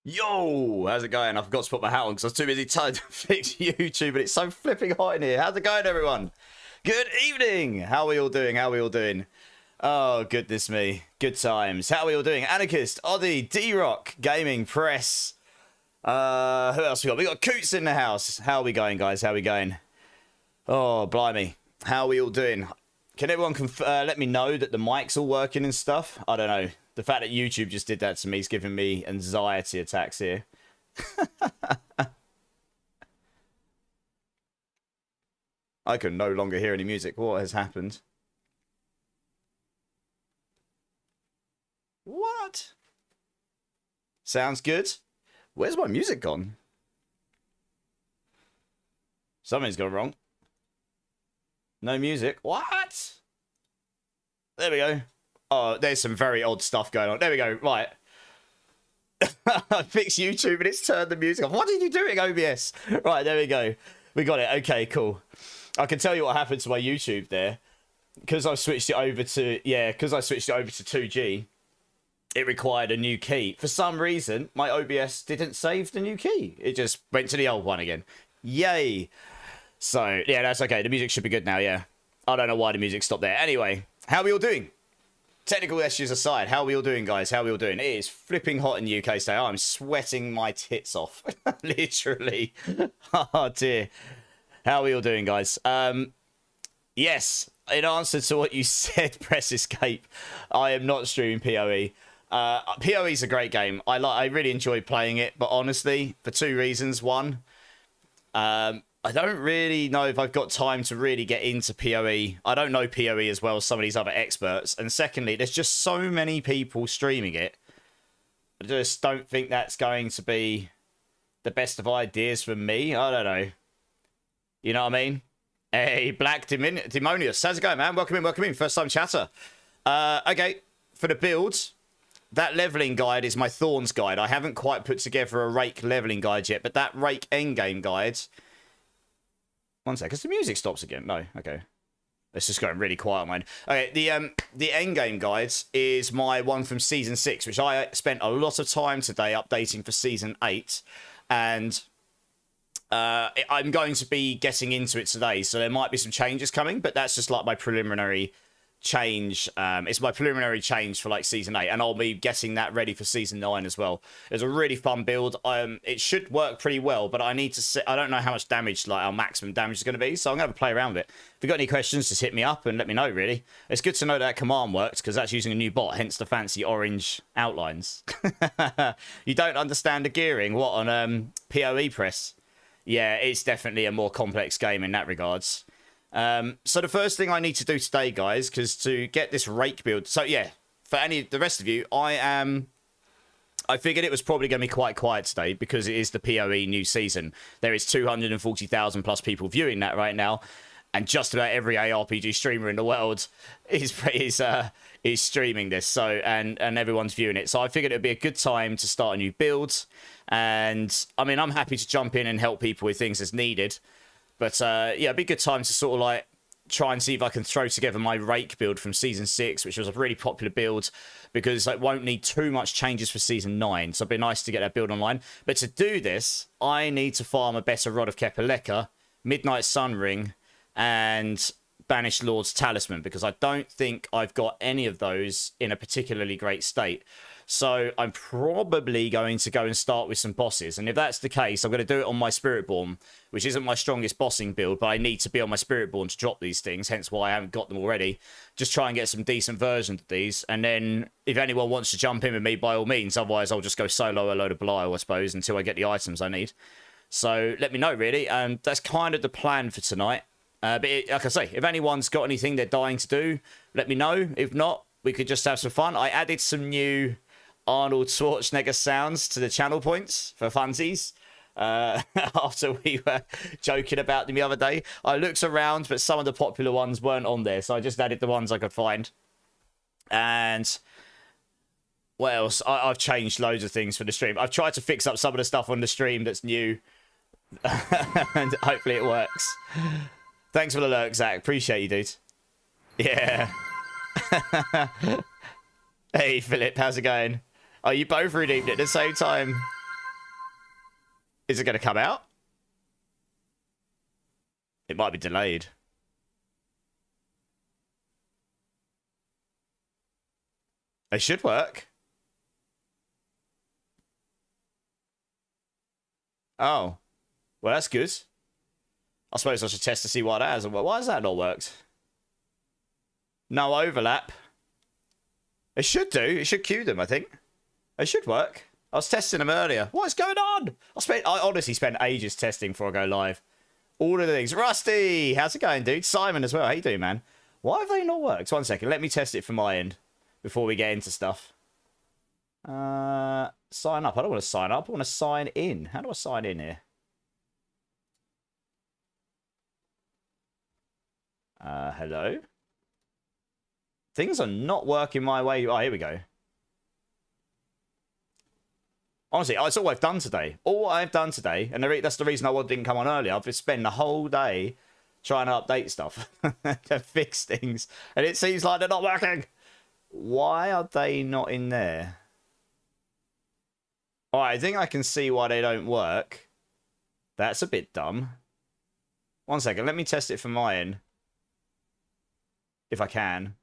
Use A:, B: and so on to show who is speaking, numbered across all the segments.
A: Yo, how's it going? I forgot to put my hat on because I was too busy trying to fix YouTube, but it's so flipping hot in here. How's it going, everyone? Good evening. How are we all doing? How are we all doing? Oh, goodness me. Good times. How are we all doing? Anarchist, Oddie, D-Rock, Gaming, Press. Who else we got? We got Coots in the house. How are we going, guys? How are we going? Oh, blimey. How are we all doing? Can everyone let me know that the mic's all working and stuff? I don't know. The fact that YouTube just did that to me is giving me anxiety attacks here. I can no longer hear any music. What has happened? What? Sounds good. Where's my music gone? Something's gone wrong. No music. What? There we go. Oh, there's some very odd stuff going on. There we go. Right. I fixed YouTube and it's turned the music off. What are you doing, OBS? Right, there we go. We got it. Okay, cool. I can tell you what happened to my YouTube there. Because I switched it over to, 2G, it required a new key. For some reason, my OBS didn't save the new key. It just went to the old one again. Yay. So, yeah, that's okay. The music should be good now, yeah. I don't know why the music stopped there. Anyway, how are we all doing? Technical issues aside, how are we all doing, guys? How are we all doing? It is flipping hot in the UK today. I'm sweating my tits off. Literally. Oh, dear. How are we all doing, guys? Yes, in answer to what you said, press escape. I am not streaming PoE. PoE is a great game. I really enjoy playing it, but honestly, for two reasons. One, I don't really know if I've got time to really get into PoE. I don't know PoE as well as some of these other experts. And secondly, there's just so many people streaming it. I just don't think that's going to be the best of ideas for me. I don't know. You know what I mean? Hey, Black Demonius. How's it going, man? Welcome in, welcome in. First time chatter. Okay, for the builds, that leveling guide is my Thorns guide. I haven't quite put together a Rake leveling guide yet, but that Rake endgame guide... One sec, because the music stops again. No, okay. It's just going really quiet, man. Okay, the endgame guides is my one from Season 6, which I spent a lot of time today updating for Season 8. And I'm going to be getting into it today, so there might be some changes coming, but that's just like my preliminary change. It's my preliminary change for like Season 8, and I'll be getting that ready for Season 9 as well. It's a really fun build. It should work pretty well, but I need to see, I don't know how much damage, like our maximum damage is going to be, so I'm going to play around with it. If you've got any questions, just hit me up and let me know, really. It's good to know that command works, because that's using a new bot, hence the fancy orange outlines. You don't understand the gearing? What, on PoE press? Yeah, it's definitely a more complex game in that regards. So the first thing I need to do today, guys, because to get this Rake build... So, yeah, for any the rest of you, I figured it was probably going to be quite quiet today because it is the PoE new season. There is 240,000 plus people viewing that right now, and just about every ARPG streamer in the world is streaming this. So and everyone's viewing it. So I figured it would be a good time to start a new build. And, I mean, I'm happy to jump in and help people with things as needed. But, yeah, it'd be a good time to sort of, like, try and see if I can throw together my Rake build from Season 6, which was a really popular build, because it won't need too much changes for Season 9. So it'd be nice to get that build online. But to do this, I need to farm a better Rod of Kepaleka, Midnight Sun Ring, and Banished Lord's Talisman, because I don't think I've got any of those in a particularly great state. So I'm probably going to go and start with some bosses. And if that's the case, I'm going to do it on my Spiritborn, which isn't my strongest bossing build, but I need to be on my Spiritborn to drop these things, hence why I haven't got them already. Just try and get some decent versions of these. And then if anyone wants to jump in with me, by all means. Otherwise, I'll just go solo a load of Belial, I suppose, until I get the items I need. So let me know, really. And that's kind of the plan for tonight. But like I say, if anyone's got anything they're dying to do, let me know. If not, we could just have some fun. I added some new Arnold Schwarzenegger sounds to the channel points for funsies. After we were joking about them the other day, I looked around, but some of the popular ones weren't on there, so I just added the ones I could find. And what else? I've changed loads of things for the stream. I've tried to fix up some of the stuff on the stream that's new, and hopefully it works. Thanks for the lurk, Zach. Appreciate you, dude. Yeah. Hey, Philip. How's it going? Oh, you both redeemed it at the same time. Is it going to come out? It might be delayed. It should work. Oh. Well, that's good. I suppose I should test to see why that hasn't worked. Why has that not worked? No overlap. It should do. It should queue them, I think. It should work. I was testing them earlier. What is going on? I honestly spent ages testing before I go live. All of the things. Rusty! How's it going, dude? Simon as well. How you doing, man? Why have they not worked? 1 second. Let me test it from my end before we get into stuff. Sign up. I don't want to sign up. I want to sign in. How do I sign in here? Hello? Things are not working my way. Oh, here we go. Honestly, that's all I've done today. All I've done today, and that's the reason I didn't come on earlier. I've been spending the whole day trying to update stuff to fix things, and it seems like they're not working. Why are they not in there? All right, I think I can see why they don't work. That's a bit dumb. 1 second, let me test it from my end. If I can.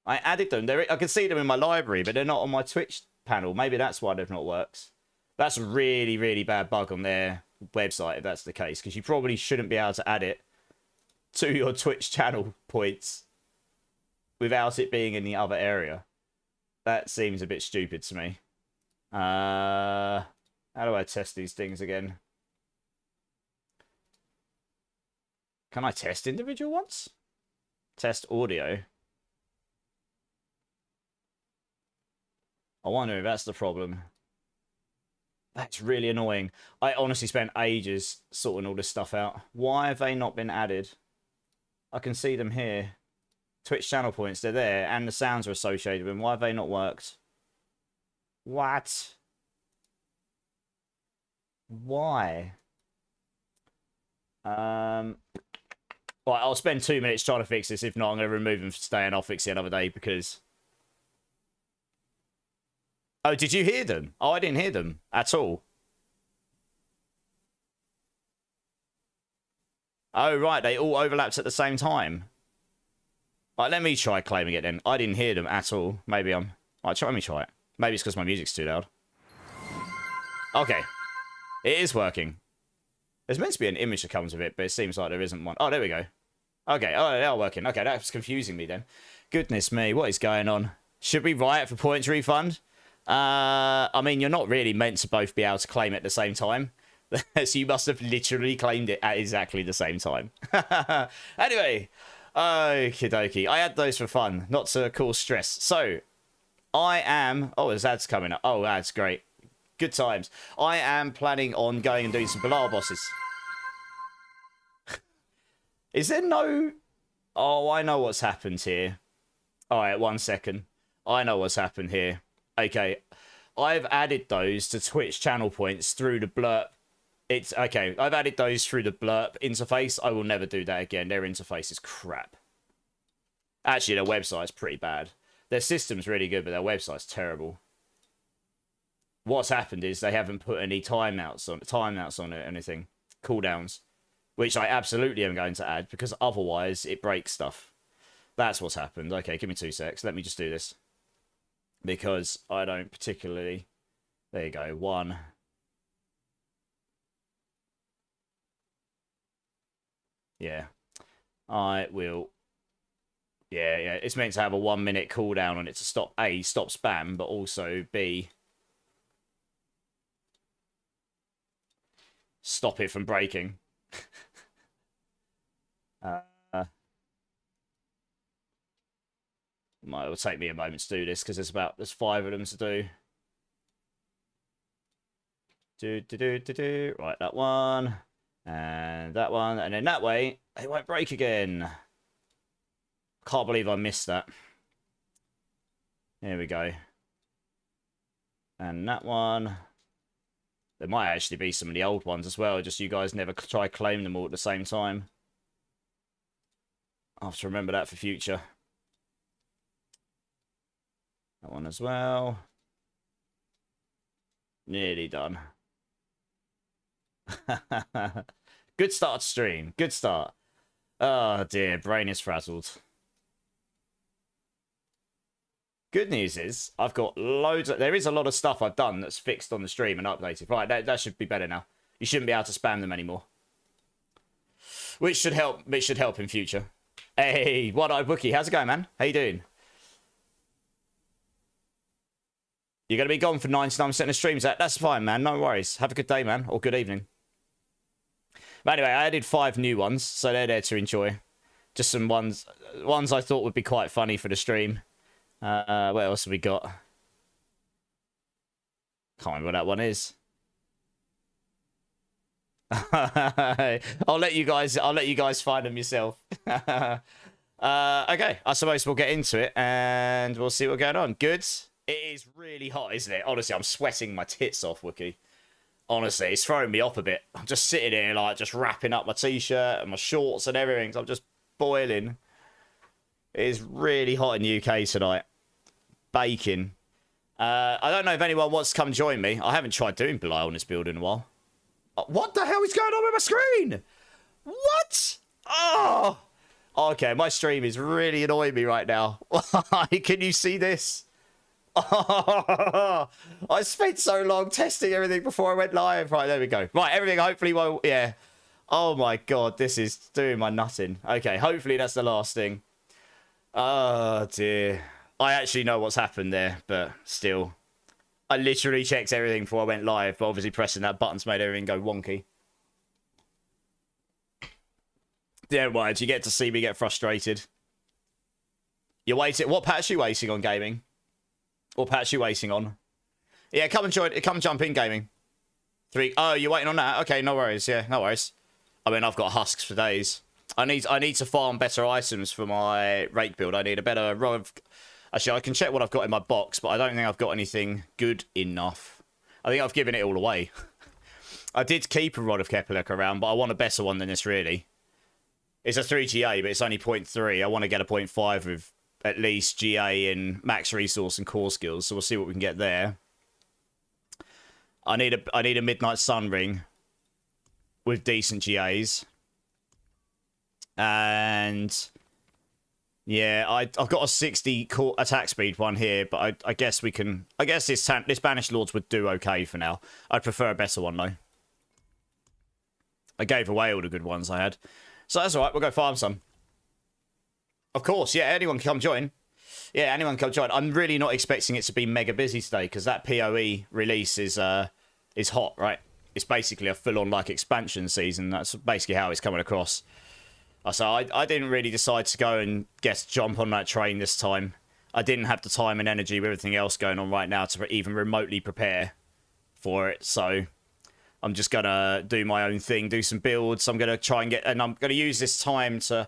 A: I added them. I can see them in my library, but they're not on my Twitch panel. Maybe that's why they've not worked. That's a really, really bad bug on their website, if that's the case, because you probably shouldn't be able to add it to your Twitch channel points without it being in the other area. That seems a bit stupid to me. How do I test these things again? Can I test individual ones? Test audio. I wonder if that's the problem. That's really annoying. I honestly spent ages sorting all this stuff out. Why have they not been added? I can see them here. Twitch channel points, they're there, and the sounds are associated with them. Why have they not worked? What? Why? Right, I'll spend 2 minutes trying to fix this. If not, I'm going to remove them for today, and I'll fix it another day, because... Oh, did you hear them? Oh, I didn't hear them at all. Oh, right, they all overlapped at the same time. Right, let me try claiming it then. I didn't hear them at all. Maybe I'm... Right, let me try it. Maybe it's because my music's too loud. Okay. It is working. There's meant to be an image that comes with it, but it seems like there isn't one. Oh, there we go. Okay, oh, they are working. Okay, that's confusing me then. Goodness me, what is going on? Should we riot for points refund? I mean, you're not really meant to both be able to claim it at the same time. So you must have literally claimed it at exactly the same time. Anyway, okie dokie. I had those for fun, not to cause stress. So, I am... Oh, there's ads coming up. Oh, ads, great. Good times. I am planning on going and doing some Belial bosses. Is there no... Oh, I know what's happened here. Alright, 1 second. I know what's happened here. Okay, I've added those to Twitch channel points through the blurb. It's okay. I've added those through the blurb interface. I will never do that again. Their interface is crap. Actually, their website's pretty bad. Their system's really good, but their website's terrible. What's happened is they haven't put any timeouts on it, anything, cooldowns, which I absolutely am going to add because otherwise it breaks stuff. That's what's happened. Okay, give me 2 secs. Let me just do this. Because I don't particularly... There you go, 1. Yeah. I will... Yeah, it's meant to have a 1 minute cooldown on it to stop, A, stop spam, but also, B, stop it from breaking. It'll take me a moment to do this because there's 5 of them to do. Right, that one. And that one. And then that way, it won't break again. Can't believe I missed that. Here we go. And that one. There might actually be some of the old ones as well. Just you guys never try claim them all at the same time. I'll have to remember that for future. That one as well. Nearly done. Good start to stream. Good start. Oh dear, brain is frazzled. Good news is, I've got loads of... There is a lot of stuff I've done that's fixed on the stream and updated. Right, that should be better now. You shouldn't be able to spam them anymore. Which should help in future. Hey, One-Eyed Wookie, how's it going, man? How you doing? You're going to be gone for 99% of streams. That's fine, man. No worries. Have a good day, man. Or good evening. But anyway, I added 5 new ones, so they're there to enjoy. Just some ones I thought would be quite funny for the stream. What else have we got? Can't remember what that one is. I'll let you guys find them yourself. Okay, I suppose we'll get into it and we'll see what's going on. Good. It is really hot, isn't it? Honestly, I'm sweating my tits off, Wookie. Honestly, it's throwing me off a bit. I'm just sitting here, like, just wrapping up my t-shirt and my shorts and everything. So I'm just boiling. It is really hot in the UK tonight. Baking. I don't know if anyone wants to come join me. I haven't tried doing Belial on this build in a while. What the hell is going on with my screen? What? Oh! Okay, my stream is really annoying me right now. Can you see this? Oh, I spent so long testing everything before I went live. Right, there we go. Right, everything hopefully won't... Yeah. Oh my god, this is doing my nutting. Okay, hopefully that's the last thing. Oh dear. I actually know what's happened there, but still. I literally checked everything before I went live, but obviously pressing that button's made everything go wonky. Don't worry, you get to see me get frustrated. You're waiting... What patch are you waiting on, gaming? What patch are you waiting on? Yeah, come and join. Come and jump in, gaming. 3... Oh, you're waiting on that? Okay, no worries. Yeah, no worries. I mean, I've got husks for days. I need to farm better items for my rake build. I need a better rod of... Actually, I can check what I've got in my box, but I don't think I've got anything good enough. I think I've given it all away. I did keep a rod of Kepler around, but I want a better one than this, really. It's a 3GA, but it's only 0.3. I want to get a 0.5 with at least GA in max resource and core skills, so we'll see what we can get there. I need a Midnight Sun ring with decent GAs. And yeah, I've got a 60 core attack speed one here, but I guess we can... I guess this Banished Lords would do okay for now. I'd prefer a better one, though. I gave away all the good ones I had. So that's alright, we'll go farm some. Of course, yeah, anyone can come join. Yeah, anyone can come join. I'm really not expecting it to be mega busy today, because that PoE release is hot, right? It's basically a full-on, like, expansion season. That's basically how it's coming across. So I didn't really decide to go and jump on that train this time. I didn't have the time and energy with everything else going on right now to even remotely prepare for it. So I'm just going to do my own thing, do some builds. I'm going to try and and I'm going to use this time to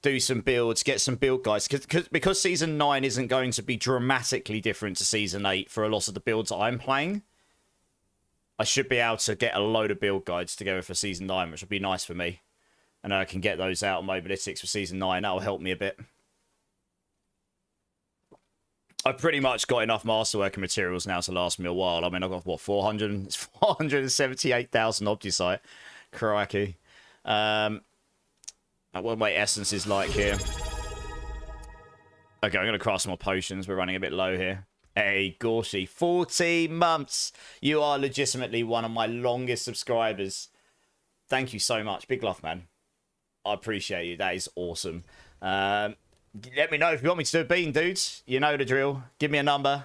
A: do some builds, get some build guides. Because Season 9 isn't going to be dramatically different to Season 8 for a lot of the builds that I'm playing, I should be able to get a load of build guides together for Season 9, which would be nice for me. And I can get those out on Mobalytics for Season 9. That'll help me a bit. I've pretty much got enough masterwork and materials now to last me a while. I mean, I've got, what, 478,000 Opticite. Crikey. What my essence is like here. Okay, I'm going to craft some more potions. We're running a bit low here. Hey, Gorshy. 14 months. You are legitimately one of my longest subscribers. Thank you so much. Big love, man. I appreciate you. That is awesome. Let me know if you want me to do a bean, dudes. You know the drill. Give me a number.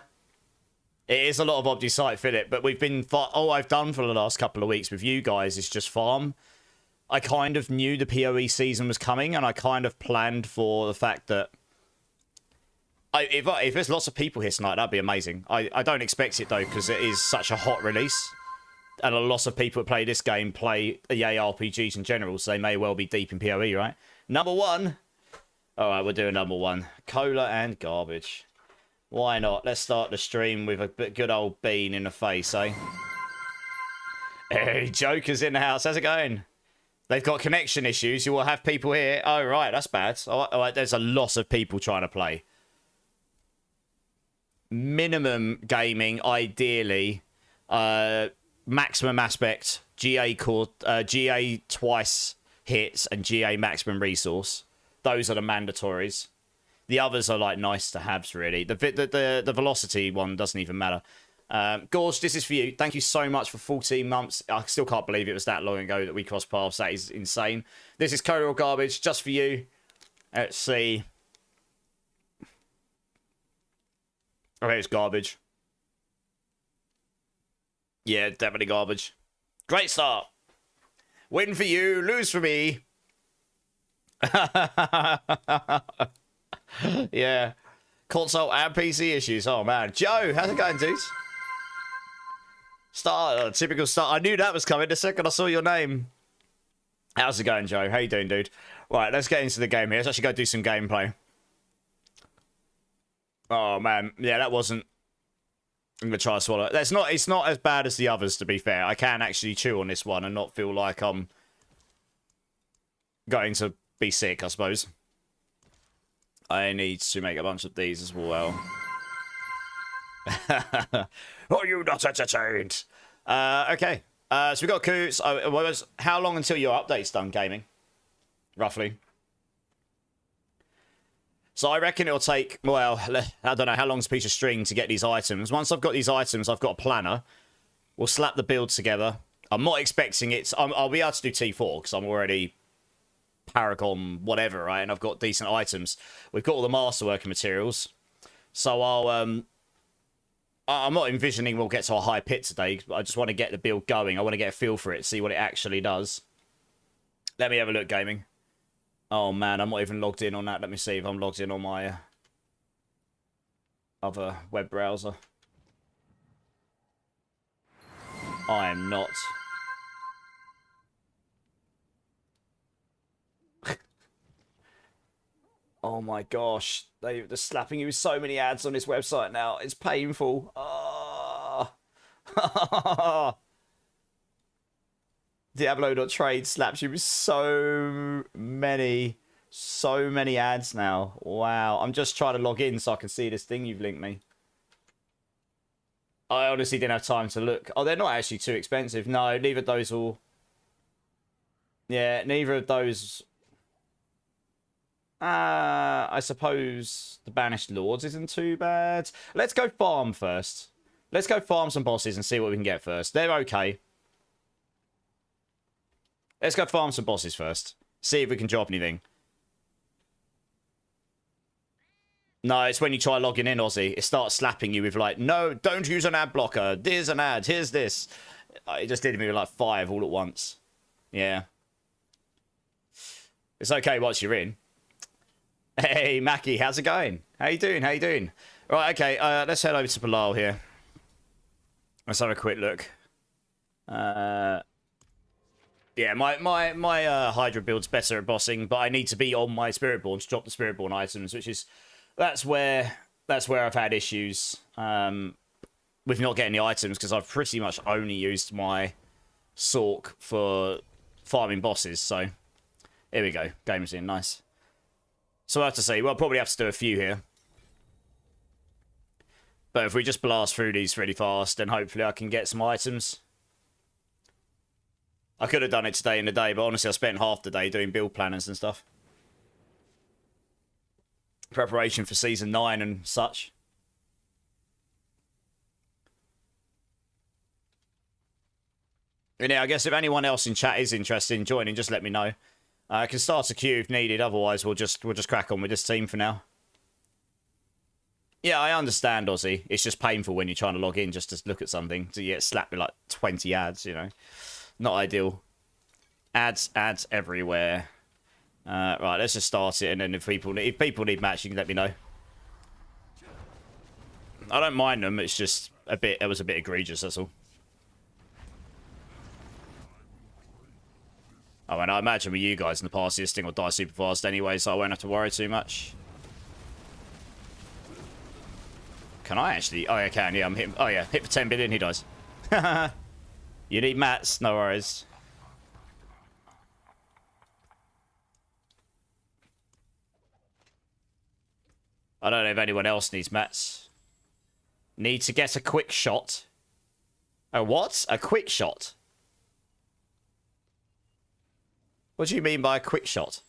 A: It is a lot of Opticite, Philip, but we've been... All I've done for the last couple of weeks with you guys is just farm. I kind of knew the PoE season was coming, and I kind of planned for the fact that... If there's lots of people here tonight, that'd be amazing. I don't expect it, though, because it is such a hot release. And a lot of people who play this game play EA RPGs in general, so they may well be deep in PoE, right? Number 1. All right, we're doing number 1. Cola and garbage. Why not? Let's start the stream with a good old bean in the face, eh? Hey, Joker's in the house. How's it going? They've got connection issues. You will have people here. Oh, right, that's bad. All right, there's a lot of people trying to play. Minimum gaming, ideally... maximum aspect, GA core, GA twice hits, and GA maximum resource. Those are the mandatories. The others are like nice to haves, really. The velocity one doesn't even matter. Gorge, this is for you. Thank you so much for 14 months. I still can't believe it was that long ago that we crossed paths. That is insane. This is Coral Garbage, just for you. Let's see. Okay, it's garbage. Yeah, definitely garbage. Great start. Win for you, lose for me. Yeah. Console and PC issues. Oh, man. Joe, how's it going, dudes? Typical start. I knew that was coming the second I saw your name. How's it going, Joe? How you doing, dude? Right, let's get into the game here. Let's actually go do some gameplay. Oh, man. Yeah, that wasn't... I'm going to try to swallow it. It's not as bad as the others, to be fair. I can actually chew on this one and not feel like I'm going to be sick, I suppose. I need to make a bunch of these as well. Are you not entertained? Okay. So we got Coots. How long until your update's done, gaming? Roughly. So I reckon it'll take, well, I don't know, how long's a piece of string to get these items. Once I've got these items, I've got a planner. We'll slap the build together. I'm not expecting it. I'll be able to do T4 because I'm already Paragon whatever, right? And I've got decent items. We've got all the masterworking materials. So I'm not envisioning we'll get to a high pit today. I just want to get the build going. I want to get a feel for it, see what it actually does. Let me have a look, gaming. Oh, man, I'm not even logged in on that. Let me see if I'm logged in on my other web browser. I am not. Oh, my gosh. They're slapping you with so many ads on this website now. It's painful. Oh. Diablo.trade slaps you with so many ads now. Wow. I'm just trying to log in so I can see this thing you've linked me. I honestly didn't have time to look. Oh, they're not actually too expensive. No, neither of those will... Yeah, neither of those... I suppose the Banished Lords isn't too bad. Let's go farm first. Let's go farm some bosses and see what we can get first. They're okay. Let's go farm some bosses first. See if we can drop anything. No, it's when you try logging in, Aussie. It starts slapping you with like, no, don't use an ad blocker. There's an ad. Here's this. It just did me with like 5 all at once. Yeah. It's okay once you're in. Hey, Mackie, how's it going? How you doing? How you doing? Right, okay, let's head over to Bilal here. Let's have a quick look. Yeah, my Hydra build's better at bossing, but I need to be on my Spiritborn to drop the Spiritborn items, which is that's where I've had issues with not getting the items because I've pretty much only used my Sork for farming bosses. So here we go, game's in, nice. So I have to say, we'll probably have to do a few here. But if we just blast through these really fast, then hopefully I can get some items. I could have done it today in the day, but honestly I spent half the day doing build planners and stuff. Preparation for Season 9 and such. And yeah, I guess if anyone else in chat is interested in joining, just let me know. I can start a queue if needed, otherwise we'll just crack on with this team for now. Yeah, I understand, Aussie. It's just painful when you're trying to log in just to look at something. To get slapped with like 20 ads, you know. Not ideal. Ads everywhere. Right, let's just start it, and then if people need match, you can let me know. I don't mind them, it's just it was a bit egregious, that's all. Oh, and I imagine with you guys in the past, this thing will die super fast anyway, so I won't have to worry too much. Can I actually? Oh, yeah, I can. Yeah, I'm hitting. Oh, yeah, hit for 10 billion, he dies. You need mats? No worries. I don't know if anyone else needs mats. Need to get a quick shot. A what? A quick shot? What do you mean by a quick shot?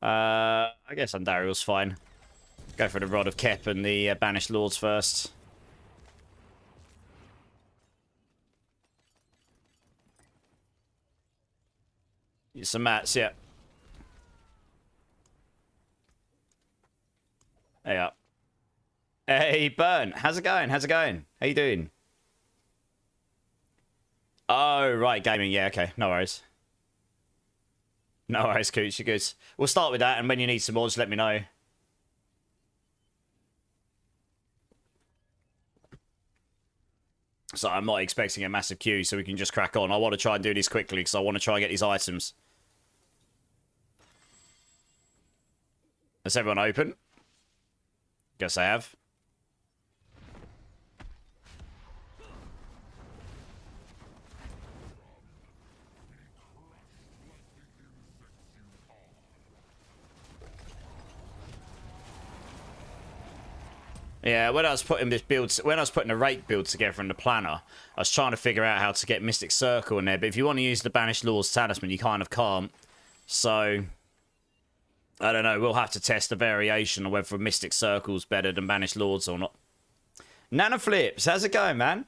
A: I guess Andariel's fine. Go for the Rod of Kep and the Banished Lords first. Some mats, yeah. Hey up. Hey, Burn. How's it going? How's it going? How you doing? Oh, right. Gaming. Yeah, okay. No worries. No worries, Cooch. You're good. We'll start with that, and when you need some more, just let me know. So I'm not expecting a massive queue, so we can just crack on. I want to try and do this quickly, because I want to try and get these items. Is everyone open? Guess I have. Yeah, when I was putting this build, when I was putting the Rake build together in the planner, I was trying to figure out how to get Mystic Circle in there. But if you want to use the Banished Lord's Talisman, you kind of can't. So I don't know. We'll have to test a variation of whether Mystic Circle's better than Banished Lords or not. Nana Flips, how's it going, man?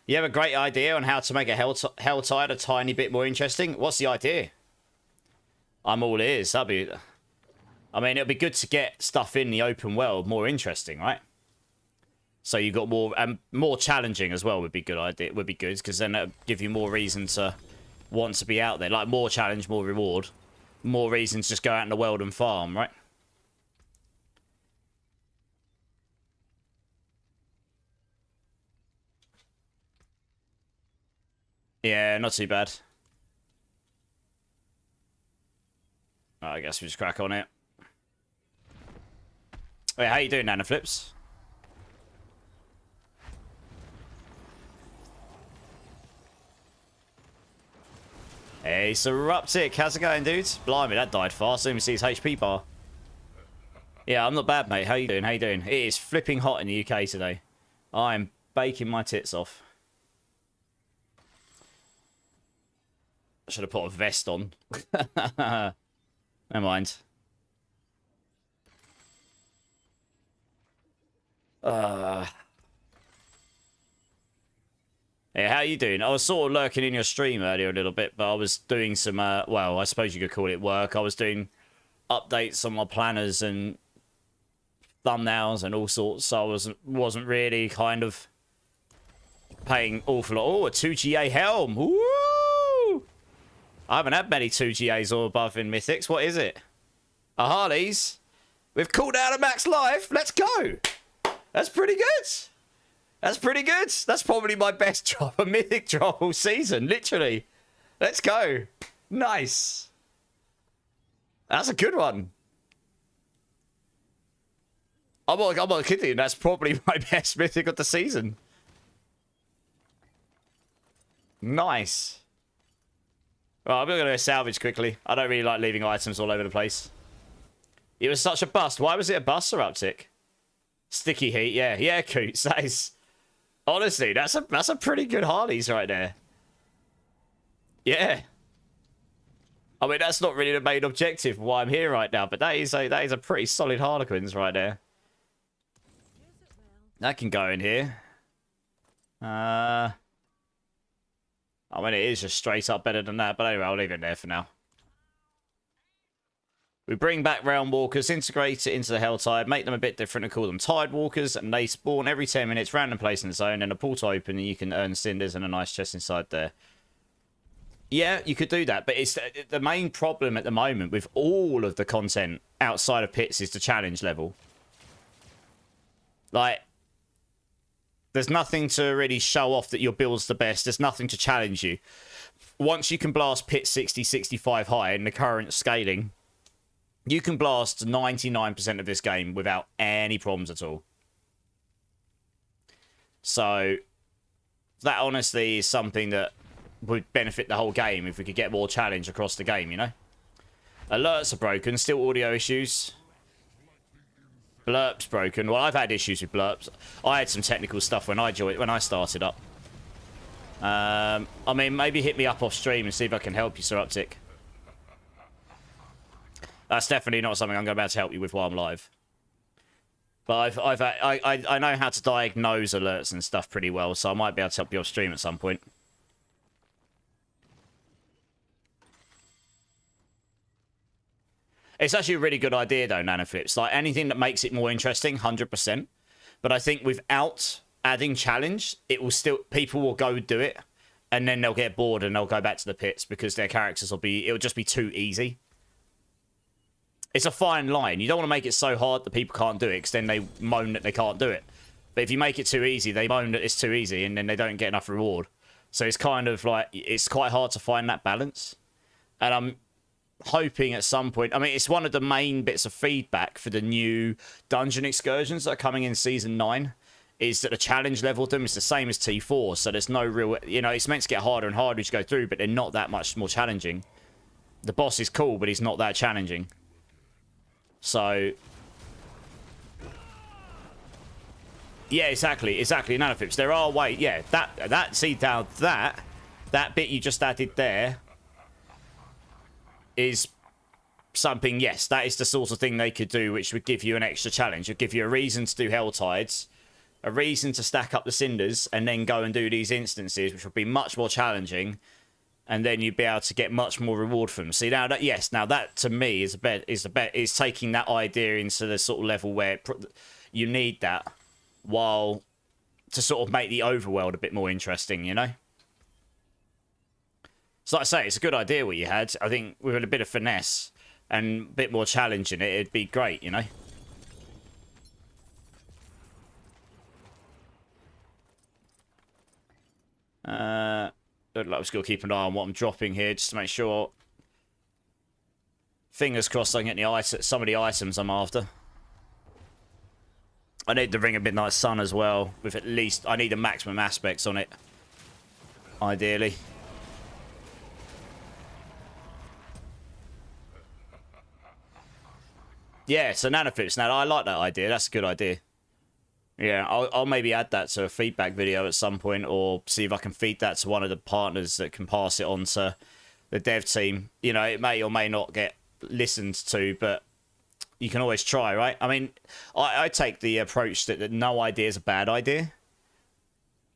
A: You have a great idea on how to make a Helltide a tiny bit more interesting? What's the idea? I'm all ears. That'd be... I mean, it'd be good to get stuff in the open world more interesting, right? So you got more... more challenging as well would be good idea. Would be good, because then it'd give you more reason to want to be out there. Like, more challenge, more reward. More reason to just go out in the world and farm, right? Yeah, not too bad. I guess we just crack on it. Wait, how you doing, Nana Flips? Hey, Seruptic, how's it going, dudes? Blimey, that died fast. Let me see his HP bar. Yeah, I'm not bad, mate. How you doing? How you doing? It is flipping hot in the UK today. I am baking my tits off. I should have put a vest on. Never mind. Yeah, how you doing? I was sort of lurking in your stream earlier a little bit, but I was doing some, well, I suppose you could call it work. I was doing updates on my planners and thumbnails and all sorts, so I wasn't really kind of paying awful lot. Oh, a 2GA helm! Woo! I haven't had many 2GAs or above in Mythics. What is it? A Harley's? We've called out a max life. Let's go! That's pretty good! That's pretty good. That's probably my best drop, a mythic drop all season, literally. Let's go. Nice. That's a good one. I'm not kidding. That's probably my best mythic of the season. Nice. Well, I'm going to go salvage quickly. I don't really like leaving items all over the place. It was such a bust. Why was it a bust, or uptick? Sticky heat, yeah. Yeah, Coots. That is... Honestly, that's a pretty good Harley's right there. Yeah. I mean, that's not really the main objective of why I'm here right now, but that is a pretty solid Harlequins right there. That can go in here. I mean, it is just straight up better than that, but anyway, I'll leave it there for now. We bring back Realm Walkers, integrate it into the Helltide, make them a bit different and call them Tide Walkers, and they spawn every 10 minutes, random place in the zone, and a portal open, and you can earn cinders and a nice chest inside there. Yeah, you could do that, but it's the main problem at the moment with all of the content outside of pits is the challenge level. Like, there's nothing to really show off that your build's the best. There's nothing to challenge you. Once you can blast pit 60, 65 high in the current scaling... You can blast 99% of this game without any problems at all. So, that honestly is something that would benefit the whole game if we could get more challenge across the game, you know? Alerts are broken, still audio issues. Blurp's broken. Well, I've had issues with blurps. I had some technical stuff when I started up. I mean, maybe hit me up off stream and see if I can help you, Sir Uptick. That's definitely not something I'm going to be able to help you with while I'm live. But I know how to diagnose alerts and stuff pretty well, so I might be able to help you off stream at some point. It's actually a really good idea, though, Nanoflips. Like, anything that makes it more interesting, 100%. But I think without adding challenge, it will still... People will go do it, and then they'll get bored and they'll go back to the pits because their characters will be... It'll just be too easy. It's a fine line. You don't want to make it so hard that people can't do it, because then they moan that they can't do it. But if you make it too easy, they moan that it's too easy, and then they don't get enough reward. So it's kind of like... It's quite hard to find that balance. And I'm hoping at some point... I mean, it's one of the main bits of feedback for the new dungeon excursions that are coming in Season 9, is that the challenge level of them is the same as T4, so there's no real... You know, it's meant to get harder and harder as you go through, but they're not that much more challenging. The boss is cool, but he's not that challenging. So... Yeah, exactly, Nanoflips. There are ways... Yeah, that bit you just added there is something, yes, that is the sort of thing they could do which would give you an extra challenge. It would give you a reason to do Hell Tides, a reason to stack up the cinders, and then go and do these instances, which would be much more challenging, and then you'd be able to get much more reward from them. See, now that, yes, now that to me is is taking that idea into the sort of level where you need that, while to sort of make the overworld a bit more interesting, you know? So like I say, it's a good idea what you had. I think with a bit of finesse and a bit more challenge in it, it'd be great, you know? I've just got to keep an eye on what I'm dropping here, just to make sure. Fingers crossed I can get some of the items I'm after. I need the Ring of Midnight Sun as well, with at least... I need the maximum aspects on it, ideally. Yeah, so Nanoflips. Now, I like that idea. That's a good idea. Yeah, I'll maybe add that to a feedback video at some point, or see if I can feed that to one of the partners that can pass it on to the dev team. You know, it may or may not get listened to, but you can always try, right? I mean, I take the approach that no idea is a bad idea.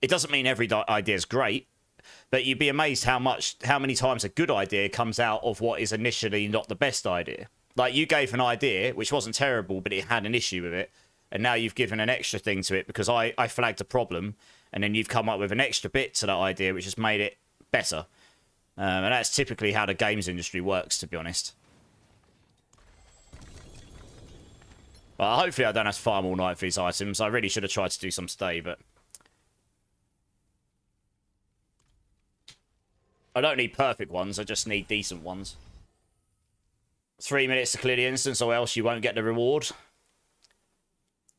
A: It doesn't mean every idea is great, but you'd be amazed how many times a good idea comes out of what is initially not the best idea. Like, you gave an idea, which wasn't terrible, but it had an issue with it. And now you've given an extra thing to it because I flagged a problem. And then you've come up with an extra bit to that idea, which has made it better. And that's typically how the games industry works, to be honest. Well, hopefully I don't have to farm all night for these items. I really should have tried to do some today, but... I don't need perfect ones, I just need decent ones. 3 minutes to clear the instance, or else you won't get the reward.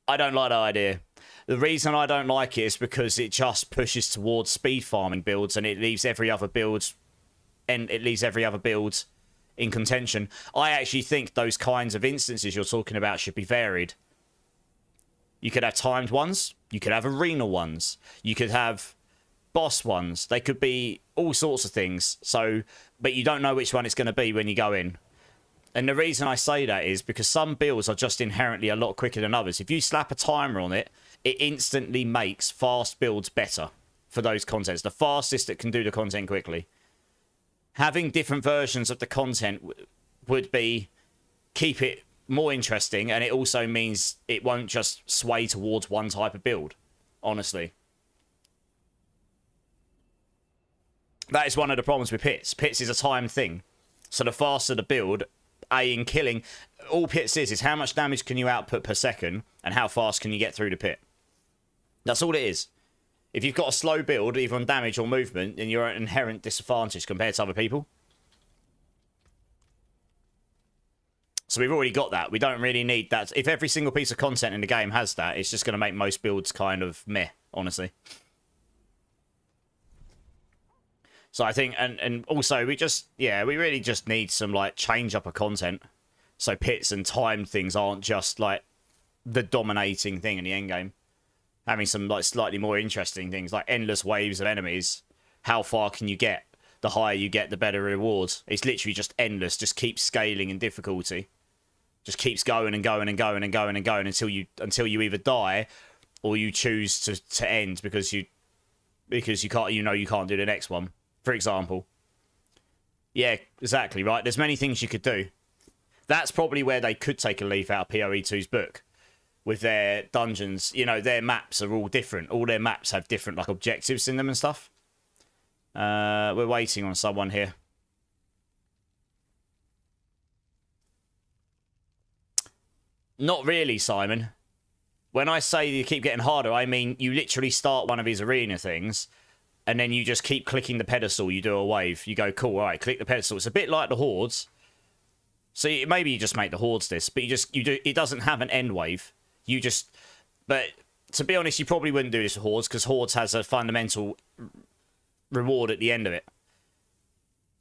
A: I don't like that idea. The reason I don't like it is because it just pushes towards speed farming builds, and it leaves every other build in contention. I actually think those kinds of instances you're talking about should be varied. You could have timed ones, you could have arena ones, you could have boss ones. They could be all sorts of things. So, but you don't know which one it's going to be when you go in. And the reason I say that is because some builds are just inherently a lot quicker than others. If you slap a timer on it, it instantly makes fast builds better for those contents. The fastest that can do the content quickly. Having different versions of the content would be keep it more interesting, and it also means it won't just sway towards one type of build, honestly. That is one of the problems with pits. Pits is a time thing. So the faster the build... in killing, all pits is how much damage can you output per second and how fast can you get through the pit. That's all it is. If you've got a slow build, either on damage or movement, then you're at an inherent disadvantage compared to other people. So we've already got that. We don't really need that. If every single piece of content in the game has that, it's just going to make most builds kind of meh, honestly. So I think, and also we really just need some like change up of content. So pits and time things aren't just like the dominating thing in the end game. Having some like slightly more interesting things, like endless waves of enemies. How far can you get? The higher you get, the better rewards. It's literally just endless. Just keeps scaling in difficulty. Just keeps going and going and going and going and going until you either die or you choose to end because you can't you can't do the next one. For example. Yeah, exactly, right? There's many things you could do. That's probably where they could take a leaf out of PoE2's book. With their dungeons, you know, their maps are all different. All their maps have different, like, objectives in them and stuff. We're waiting on someone here. Not really, Simon. When I say you keep getting harder, I mean you literally start one of these arena things, and then you just keep clicking the pedestal. You do a wave. You go, cool, all right, click the pedestal. It's a bit like the Hordes. So maybe you just make the Hordes this, but you do. It doesn't have an end wave. You just, but to be honest, you probably wouldn't do this with Hordes because Hordes has a fundamental reward at the end of it.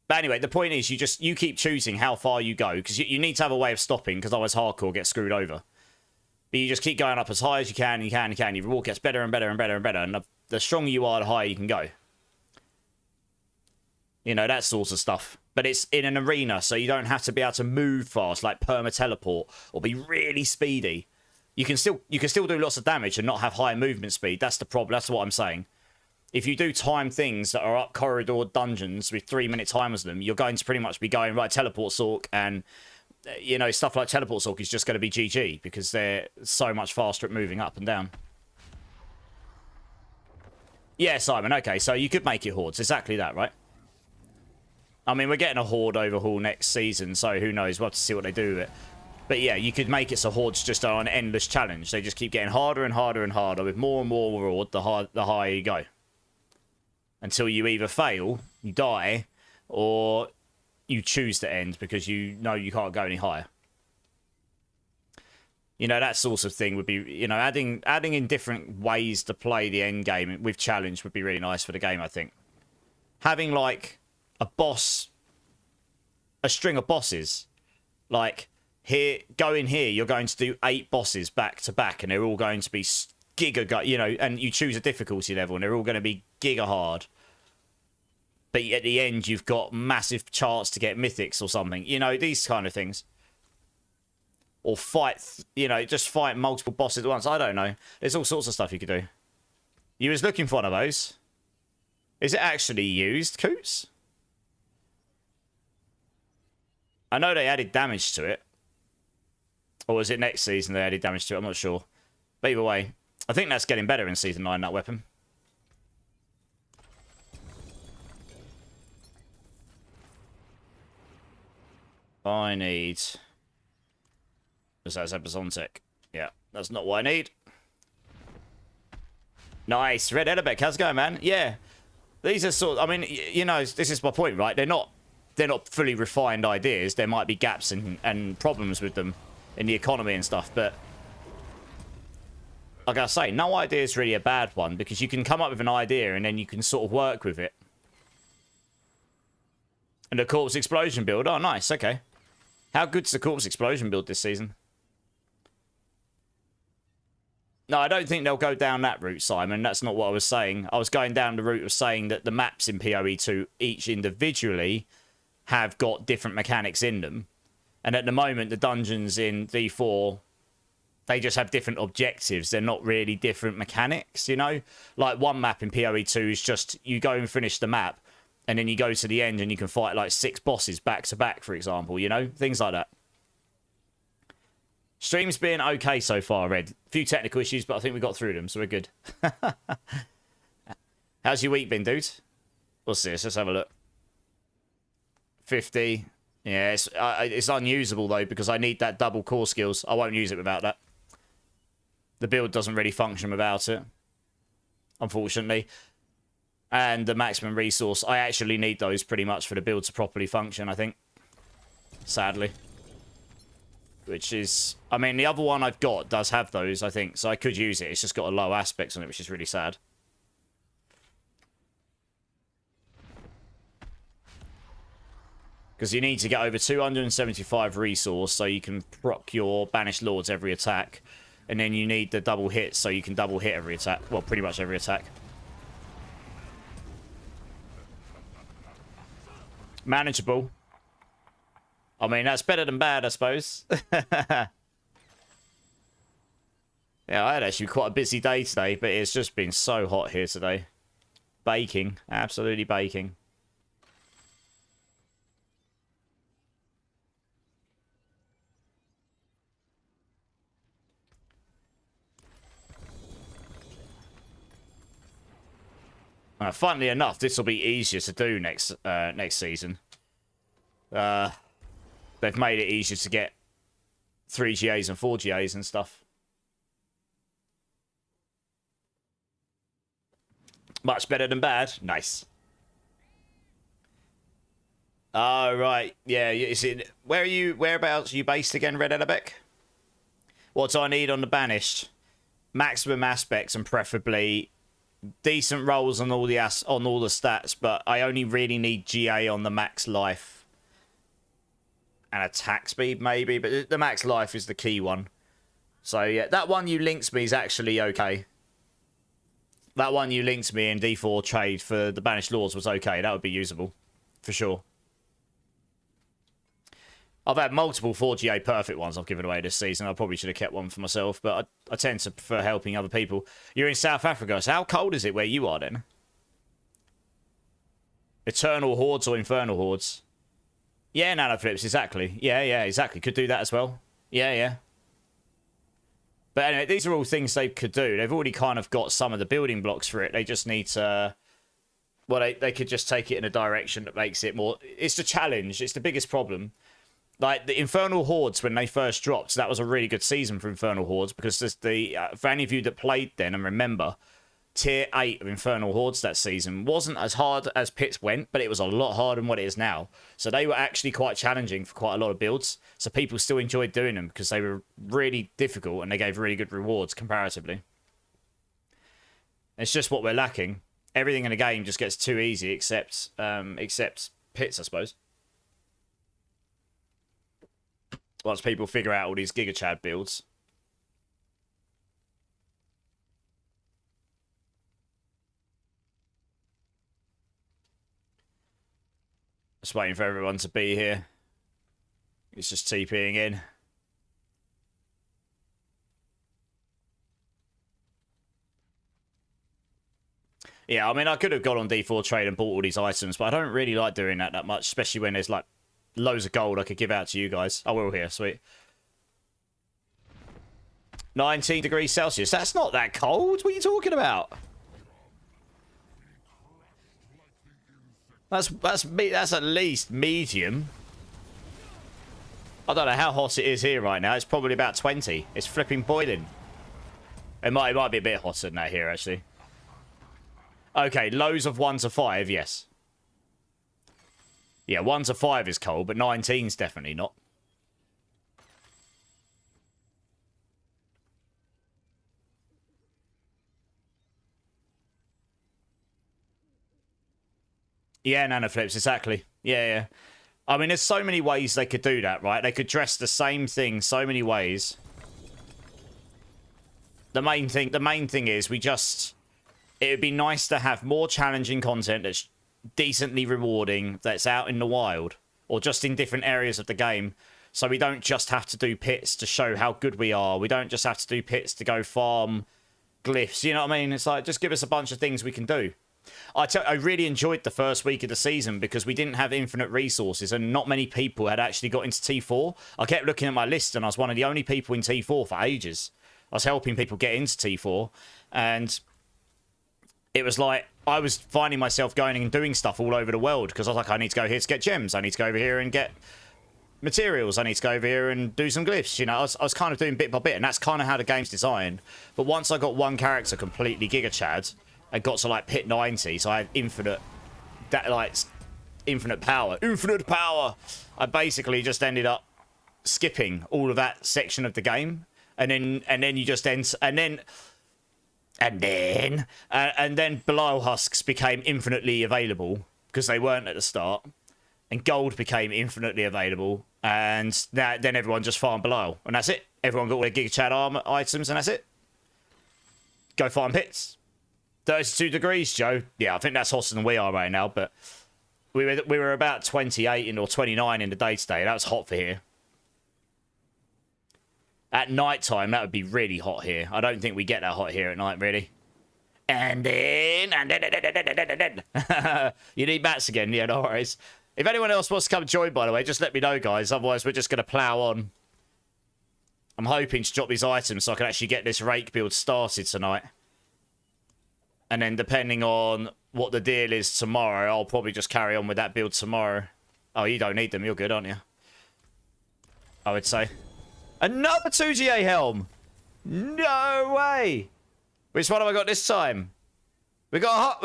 A: But anyway, the point is you keep choosing how far you go because you need to have a way of stopping because otherwise hardcore gets screwed over. But you just keep going up as high as you can, Your reward gets better and better and better and better, and the stronger you are, the higher you can go. You know, that sort of stuff. But it's in an arena, so you don't have to be able to move fast, like perma-teleport, or be really speedy. You can still do lots of damage and not have high movement speed. That's the problem. That's what I'm saying. If you do time things that are up corridor dungeons with 3-minute timers them, you're going to pretty much be going, right, teleport sork, and, you know, stuff like teleport sork is just going to be GG because they're so much faster at moving up and down. Yeah, Simon, okay, so you could make it Hordes. Exactly that, right? I mean, we're getting a Horde overhaul next season, so who knows? We'll have to see what they do with it. But yeah, you could make it so Hordes just are an endless challenge. They just keep getting harder and harder and harder with more and more reward the higher you go. Until you either fail, you die, or you choose to end because you know you can't go any higher. You know, that sort of thing would be, you know, adding in different ways to play the end game with challenge would be really nice for the game, I think. Having, like, a string of bosses, like, here, go in here, you're going to do 8 bosses back to back, and they're all going to be giga, you know, and you choose a difficulty level, and they're all going to be giga hard. But at the end, you've got massive charts to get mythics or something. You know, these kind of things. Or fight, you know, just fight multiple bosses at once. I don't know. There's all sorts of stuff you could do. You was looking for one of those. Is it actually used, Coots? I know they added damage to it. Or was it next season they added damage to it? I'm not sure. But either way, I think that's getting better in Season 9, that weapon. I need... Besides Epizontic. Yeah, that's not what I need. Nice. Red Edebeck, how's it going, man? Yeah. These are sort of... I mean, you know, this is my point, right? They're not fully refined ideas. There might be gaps and problems with them in the economy and stuff, but... Like I say, no idea is really a bad one, because you can come up with an idea and then you can sort of work with it. And the Corpse Explosion build. Oh, nice. Okay. How good's the Corpse Explosion build this season? No, I don't think they'll go down that route, Simon. That's not what I was saying. I was going down the route of saying that the maps in PoE2, each individually, have got different mechanics in them. And at the moment, the dungeons in D4, they just have different objectives. They're not really different mechanics, you know? Like, one map in PoE2 is just, you go and finish the map, and then you go to the end and you can fight, like, 6 bosses back to back, for example, you know? Things like that. Stream's been okay so far, Red. A few technical issues, but I think we got through them, so we're good. How's your week been, dude? What's this? Let's have a look. 50. Yeah, it's unusable, though, because I need that double core skills. I won't use it without that. The build doesn't really function without it, unfortunately. And the maximum resource, I actually need those pretty much for the build to properly function, I think. Sadly. Which is... I mean, the other one I've got does have those, I think. So I could use it. It's just got a low aspects on it, which is really sad. Because you need to get over 275 resource so you can proc your Banished Lords every attack. And then you need the double hits so you can double hit every attack. Well, pretty much every attack. Manageable. I mean, that's better than bad, I suppose. Yeah, I had actually quite a busy day today, but it's just been so hot here today. Baking. Absolutely baking. Funnily enough, this will be easier to do next season. They've made it easier to get 3 GAs and 4 GAs and stuff. Much better than bad. Nice. Oh, right. Yeah, is it... Where are you... Whereabouts are you based again, Red Ellebeck? What do I need on the Banished? Maximum aspects and preferably decent rolls on all the stats, but I only really need GA on the max life. And attack speed, maybe, but the max life is the key one. So, yeah, that one you linked me is actually okay. That one you linked me in D4 trade for the Banished Lords was okay. That would be usable, for sure. I've had multiple 4GA perfect ones I've given away this season. I probably should have kept one for myself, but I tend to prefer helping other people. You're in South Africa, so how cold is it where you are then? Eternal Hordes or Infernal Hordes? Yeah, nanoflips, exactly. Yeah, exactly. Could do that as well. Yeah. But anyway, these are all things they could do. They've already kind of got some of the building blocks for it. They just need to... Well, they could just take it in a direction that makes it more... It's the challenge. It's the biggest problem. Like, the Infernal Hordes, when they first dropped, that was a really good season for Infernal Hordes, because for any of you that played then and remember, Tier 8 of Infernal Hordes that season wasn't as hard as Pits went, but it was a lot harder than what it is now. So they were actually quite challenging for quite a lot of builds. So people still enjoyed doing them because they were really difficult and they gave really good rewards comparatively. It's just what we're lacking. Everything in the game just gets too easy except Pits, I suppose. Once people figure out all these Giga Chad builds. Just waiting for everyone to be here. It's just TPing in. Yeah, I mean, I could have gone on D4 trade and bought all these items, but I don't really like doing that much, especially when there's like loads of gold I could give out to you guys. I will here, sweet. 19 degrees Celsius. That's not that cold. What are you talking about? That's at least medium. I don't know how hot it is here right now. It's probably about 20. It's flipping boiling. It might be a bit hotter than that here, actually. Okay, lows of 1 to 5, yes. Yeah, 1 to 5 is cold, but 19's definitely not. Yeah, nanoflips, exactly. Yeah. I mean, there's so many ways they could do that, right? They could dress the same thing so many ways. The main thing is it would be nice to have more challenging content that's decently rewarding, that's out in the wild, or just in different areas of the game. So we don't just have to do pits to show how good we are. We don't just have to do pits to go farm glyphs. You know what I mean? It's like, just give us a bunch of things we can do. I really enjoyed the first week of the season because we didn't have infinite resources and not many people had actually got into T4. I kept looking at my list and I was one of the only people in T4 for ages. I was helping people get into T4 and it was like I was finding myself going and doing stuff all over the world because I was like, I need to go here to get gems. I need to go over here and get materials. I need to go over here and do some glyphs. You know, I was kind of doing bit by bit and that's kind of how the game's designed. But once I got one character completely Giga Chad, I got to like pit 90, so I had infinite power. Infinite power! I basically just ended up skipping all of that section of the game. And then you just enter, and then Belial Husks became infinitely available because they weren't at the start. and gold became infinitely available, and then everyone just farmed Belial, and that's it. Everyone got all their Giga Chad armor items, and that's it. Go farm pits. 32 degrees, Joe. Yeah, I think that's hotter than we are right now, but we were about 28 or 29 in the day today. That was hot for here. At night time, that would be really hot here. I don't think we get that hot here at night, really. And then... You need mats again? Yeah, no worries. If anyone else wants to come join, by the way, just let me know, guys. Otherwise, we're just going to plow on. I'm hoping to drop these items so I can actually get this rake build started tonight. And then depending on what the deal is tomorrow, I'll probably just carry on with that build tomorrow. Oh, you don't need them. You're good, aren't you? I would say. Another 2GA helm! No way! Which one have I got this time? We got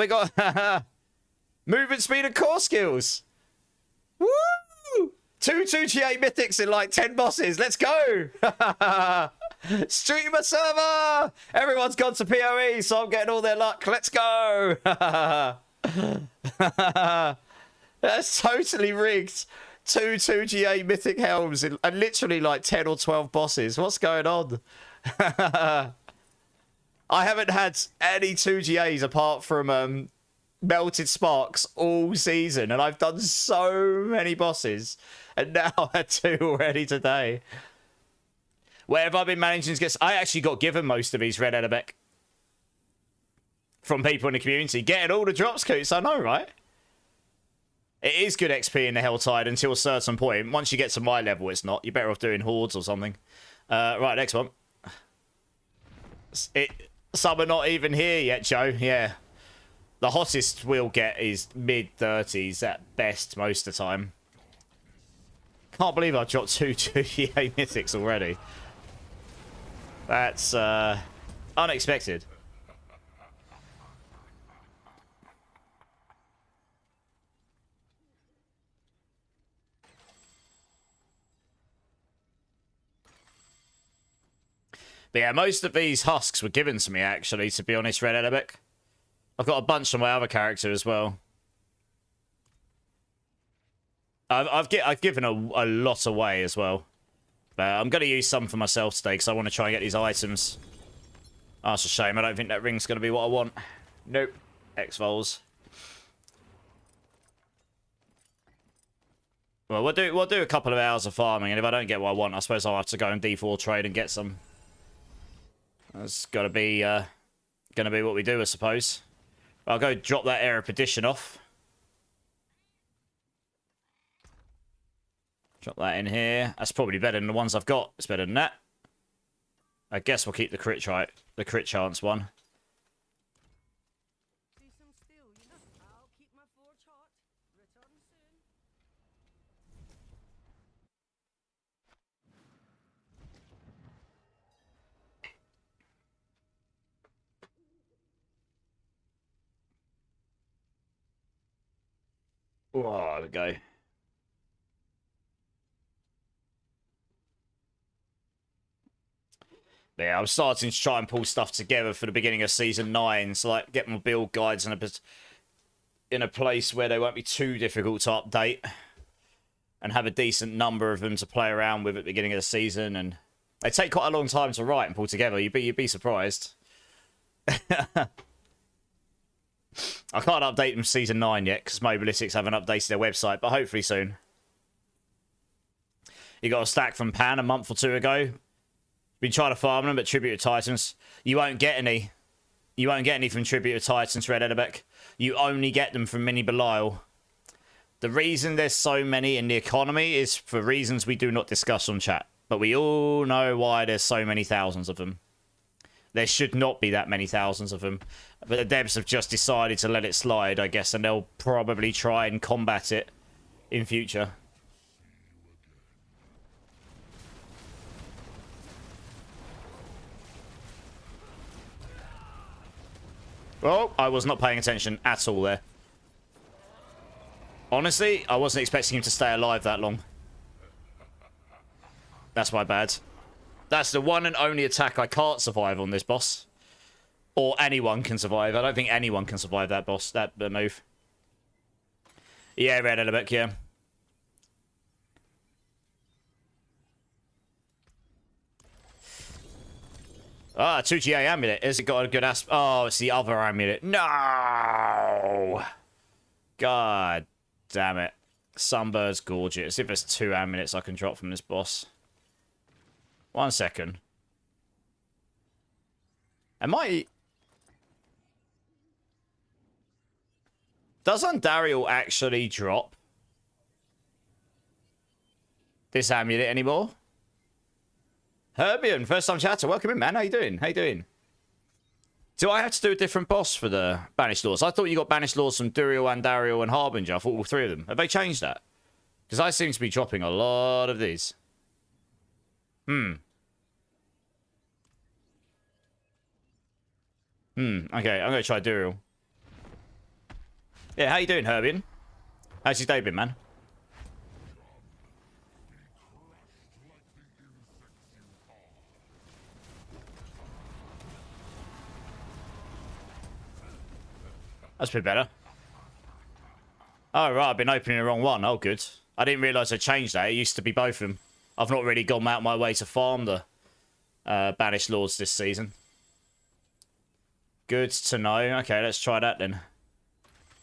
A: movement speed and core skills. Woo! 2GA mythics in like 10 bosses. Let's go! Streamer server! Everyone's gone to PoE, so I'm getting all their luck. Let's go! That's totally rigged. 2GA mythic helms and literally like 10 or 12 bosses. What's going on? I haven't had any 2GAs apart from Melted Sparks all season, and I've done so many bosses, and now I had 2 already today. Where have I been managing to get... I actually got given most of these Red Edebec from people in the community. Getting all the drops, Coots, I know, right? It is good XP in the Helltide until a certain point. Once you get to my level, it's not. You're better off doing hordes or something. Right, next one. Some are not even here yet, Joe. Yeah. The hottest we'll get is mid-30s at best most of the time. Can't believe I dropped 2 2GA mythics already. That's unexpected. But yeah, most of these husks were given to me, actually, to be honest, Red Edebec. I've got a bunch on my other character as well. I've given a lot away as well. But I'm going to use some for myself today because I want to try and get these items. Oh, that's a shame. I don't think that ring's going to be what I want. Nope. X-Vols. Well, we'll do a couple of hours of farming, and if I don't get what I want, I suppose I'll have to go and D4 trade and get some. That's got to be what we do, I suppose. I'll go drop that Air of Perdition off. Drop that in here. That's probably better than the ones I've got. It's better than that. I guess we'll keep the crit chance one. Oh, there we go. Yeah, I'm starting to try and pull stuff together for the beginning of Season 9. So, like, get my build guides in a place where they won't be too difficult to update. And have a decent number of them to play around with at the beginning of the season. And they take quite a long time to write and pull together. You'd be surprised. I can't update them Season 9 yet, because Mobalytics haven't updated their website, but hopefully soon. You got a stack from Pan a month or 2 ago. Been trying to farm them, but Tribute of Titans. You won't get any. You won't get any from Tribute of Titans, Red Edebec. You only get them from Mini Belial. The reason there's so many in the economy is for reasons we do not discuss on chat. But we all know why there's so many thousands of them. There should not be that many thousands of them. But the devs have just decided to let it slide, I guess, and they'll probably try and combat it in future. Oh, I was not paying attention at all there. Honestly, I wasn't expecting him to stay alive that long. That's my bad. That's the one and only attack I can't survive on this boss. Or anyone can survive. I don't think anyone can survive that boss, that move. Yeah, Red Edebec, yeah. Ah, 2GA amulet. Has it got a good aspect? Oh, it's the other amulet. No! God damn it. Sunbird's gorgeous. If there's 2 amulets I can drop from this boss. 1 second. Am I... Does Andariel actually drop this amulet anymore? Herbian, first time chatter. Welcome in, man. How you doing? How you doing? Do I have to do a different boss for the Banished Lords? I thought you got Banished Lords from Duriel, Andariel, and Harbinger. I thought all 3 of them. Have they changed that? Because I seem to be dropping a lot of these. Okay, I'm going to try Duriel. Yeah, how you doing, Herbian? How's your day been, man? That's a bit better. Oh, right, I've been opening the wrong one. Oh, good. I didn't realise I changed that. It used to be both of them. I've not really gone out my way to farm the Banished Lords this season. Good to know. Okay, let's try that then.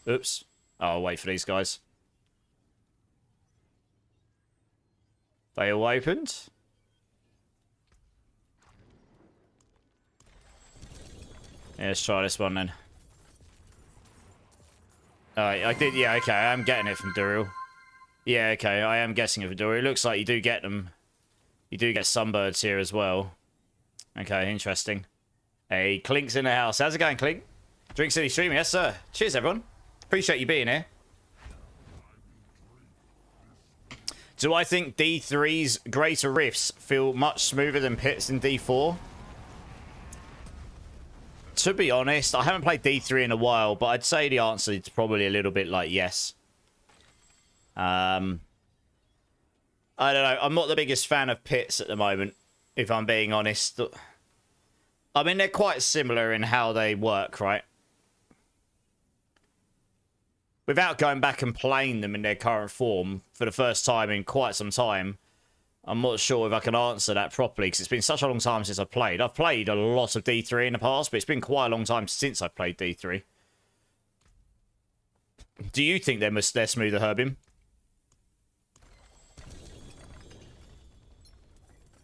A: Oops. Oh, I'll wait for these guys. They all opened. Yeah, let's try this one then. Alright, I did, yeah, okay, I am getting it from Duriel. Yeah, okay, I am guessing it from Duriel. It looks like you do get them. You do get sunbirds here as well. Okay, interesting. Hey, Clink's in the house. How's it going, Clink? Drink City streaming, yes sir. Cheers, everyone. Appreciate you being here. Do I think D3's greater rifts feel much smoother than pits in D4? To be honest, I haven't played D3 in a while, but I'd say the answer is probably a little bit like yes. I don't know. I'm not the biggest fan of pits at the moment, if I'm being honest. I mean, they're quite similar in how they work, right? Without going back and playing them in their current form for the first time in quite some time, I'm not sure if I can answer that properly because it's been such a long time since I've played. I've played a lot of D3 in the past, but it's been quite a long time since I've played D3. Do you think they're smoother, Herbim?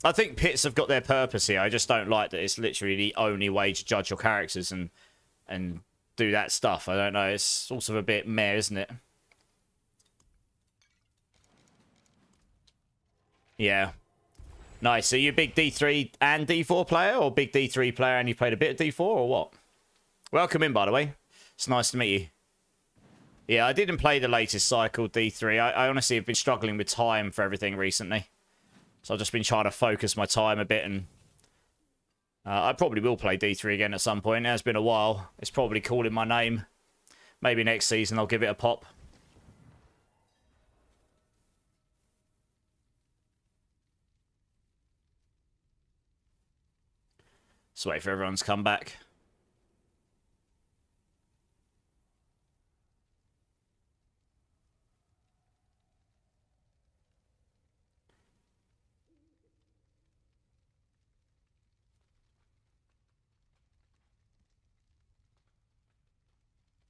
A: I think pits have got their purpose here. I just don't like that it's literally the only way to judge your characters and do that stuff. I don't know. It's sort of a bit meh, isn't it? Yeah. Nice. So you a big D3 and D4 player, or big D3 player and you played a bit of D4, or what? Welcome in, by the way. It's nice to meet you. Yeah, I didn't play the latest cycle, D3. I honestly have been struggling with time for everything recently. So I've just been trying to focus my time a bit, and I probably will play D3 again at some point. It has been a while. It's probably calling my name. Maybe next season I'll give it a pop. Just wait for everyone to come back.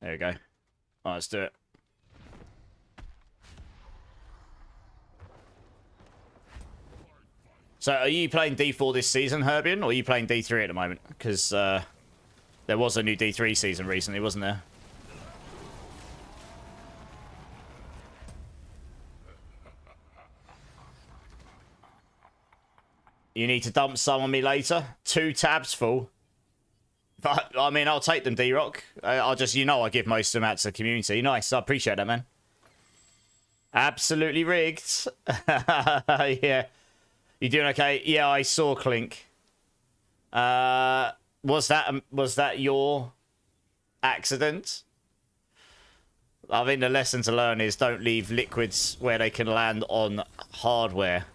A: There we go. All right, let's do it. So, are you playing D4 this season, Herbian, or are you playing D3 at the moment? Because there was a new D3 season recently, wasn't there? You need to dump some on me later. 2 tabs full. But, I mean, I'll take them, D-Rock. I'll just, you know, I give most of them out to the community. Nice, I appreciate that, man. Absolutely rigged. Yeah. You doing okay? Yeah, I saw Clink. Was that your accident? I think the lesson to learn is don't leave liquids where they can land on hardware.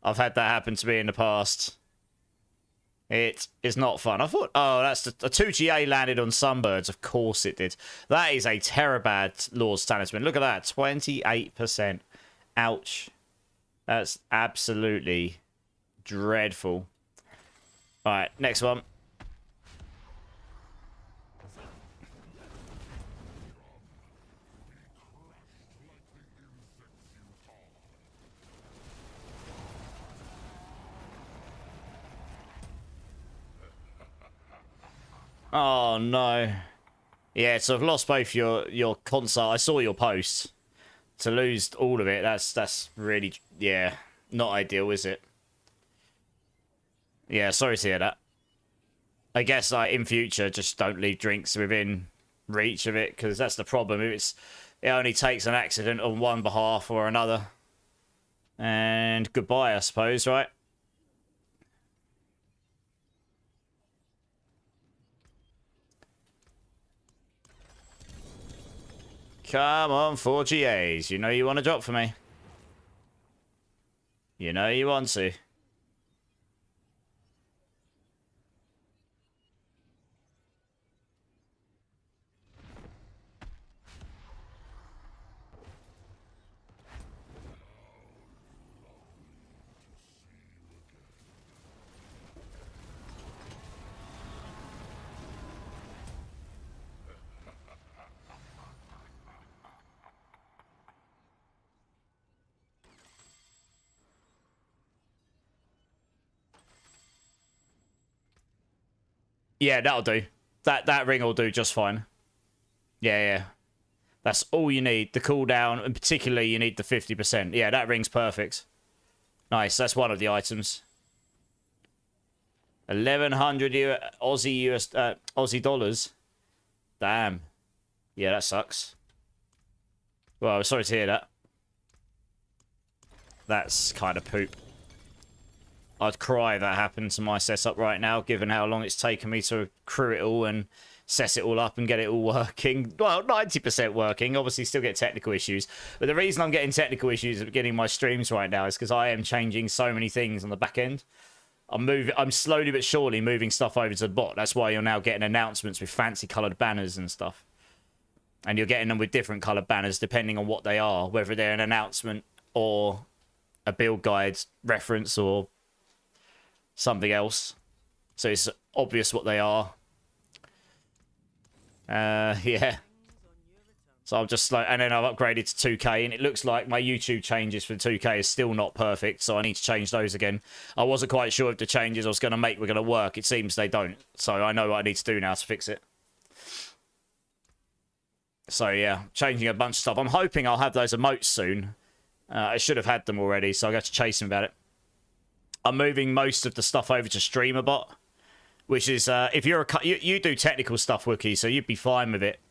A: I've had that happen to me in the past. It is not fun. I thought, oh, that's a 2GA landed on Sunbirds. Of course it did. That is a Terabad Lord's Talisman. Look at that. 28%. Ouch. That's absolutely dreadful. Alright, next one. Oh no. Yeah, so I've lost both your console. I saw your posts. To lose all of it, that's really, yeah, not ideal, is it? Yeah, sorry to hear that. I guess like in future, just don't leave drinks within reach of it, because that's the problem. It only takes an accident on one behalf or another, and goodbye, I suppose, right? Come on, 4GAs. You know you want to drop for me. You know you want to. Yeah, that'll do. That ring will do just fine. Yeah, yeah. That's all you need. The cooldown, and particularly you need the 50%. Yeah, that ring's perfect. Nice, that's one of the items. 1,100 Aussie dollars. Damn. Yeah, that sucks. Well, sorry to hear that. That's kind of poop. I'd cry if that happened to my setup right now, given how long it's taken me to crew it all and set it all up and get it all working. Well, 90% working. Obviously, still get technical issues. But the reason I'm getting technical issues at the beginning of my streams right now is because I am changing so many things on the back end. I'm slowly but surely moving stuff over to the bot. That's why you're now getting announcements with fancy coloured banners and stuff. And you're getting them with different coloured banners depending on what they are, whether they're an announcement or a build guide reference or something else. So it's obvious what they are. Yeah. So I'm just like, and then I've upgraded to 2K, and it looks like my YouTube changes for 2K is still not perfect, so I need to change those again. I wasn't quite sure if the changes I was going to make were going to work. It seems they don't. So I know what I need to do now to fix it. So yeah, changing a bunch of stuff. I'm hoping I'll have those emotes soon. I should have had them already, so I got to chase them about it. I'm moving most of the stuff over to StreamerBot, which is, if you're you do technical stuff, Wookie, so you'd be fine with it.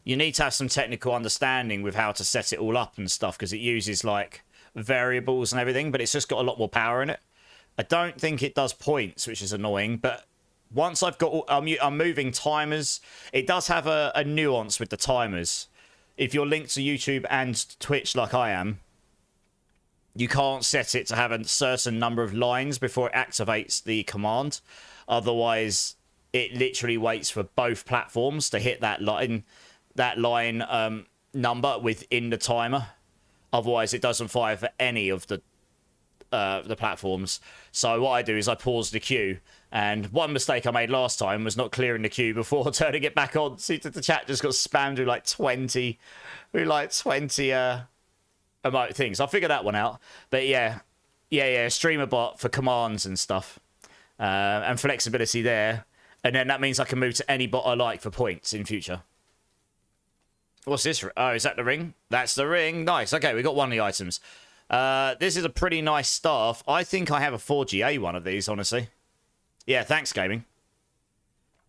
A: You need to have some technical understanding with how to set it all up and stuff, because it uses, like, variables and everything, but it's just got a lot more power in it. I don't think it does points, which is annoying, but once I've got... I'm moving timers. It does have a nuance with the timers. If you're linked to YouTube and Twitch like I am, you can't set it to have a certain number of lines before it activates the command. Otherwise, it literally waits for both platforms to hit that line number within the timer. Otherwise, it doesn't fire for any of the platforms. So what I do is I pause the queue. And one mistake I made last time was not clearing the queue before turning it back on. See, the chat just got spammed with like 20 emote things. I'll figure that one out. But yeah, StreamerBot for commands and stuff. And flexibility there. And then that means I can move to any bot I like for points in future. What's this? Oh, is that the ring? That's the ring. Nice. Okay, we got one of the items. This is a pretty nice staff. I think I have a 4GA one of these, honestly. Yeah, thanks, gaming.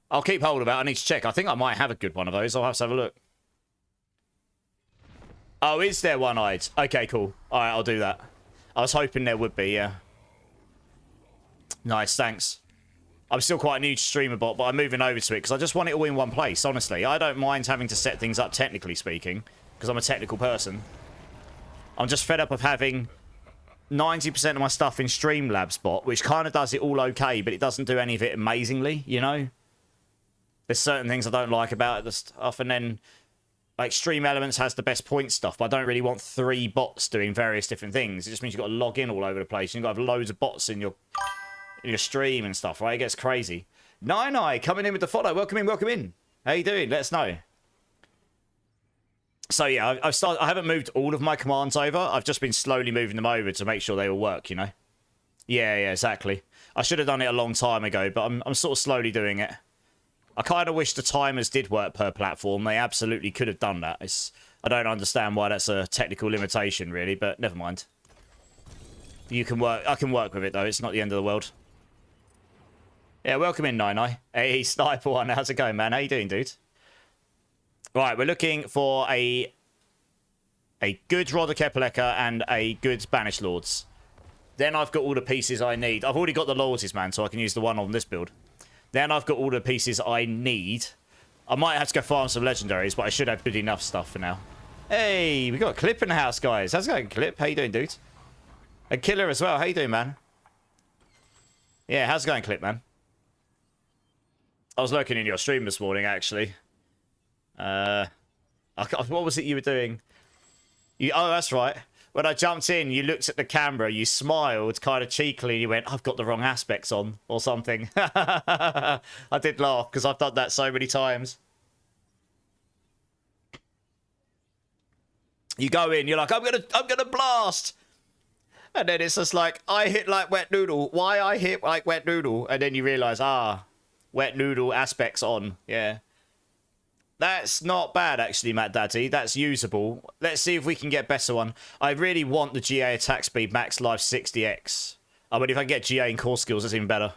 A: I'll keep hold of it. I need to check. I think I might have a good one of those. I'll have to have a look. Oh, is there one-eyed? Okay, cool. All right, I'll do that. I was hoping there would be, yeah. Nice, thanks. I'm still quite new to StreamerBot, but I'm moving over to it because I just want it all in one place, honestly. I don't mind having to set things up technically speaking, because I'm a technical person. I'm just fed up of having 90% of my stuff in Streamlabs bot, which kind of does it all okay, but it doesn't do any of it amazingly, you know? There's certain things I don't like about the stuff, and then, like, Stream Elements has the best point stuff, but I don't really want 3 bots doing various different things. It just means you've got to log in all over the place, and you've got to have loads of bots in your your stream and stuff, right? It gets crazy. Nine coming in with the follow. Welcome in, welcome in. How you doing? Let us know. So yeah, I haven't moved all of my commands over. I've just been slowly moving them over to make sure they all work, you know? Yeah, exactly. I should have done it a long time ago, but I'm sort of slowly doing it. I kind of wish the timers did work per platform. They absolutely could have done that. I don't understand why that's a technical limitation, really, but never mind. You can work. I can work with it, though. It's not the end of the world. Yeah, welcome in, Nine. Hey, Sniper One. How's it going, man? How you doing, dude? Right, we're looking for a good Rodokepeleka and a good Banished Lords. Then I've got all the pieces I need. I've already got the loyalties, man, so I can use the one on this build. Then I've got all the pieces I need. I might have to go farm some legendaries, but I should have good enough stuff for now. Hey, we got a Clip in the house, guys. How's it going, Clip? How you doing, dude? A Killer as well. How you doing, man? Yeah, how's it going, Clip, man? I was lurking in your stream this morning, actually. What was it you were doing? Oh, that's right. When I jumped in, you looked at the camera, you smiled kind of cheekily, and you went, I've got the wrong aspects on, or something. I did laugh, because I've done that so many times. You go in, you're like, I'm gonna blast! And then it's just like, I hit like wet noodle. Why I hit like wet noodle? And then you realise, wet noodle aspects on. Yeah. That's not bad, actually, Matt Daddy. That's usable. Let's see if we can get better one. I really want the GA attack speed max life 60x. I mean, if I get GA and core skills, that's even better.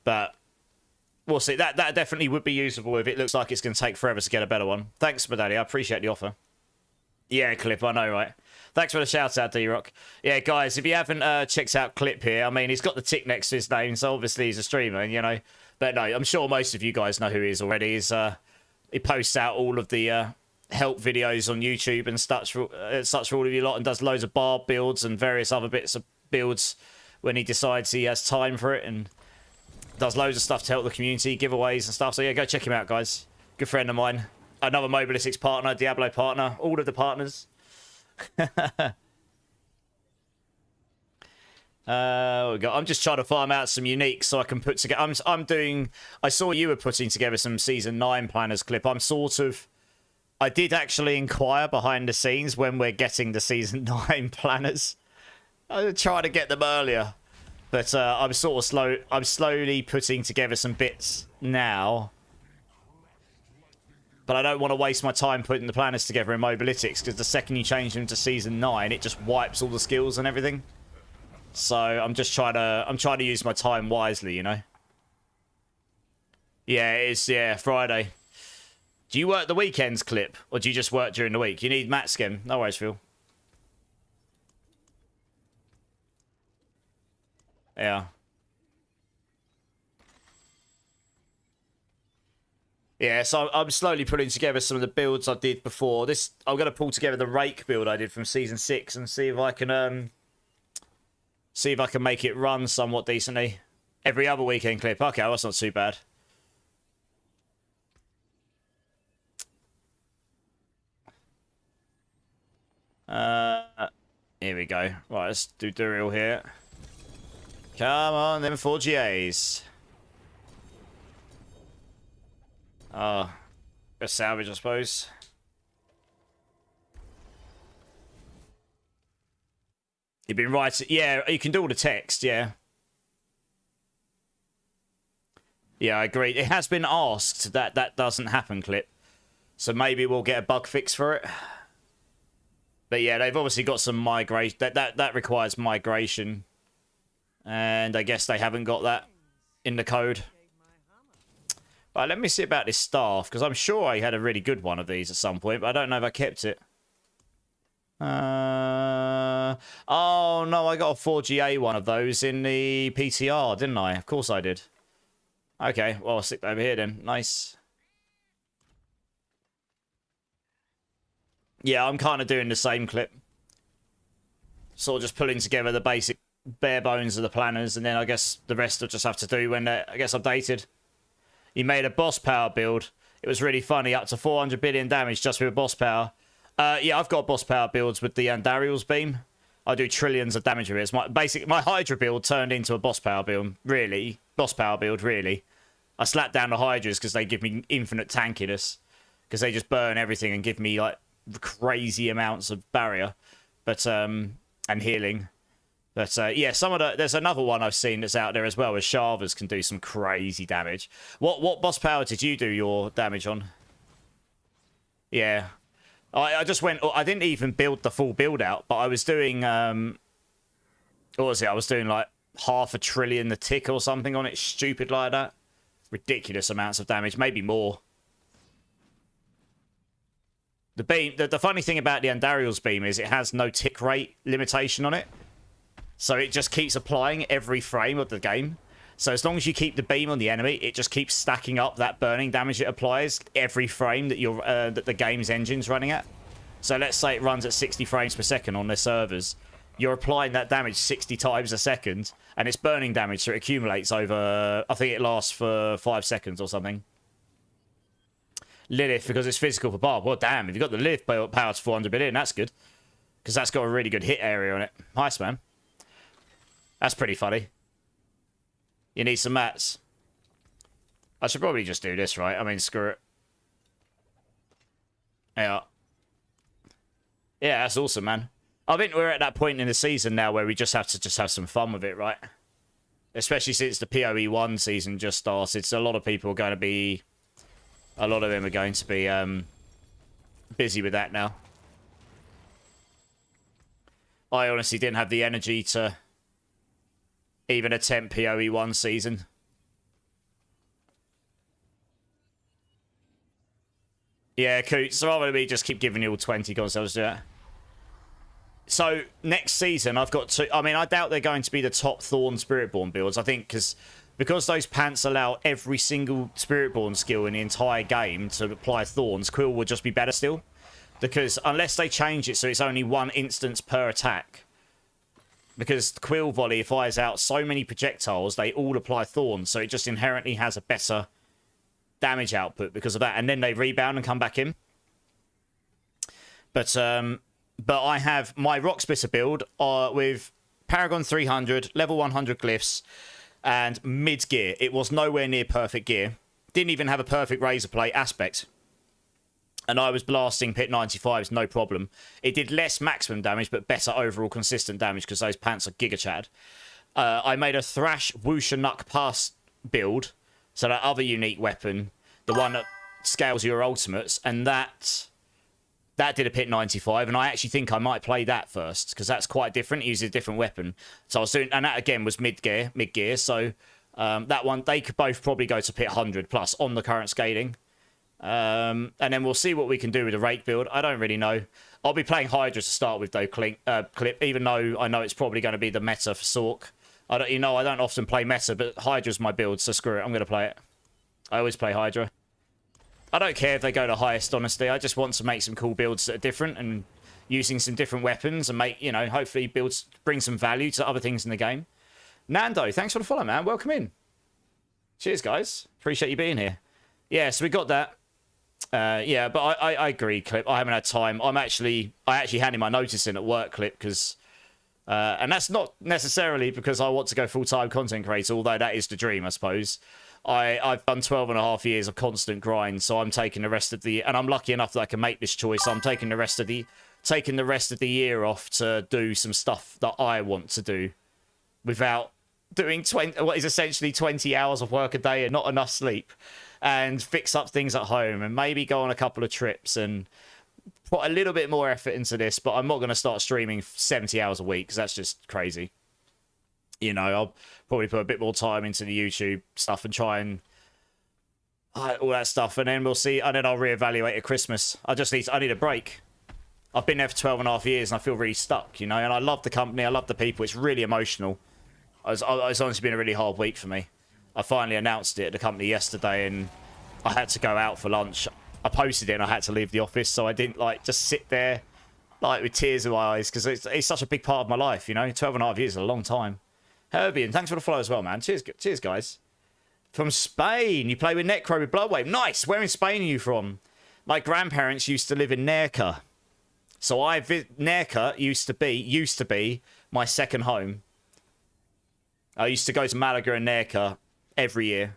A: But we'll see. That definitely would be usable if it looks like it's going to take forever to get a better one. Thanks, Matt Daddy. I appreciate the offer. Yeah, Clip. I know, right? Thanks for the shout out, D-Rock. Yeah, guys, if you haven't checked out Clip here, I mean, he's got the tick next to his name, so obviously he's a streamer, you know. But no, I'm sure most of you guys know who he is already. He posts out all of the help videos on YouTube and such for all of you lot, and does loads of barb builds and various other bits of builds when he decides he has time for it, and does loads of stuff to help the community, giveaways and stuff. So yeah, go check him out, guys. Good friend of mine. Another Mobilistics partner, Diablo partner, all of the partners. I'm just trying to farm out some uniques so I can put together. I saw you were putting together some season 9 planners, Clip. I did actually inquire behind the scenes when we're getting the season 9 planners. I tried to get them earlier, but I'm sort of slow. I'm slowly putting together some bits now. But I don't want to waste my time putting the planners together in Mobilistics, because the second you change them to season 9, it just wipes all the skills and everything. So I'm trying to use my time wisely, you know. Yeah, it's Friday. Do you work the weekends, Clip, or do you just work during the week? You need Matt skin. No worries, Phil. Yeah. Yeah, so I'm slowly putting together some of the builds I did before. I'm going to pull together the Rake build I did from Season 6 and see if I can make it run somewhat decently. Every other weekend, Clip. Okay, well, that's not too bad. Here we go. Right, let's do Duriel here. Come on, them 4 GAs. A salvage, I suppose. You've been writing... Yeah, you can do all the text, yeah. Yeah, I agree. It has been asked that doesn't happen, Clip. So maybe we'll get a bug fix for it. But yeah, they've obviously got some migration. That requires migration. And I guess they haven't got that in the code. Right, let me see about this staff, because I'm sure I had a really good one of these at some point, but I don't know if I kept it. Oh, no, I got a 4GA one of those in the PTR, didn't I? Of course I did. Okay, well, I'll stick that over here then. Nice. Yeah, I'm kind of doing the same, Clip. Sort of just pulling together the basic bare bones of the planners, and then I guess the rest will just have to do when they're, I guess, updated. He made a boss power build. It was really funny, up to 400 billion damage just with a boss power. Yeah, I've got boss power builds with the Andariel's beam. I do trillions of damage with it. It's my Hydra build turned into a boss power build, really. Boss power build, really. I slapped down the Hydras because they give me infinite tankiness. Because they just burn everything and give me, like, crazy amounts of barrier. But, and healing. But, yeah, there's another one I've seen that's out there as well, where Shavas can do some crazy damage. What boss power did you do your damage on? Yeah. I just went... I didn't even build the full build out, but I was doing... what was it? I was doing, like, 500 billion the tick or something on it. Stupid like that. Ridiculous amounts of damage. Maybe more. The beam... The funny thing about the Andariel's beam is it has no tick rate limitation on it. So it just keeps applying every frame of the game. So as long as you keep the beam on the enemy, it just keeps stacking up that burning damage it applies every frame that that the game's engine's running at. So let's say it runs at 60 frames per second on their servers. You're applying that damage 60 times a second, and it's burning damage, so it accumulates over... I think it lasts for 5 seconds or something. Lilith, because it's physical for Barb. Well, damn, if you've got the Lilith power to 400 billion, that's good. Because that's got a really good hit area on it. Nice, man. That's pretty funny. You need some mats. I should probably just do this, right? I mean, screw it. Yeah. Yeah, that's awesome, man. I think we're at that point in the season now where we just have to have some fun with it, right? Especially since the PoE 1 season just started. So a lot of people are going to be... A lot of them are going to be busy with that now. I honestly didn't have the energy to... even attempt PoE 1 season. Yeah, Coots. So rather than me just keep giving you all 20 consoles to that. So, next season, I've got to... I mean, I doubt they're going to be the top Thorn Spiritborn builds. I think because those pants allow every single Spiritborn skill in the entire game to apply Thorns, Quill will just be better still. Because unless they change it so it's only 1 instance per attack... Because Quill Volley fires out so many projectiles, they all apply Thorns, so it just inherently has a better damage output because of that. And then they rebound and come back in. But I have my Rock Splitter build with Paragon 300, level 100 glyphs, and mid gear. It was nowhere near perfect gear. Didn't even have a perfect razor blade aspect. And I was blasting Pit 95s, no problem. It did less maximum damage, but better overall consistent damage because those pants are giga chad. I made a Thrash Whoosha Nuck Pass build. So that other unique weapon, the one that scales your ultimates, and that did a Pit 95. And I actually think I might play that first because that's quite different. It uses a different weapon. So I was doing, and that again was mid gear. So that one, they could both probably go to Pit 100 plus on the current scaling. And then we'll see what we can do with the Rake build. I don't really know. I'll be playing Hydra to start with, though, Clip, even though I know it's probably going to be the meta for Sork. I don't often play meta, but Hydra's my build, so screw it. I'm going to play it. I always play Hydra. I don't care if they go to highest, honestly. I just want to make some cool builds that are different and using some different weapons and make, hopefully bring some value to other things in the game. Nando, thanks for the follow, man. Welcome in. Cheers, guys. Appreciate you being here. Yeah, so we got that. Yeah, but I agree, Clip. I haven't had time. I actually handed my notice in at work, Clip, because... and that's not necessarily because I want to go full-time content creator, although that is the dream, I suppose. I've done 12.5 years of constant grind, so I'm taking the rest of the... And I'm lucky enough that I can make this choice. So I'm taking the rest of the year off to do some stuff that I want to do without doing what is essentially 20 hours of work a day and not enough sleep. And fix up things at home and maybe go on a couple of trips and put a little bit more effort into this. But I'm not going to start streaming 70 hours a week because that's just crazy. I'll probably put a bit more time into the YouTube stuff and try and all that stuff. And then we'll see. And then I'll reevaluate at Christmas. I need a break. I've been there for 12.5 years and I feel really stuck, And I love the company. I love the people. It's really emotional. It's honestly been a really hard week for me. I finally announced it at the company yesterday and I had to go out for lunch. I posted it and I had to leave the office, so I didn't just sit there with tears in my eyes because it's such a big part of my life, 12.5 years is a long time. Herbian, thanks for the follow as well, man. Cheers, guys. From Spain, you play with Necro with Bloodwave. Nice. Where in Spain are you from? My grandparents used to live in Nerja. So Nerka used to be my second home. I used to go to Malaga and Nerka every year.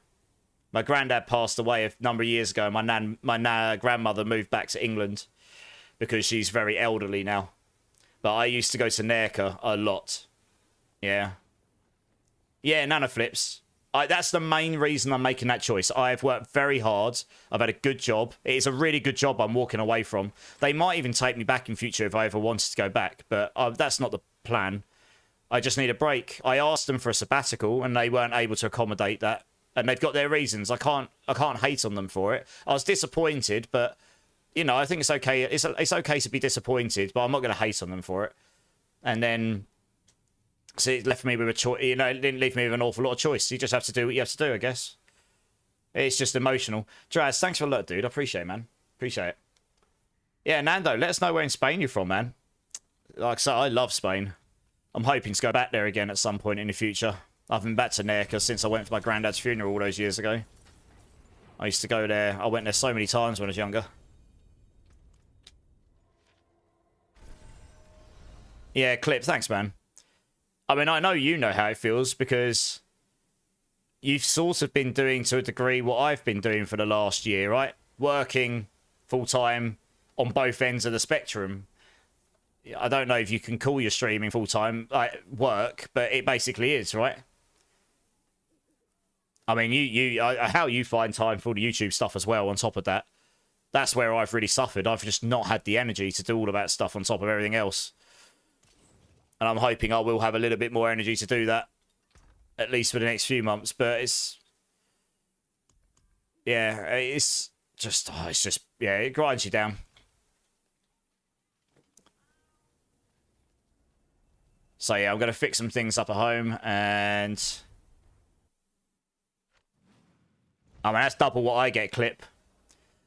A: My granddad passed away a number of years ago. My grandmother moved back to England because she's very elderly now. But I used to go to Nerka a lot. Yeah. Yeah, nanoflips. That's the main reason I'm making that choice. I've worked very hard. I've had a good job. It is a really good job I'm walking away from. They might even take me back in future if I ever wanted to go back, but that's not the plan. I just need a break. I asked them for a sabbatical, and they weren't able to accommodate that. And they've got their reasons. I can't hate on them for it. I was disappointed, but you know, I think it's okay. It's okay to be disappointed, but I'm not going to hate on them for it. And then, so it left me with a choice. You know, it didn't leave me with an awful lot of choice. You just have to do what you have to do, I guess. It's just emotional. Draz, thanks for a lot, dude. I appreciate it, man. Appreciate it. Yeah, Nando, let us know where in Spain you're from, man. Like I said, I love Spain. I'm hoping to go back there again at some point in the future. I've been back to Nerka since I went for my granddad's funeral all those years ago. I used to go there. I went there so many times when I was younger. Yeah, Clip, thanks, man. I mean, I know you know how it feels because you've sort of been doing to a degree what I've been doing for the last year, right? Working full-time on both ends of the spectrum. I don't know if you can call your streaming full-time like work, but it basically is, right? I mean, how you find time for the YouTube stuff as well on top of that, that's where I've really suffered. I've just not had the energy to do all of that stuff on top of everything else. And I'm hoping I will have a little bit more energy to do that, at least for the next few months. But it's... yeah, it's just... yeah, it grinds you down. So yeah, I'm going to fix some things up at home, and... I mean, that's double what I get, Clip.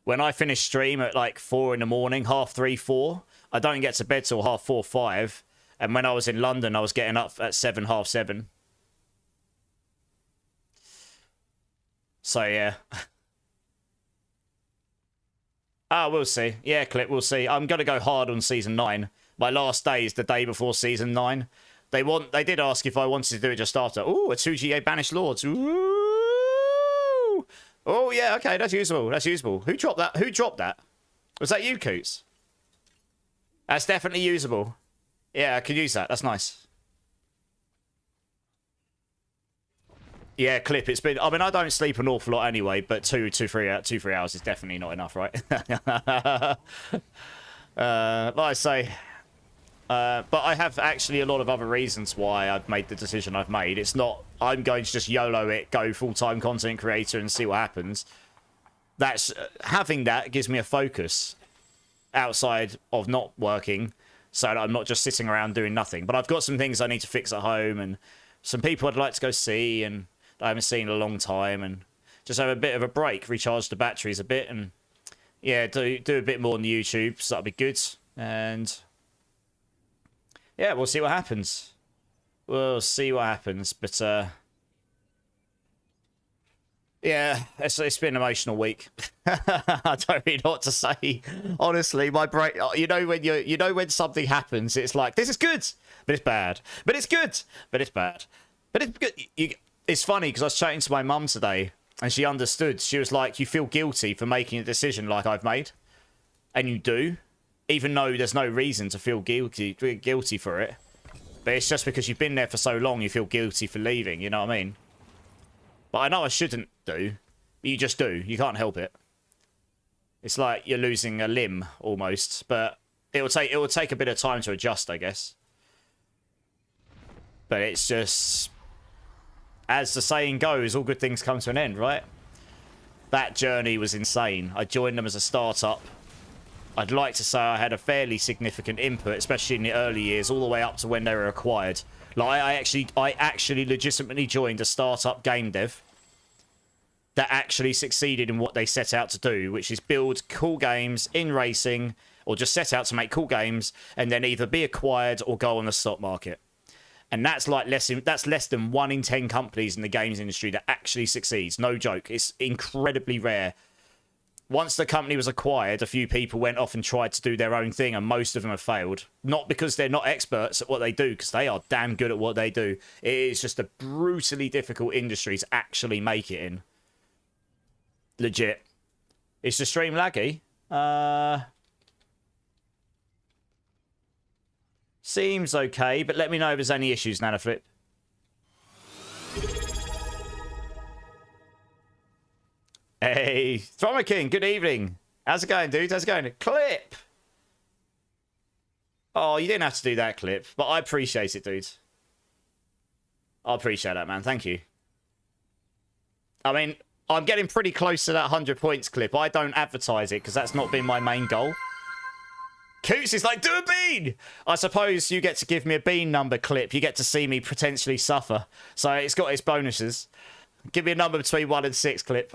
A: When I finish stream at like 4 in the morning, 3:30, 4, I don't get to bed till 4:30, 5. And when I was in London, I was getting up at 7, 7:30. So yeah. We'll see. Yeah, Clip, we'll see. I'm going to go hard on Season 9. My last day is the day before Season 9. They did ask if I wanted to do it just after. Ooh, a 2GA Banished Lords. Ooh. Oh, yeah, okay, that's usable. That's usable. Who dropped that? Who dropped that? Was that you, Coots? That's definitely usable. Yeah, I could use that. That's nice. Yeah, Clip, it's been... I mean, I don't sleep an awful lot anyway, but 3 hours is definitely not enough, right? Like I say... but I have actually a lot of other reasons why I've made the decision I've made. It's not, I'm going to just YOLO it, go full-time content creator and see what happens. That's, having that gives me a focus outside of not working, so that I'm not just sitting around doing nothing. But I've got some things I need to fix at home, and some people I'd like to go see, and I haven't seen in a long time, and just have a bit of a break, recharge the batteries a bit, and yeah, do a bit more on the YouTube, so that'll be good. And... yeah, we'll see what happens. We'll see what happens, but yeah, it's been an emotional week. I don't really know what to say. Honestly, my brain. You know when something happens, it's like this is good, but it's bad. But it's good, but it's bad. But it's good. It's funny because I was chatting to my mum today, and she understood. She was like, "You feel guilty for making a decision like I've made," and you do. Even though there's no reason to feel guilty for it. But it's just because you've been there for so long, you feel guilty for leaving, you know what I mean? But I know I shouldn't do. But you just do. You can't help it. It's like you're losing a limb, almost. But it will take a bit of time to adjust, I guess. But it's just... as the saying goes, all good things come to an end, right? That journey was insane. I joined them as a startup. I'd like to say I had a fairly significant input, especially in the early years, all the way up to when they were acquired. Like, I actually legitimately joined a startup game dev that actually succeeded in what they set out to do, which is build cool games in racing, or just set out to make cool games, and then either be acquired or go on the stock market. And that's like less than 1 in 10 companies in the games industry that actually succeeds. No joke. It's incredibly rare. once the company was acquired, a few people went off and tried to do their own thing, and most of them have failed. Not because they're not experts at what they do, because they are damn good at what they do. It is just a brutally difficult industry to actually make it in. Legit. Is the stream laggy? Seems okay, but let me know if there's any issues, Nanoflip. Hey, Thrummer King, good evening. How's it going, dude? How's it going? Clip! Oh, you didn't have to do that, Clip, but I appreciate it, dude. I appreciate that, man. Thank you. I mean, I'm getting pretty close to that 100 points, Clip. I don't advertise it, because that's not been my main goal. Coots is like, do a bean! I suppose you get to give me a bean number, Clip. You get to see me potentially suffer. So it's got its bonuses. Give me a number between 1 and 6, Clip.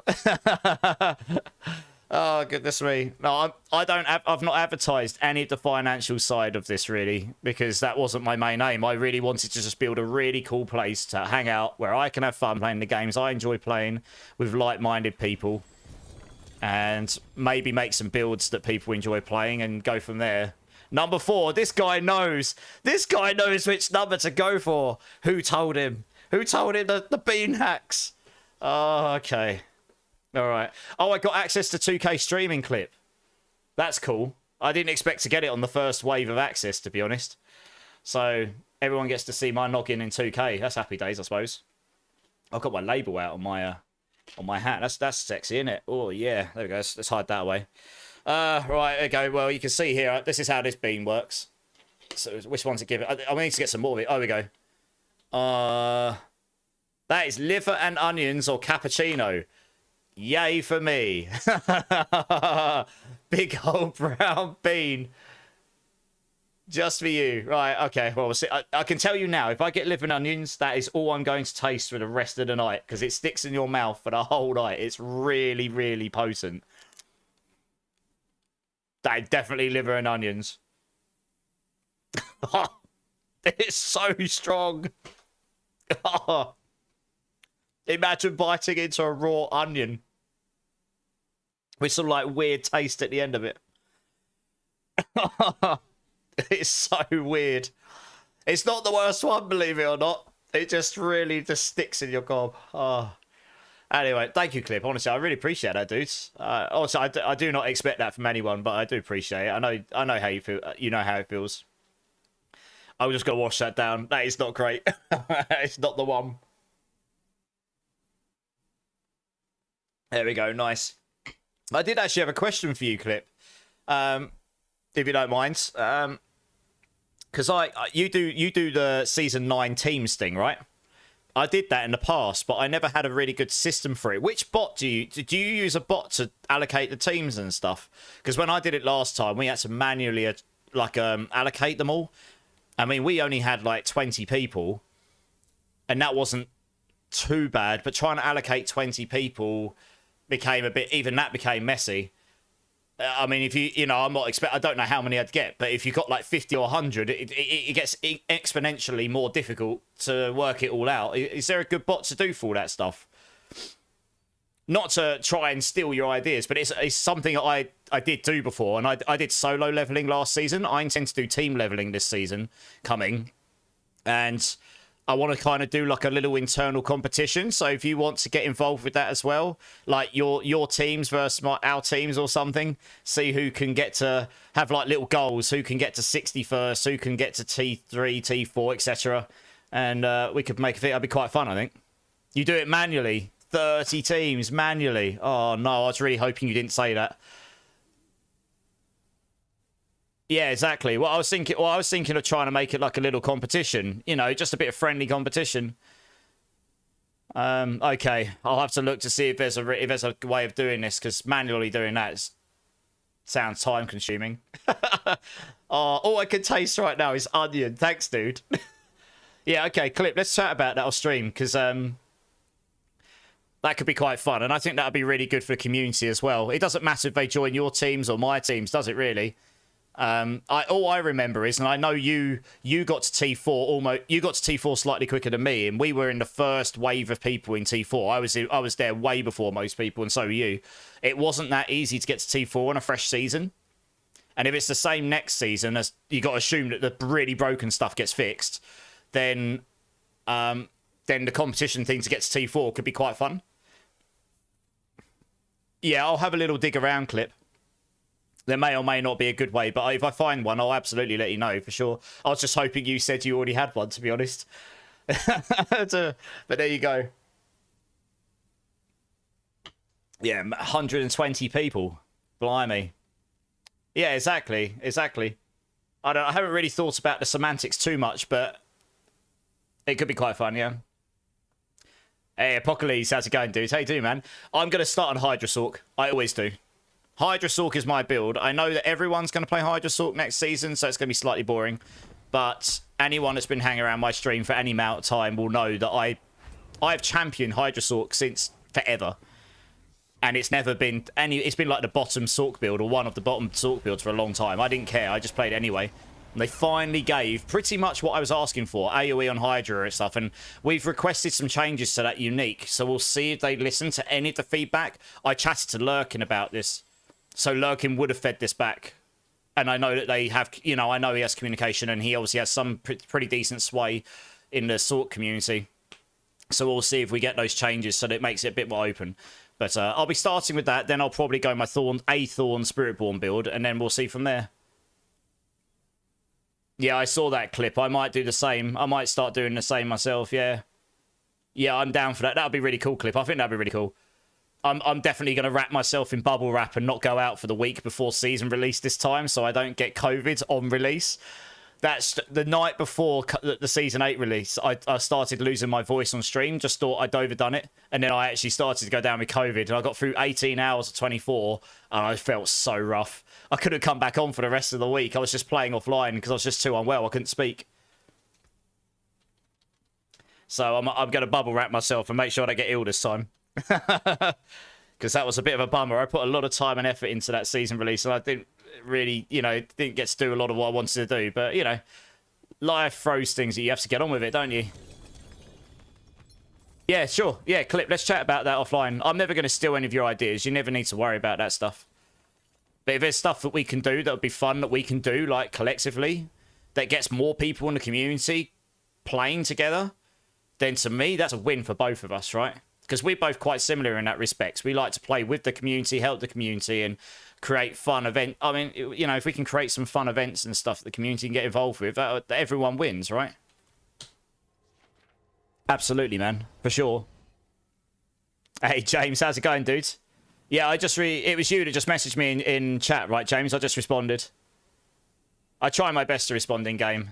A: Oh, goodness me. No, I've not advertised any of the financial side of this, really, because that wasn't my main aim. I really wanted to just build a really cool place to hang out where I can have fun playing the games I enjoy playing with like-minded people, and maybe make some builds that people enjoy playing and go from there. Number 4, this guy knows. This guy knows which number to go for. Who told him? Who told him the bean hacks? Oh, okay. All right. Oh, I got access to 2K streaming, Clip. That's cool. I didn't expect to get it on the first wave of access, to be honest. So everyone gets to see my noggin in 2K. That's happy days, I suppose. I've got my label out on my hat. That's sexy, isn't it? Oh, yeah. There we go. Let's hide that away. Right, okay. Well, you can see here. This is how this bean works. So which one to give it? I need to get some more of it. Oh, we go. That is liver and onions or cappuccino. Yay for me. Big old brown bean. Just for you. Right, okay. Well, we'll see. I can tell you now, if I get liver and onions, that is all I'm going to taste for the rest of the night, because it sticks in your mouth for the whole night. It's really, really potent. That is definitely liver and onions. It's so strong. Imagine biting into a raw onion with some like weird taste at the end of it. It's so weird. It's not the worst one, believe it or not. It just really just sticks in your gob. Oh. Anyway, thank you, Clip. Honestly, I really appreciate that, dudes. Also, I do not expect that from anyone, but I do appreciate it. I know how you feel. You know how it feels. I'm just gonna wash that down. That is not great. It's not the one. There we go. Nice. I did actually have a question for you, Clip. If you don't mind, because you do the season 9 teams thing, right? I did that in the past, but I never had a really good system for it. Which bot do you use a bot to allocate the teams and stuff? Because when I did it last time, we had to manually allocate them all. I mean, we only had like 20 people, and that wasn't too bad. But trying to allocate 20 people became a bit. Even that became messy. I mean, if I'm not I don't know how many I'd get, but if you got like 50 or 100, it gets exponentially more difficult to work it all out. Is there a good bot to do for all that stuff? Not to try and steal your ideas, but it's something that I did do before, and I did solo leveling last season. I intend to do team leveling this season coming, and I want to kind of do like a little internal competition. So if you want to get involved with that as well, like your teams versus our teams or something, see who can get to have like little goals, who can get to 60 first, who can get to T3, T4, etc. And we could make it. That'd be quite fun, I think. You do it manually. 30 teams manually. Oh no, I was really hoping you didn't say that. Yeah, exactly. I was thinking of trying to make it like a little competition. Just a bit of friendly competition. Okay, I'll have to look to see if there's a way of doing this, because manually doing that sounds time consuming. All I can taste right now is onion. Thanks, dude. Yeah, okay, Clip. Let's chat about that on stream, because that could be quite fun, and I think that would be really good for the community as well. It doesn't matter if they join your teams or my teams, does it really? All I remember is, and I know you got to T4 almost. You got to T4 slightly quicker than me, and we were in the first wave of people in T4. I was there way before most people, and so were you. It wasn't that easy to get to T4 on a fresh season, and if it's the same next season, as you got to assume that the really broken stuff gets fixed, then the competition thing to get to T4 could be quite fun. Yeah, I'll have a little dig around clip. There may or may not be a good way, but if I find one, I'll absolutely let you know for sure. I was just hoping you said you already had one, to be honest. But there you go. Yeah, 120 people. Blimey. Yeah, exactly. I haven't really thought about the semantics too much, but it could be quite fun, yeah. Hey, Apocalypse, how's it going, dude? How you doing, man? I'm going to start on Hydrasork. I always do. Hydrasork is my build. I know that everyone's going to play Hydrasork next season, so it's going to be slightly boring. But anyone that's been hanging around my stream for any amount of time will know that I've championed Hydrasork since forever. And it's never been it's been like the bottom Sork build, or one of the bottom Sork builds for a long time. I didn't care. I just played anyway. And they finally gave pretty much what I was asking for, AoE on Hydra and stuff. And we've requested some changes to that unique. So we'll see if they listen to any of the feedback. I chatted to Lurkin about this. So Lurkin would have fed this back. And I know that they have, you know, I know he has communication, and he obviously has some pretty decent sway in the Sork community. So we'll see if we get those changes so that it makes it a bit more open. But I'll be starting with that. Then I'll probably go my Thorn Spiritborn build, and then we'll see from there. Yeah, I saw that clip. I might do the same. I might start doing the same myself, yeah. Yeah, I'm down for that. That would be really cool, clip. I think that would be really cool. I'm definitely going to wrap myself in bubble wrap and not go out for the week before season release this time, so I don't get COVID on release. That's the night before the Season 8 release. I started losing my voice on stream, just thought I'd overdone it. And then I actually started to go down with COVID. And I got through 18 hours of 24, and I felt so rough. I couldn't come back on for the rest of the week. I was just playing offline because I was just too unwell. I couldn't speak. So I'm going to bubble wrap myself and make sure I don't get ill this time. Because that was a bit of a bummer. I put a lot of time and effort into that season release, and I didn't really, you know, didn't get to do a lot of what I wanted to do. But, you know, life throws things that you have to get on with it, don't you? Yeah, sure. Yeah, Clip, let's chat about that offline. I'm never going to steal any of your ideas. You never need to worry about that stuff. But if there's stuff that we can do that would be fun, that we can do, like, collectively, that gets more people in the community playing together, then to me, that's a win for both of us, right? Because we're both quite similar in that respect. We like to play with the community, help the community, and create fun events. I mean, you know, if we can create some fun events and stuff that the community can get involved with, everyone wins, right? Absolutely, man. For sure. Hey, James, how's it going, dude? Yeah, it was you that just messaged me in chat, right, James? I just responded. I try my best to respond in game.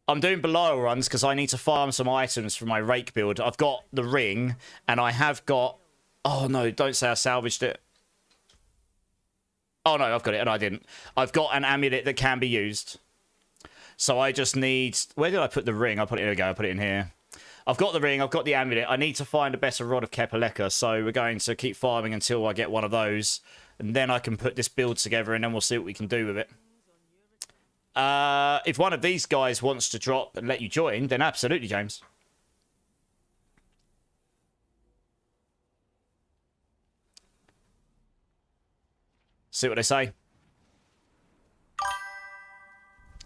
A: I'm doing Belial runs because I need to farm some items for my Rake build. I've got the ring, and I have got... Oh, no, don't say I salvaged it. Oh, no, I've got it, and I didn't. I've got an amulet that can be used. So I just need... Where did I put the ring? Here we go, I put it in here. I've got the ring, I've got the amulet. I need to find a better Rod of Kepaleka, so we're going to keep farming until I get one of those. And then I can put this build together, and then we'll see what we can do with it. If one of these guys wants to drop and let you join, then absolutely, James. See what they say.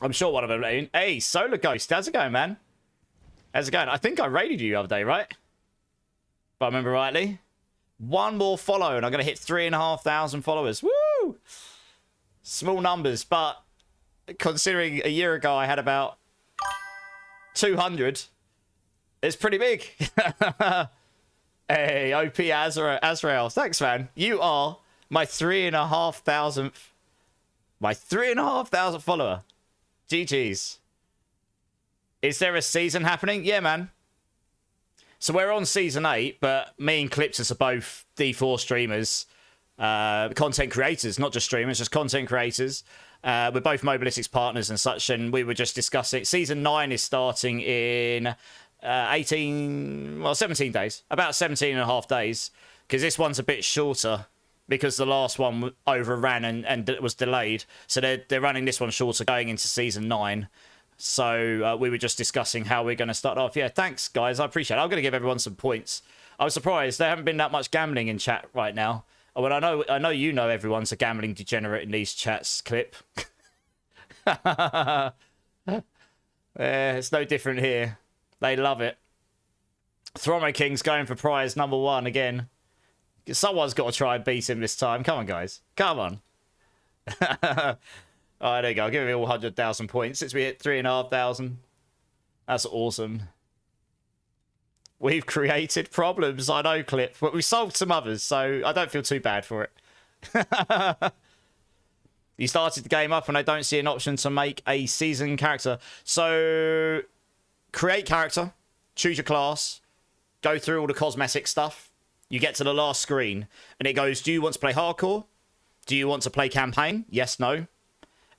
A: I'm sure one of them let in. Hey, Solar Ghost, how's it going, man? How's it going? I think I raided you the other day, right? If I remember rightly. One more follow, and I'm going to hit 3,500 followers. Woo! Small numbers, but... considering a year ago I had about 200, it's pretty big. Hey, OP Azrael, thanks, man. You are my 3,500 follower. GG's. Is there a season happening? Yeah, man. So we're on season 8, but me and Clipsus are both D4 streamers, content creators, not just streamers, just content creators. We're both Mobalytics partners and such, and we were just discussing... Season 9 is starting in 17 days. About 17 and a half days, because this one's a bit shorter because the last one overran and was delayed. So they're running this one shorter going into season 9. So we were just discussing how we're going to start off. Yeah, thanks, guys. I appreciate it. I'm going to give everyone some points. I was surprised there haven't been that much gambling in chat right now. Well, I know you know everyone's a gambling degenerate in these chats, Clip. It's no different here. They love it. Thromo King's going for prize number 1 again. Someone's got to try and beat him this time. Come on, guys. Come on. All right, there you go. I'll give him all 100,000 points since we hit 3,500. That's awesome. We've created problems, I know, Clip, but we solved some others, so I don't feel too bad for it. You started the game up and I don't see an option to make a season character. So, create character, choose your class, go through all the cosmetic stuff. You get to the last screen and it goes, do you want to play hardcore? Do you want to play campaign? Yes, no.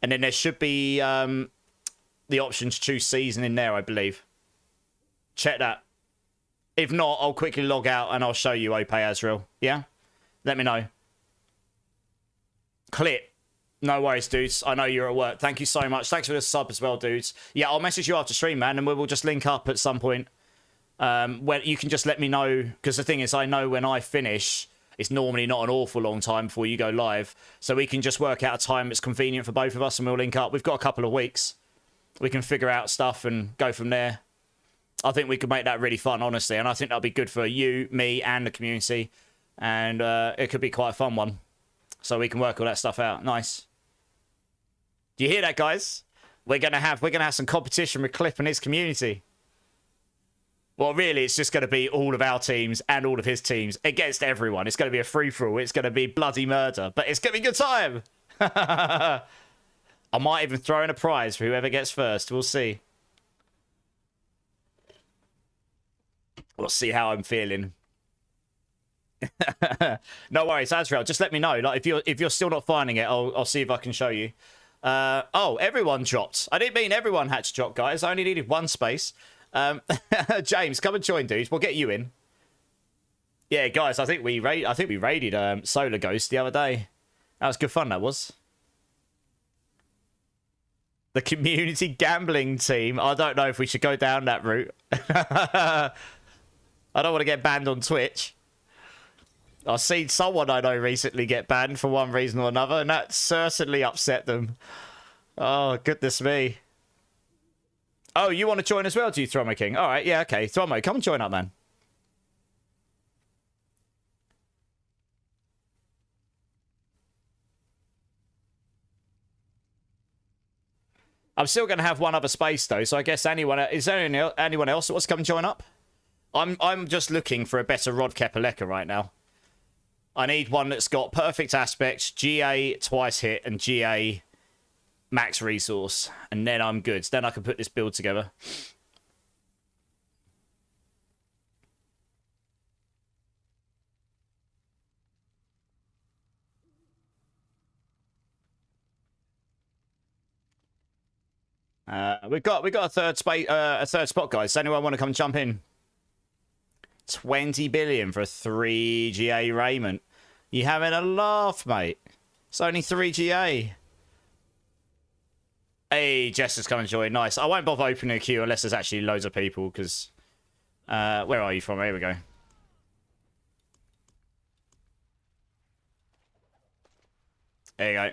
A: And then there should be the option to choose season in there, I believe. Check that. If not, I'll quickly log out and I'll show you Ope Azrael. Yeah? Let me know. Clip. No worries, dudes. I know you're at work. Thank you so much. Thanks for the sub as well, dudes. Yeah, I'll message you after stream, man, and we will just link up at some point. Where you can just let me know, because the thing is, I know when I finish, it's normally not an awful long time before you go live. So we can just work out a time that's convenient for both of us and we'll link up. We've got a couple of weeks. We can figure out stuff and go from there. I think we could make that really fun, honestly. And I think that'll be good for you, me, and the community. And it could be quite a fun one. So we can work all that stuff out. Nice. Do you hear that, guys? We're gonna have some competition with Clip and his community. Well, really, it's just going to be all of our teams and all of his teams against everyone. It's going to be a free-for-all. It's going to be bloody murder. But it's going to be a good time. I might even throw in a prize for whoever gets first. We'll see. We'll see how I'm feeling. No worries, Azrael. Just let me know. Like, if you're still not finding it, I'll see if I can show you. Oh, everyone dropped. I didn't mean everyone had to drop, guys. I only needed one space. James, come and join, dudes. We'll get you in. Yeah, guys, I think we raided Solar Ghost the other day. That was good fun, that was. The community gambling team. I don't know if we should go down that route. I don't want to get banned on Twitch. I've seen someone I know recently get banned for one reason or another, and that certainly upset them. Oh, goodness me. Oh, you want to join as well, do you, Thromo King? All right, yeah, okay. Thromo, come and join up, man. I'm still going to have one other space, though, so I guess anyone... Is there anyone else that wants to come and join up? I'm just looking for a better Rod Kepaleka right now. I need one that's got perfect aspect, GA twice hit, and GA... max resource, and then I'm good. Then I can put this build together. We've got a third spot, guys. Does anyone want to come jump in? 20 billion for a 3 GA Raiment. You having a laugh, mate? It's only 3 GA. Hey, Jester's come and join. Nice. I won't bother opening a queue unless there's actually loads of people, because... where are you from? Here we go. There you go.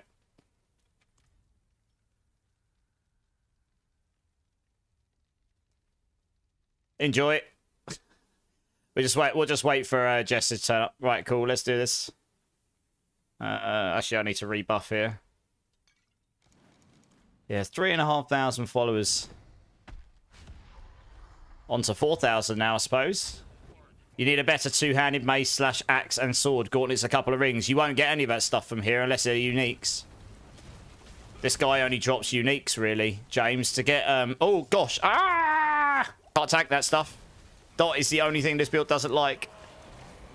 A: Enjoy it. We'll just wait for Jester to turn up. Right, cool. Let's do this. Actually, I need to rebuff here. Yeah, 3,500 followers. On to 4,000 now, I suppose. You need a better two-handed mace / axe and sword. Gauntlets, a couple of rings. You won't get any of that stuff from here unless they're uniques. This guy only drops uniques, really, James, to get... Oh, gosh. Ah! Can't attack that stuff. Dot is the only thing this build doesn't like.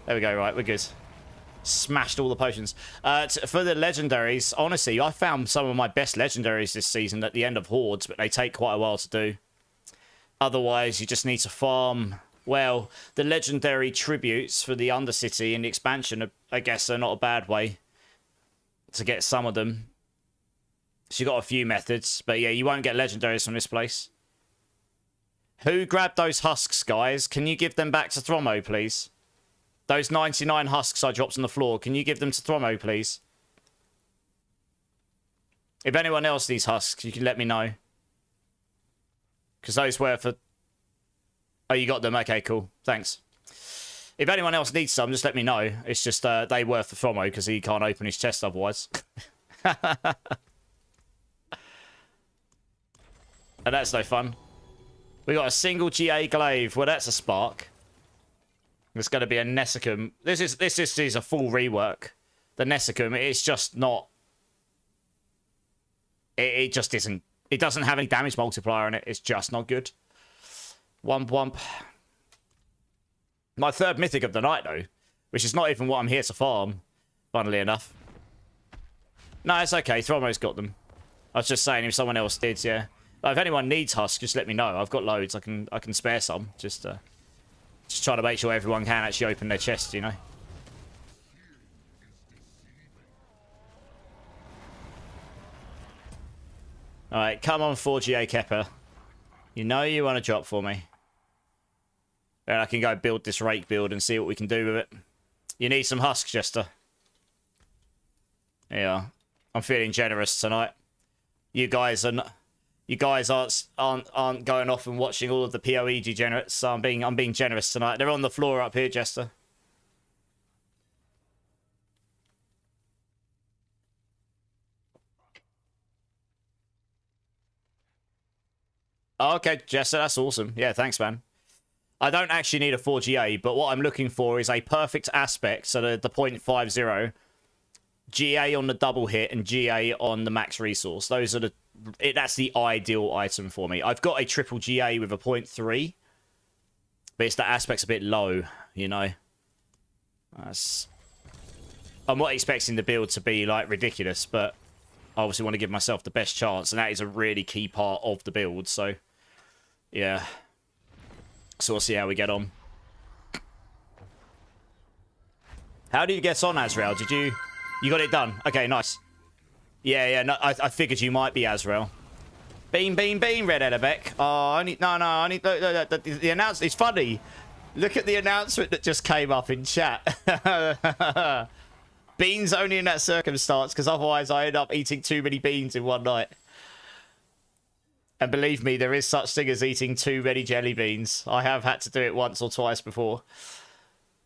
A: There we go, right, we're good. Smashed all the potions. For the legendaries, honestly, I found some of my best legendaries this season at the end of Hordes, but they take quite a while to do. Otherwise, you just need to farm Well, the legendary tributes for the Undercity and the expansion, I guess, are not a bad way to get some of them. So you got a few methods, but yeah, you won't get legendaries from this place. Who grabbed those husks, guys? Can you give them back to Thromo, please? Those 99 husks I dropped on the floor, can you give them to Thromo, please? If anyone else needs husks, you can let me know. Because those were for... Oh, you got them? Okay, cool. Thanks. If anyone else needs some, just let me know. It's just they were for Thromo because he can't open his chest otherwise. And that's no fun. We got a single GA glaive. Well, that's a spark. It's going to be a Nessicum. This is a full rework. The Nessicum, it's just not... It just isn't... It doesn't have any damage multiplier in it. It's just not good. Womp womp. My third mythic of the night, though. Which is not even what I'm here to farm. Funnily enough. No, it's okay. Thromo's got them. I was just saying if someone else did, yeah. If anyone needs husks, just let me know. I've got loads. I can spare some. Just trying to make sure everyone can actually open their chest, you know. Alright, come on 4GA Kepper. You know you want to drop for me. And I can go build this Rake build and see what we can do with it. You need some husks, Jester. Yeah. I'm feeling generous tonight. You guys aren't going off and watching all of the PoE degenerates, so I'm being generous tonight. They're on the floor up here, Jester. Oh, okay, Jester, that's awesome. Yeah, thanks, man. I don't actually need a 4GA, but what I'm looking for is a perfect aspect, so the 0.50, GA on the double hit, and GA on the max resource. Those are that's the ideal item for me. I've got a triple GA with a 0.3, but it's the aspect's a bit low, you know. I'm not expecting the build to be like ridiculous, but I obviously want to give myself the best chance, and that is a really key part of the build. So, yeah. So we'll see how we get on. How did you get on, Azrael? Did you got it done? Okay, nice. Yeah. No, I figured you might be Azrael. Beam, Red Ellebeck. Oh, I need the announcement. It's funny. Look at the announcement that just came up in chat. Beans only in that circumstance, because otherwise I end up eating too many beans in one night. And believe me, there is such thing as eating too many jelly beans. I have had to do it once or twice before.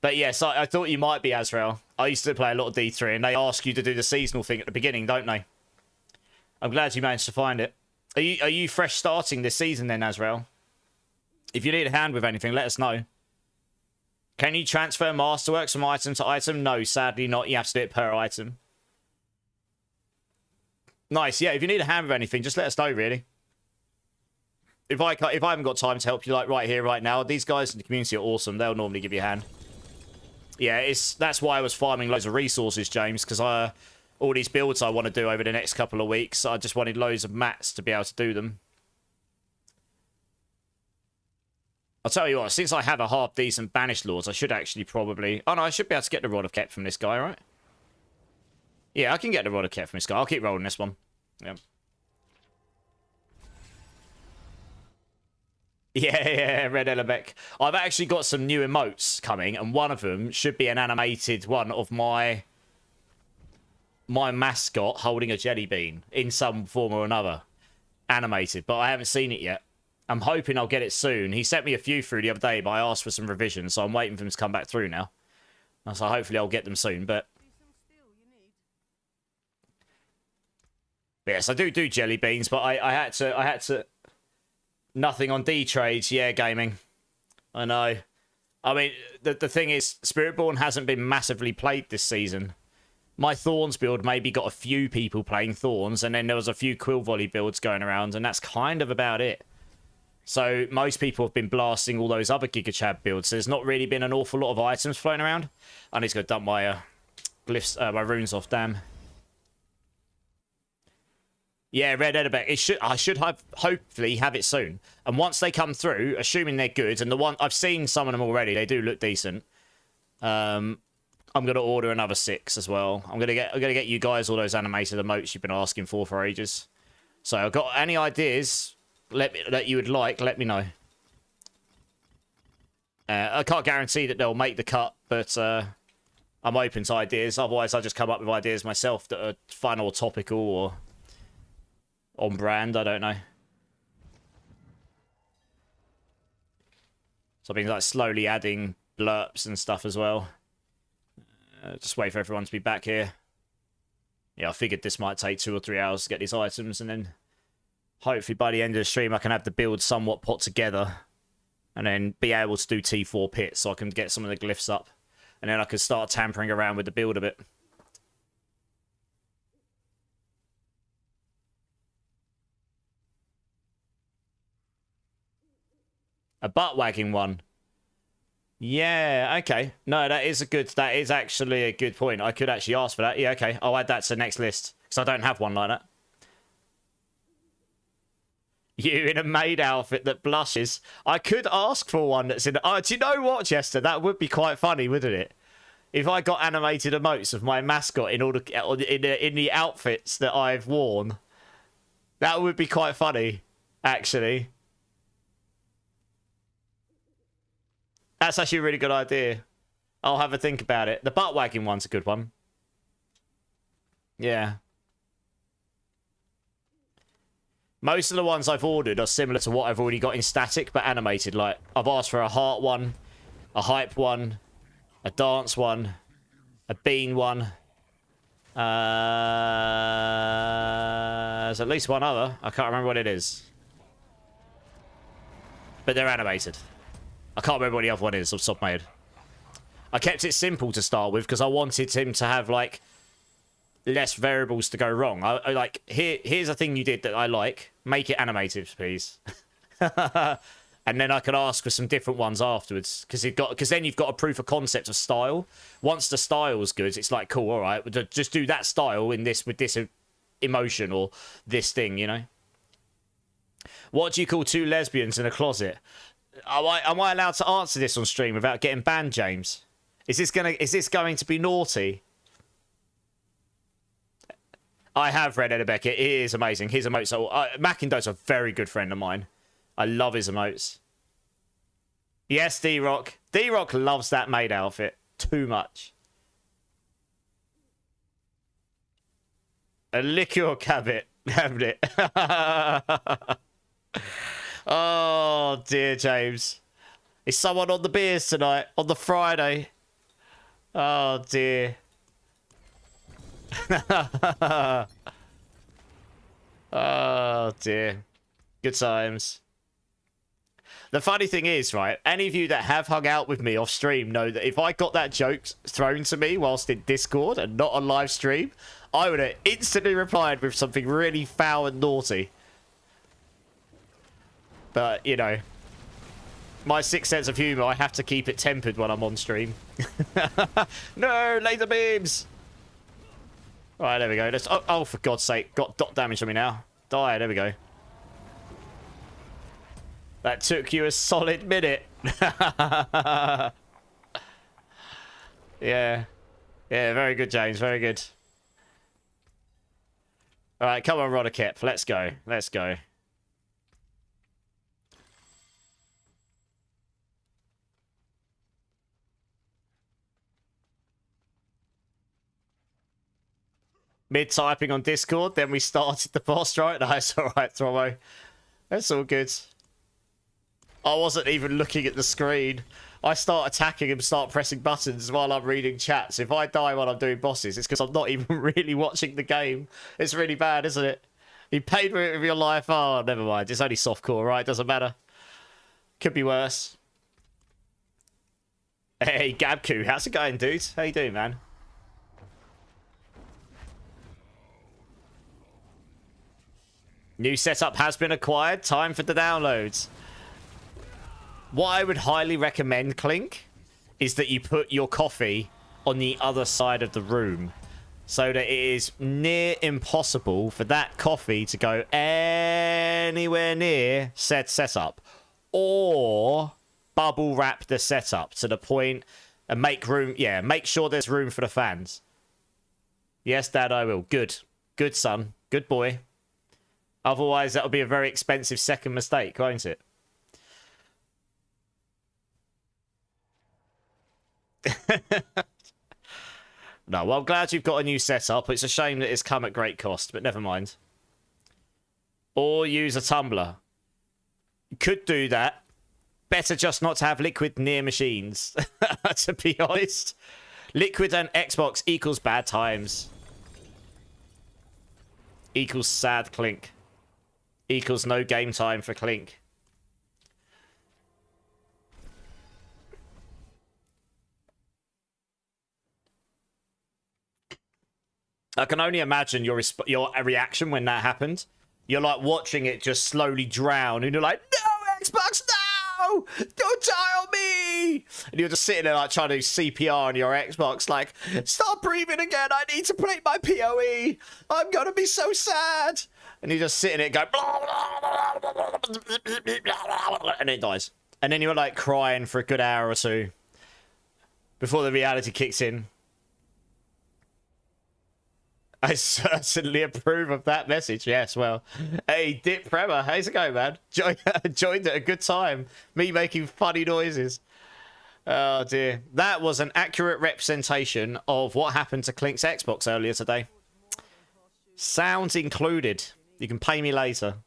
A: But yes, I thought you might be Azrael. I used to play a lot of D3, and they ask you to do the seasonal thing at the beginning, don't they? I'm glad you managed to find it. Are you fresh starting this season then, Azrael? If you need a hand with anything, let us know. Can you transfer Masterworks from item to item? No, sadly not. You have to do it per item. Nice, yeah. If you need a hand with anything, just let us know, really. If I haven't got time to help you, like right here, right now, these guys in the community are awesome. They'll normally give you a hand. Yeah, that's why I was farming loads of resources, James, because all these builds I want to do over the next couple of weeks, I just wanted loads of mats to be able to do them. I'll tell you what, since I have a half-decent Banished Lords, I should actually probably... Oh, no, I should be able to get the Rod of Kep from this guy, right? Yeah, I can get the Rod of Kep from this guy. I'll keep rolling this one. Yep. Yeah, Red Ellebeck. I've actually got some new emotes coming, and one of them should be an animated one of my mascot holding a jelly bean in some form or another. Animated, but I haven't seen it yet. I'm hoping I'll get it soon. He sent me a few through the other day, but I asked for some revisions, so I'm waiting for them to come back through now. So hopefully I'll get them soon, but... Yes, I do jelly beans, but I had to... Nothing on D trades, yeah, gaming. I know. I mean, the thing is, Spiritborn hasn't been massively played this season. My Thorns build maybe got a few people playing Thorns, and then there was a few Quill Volley builds going around, and that's kind of about it. So most people have been blasting all those other Giga Chad builds. There's not really been an awful lot of items floating around. I need to go dump my glyphs, my runes off, damn. Yeah, Red Edderbeck. I should hopefully have it soon. And once they come through, assuming they're good, and I've seen some of them already, they do look decent. I'm gonna order another 6 as well. I'm gonna get you guys all those animated emotes you've been asking for ages. So I've got any ideas that you would like, let me know. I can't guarantee that they'll make the cut, but I'm open to ideas. Otherwise, I'll just come up with ideas myself that are fun or topical or on brand. I don't know. So I've been like slowly adding blurps and stuff as well. Just wait for everyone to be back here. Yeah, I figured this might take 2 or 3 hours to get these items, and then hopefully by the end of the stream I can have the build somewhat put together, and then be able to do T4 pits so I can get some of the glyphs up, and then I can start tampering around with the build a bit. A butt-wagging one. Yeah, okay. No, that is actually a good point. I could actually ask for that. Yeah, okay. I'll add that to the next list, because I don't have one like that. You in a maid outfit that blushes. I could ask for one that's in... Oh, do you know what, Chester? That would be quite funny, wouldn't it? If I got animated emotes of my mascot in the outfits that I've worn. That would be quite funny, actually. That's actually a really good idea. I'll have a think about it. The butt wagging one's a good one. Yeah. Most of the ones I've ordered are similar to what I've already got in static, but animated. Like, I've asked for a heart one, a hype one, a dance one, a bean one. There's at least one other. I can't remember what it is. But they're animated. I can't remember what the other one is off the top of my head. I kept it simple to start with because I wanted him to have, like, less variables to go wrong. I like, here's a thing you did that I like. Make it animated, please. And then I could ask for some different ones afterwards. Because then you've got a proof of concept of style. Once the style's good, it's like, cool, all right. Just do that style in this with this emotion or this thing, you know? What do you call 2 lesbians in a closet? Am I allowed to answer this on stream without getting banned, James? Is this going to be naughty? I have read Edderbeck. It is amazing. His emotes are... Mackindo's a very good friend of mine. I love his emotes. Yes, D-Rock. D-Rock loves that maid outfit too much. A liqueur cabinet. Oh, dear, James. Is someone on the beers tonight? On the Friday? Oh, dear. Oh, dear. Good times. The funny thing is, right, any of you that have hung out with me off stream know that if I got that joke thrown to me whilst in Discord and not on live stream, I would have instantly replied with something really foul and naughty. But, you know, my sixth sense of humour, I have to keep it tempered when I'm on stream. No, laser beams! Right, there we go. Oh, for God's sake. Got dot damage on me now. Die, there we go. That took you a solid minute. Yeah. Yeah, very good, James. Very good. Alright, come on, Rodakep. Let's go. Let's go. Mid-typing on Discord, then we started the boss, right? Nice, alright, Thromo. That's all good. I wasn't even looking at the screen. I start attacking and start pressing buttons while I'm reading chats. If I die while I'm doing bosses, it's because I'm not even really watching the game. It's really bad, isn't it? You paid for it with your life. Oh, never mind. It's only softcore, right? Doesn't matter. Could be worse. Hey, Gabku. How's it going, dude? How you doing, man? New setup has been acquired. Time for the downloads. What I would highly recommend, Clink, is that you put your coffee on the other side of the room. so that it is near impossible for that coffee to go anywhere near said setup, or bubble wrap the setup to the point and make room. Yeah, make sure there's room for the fans. Yes, Dad, I will. Good. Good, son. Good boy. Otherwise, that'll be a very expensive second mistake, won't it? No, well, I'm glad you've got a new setup. It's a shame that it's come at great cost, but never mind. Or use a tumbler. You could do that. Better just not to have liquid near machines, to be honest. Liquid and Xbox equals bad times. Equals sad Clink. Equals no game time for Clink. I can only imagine your reaction when that happened. You're like watching it just slowly drown, and you're like, "No, Xbox, no! Don't die on me!" And you're just sitting there like trying to do CPR on your Xbox, like, "Stop breathing again! I need to play my PoE. I'm gonna be so sad." And you're just sitting there going, and it dies. And then you're like crying for a good hour or two before the reality kicks in. I certainly approve of that message. Yes, well, hey, Dip Prema, how's it going, man? Joined at a good time. Me making funny noises. Oh, dear. That was an accurate representation of what happened to Clink's Xbox earlier today. Sounds included. You can pay me later.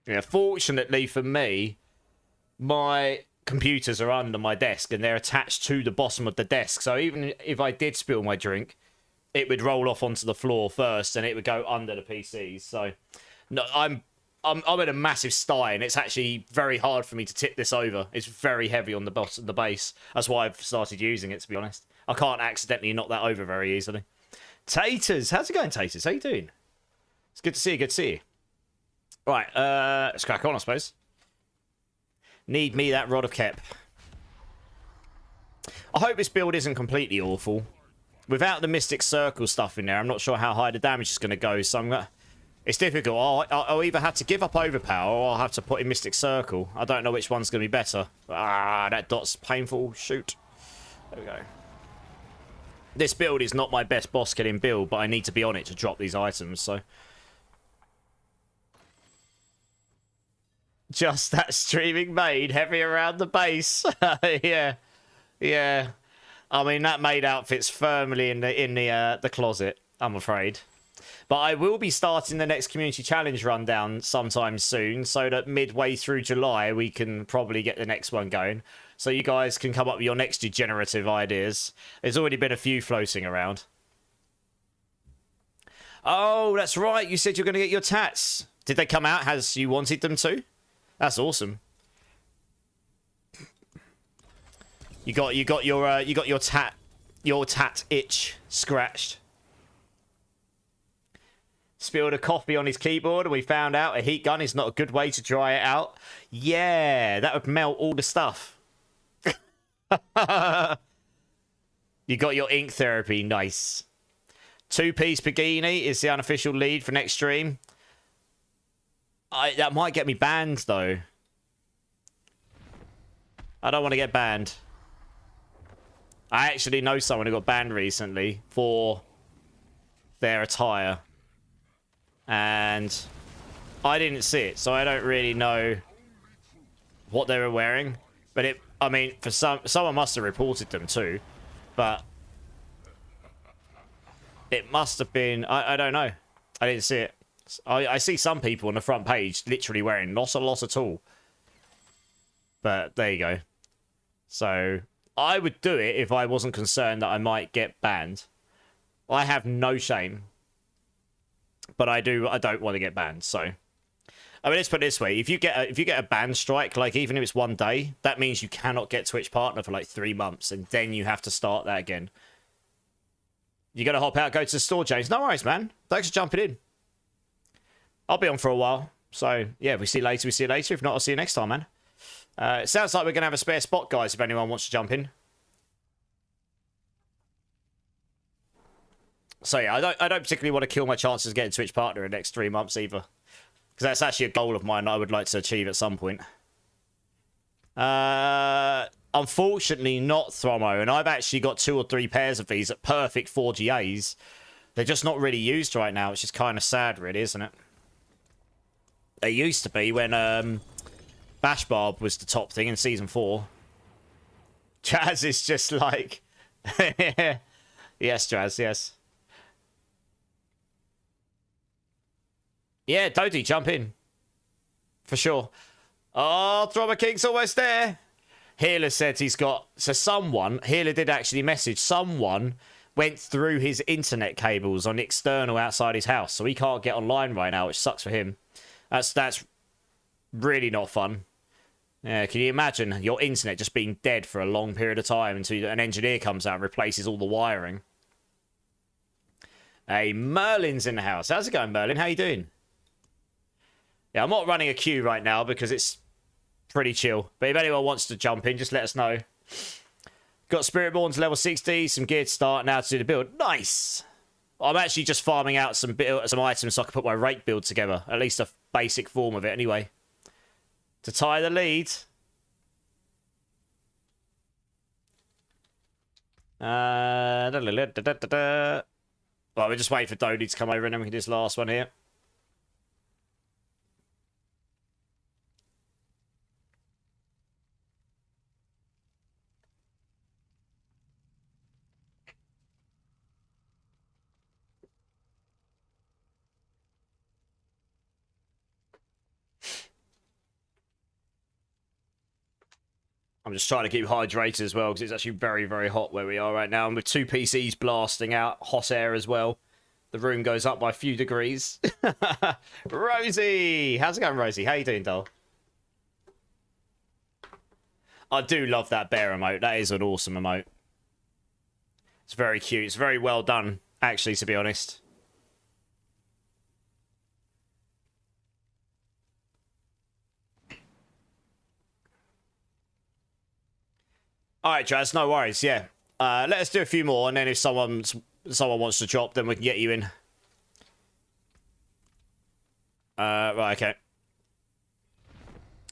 A: Yeah, fortunately for me, my computers are under my desk and they're attached to the bottom of the desk. So even if I did spill my drink, it would roll off onto the floor first and it would go under the PCs. So no, I'm in a massive sty and it's actually very hard for me to tip this over. It's very heavy on the bottom, the base. That's why I've started using it, to be honest. I can't accidentally knock that over very easily. Taters, how's it going, Taters? How you doing? It's good to see you. Good to see you. Right, let's crack on, I suppose. Need me that Rod of Kep. I hope this build isn't completely awful. Without the Mystic Circle stuff in there, I'm not sure how high the damage is going to go, so I'm gonna... It's difficult. I'll either have to give up Overpower or I'll have to put in Mystic Circle. I don't know which one's going to be better. Ah, that dot's painful. Shoot. There we go. This build is not my best boss killing build, but I need to be on it to drop these items, so... Just that streaming maid heavy around the base. Yeah. Yeah. I mean, that maid outfit's firmly in the closet, I'm afraid. But I will be starting the next community challenge rundown sometime soon, so that midway through July we can probably get the next one going. So you guys can come up with your next degenerative ideas. There's already been a few floating around. Oh, that's right. You said you're going to get your tats. Did they come out as you wanted them to? That's awesome. You got your tat itch scratched. Spilled a coffee on his keyboard and we found out a heat gun is not a good way to dry it out. Yeah, that would melt all the stuff. You got your ink therapy, nice. 2-piece Pagini is the unofficial lead for next stream. That might get me banned, though. I don't want to get banned. I actually know someone who got banned recently for their attire. And I didn't see it, so I don't really know what they were wearing. But I mean, for someone must have reported them too. But it must have been, I don't know. I didn't see it. I see some people on the front page literally wearing not a lot at all. But there you go. So I would do it if I wasn't concerned that I might get banned. I have no shame. But I don't want to get banned, so... I mean, let's put it this way. If you get a ban strike, like even if it's 1 day, that means you cannot get Twitch Partner for like 3 months, and then you have to start that again. You gotta hop out, go to the store, James. No worries, man. Thanks for jumping in. I'll be on for a while. So, yeah, if we see you later, we see you later. If not, I'll see you next time, man. It sounds like we're going to have a spare spot, guys, if anyone wants to jump in. So, yeah, I don't particularly want to kill my chances of getting Twitch partner in the next 3 months either. Because that's actually a goal of mine that I would like to achieve at some point. Unfortunately not, Thromo, and I've actually got 2 or 3 pairs of these at perfect 4GAs. They're just not really used right now, which is kind of sad, really, isn't it? They used to be when Bash Barb was the top thing in Season 4. Jazz is just like... Yes, Jazz, yes. Yeah, Dodie, jump in. For sure. Oh, Throbber King's almost there. Healer said he's got... So someone... Healer did actually message. Someone went through his internet cables on external outside his house. So he can't get online right now, which sucks for him. That's really not fun. Yeah, can you imagine your internet just being dead for a long period of time until an engineer comes out and replaces all the wiring? Hey, Merlin's in the house. How's it going, Merlin? How you doing? Yeah, I'm not running a queue right now because it's pretty chill. But if anyone wants to jump in, just let us know. Got Spiritborn's level 60, some gear to start, now to do the build. Nice! I'm actually just farming out some items so I can put my rake build together. At least a basic form of it, anyway. To tie the lead. Well, we're just waiting for Dodie to come over and then we can do this last one here. I'm just trying to keep hydrated as well because it's actually very, very hot where we are right now. And with 2 PCs blasting out hot air as well, the room goes up by a few degrees. Rosie! How's it going, Rosie? How you doing, doll? I do love that bear emote. That is an awesome emote. It's very cute. It's very well done, actually, to be honest. All right, Jazz, no worries. Yeah, let us do a few more, and then if someone wants to drop, then we can get you in. Right, okay.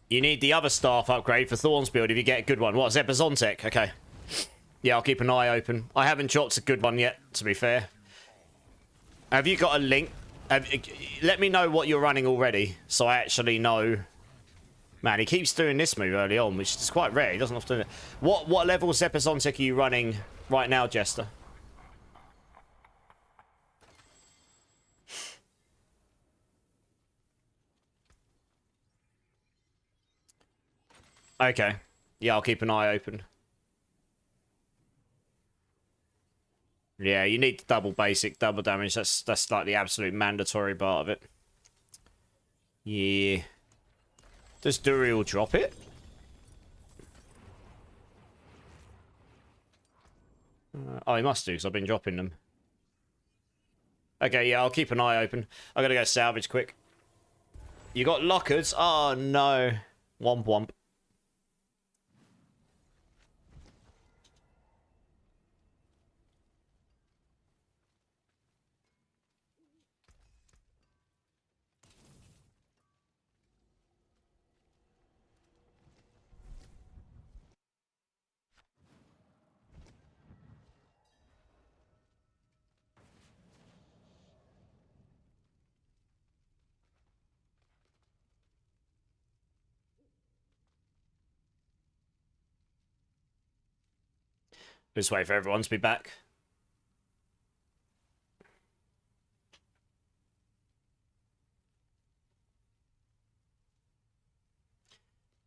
A: You need the other staff upgrade for Thorn's build if you get a good one. What, Zepazontech? Okay. Yeah, I'll keep an eye open. I haven't dropped a good one yet, to be fair. Have you got a link? Let me know what you're running already, so I actually know... Man, he keeps doing this move early on, which is quite rare. He doesn't often do it. What level Zepazontech are you running right now, Jester? Okay. Yeah, I'll keep an eye open. Yeah, you need double basic, double damage. That's like the absolute mandatory part of it. Yeah. Does Duriel drop it? Oh, he must do, because I've been dropping them. Okay, yeah, I'll keep an eye open. I gotta go salvage quick. You got lockers? Oh, no. Womp womp. Just wait for everyone to be back.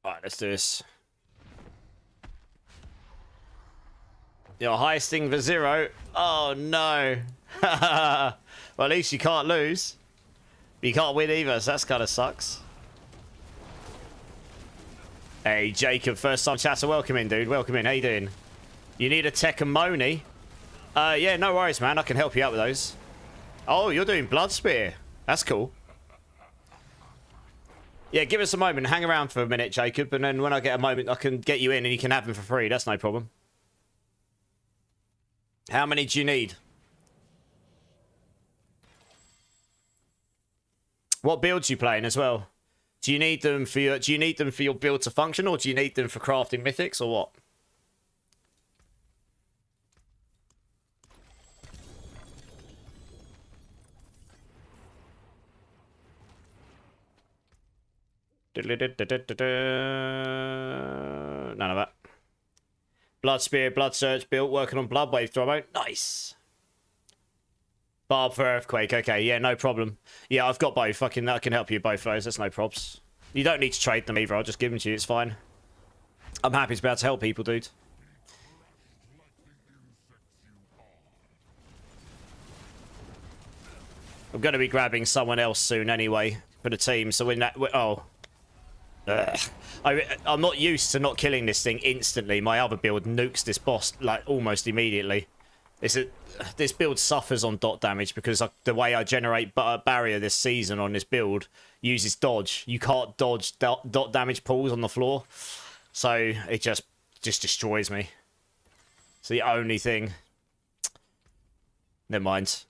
A: Alright, let's do this. Your heisting for 0. Oh, no. Well, at least you can't lose. But you can't win either, so that kind of sucks. Hey, Jacob, first time chatter. Welcome in, dude. Welcome in. How you doing? You need a Tekkamoni? Yeah, no worries, man. I can help you out with those. Oh, you're doing Blood Spear. That's cool. Yeah, give us a moment. Hang around for a minute, Jacob, and then when I get a moment, I can get you in and you can have them for free. That's no problem. How many do you need? What builds you playing as well? Do you need them for your build to function, or do you need them for crafting mythics, or what? None of that. Blood Spear, Blood Surge built, working on Bloodwave Throbo. Nice. Barb for Earthquake. Okay, yeah, no problem. Yeah, I've got both. I can help you both those. That's no probs. You don't need to trade them either. I'll just give them to you. It's fine. I'm happy to be able to help people, dude. I'm going to be grabbing someone else soon anyway for the team. So when that... Oh. I'm not used to not killing this thing instantly. My other build nukes this boss like almost immediately. This build suffers on dot damage because the way I generate barrier this season on this build uses dodge. You can't dodge dot damage pools on the floor, so it just destroys me. It's the only thing. Never mind.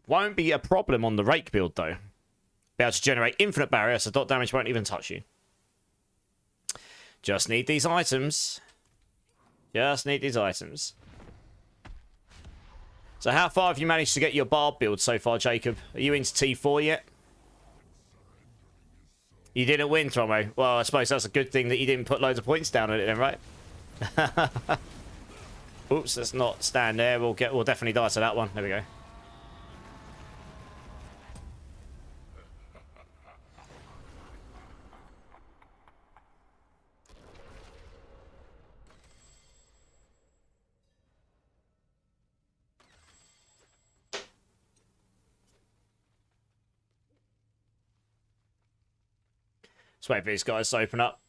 A: Won't be a problem on the Rake build, though. Be able to generate infinite barrier, so dot damage won't even touch you. Just need these items. Just need these items. So how far have you managed to get your barb build so far, Jacob? Are you into T4 yet? You didn't win, Thromo. Well, I suppose that's a good thing that you didn't put loads of points down on it then, right? Oops, let's not stand there. We'll definitely die to that one. There we go. Let's wait for these guys to open up.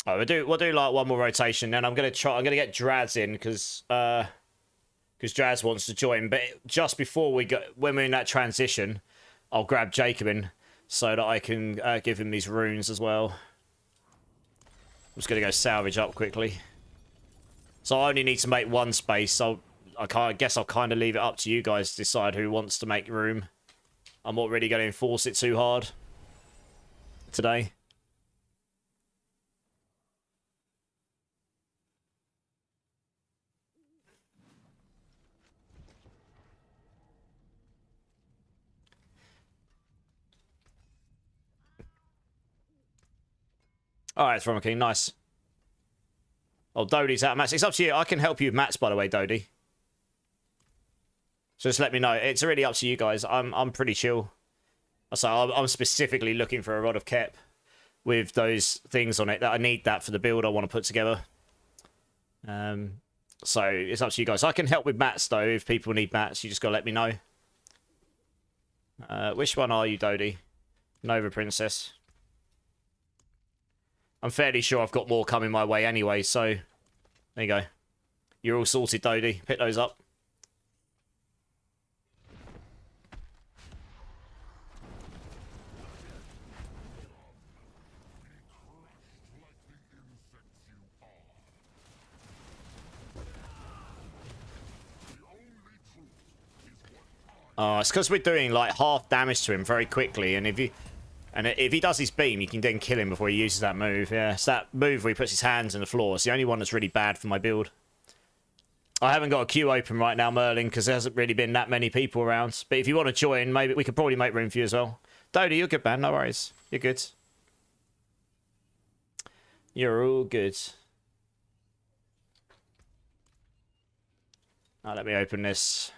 A: Oh, we'll do like one more rotation, then I'm gonna get Draz in because Draz wants to join. But just before when we're in that transition, I'll grab Jacob in so that I can give him these runes as well. I'm just gonna go salvage up quickly. So I only need to make one space. So I guess I'll kind of leave it up to you guys to decide who wants to make room. I'm not really going to enforce it too hard today. Alright, it's from a king. Nice. Oh, Dodie's out of mats. It's up to you. I can help you with mats, by the way, Dodie. So just let me know. It's really up to you guys. I'm pretty chill. So I'm specifically looking for a rod of Kep with those things on it. That I need that for the build I want to put together. So it's up to you guys. I can help with mats though. If people need mats, you just gotta let me know. Which one are you, Dodie? Nova Princess. I'm fairly sure I've got more coming my way anyway. So there you go. You're all sorted, Dodie. Pick those up. Oh, it's because we're doing like half damage to him very quickly, and if he does his beam, you can then kill him before he uses that move. Yeah, it's that move where he puts his hands in the floor. It's the only one that's really bad for my build. I haven't got a queue open right now, Merlin, because there hasn't really been that many people around. But if you want to join, maybe we could probably make room for you as well. Dodie, you're good, man. No worries. You're good. You're all good. Now let me open this.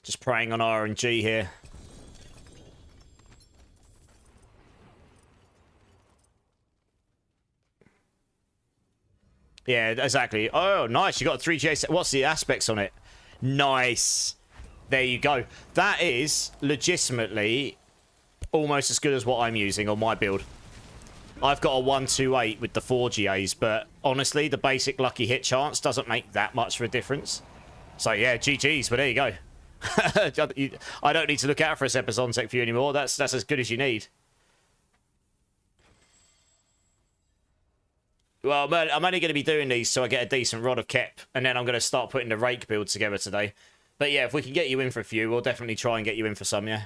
A: Just praying on RNG here. Yeah, exactly. Oh, nice. You got a 3GA. What's the aspects on it? Nice. There you go. That is legitimately almost as good as what I'm using on my build. I've got a 128 with the 4 GAs, but honestly, the basic lucky hit chance doesn't make that much of a difference. So yeah, GG's, but there you go. I don't need to look out for a Sepazon for you anymore. That's as good as you need. Well, I'm only going to be doing these so I get a decent Rod of Kep, and then I'm going to start putting the Rake build together today. But yeah, if we can get you in for a few, we'll definitely try and get you in for some, yeah.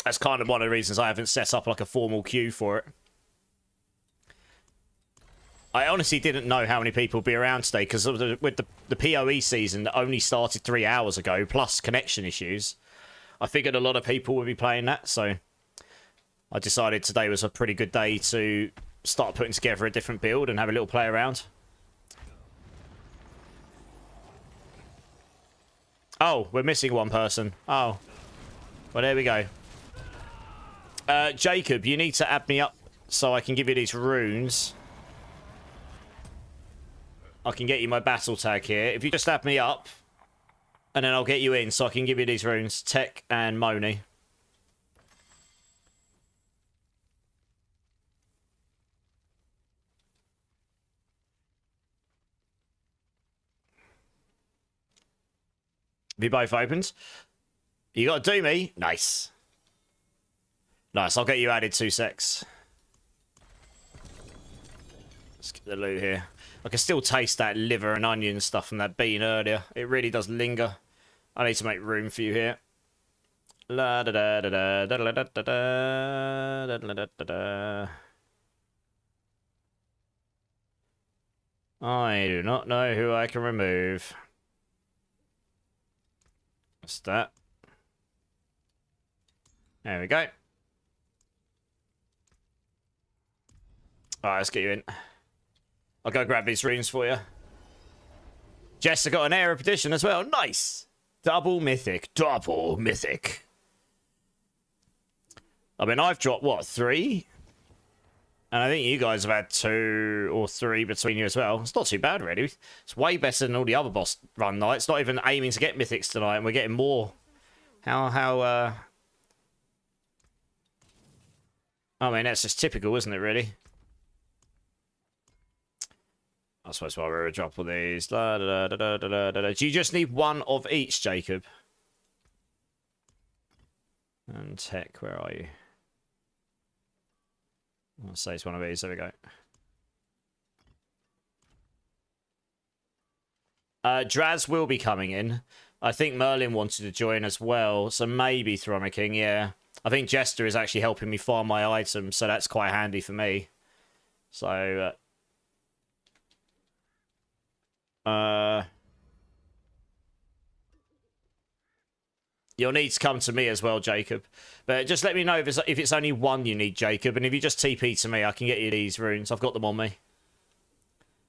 A: That's kind of one of the reasons I haven't set up like a formal queue for it. I honestly didn't know how many people would be around today, because with the PoE season that only started 3 hours ago, plus connection issues, I figured a lot of people would be playing that, so I decided today was a pretty good day to start putting together a different build and have a little play around. Oh, we're missing one person. Oh. Well, there we go. Jacob, you need to add me up so I can give you these runes. I can get you my battle tag here. If you just add me up, and then I'll get you in so I can give you these runes. Tech and Moni. Have you both opened? You got to do me? Nice. Nice, I'll get you added 2 secs. Let's get the loot here. I can still taste that liver and onion stuff from that bean earlier. It really does linger. I need to make room for you here. La da da da da da da da da da da da da. I do not know who I can remove. What's that? There we go. Alright, let's get you in. I'll go grab these runes for you. Jester got an Air of Perdition as well. Nice! Double mythic. Double mythic. I mean, I've dropped, what, 3? And I think you guys have had 2 or 3 between you as well. It's not too bad, really. It's way better than all the other boss run nights. Not even aiming to get mythics tonight, and we're getting more. I mean, that's just typical, isn't it, really? I suppose while we're a drop of these. Da, da, da, da, da, da, da. Do you just need 1 of each, Jacob? And Tech, where are you? I'll say it's one of these. There we go. Draz will be coming in. I think Merlin wanted to join as well, so maybe Throma King, yeah. I think Jester is actually helping me farm my items, so that's quite handy for me. So, you'll need to come to me as well, Jacob. But just let me know if it's only 1 you need, Jacob. And if you just TP to me, I can get you these runes. I've got them on me.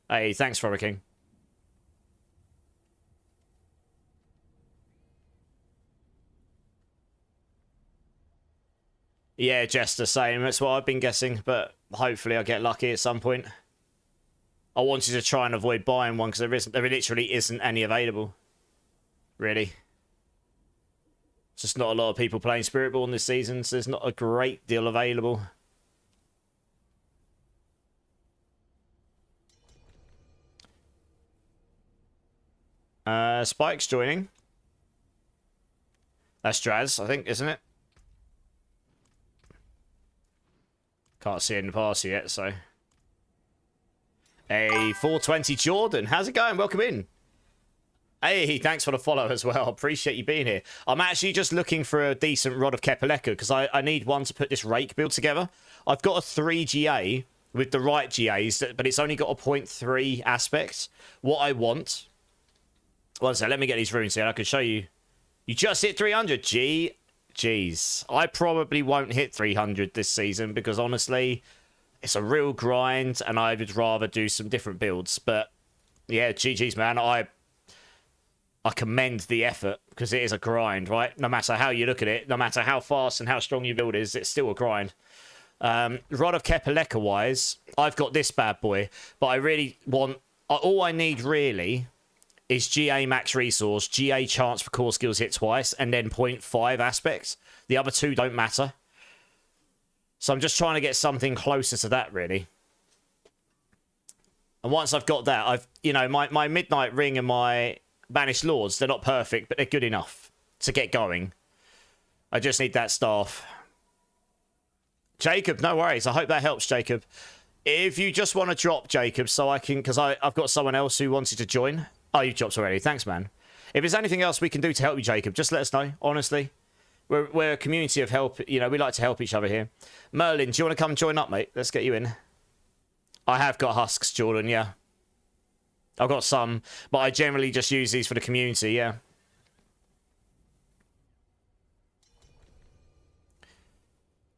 A: Hey, thanks, Throma King. Yeah, Jester, same. That's what I've been guessing. But hopefully I'll get lucky at some point. I wanted to try and avoid buying one because there literally isn't any available. Really. Just not a lot of people playing Spiritborn this season, so there's not a great deal available. Spike's joining. That's Draz, I think, isn't it? Can't see it in the party yet, so. Hey, 420 Jordan, how's it going? Welcome in. Hey, thanks for the follow as well. Appreciate you being here. I'm actually just looking for a decent Rod of Kepaleka because I need one to put this Rake build together. I've got a 3 GA with the right GAs, but it's only got a 0.3 aspect. What I want... One second, let me get these runes here. I can show you. You just hit 300. Jeez. I probably won't hit 300 this season because honestly, it's a real grind and I would rather do some different builds. But yeah, GG's, man. I commend the effort because it is a grind, right? No matter how you look at it, no matter how fast and how strong your build is, it's still a grind. Rod of Kepaleka wise, I've got this bad boy, but I really want... All I need really is GA max resource, GA chance for core skills hit twice, and then 0.5 aspects. The other 2 don't matter. So I'm just trying to get something closer to that, really. And once I've got that, I've, you know, my Midnight Ring and my Banished Lords, they're not perfect, but they're good enough to get going. I just need that staff. Jacob, no worries. I hope that helps, Jacob. If you just want to drop, Jacob, so I can, because I've got someone else who wanted to join. Oh, you've dropped already. Thanks, man. If there's anything else we can do to help you, Jacob, just let us know, honestly. We're a community of help. You know, we like to help each other here. Merlin, do you want to come join up, mate? Let's get you in. I have got husks, Jordan, yeah. I've got some, but I generally just use these for the community, yeah.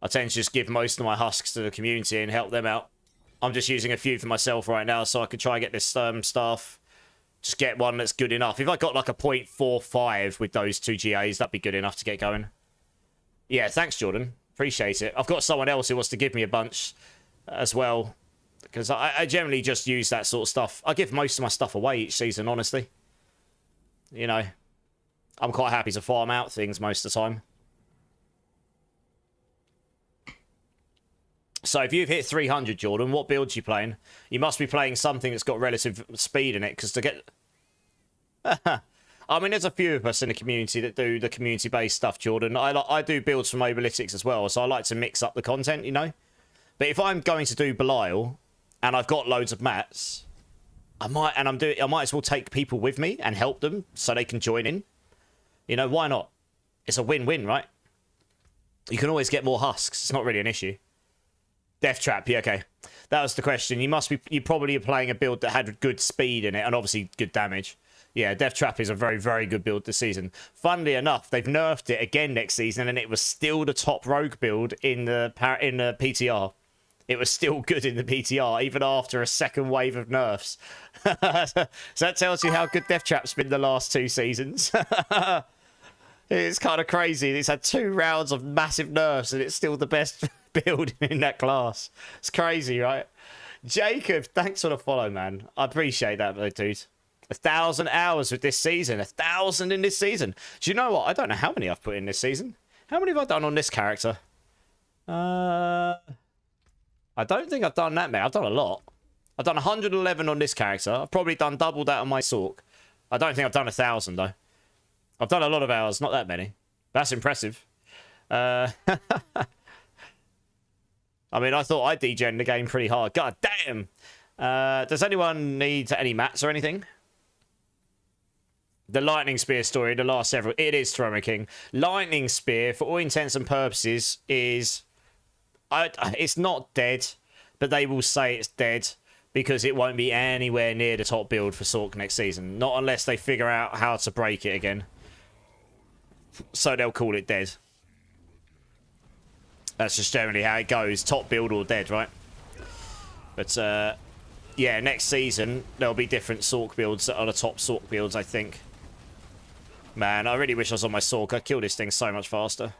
A: I tend to just give most of my husks to the community and help them out. I'm just using a few for myself right now, so I could try and get this staff. Just get one that's good enough. If I got like a 0.45 with those 2 GAs, that'd be good enough to get going. Yeah, thanks, Jordan. Appreciate it. I've got someone else who wants to give me a bunch as well. Because I generally just use that sort of stuff. I give most of my stuff away each season, honestly. You know, I'm quite happy to farm out things most of the time. So if you've hit 300, Jordan, what build are you playing? You must be playing something that's got relative speed in it, because to get... I mean, there's a few of us in the community that do the community-based stuff, Jordan. I do builds from Oberlytics as well, so I like to mix up the content, you know? But if I'm going to do Belial, and I've got loads of mats, I might as well take people with me and help them so they can join in. You know, why not? It's a win-win, right? You can always get more husks. It's not really an issue. Death Trap, yeah, okay. That was the question. You probably are playing a build that had good speed in it and obviously good damage. Yeah, Death Trap is a very, very good build this season. Funnily enough, they've nerfed it again next season and it was still the top rogue build in the PTR. It was still good in the PTR, even after a second wave of nerfs. So that tells you how good Death Trap's been the last 2 seasons. It's kind of crazy. It's had 2 rounds of massive nerfs and it's still the best build in that class. It's crazy, right? Jacob, thanks for the follow, man. I appreciate that, dude. 1,000 hours with this season. 1,000 in this season. Do you know what? I don't know how many I've put in this season. How many have I done on this character? I don't think I've done that many. I've done a lot. I've done 111 on this character. I've probably done double that on my Sork. I don't think I've done 1,000, though. I've done a lot of hours, not that many. That's impressive. I mean, I thought I degened the game pretty hard. God damn! Does anyone need any mats or anything? The Lightning Spear story, the last several... It is Throne King. Lightning Spear, for all intents and purposes, is... it's not dead, but they will say it's dead because it won't be anywhere near the top build for Sork next season. Not unless they figure out how to break it again. So they'll call it dead. That's just generally how it goes. Top build or dead, right? But, yeah, next season, there'll be different Sork builds that are the top Sork builds, I think. Man, I really wish I was on my Sork. I'd kill this thing so much faster.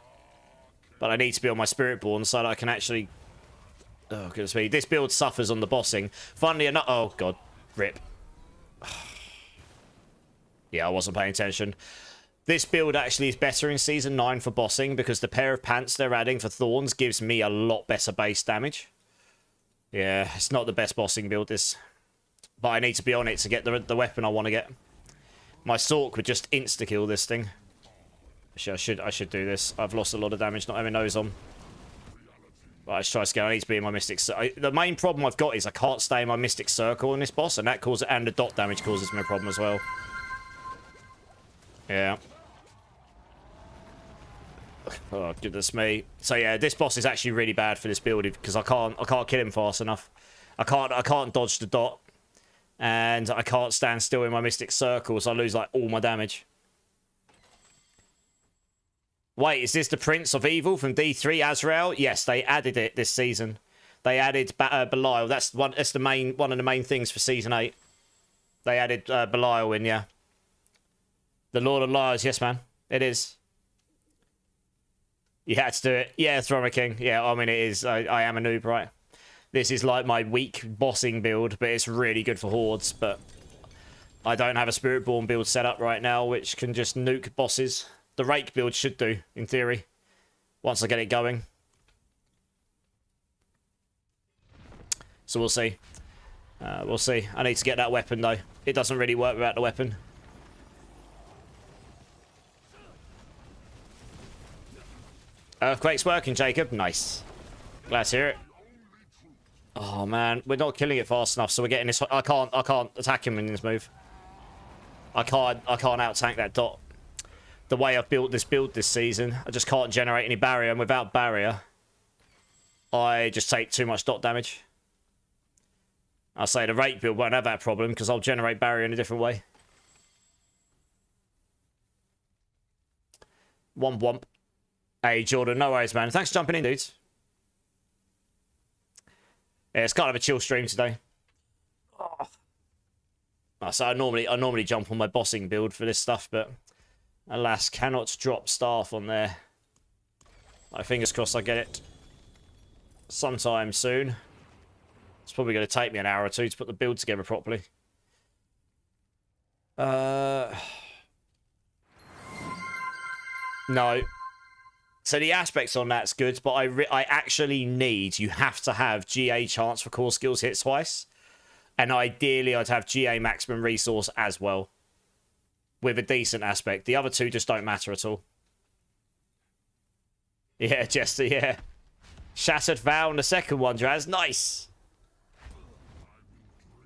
A: But I need to be on my Spiritborn so that I can actually... Oh, goodness me. This build suffers on the bossing. Funnily enough... Oh, God. Rip. Yeah, I wasn't paying attention. This build actually is better in Season 9 for bossing because the pair of pants they're adding for Thorns gives me a lot better base damage. Yeah, it's not the best bossing build, this. But I need to be on it to get the weapon I want to get. My Sork would just insta-kill this thing. Actually, I should do this. I've lost a lot of damage not having those on. But I should try to scale. I need to be in my Mystic Circle. The main problem I've got is I can't stay in my Mystic Circle in this boss, and that causes, and the dot damage causes me a problem as well. Yeah. Oh, goodness me. So yeah, this boss is actually really bad for this build because I can't kill him fast enough. I can't dodge the dot. And I can't stand still in my Mystic Circle, so I lose like all my damage. Wait, is this the Prince of Evil from D3 Azrael? Yes, they added it this season. They added Belial. That's one of the main things for season 8. They added Belial in, yeah. The Lord of Liars, yes, man. It is. You had to do it. Yeah, Throne King. Yeah, I mean, it is. I am a noob, right? This is like my weak bossing build, but it's really good for hordes. But I don't have a Spiritborn build set up right now, which can just nuke bosses. The Rake build should do, in theory, once I get it going. So we'll see. We'll see. I need to get that weapon, though. It doesn't really work without the weapon. Earthquake's working, Jacob. Nice. Glad to hear it. Oh, man. We're not killing it fast enough, so we're getting this... I can't attack him in this move. I can't out-tank that dot. The way I've built this build this season, I just can't generate any barrier, and without barrier, I just take too much dot damage. I'll say the Rake build won't have that problem, because I'll generate barrier in a different way. Womp womp. Hey, Jordan, no worries, man. Thanks for jumping in, dudes. Yeah, it's kind of a chill stream today. Oh. So I normally jump on my bossing build for this stuff, but alas, cannot drop staff on there. My fingers crossed I get it sometime soon. It's probably going to take me an hour or two to put the build together properly. No. So the aspects on that's good, but I actually need... You have to have GA chance for core skills hit twice. And ideally, I'd have GA maximum resource as well. With a decent aspect. The other two just don't matter at all. Yeah, Jester, yeah. Shattered Vow on the second one, Draz. Nice!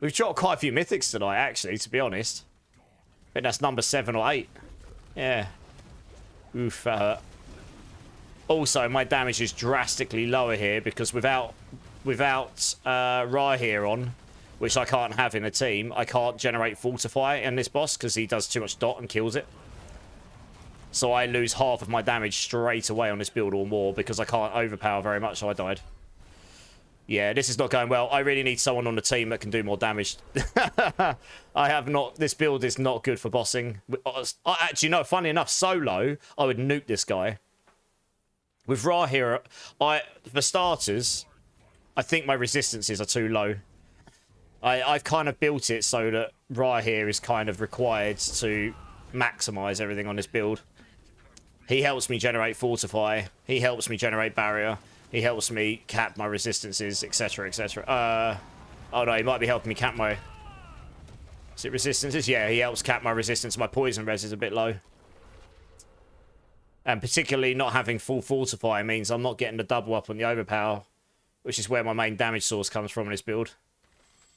A: We've dropped quite a few mythics tonight, actually, to be honest. I think that's number 7 or 8. Yeah. Oof, that hurt. Also, my damage is drastically lower here because without Ra here on, which I can't have in a team, I can't generate Fortify in this boss because he does too much dot and kills it. So I lose half of my damage straight away on this build or more because I can't overpower very much, so I died. Yeah, this is not going well. I really need someone on the team that can do more damage. I have not... This build is not good for bossing. Actually, no, funny enough, solo, I would nuke this guy. With Ra here, for starters, I think my resistances are too low. I've kind of built it so that Ra here is kind of required to maximize everything on this build. He helps me generate Fortify. He helps me generate Barrier. He helps me cap my resistances, etc., etc. Oh no, he might be helping me cap my... Is it resistances? Yeah, he helps cap my resistance. My poison res is a bit low. And particularly not having full Fortify means I'm not getting the double up on the overpower, which is where my main damage source comes from in this build.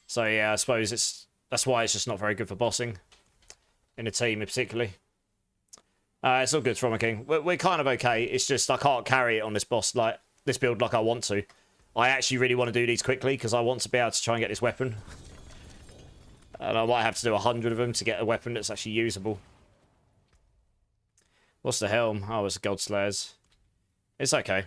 A: So yeah, I suppose that's why it's just not very good for bossing in a team particularly. It's all good, Trauma King. We're kind of okay. It's just I can't carry it on this boss like this build like I want to. I actually really want to do these quickly because I want to be able to try and get this weapon. And I might have to do 100 of them to get a weapon that's actually usable. What's the helm? Oh, it's God Slayers. It's okay.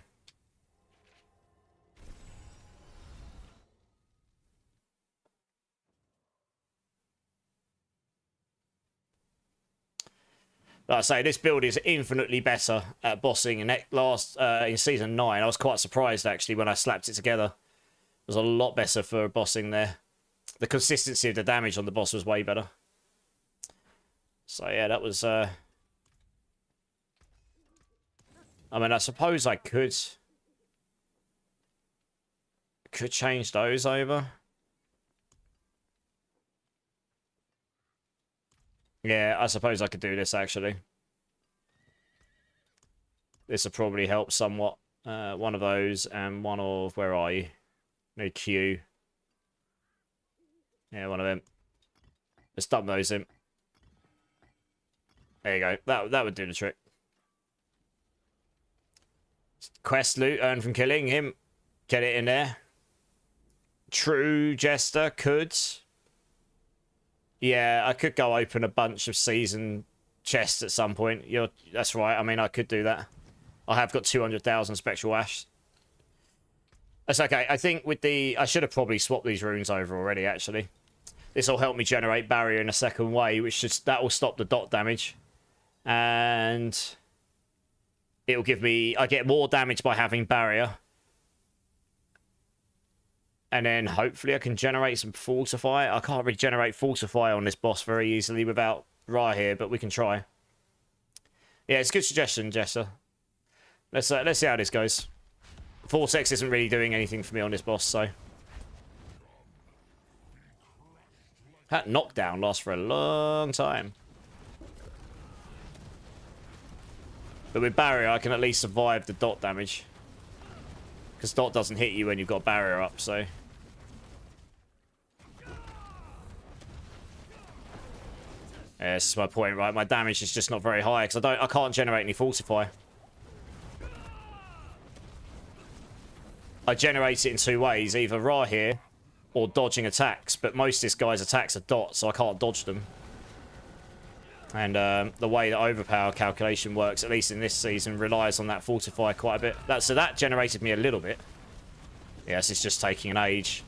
A: Like I say, this build is infinitely better at bossing. In in season 9, I was quite surprised actually when I slapped it together. It was a lot better for bossing there. The consistency of the damage on the boss was way better. So yeah, that was... I mean, I suppose I could change those over. Yeah, I suppose I could do this, actually. This will probably help somewhat. One of those and one of... Where are you? No Q. Yeah, one of them. Let's dump those in. There you go. That would do the trick. Quest loot earned from killing him. Get it in there. True Jester could... Yeah, I could go open a bunch of season chests at some point. That's right. I mean, I could do that. I have got 200,000 Spectral Ash. That's okay. I think with the... I should have probably swapped these runes over already, actually. This will help me generate barrier in a second way, which just... That will stop the dot damage. And... It'll give me... I get more damage by having barrier. And then hopefully I can generate some Fortify. I can't really generate Fortify on this boss very easily without Ra here, but we can try. Yeah, it's a good suggestion, Jester. Let's see how this goes. Vortex isn't really doing anything for me on this boss, so... That knockdown lasts for a long time. But with barrier, I can at least survive the dot damage. Because dot doesn't hit you when you've got barrier up, so... Yeah, this is my point, right? My damage is just not very high, because I can't generate any Fortify. I generate it in two ways, either raw here, or dodging attacks, but most of this guy's attacks are dots, so I can't dodge them. And the way that overpower calculation works, at least in this season, relies on that Fortify quite a bit. So that generated me a little bit. Yes, it's just taking an age.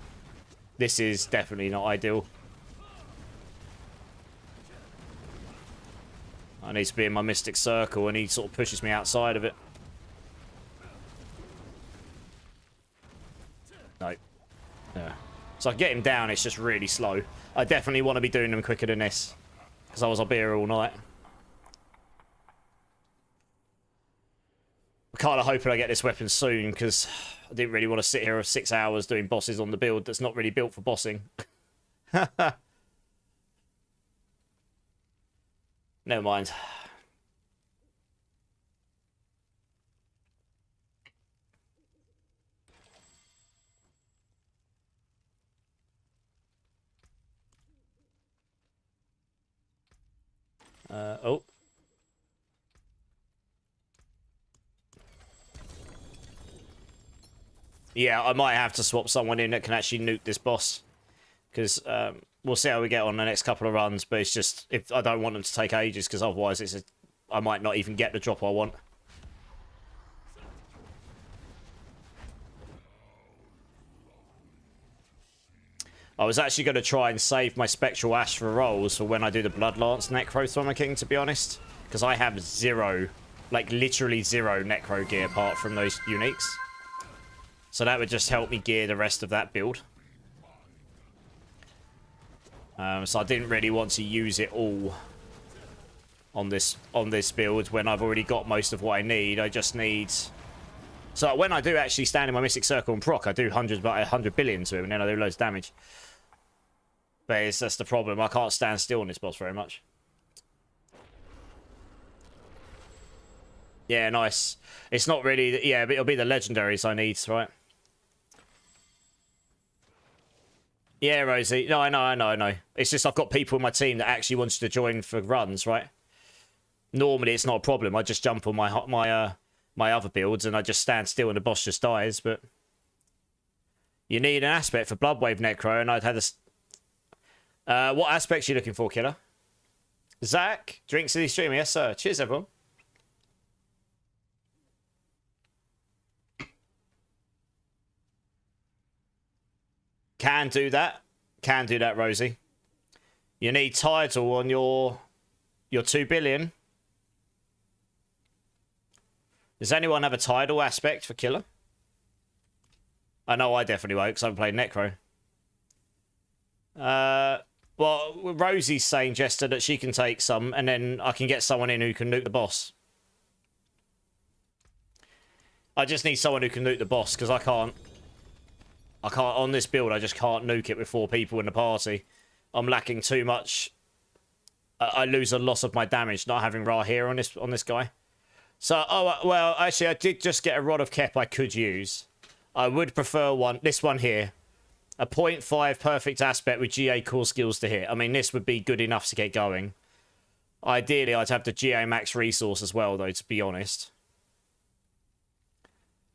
A: This is definitely not ideal. I need to be in my Mystic Circle, and he sort of pushes me outside of it. No. Yeah. So I get him down, it's just really slow. I definitely want to be doing them quicker than this. Because otherwise I'll be here all night. I'm kind of hoping I get this weapon soon, because I didn't really want to sit here for 6 hours doing bosses on the build that's not really built for bossing. Never mind. Oh. Yeah, I might have to swap someone in that can actually nuke this boss. Because we'll see how we get on the next couple of runs. But it's just, if I don't want them to take ages, because otherwise I might not even get the drop I want. I was actually going to try and save my Spectral Ash for rolls for when I do the Bloodlance Necro King, to be honest. Because I have zero, like literally zero Necro gear apart from those uniques. So that would just help me gear the rest of that build. So I didn't really want to use it all on this build when I've already got most of what I need. I just need... So when I do actually stand in my Mystic Circle and proc, I do 100 billion to him, and then I do loads of damage. But that's the problem. I can't stand still on this boss very much. Yeah, nice. It's not really... Yeah, but it'll be the legendaries I need, right? Yeah, Rosie. No, I know. It's just I've got people in my team that actually wanted to join for runs, right? Normally, it's not a problem. I just jump on my other builds and I just stand still and the boss just dies, but... You need an aspect for Bloodwave Necro, and I'd had this... what aspects are you looking for, Killer? Zach, Drink City Streamer. Yes, sir. Cheers, everyone. Can do that. Can do that, Rosie. You need title on your 2 billion. Does anyone have a tidal aspect for Killer? I know I definitely won't, because I haven't played Necro. Well, Rosie's saying, Jester, that she can take some, and then I can get someone in who can nuke the boss. I just need someone who can nuke the boss, because I can't, on this build, I just can't nuke it with 4 people in the party. I'm lacking too much. I lose a lot of my damage not having Ra here on this guy. So, well, actually, I did just get a Rod of Kep I could use. I would prefer this one here. A 0.5 perfect aspect with GA core skills to hit. I mean, this would be good enough to get going. Ideally, I'd have the GA max resource as well, though, to be honest.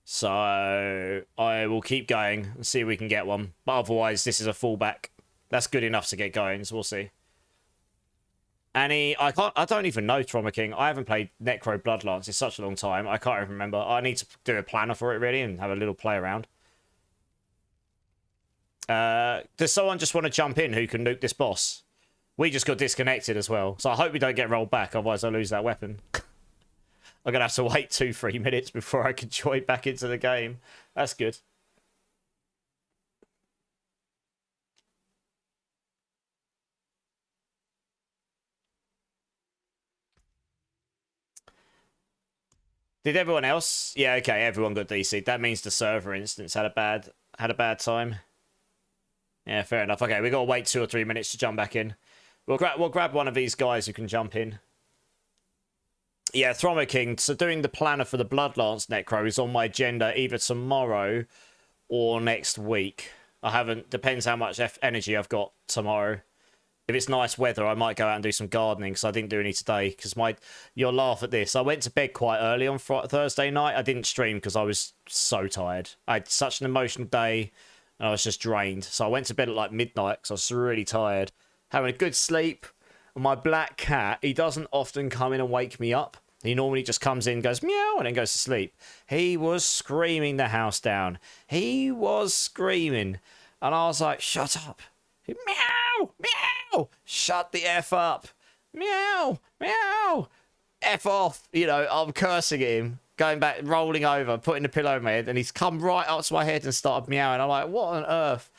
A: So, I will keep going and see if we can get one. But otherwise, this is a fallback. That's good enough to get going, so we'll see. Annie, I don't even know Trauma King. I haven't played Necro Bloodlance in such a long time. I can't even remember. I need to do a planner for it, really, and have a little play around. Does someone just want to jump in who can nuke this boss? We just got disconnected as well, so I hope we don't get rolled back, otherwise I lose that weapon. I'm gonna have to wait 2-3 minutes before I can join back into the game. That's good. Did everyone else? Yeah, okay, everyone got DC. That means the server instance had a bad time. Yeah, fair enough. Okay, we got to wait 2 or 3 minutes to jump back in. We'll grab one of these guys who can jump in. Yeah, Thromer King. So doing the planner for the Bloodlance Necro is on my agenda either tomorrow or next week. I haven't... Depends how much energy I've got tomorrow. If it's nice weather, I might go out and do some gardening, because I didn't do any today. Because you'll laugh at this. I went to bed quite early on Thursday night. I didn't stream because I was so tired. I had such an emotional day, and I was just drained. So I went to bed at like midnight because I was really tired. Having a good sleep. And my black cat, he doesn't often come in and wake me up. He normally just comes in, goes meow, and then goes to sleep. He was screaming the house down. He was screaming. And I was like, shut up. Meow, meow, shut the F up. Meow, meow, F off. You know, I'm cursing at him, going back, rolling over, putting the pillow in my head, and he's come right up to my head and started meowing. I'm like, what on earth?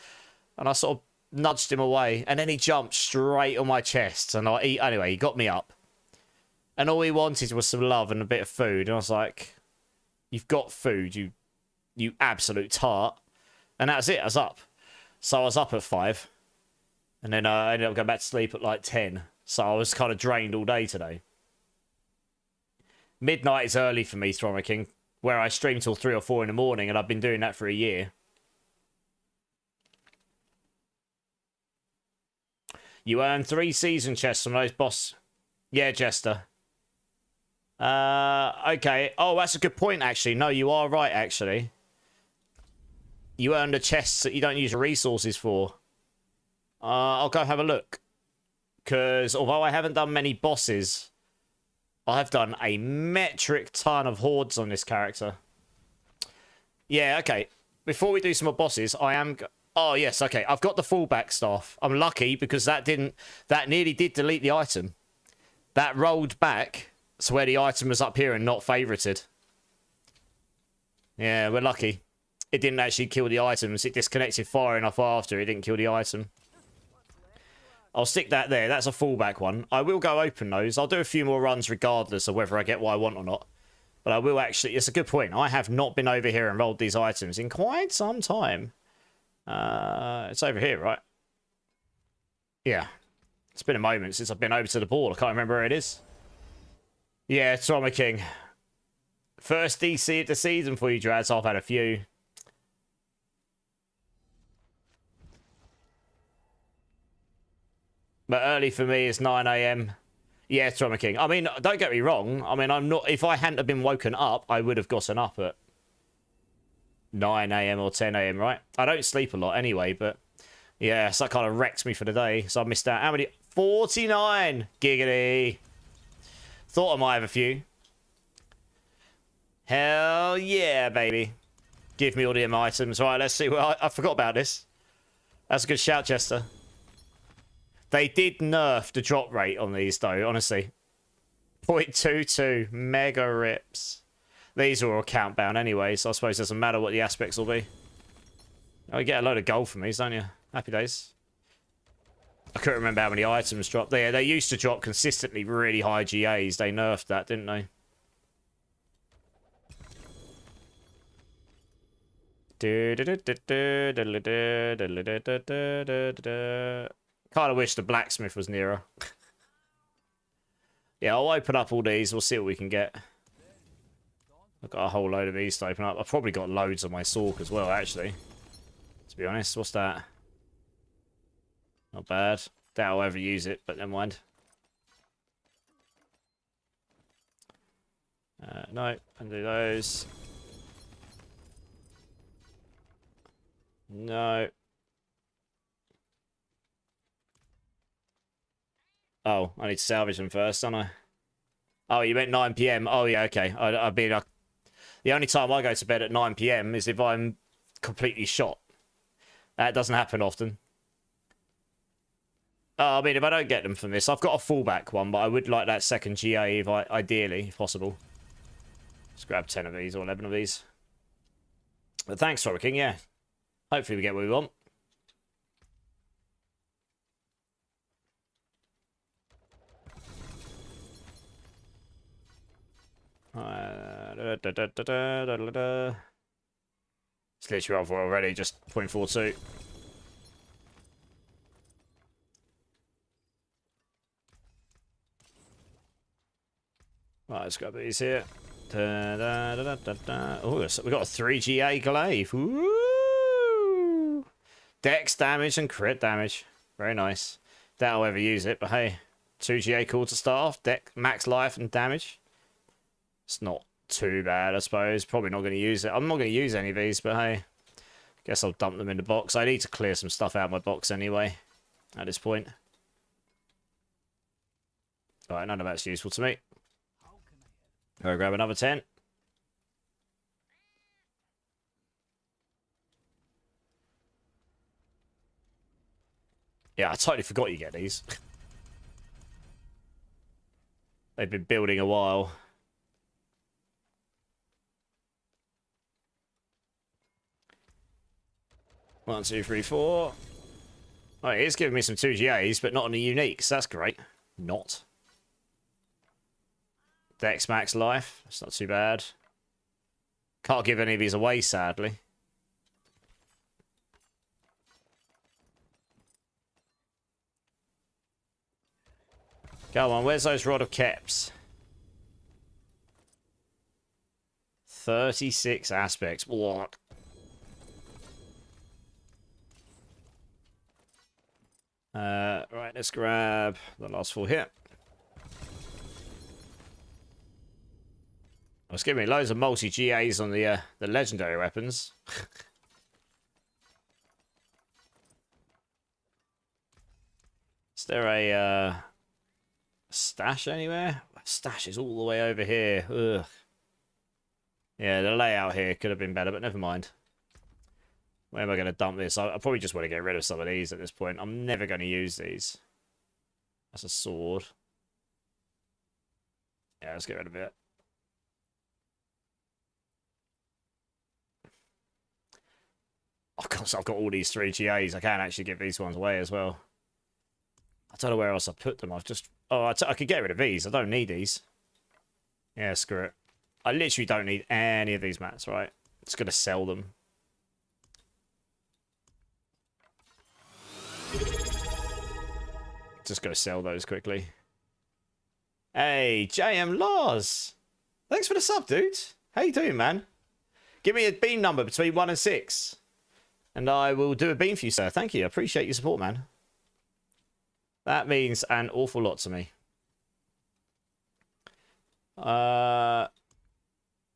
A: And I sort of nudged him away, and then he jumped straight on my chest. And anyway, he got me up. And all he wanted was some love and a bit of food. And I was like, you've got food, you absolute tart. And that was it, I was up. So I was up at 5. And then I ended up going back to sleep at like 10. So I was kind of drained all day today. Midnight is early for me, Thromer King, where I stream till 3 or 4 in the morning, and I've been doing that for a year. You earn 3 season chests from those boss. Yeah, Jester. Okay. Oh, that's a good point, actually. No, you are right, actually. You earn the chests that you don't use your resources for. I'll go have a look. Because although I haven't done many bosses, I've done a metric ton of hordes on this character. Yeah, okay. Before we do some more bosses, I am... Oh, yes, okay. I've got the fallback staff. I'm lucky because that nearly did delete the item. That rolled back to where the item was up here and not favorited. Yeah, we're lucky. It didn't actually kill the items. It disconnected far enough after. It didn't kill the item. I'll stick that there. That's a fallback one. I will go open those. I'll do a few more runs regardless of whether I get what I want or not. But I will actually... It's a good point. I have not been over here and rolled these items in quite some time. It's over here, right? Yeah. It's been a moment since I've been over to the board. I can't remember where it is. Yeah, Trauma King. First DC of the season for you, Drads. I've had a few. But early for me is 9 AM. Yeah, Trauma King. I mean, don't get me wrong. I mean, I'm not... If I hadn't have been woken up, I would have gotten up at 9 AM or 10 AM, right? I don't sleep a lot anyway, but... Yeah, so that kind of wrecked me for the day. So I missed out. How many? 49! Giggity! Thought I might have a few. Hell yeah, baby. Give me all the items. Right, let's see. Well, I forgot about this. That's a good shout, Chester. They did nerf the drop rate on these, though, honestly. 0.22. Mega rips. These are all count-bound anyway, so I suppose it doesn't matter what the aspects will be. Oh, you get a load of gold from these, don't you? Happy days. I couldn't remember how many items dropped. They used to drop consistently really high GAs. They nerfed that, didn't they? Kind of wish the blacksmith was nearer. Yeah, I'll open up all these. We'll see what we can get. I've got a whole load of these to open up. I've probably got loads on my Sork as well, actually. To be honest, what's that? Not bad. Doubt I'll ever use it, but never mind. No, undo those. No. Oh, I need to salvage them first, don't I? Oh, you meant 9 PM. Oh, yeah, okay. I mean, the only time I go to bed at 9 PM is if I'm completely shot. That doesn't happen often. I mean, if I don't get them from this, I've got a fallback one, but I would like that second GA if ideally, if possible. Just grab 10 of these or 11 of these. But thanks, Robert King, yeah. Hopefully we get what we want. It's literally over already, just 0.42. Right, let's grab these here. Oh, we got a 3GA glaive. Woo! Dex damage and crit damage. Very nice. Doubt I'll ever use it, but hey. 2GA quarter staff, deck, max life and damage. It's not too bad, I suppose. Probably not going to use it. I'm not going to use any of these, but hey. Guess I'll dump them in the box. I need to clear some stuff out of my box anyway. At this point. Alright, none of that's useful to me. Go grab another 10. Yeah, I totally forgot you get these. They've been building a while. One, two, three, four. Oh, it's giving me some 2GAs, but not on the uniques. That's great. Not. Dex max life. That's not too bad. Can't give any of these away, sadly. Go on, where's those Rod of Keps? 36 aspects. What? Right, let's grab the last 4 here. Oh, it's giving me loads of multi-GAs on the legendary weapons. Is there a stash anywhere? Stash is all the way over here. Ugh. Yeah, the layout here could have been better, but never mind. Where am I going to dump this? I probably just want to get rid of some of these at this point. I'm never going to use these. That's a sword. Yeah, let's get rid of it. Of course, I've got all these 3GAs. I can actually give these ones away as well. I don't know where else I put them. I've just... Oh, I could get rid of these. I don't need these. Yeah, screw it. I literally don't need any of these mats, right? Just going to sell them. Just go sell those quickly. Hey, JM Laws. Thanks for the sub, dude. How you doing, man? Give me a beam number between 1 and 6. And I will do a beam for you, sir. Thank you. I appreciate your support, man. That means an awful lot to me.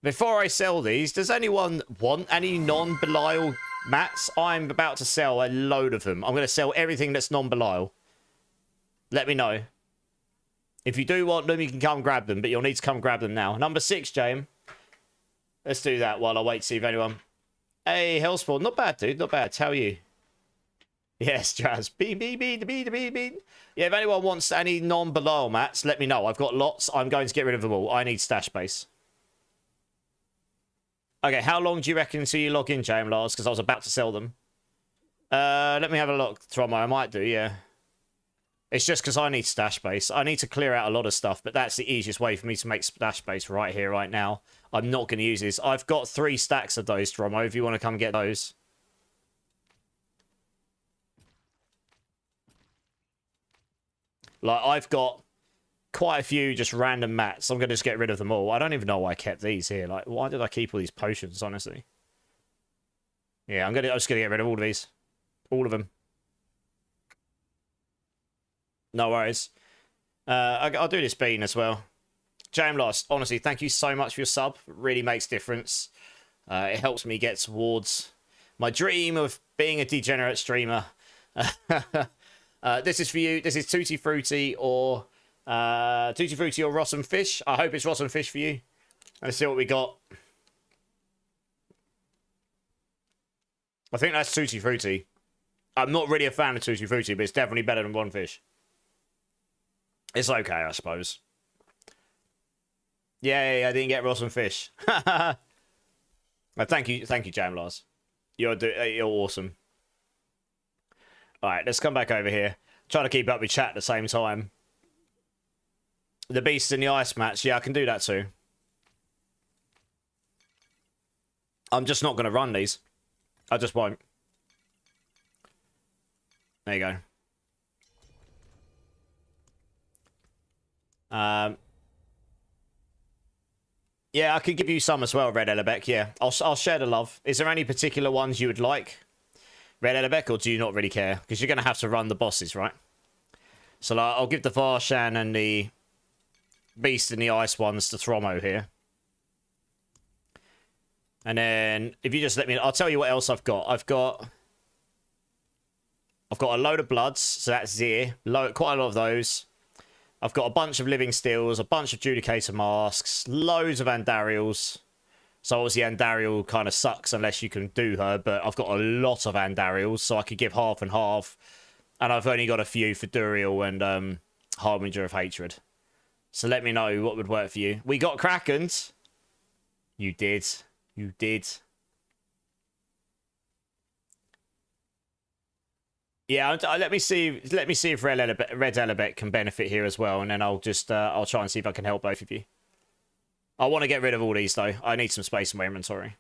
A: Before I sell these, does anyone want any non-Belial mats? I'm about to sell a load of them. I'm going to sell everything that's non-Belial. Let me know. If you do want them, you can come grab them, but you'll need to come grab them now. Number 6, James. Let's do that while I wait to see if anyone... Hey, Hellspawn. Not bad, dude. Not bad. How are you? Yes, Jazz. Beep. Yeah, if anyone wants any non-Belial mats, let me know. I've got lots. I'm going to get rid of them all. I need stash space. Okay, how long do you reckon until you log in, James Lars? Because I was about to sell them. Let me have a look, Tromo. I might do, yeah. It's just because I need stash space. I need to clear out a lot of stuff, but that's the easiest way for me to make stash space right here, right now. I'm not going to use this. I've got 3 stacks of those, Tromo, if you want to come get those. Like, I've got quite a few just random mats. I'm going to just get rid of them all. I don't even know why I kept these here. Like, why did I keep all these potions, honestly? Yeah, I'm just going to get rid of all of these. All of them. No worries. I'll do this bean as well. Jam Lost, honestly, thank you so much for your sub. It really makes a difference. It helps me get towards my dream of being a degenerate streamer. This is for you. This is Tutti Frutti or Rossum Fish. I hope it's Rossum Fish for you. Let's see what we got. I think that's Tutti Frutti. I'm not really a fan of Tutti Frutti, but it's definitely better than One Fish. It's okay, I suppose. Yay, I didn't get Rossum Fish. Thank you, Jam Lars. You're awesome. Alright, let's come back over here. Try to keep up with chat at the same time. The beasts in the ice match. Yeah, I can do that too. I'm just not going to run these. I just won't. There you go. Yeah, I could give you some as well, Red Ellebeck. Yeah, I'll share the love. Is there any particular ones you would like, Red Ellebeck, or do you not really care? Because you're going to have to run the bosses, right? So like, I'll give the Varshan and the Beast in the Ice ones to Thromo here. And then, if you just let me... I'll tell you what else I've got. I've got a load of Bloods, so that's Zir. Quite a lot of those. I've got a bunch of Living Steels, a bunch of Judicator Masks, loads of Andariels. So obviously Andariel kind of sucks unless you can do her, but I've got a lot of Andariels, so I could give half and half. And I've only got a few for Duriel and Harbinger of Hatred. So let me know what would work for you. We got Krakens. You did. You did. Yeah, let me see. Let me see if Red Ellebeck can benefit here as well, and then I'll just I'll try and see if I can help both of you. I want to get rid of all these though. I need some space in my inventory.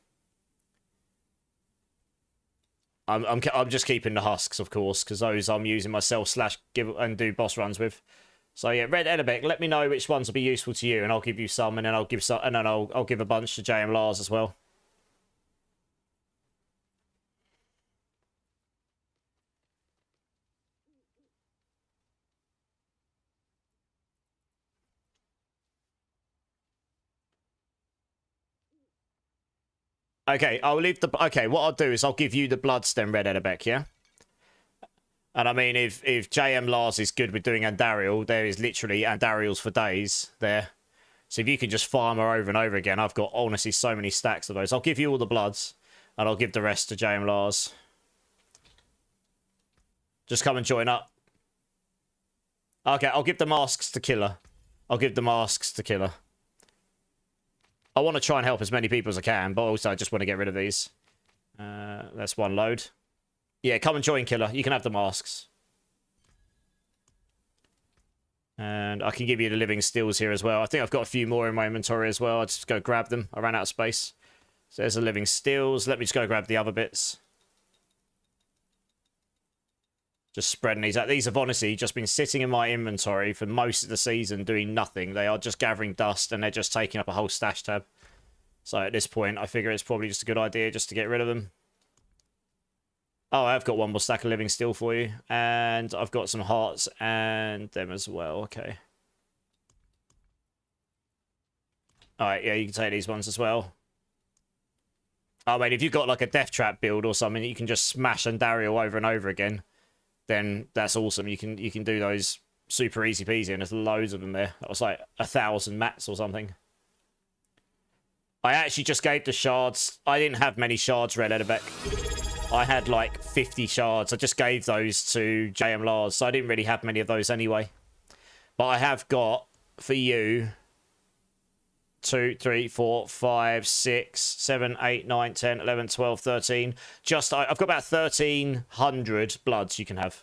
A: I'm just keeping the husks, of course, because those I'm using myself / give and do boss runs with. So yeah, Red Ellebeck, let me know which ones will be useful to you, and I'll give you some, and then I'll give some, and then I'll give a bunch to JM Lars as well. Okay, I'll leave the... Okay, what I'll do is I'll give you the Bloodstem, Red Ellebeck, yeah? And I mean, if JM Lars is good with doing Andariel, there is literally Andariels for days there. So if you can just farm her over and over again, I've got, honestly, so many stacks of those. I'll give you all the Bloods, and I'll give the rest to JM Lars. Just come and join up. Okay, I'll give the masks to Killer. I'll give the masks to Killer. I want to try and help as many people as I can, but also I just want to get rid of these. That's one load. Yeah, come and join Killer. You can have the masks. And I can give you the Living Steels here as well. I think I've got a few more in my inventory as well. I'll just go grab them. I ran out of space. So there's the Living Steels. Let me just go grab the other bits. Just spreading these out. These have honestly just been sitting in my inventory for most of the season doing nothing. They are just gathering dust and they're just taking up a whole stash tab. So at this point, I figure it's probably just a good idea just to get rid of them. Oh, I've got one more stack of Living Steel for you. And I've got some hearts and them as well. Okay. Alright, yeah, you can take these ones as well. Oh, mate, if you've got like a Death Trap build or something, you can just smash Andariel over and over again. Then that's awesome. You can do those super easy peasy, and there's loads of them there. That was like 1,000 mats or something. I actually just gave the shards. I didn't have many shards, Red Ellebeck. I had like 50 shards. I just gave those to JM Lars, so I didn't really have many of those anyway. But I have got for you 2, 3, 4, 5, 6, 7, 8, 9, 10, 11, 12, 13. I've got about 1,300 bloods you can have.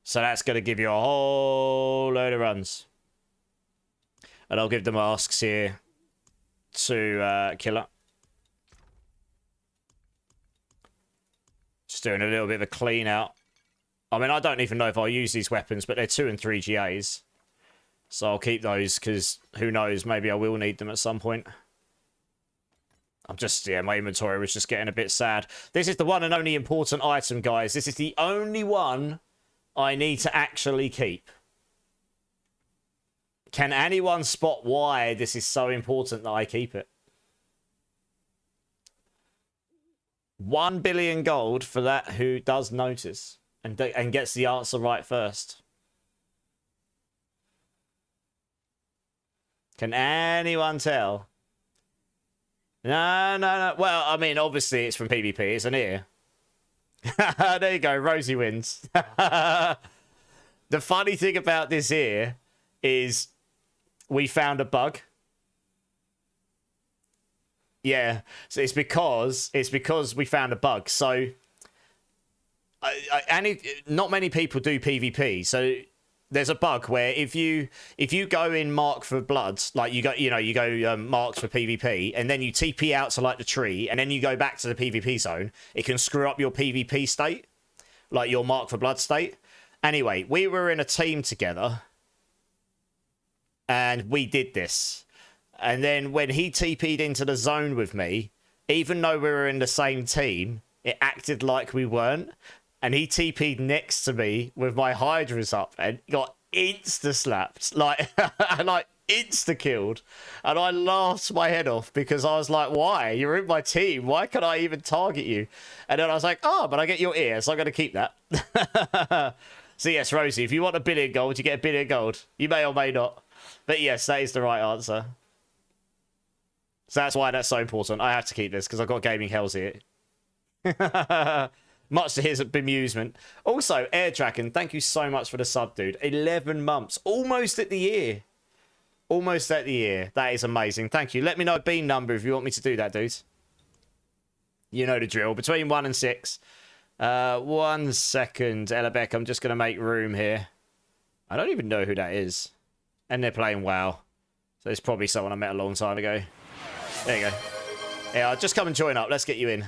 A: So that's going to give you a whole load of runs. And I'll give the masks here to Killer. Just doing a little bit of a clean out. I mean, I don't even know if I'll use these weapons, but they're 2 and 3 GAs. So I'll keep those, because who knows, maybe I will need them at some point. Yeah, my inventory was just getting a bit sad. This is the one and only important item, guys. This is the only one I need to actually keep. Can anyone spot why this is so important that I keep it? 1 billion gold for that who does notice and gets the answer right first. Can anyone tell? No. Well, I mean, obviously it's from PvP. It's an ear. There you go. Rosie wins. The funny thing about this ear is we found a bug. Yeah. So it's because we found a bug. So not many people do PvP. So there's a bug where if you go in mark for bloods, like you go marks for PvP, and then you TP out to like the tree, and then you go back to the PvP zone, it can screw up your PvP state, like your mark for blood state. Anyway, we were in a team together, and we did this. And then when he TP'd into the zone with me, even though we were in the same team, it acted like we weren't. And he TP'd next to me with my Hydras up and got insta-slapped. Like, insta-killed. And I laughed my head off because I was like, why? You're in my team. Why can't I even target you? And then I was like, oh, but I get your ear, so I'm going to keep that. So yes, Rosie, if you want $1 billion gold, you get $1 billion gold. You may or may not. But yes, that is the right answer. So that's why that's so important. I have to keep this because I've got gaming hells here. Much to his bemusement. Also, Air Dragon, thank you so much for the sub, dude. 11 months. Almost at the year. Almost at the year. That is amazing. Thank you. Let me know a bean number if you want me to do that, dude. You know the drill. Between 1 and 6. 1 second, Ellebeck. I'm just going to make room here. I don't even know who that is. And they're playing WoW. So it's probably someone I met a long time ago. There you go. Yeah, just come and join up. Let's get you in.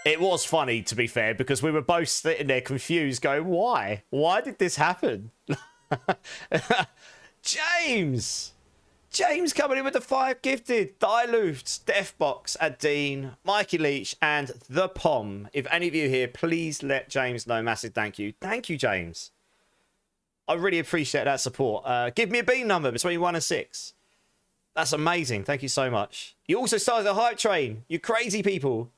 A: It was funny, to be fair, because we were both sitting there confused going, why? Why did this happen? James! James coming in with the 5 gifted. Diabloiv, Deathbox, Adine, Mikey Leach, and The Pom. If any of you here, please let James know. Massive thank you. Thank you, James. I really appreciate that support. Give me a bean number between 1 and 6. That's amazing. Thank you so much. You also started a hype train. You crazy people.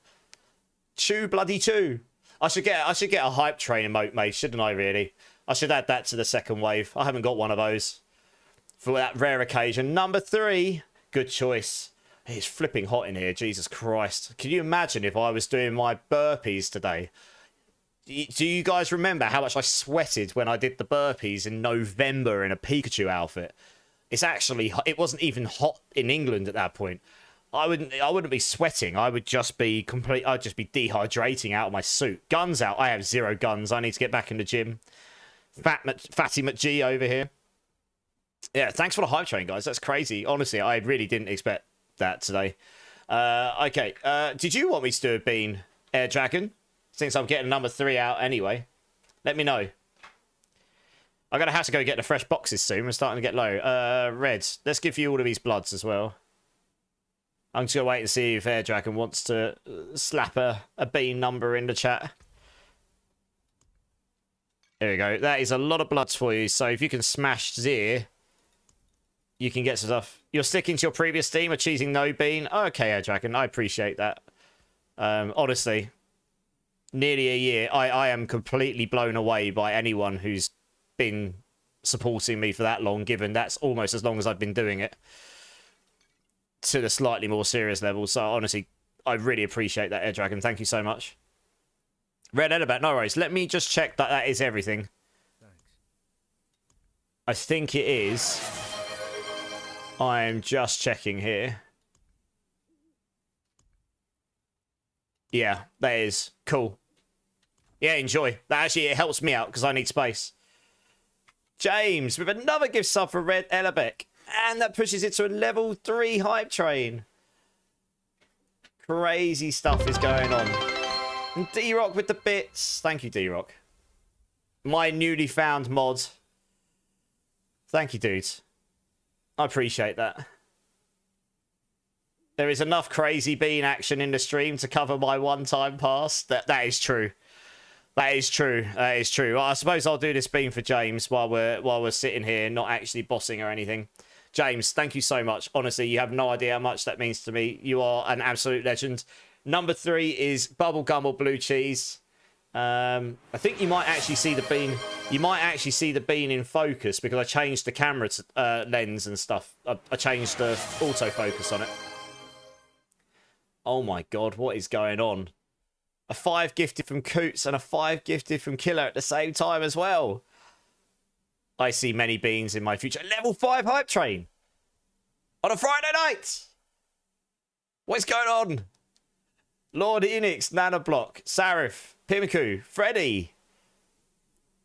A: Chew bloody chew. I should get a hype train emote, mate, shouldn't I really? I should add that to the second wave. I haven't got one of those for that rare occasion. Number 3. Good choice. It's flipping hot in here. Jesus Christ. Can you imagine if I was doing my burpees today? Do you guys remember how much I sweated when I did the burpees in November in a Pikachu outfit? It's actually, it wasn't even hot in England at that point. I wouldn't be sweating. I'd just be dehydrating out of my suit. Guns out. I have 0 guns. I need to get back in the gym. Fatty McG over here. Yeah, thanks for the hype train, guys. That's crazy. Honestly, I really didn't expect that today. Okay. Did you want me to do a bean, Air Dragon? Since I'm getting number 3 out anyway. Let me know. I'm going to have to go get the fresh boxes soon. We're starting to get low. Red. Let's give you all of these bloods as well. I'm just going to wait and see if Air Dragon wants to slap a bean number in the chat. There we go. That is a lot of bloods for you. So if you can smash Zir, you can get some stuff. You're sticking to your previous team or choosing no bean. Okay, Air Dragon. I appreciate that. Honestly, nearly a year. I am completely blown away by anyone who's been supporting me for that long, given that's almost as long as I've been doing it. To the slightly more serious level. So honestly, I really appreciate that, Air Dragon. Thank you so much. Red Elebat, no worries. Let me just check that that is everything. Thanks. I think it is. I'm just checking here. Yeah, that is. Cool. Yeah, enjoy. That actually, it helps me out because I need space. James with another gift sub for Red Elebeck. And that pushes it to a level 3 hype train. Crazy stuff is going on. And D-Rock with the bits. Thank you, D-Rock. My newly found mod. Thank you, dudes. I appreciate that. There is enough crazy bean action in the stream to cover my one-time pass. That is true. That is true. That is true. Well, I suppose I'll do this bean for James while we're sitting here, not actually bossing or anything. James, thank you so much. Honestly, you have no idea how much that means to me. You are an absolute legend. Number 3 is bubblegum or blue cheese. I think you might actually see the bean. You might actually see the bean in focus because I changed the camera lens and stuff. I changed the autofocus on it. Oh my god, what is going on? A 5 gifted from Coots and a 5 gifted from Killer at the same time as well. I see many beans in my future. Level 5 hype train on a Friday night. What's going on? Lord Enix, Nanoblock, Sarif, Pimiku, Freddy.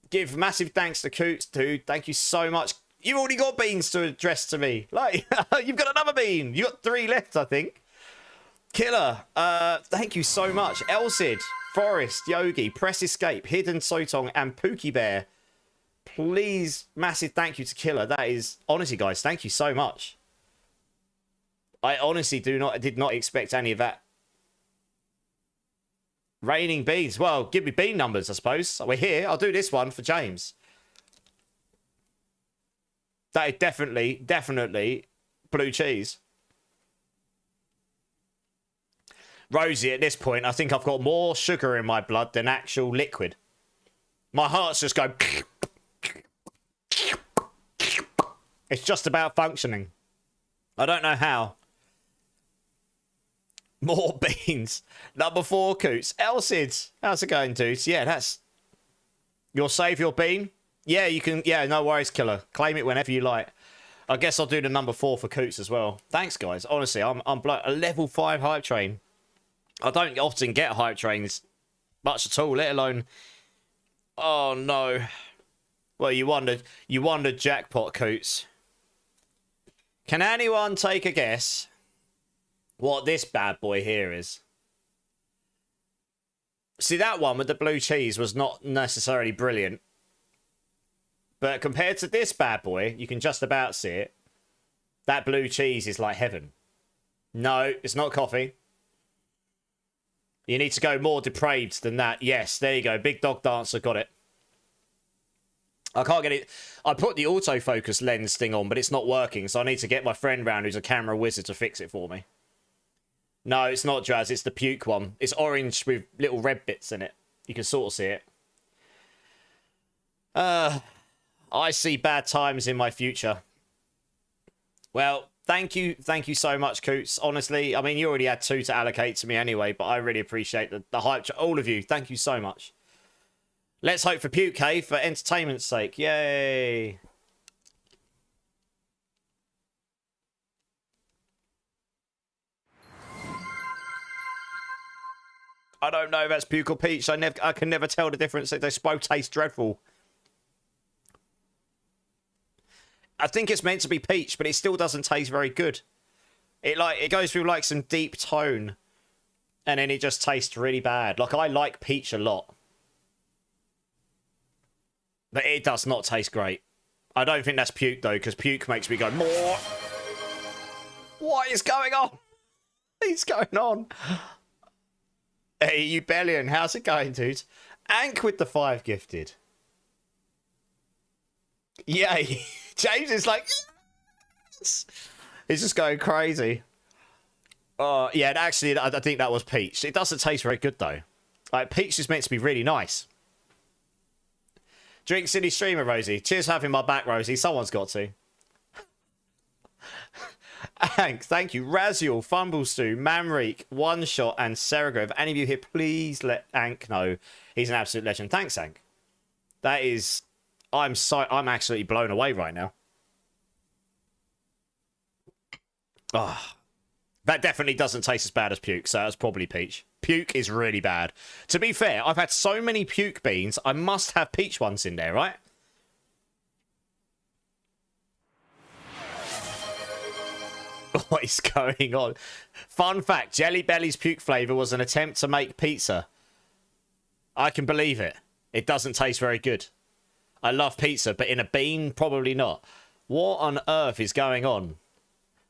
A: Give massive thanks to Coots, dude. Thank you so much. You've already got beans to address to me. Like, you've got another bean. You got 3 left, I think. Killer, thank you so much. Elsid, Forest, Yogi, Press Escape, Hidden Sotong, and Pookie Bear. Please, massive thank you to Killer. That is, honestly, guys, thank you so much. I honestly did not expect any of that. Raining beans. Well, give me bean numbers, I suppose. We're here. I'll do this one for James. That is definitely blue cheese. Rosie, at this point, I think I've got more sugar in my blood than actual liquid. My heart's just going... It's just about functioning. I don't know how. More beans. Number 4, Coots. Elsids. How's it going, dudes? Yeah, that's... You'll save your bean? Yeah, you can... Yeah, no worries, killer. Claim it whenever you like. I guess I'll do the number 4 for Coots as well. Thanks, guys. Honestly, I'm a level 5 hype train. I don't often get hype trains much at all, let alone... Oh, no. Well, you wondered jackpot, Coots. Can anyone take a guess what this bad boy here is? See, that one with the blue cheese was not necessarily brilliant. But compared to this bad boy, you can just about see it. That blue cheese is like heaven. No, it's not coffee. You need to go more depraved than that. Yes, there you go. Big Dog Dancer got it. I can't get it. I put the autofocus lens thing on, but it's not working. So I need to get my friend round who's a camera wizard to fix it for me. No, it's not Jazz. It's the puke one. It's orange with little red bits in it. You can sort of see it. I see bad times in my future. Well, thank you so much, Coots. Honestly, I mean, you already had 2 to allocate to me anyway, but I really appreciate the hype. All of you, thank you so much. Let's hope for Puke Cave for entertainment's sake. Yay! I don't know if that's Puke or Peach. I can never tell the difference. They both taste dreadful. I think it's meant to be peach, but it still doesn't taste very good. It goes through like some deep tone, and then it just tastes really bad. Like, I like peach a lot, but it does not taste great. I don't think that's puke though, because puke makes me go more. What is going on? What is going on? Hey, Ubellion, how's it going, dude? Ank with the 5 gifted. Yay. James is like... Yes! He's just going crazy. Yeah, actually, I think that was peach. It doesn't taste very good, though. Like, peach is meant to be really nice. Drink City Streamer, Rosie. Cheers for having my back, Rosie. Someone's got to. Ank, thank you. Raziel, Fumblestew, Mamreek, One Shot, and Serago. If any of you here, please let Ank know. He's an absolute legend. Thanks, Ank. That is... I'm absolutely blown away right now. Oh, that definitely doesn't taste as bad as puke, so that's probably peach. Puke is really bad. To be fair, I've had so many puke beans, I must have peach ones in there, right? What is going on? Fun fact, Jelly Belly's puke flavour was an attempt to make pizza. I can believe it. It doesn't taste very good. I love pizza, but in a bean, probably not. What on earth is going on?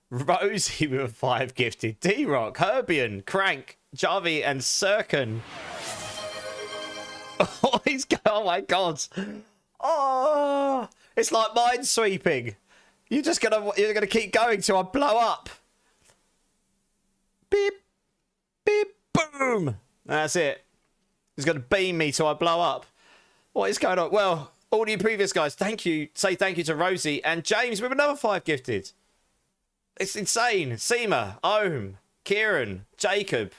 A: Rosie with 5 gifted. D-Rock, Herbian, Crank, Javi, and Sirkin. Oh my god. Oh, it's like minesweeping. You're gonna keep going till I blow up. Beep, beep, boom. That's it. He's gonna beam me till I blow up. What is going on? Well, all the previous guys, thank you. Say thank you to Rosie and James with another 5 gifted. It's insane. Seema, Ohm, Kieran, Jacob,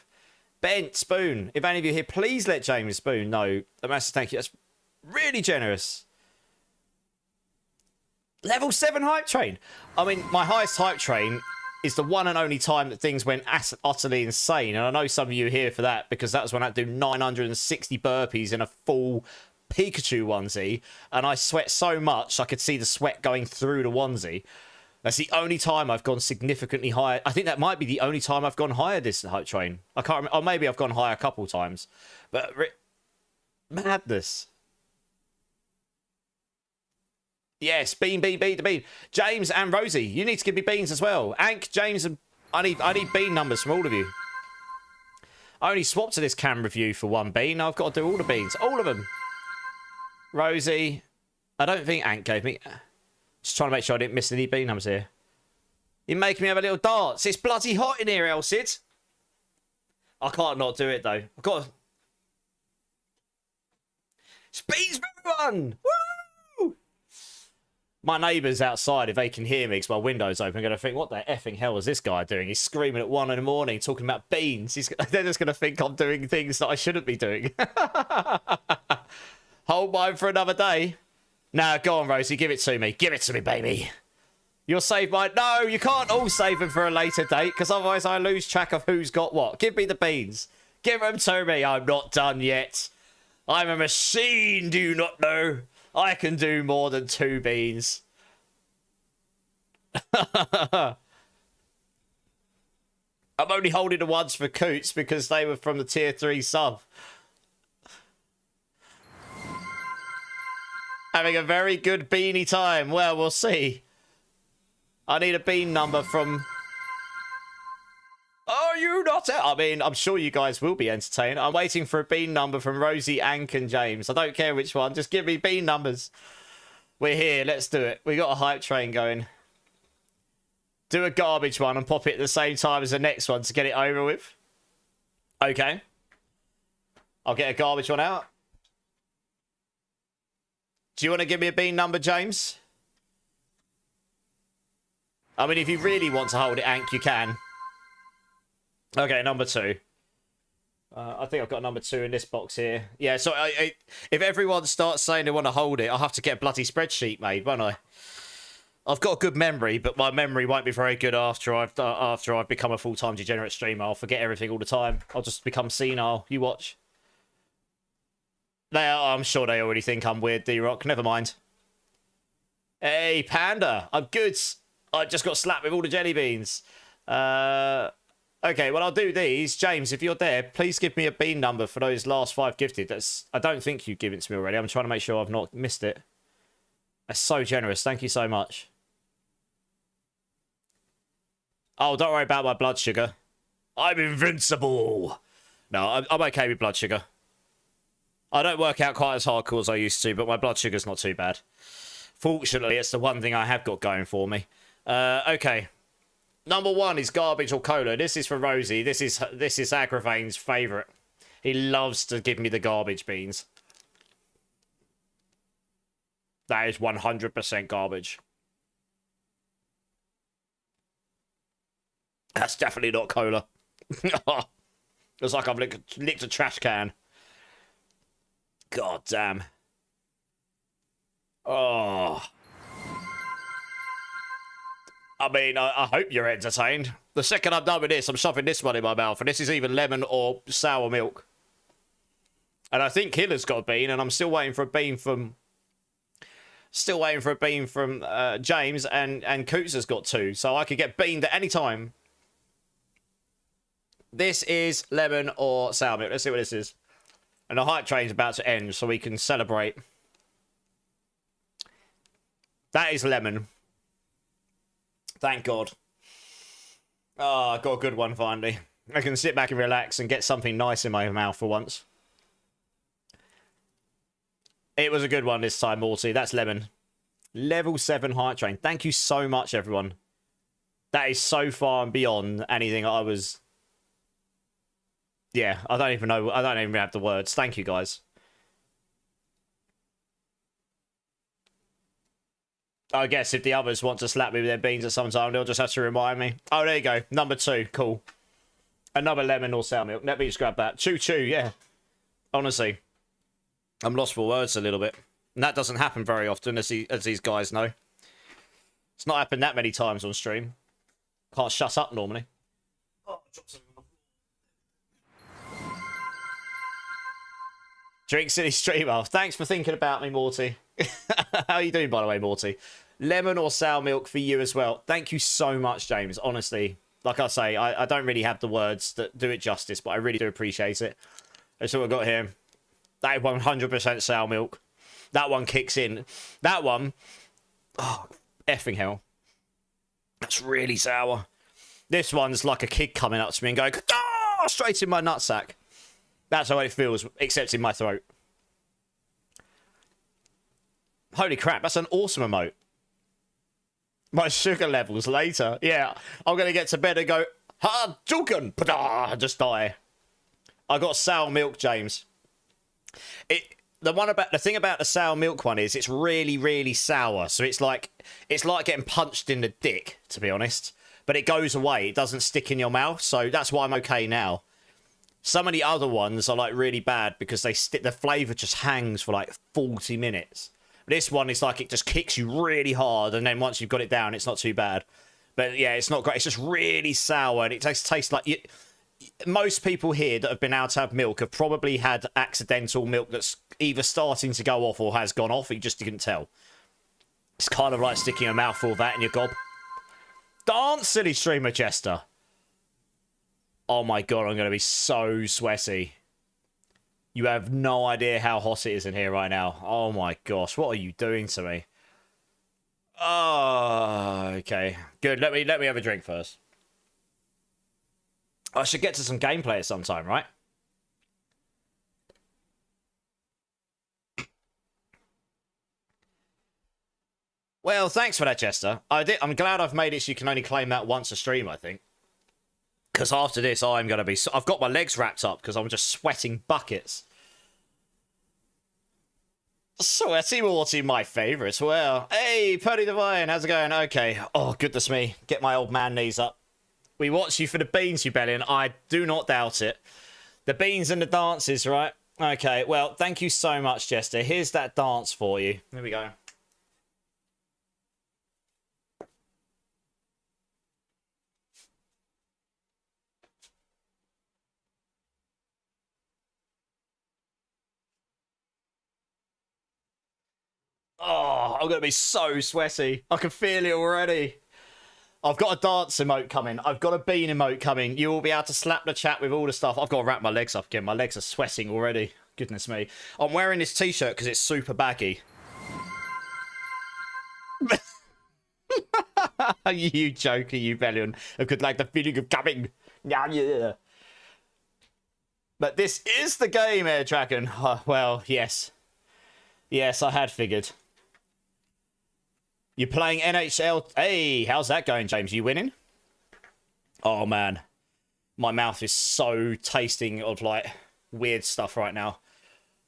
A: Bent, Spoon. If any of you here, please let James Spoon know a massive thank you. That's really generous. Level 7 hype train. I mean, my highest hype train is the one and only time that things went utterly insane. And I know some of you are here for that because that was when I had to do 960 burpees in a full Pikachu onesie. And I sweat so much I could see the sweat going through the onesie. That's the only time I've gone significantly higher. I think that might be the only time I've gone higher this hype train. I can't remember. Or maybe I've gone higher a couple times. But madness. Yes, bean. James and Rosie, you need to give me beans as well. Ank, James, and I need bean numbers from all of you. I only swapped to this camera view for one bean. I've got to do all the beans. All of them. Rosie. I don't think Ant gave me... Just trying to make sure I didn't miss any bean numbers here. You're making me have a little dance. It's bloody hot in here, Elsid. I can't not do it, though. I've got to... It's beans for everyone! Woo! My neighbours outside, if they can hear me because my window's open, are going to think, what the effing hell is this guy doing? He's screaming at 1 in the morning, talking about beans. They're just going to think I'm doing things that I shouldn't be doing. Hold mine for another day. Now, go on, Rosie. Give it to me. Give it to me, baby. You'll save mine. No, you can't all save them for a later date, because otherwise I lose track of who's got what. Give me the beans. Give them to me. I'm not done yet. I'm a machine, do you not know? I can do more than 2 beans. I'm only holding the ones for Coots because they were from the tier 3 sub. Having a very good beanie time. Well, we'll see. I need a bean number from... Are you not... I mean, I'm sure you guys will be entertained. I'm waiting for a bean number from Rosie, Ank, and James. I don't care which one. Just give me bean numbers. We're here. Let's do it. We got a hype train going. Do a garbage one and pop it at the same time as the next one to get it over with. Okay. I'll get a garbage one out. Do you want to give me a bean number, James? I mean, if you really want to hold it, Ank, you can. Okay, number 2. I think I've got number 2 in this box here. Yeah, so if everyone starts saying they want to hold it, I'll have to get a bloody spreadsheet made, won't I? I've got a good memory, but my memory won't be very good after I've become a full-time degenerate streamer. I'll forget everything all the time. I'll just become senile. You watch. I'm sure they already think I'm weird, D-Rock. Never mind. Hey, Panda. I'm good. I just got slapped with all the jelly beans. Okay, well, I'll do these. James, if you're there, please give me a bean number for those last 5 gifted. I don't think you've given it to me already. I'm trying to make sure I've not missed it. That's so generous. Thank you so much. Oh, don't worry about my blood sugar. I'm invincible. No, I'm okay with blood sugar. I don't work out quite as hardcore as I used to, but my blood sugar's not too bad. Fortunately, it's the one thing I have got going for me. Okay. Number 1 is garbage or cola. This is for Rosie. This is Agravain's favourite. He loves to give me the garbage beans. That is 100% garbage. That's definitely not cola. It's like I've licked a trash can. God damn. Oh. I mean, I hope you're entertained. The second I'm done with this, I'm shoving this one in my mouth, and this is either lemon or sour milk. And I think Killer's got a bean, and I'm still waiting for a bean from... James, and Coots has got 2, so I could get beaned at any time. This is lemon or sour milk. Let's see what this is. And the hype train's about to end, so we can celebrate. That is lemon. Thank God. Oh, I got a good one finally. I can sit back and relax and get something nice in my mouth for once. It was a good one this time, Morty. That's lemon. Level 7 hype train. Thank you so much, everyone. That is so far and beyond anything I was... Yeah, I don't even know. I don't even have the words. Thank you, guys. I guess if the others want to slap me with their beans at some time, they'll just have to remind me. Oh, there you go. Number 2. Cool. Another lemon or sour milk. Let me just grab that. Choo-choo, yeah. Honestly. I'm lost for words a little bit. And that doesn't happen very often, as these guys know. It's not happened that many times on stream. Can't shut up normally. Oh, drop something. Drink City Streamer. Thanks for thinking about me, Morty. How are you doing, by the way, Morty? Lemon or sour milk for you as well. Thank you so much, James. Honestly, like I say, I don't really have the words that do it justice, but I really do appreciate it. That's what we've got here. That 100% sour milk. That one kicks in. That one... Oh, effing hell. That's really sour. This one's like a kid coming up to me and going, ah, straight in my nutsack. That's how it feels, except in my throat. Holy crap, that's an awesome emote. My sugar levels later. Yeah, I'm going to get to bed and go, ha, Juken, just die. I got sour milk, James. The thing about the sour milk one is it's really, really sour. So it's like getting punched in the dick, to be honest. But it goes away. It doesn't stick in your mouth. So that's why I'm okay now. Some of the other ones are like really bad because the flavour just hangs for like 40 minutes. This one is like it just kicks you really hard, and then once you've got it down, it's not too bad. But yeah, it's not great. It's just really sour, and it tastes like... Most people here that have been out to have milk have probably had accidental milk that's either starting to go off or has gone off. You just didn't tell. It's kind of like sticking a mouthful of that in your gob. Dance, silly streamer Chester. Oh my god, I'm going to be so sweaty. You have no idea how hot it is in here right now. Oh my gosh, what are you doing to me? Oh, okay. Good, let me have a drink first. I should get to some gameplay at some time, right? Well, thanks for that, Chester. I'm glad I've made it so you can only claim that once a stream, I think. Because after this, I'm going to be... I've got my legs wrapped up because I'm just sweating buckets. Sweaty Morty, my favourite. Well, hey, Purdy Divine, how's it going? Okay. Oh, goodness me. Get my old man knees up. We watch you for the beans, you bellion. I do not doubt it. The beans and the dances, right? Okay, well, thank you so much, Jester. Here's that dance for you. Here we go. Oh, I'm going to be so sweaty. I can feel it already. I've got a dance emote coming. I've got a bean emote coming. You will be able to slap the chat with all the stuff. I've got to wrap my legs up again. My legs are sweating already. Goodness me. I'm wearing this t-shirt because it's super baggy. You joker, you bellion. I could like the feeling of coming. Yeah. But this is the game, Air Dragon. Oh, well, yes. Yes, I had figured. You're playing NHL. Hey, how's that going, James? You winning? Oh, man. My mouth is so tasting of, like, weird stuff right now.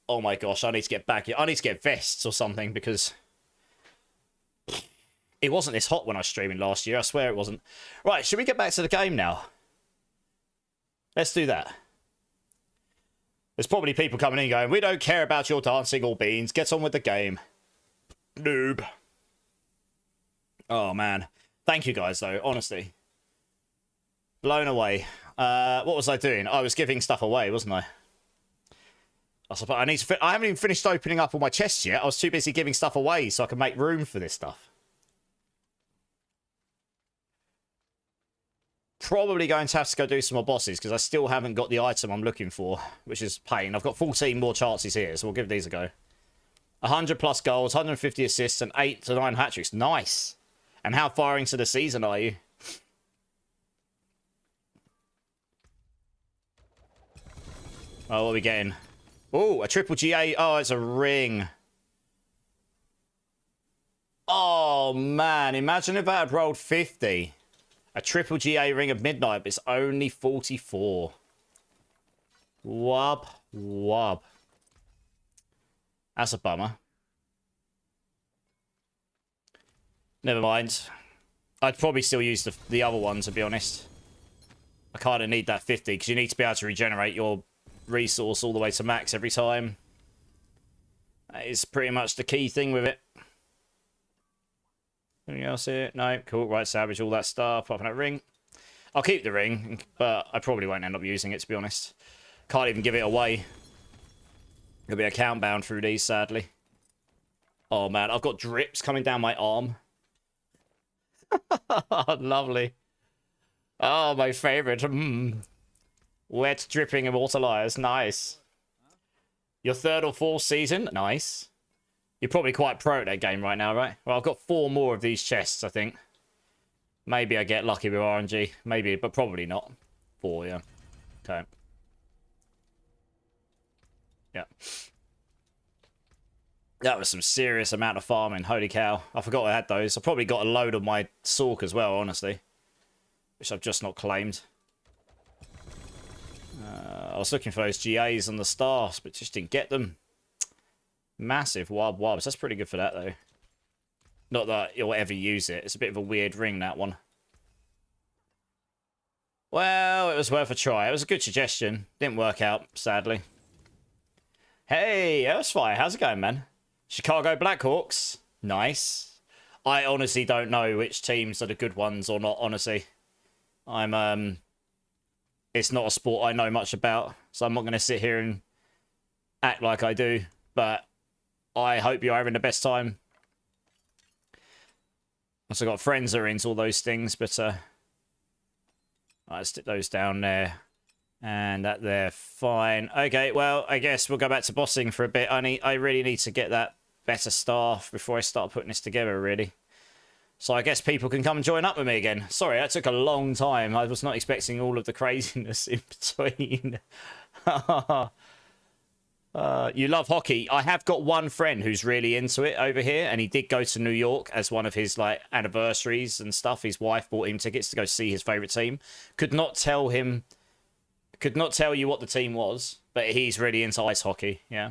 A: Oh, my gosh. I need to get back. I need to get vests or something because it wasn't this hot when I was streaming last year. I swear it wasn't. Right, should we get back to the game now? Let's do that. There's probably people coming in going, we don't care about your dancing or beans. Get on with the game. Noob. Oh, man. Thank you guys, though. Honestly. Blown away. What was I doing? I was giving stuff away, wasn't I? I suppose I need to... I haven't even finished opening up all my chests yet. I was too busy giving stuff away so I can make room for this stuff. Probably going to have to go do some more bosses because I still haven't got the item I'm looking for, which is pain. I've got 14 more chances here, so we'll give these a go. 100 plus goals, 150 assists, and 8 to 9 hat-tricks. Nice. And how far into the season are you? Oh, what are we getting? Oh, a triple GA. Oh, it's a ring. Oh, man. Imagine if I had rolled 50. A triple GA ring of midnight, but it's only 44. Wub, wub. That's a bummer. Never mind. I'd probably still use the other one, to be honest. I kind of need that 50, because you need to be able to regenerate your resource all the way to max every time. That is pretty much the key thing with it. Anything else here? No, cool. Right, salvage all that stuff. Apart from that ring. I'll keep the ring, but I probably won't end up using it, to be honest. Can't even give it away. There'll be a countdown through these, sadly. Oh, man. I've got drips coming down my arm. Lovely. Oh, my favourite. Wet, dripping, immortalized. Nice. Your third or fourth season? Nice. You're probably quite pro at that game right now, right? Well, I've got 4 more of these chests, I think. Maybe I get lucky with RNG. Maybe, but probably not. 4, yeah. Okay. Yeah. That was some serious amount of farming. Holy cow. I forgot I had those. I probably got a load of my Sork as well, honestly. Which I've just not claimed. I was looking for those GAs on the stars, but just didn't get them. Massive wobs. That's pretty good for that, though. Not that you'll ever use it. It's a bit of a weird ring, that one. Well, it was worth a try. It was a good suggestion. Didn't work out, sadly. Hey, Earthfire, how's it going, man? Chicago Blackhawks. Nice. I honestly don't know which teams are the good ones or not, honestly. It's not a sport I know much about, so I'm not going to sit here and act like I do, but I hope you're having the best time. Also got friends that are into all those things, but I'll stick those down there. And that there, fine. Okay, well, I guess we'll go back to bossing for a bit. I really need to get that better staff before I start putting this together, really. So I guess people can come and join up with me again. Sorry, that took a long time. I was not expecting all of the craziness in between. You love hockey. I have got one friend who's really into it over here, and he did go to New York as one of his like anniversaries and stuff. His wife bought him tickets to go see his favorite team. Could not tell you what the team was, but he's really into ice hockey. Yeah.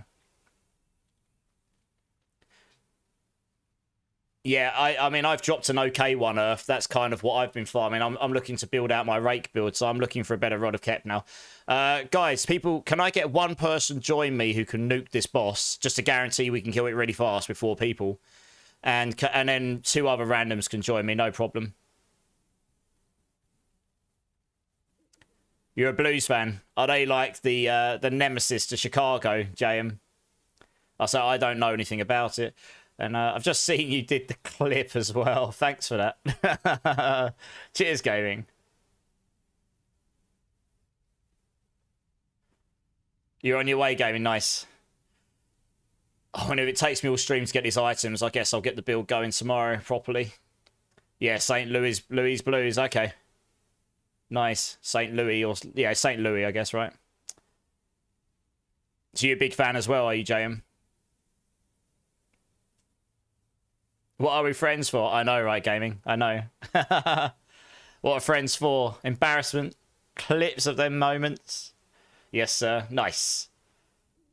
A: Yeah, I mean, I've dropped an okay one, Earth. That's kind of what I've been farming. I'm looking to build out my Rake build, so I'm looking for a better Rod of Kep now. Guys, people, can I get one person join me who can nuke this boss, just to guarantee we can kill it really fast with 4 people? And then 2 other randoms can join me, no problem. You're a Blues fan. Are they like the nemesis to Chicago, JM? I don't know anything about it. And I've just seen you did the clip as well. Thanks for that. Cheers, gaming. You're on your way, gaming. Nice. Oh, and if it takes me all stream to get these items, I guess I'll get the build going tomorrow properly. Yeah, St. Louis Blues. Okay. Nice. St. Louis, or yeah, St. Louis, I guess, right? So you're a big fan as well, are you, JM? What are we friends for? I know, right, gaming? I know. What are friends for? Embarrassment? Clips of them moments? Yes, sir. Nice.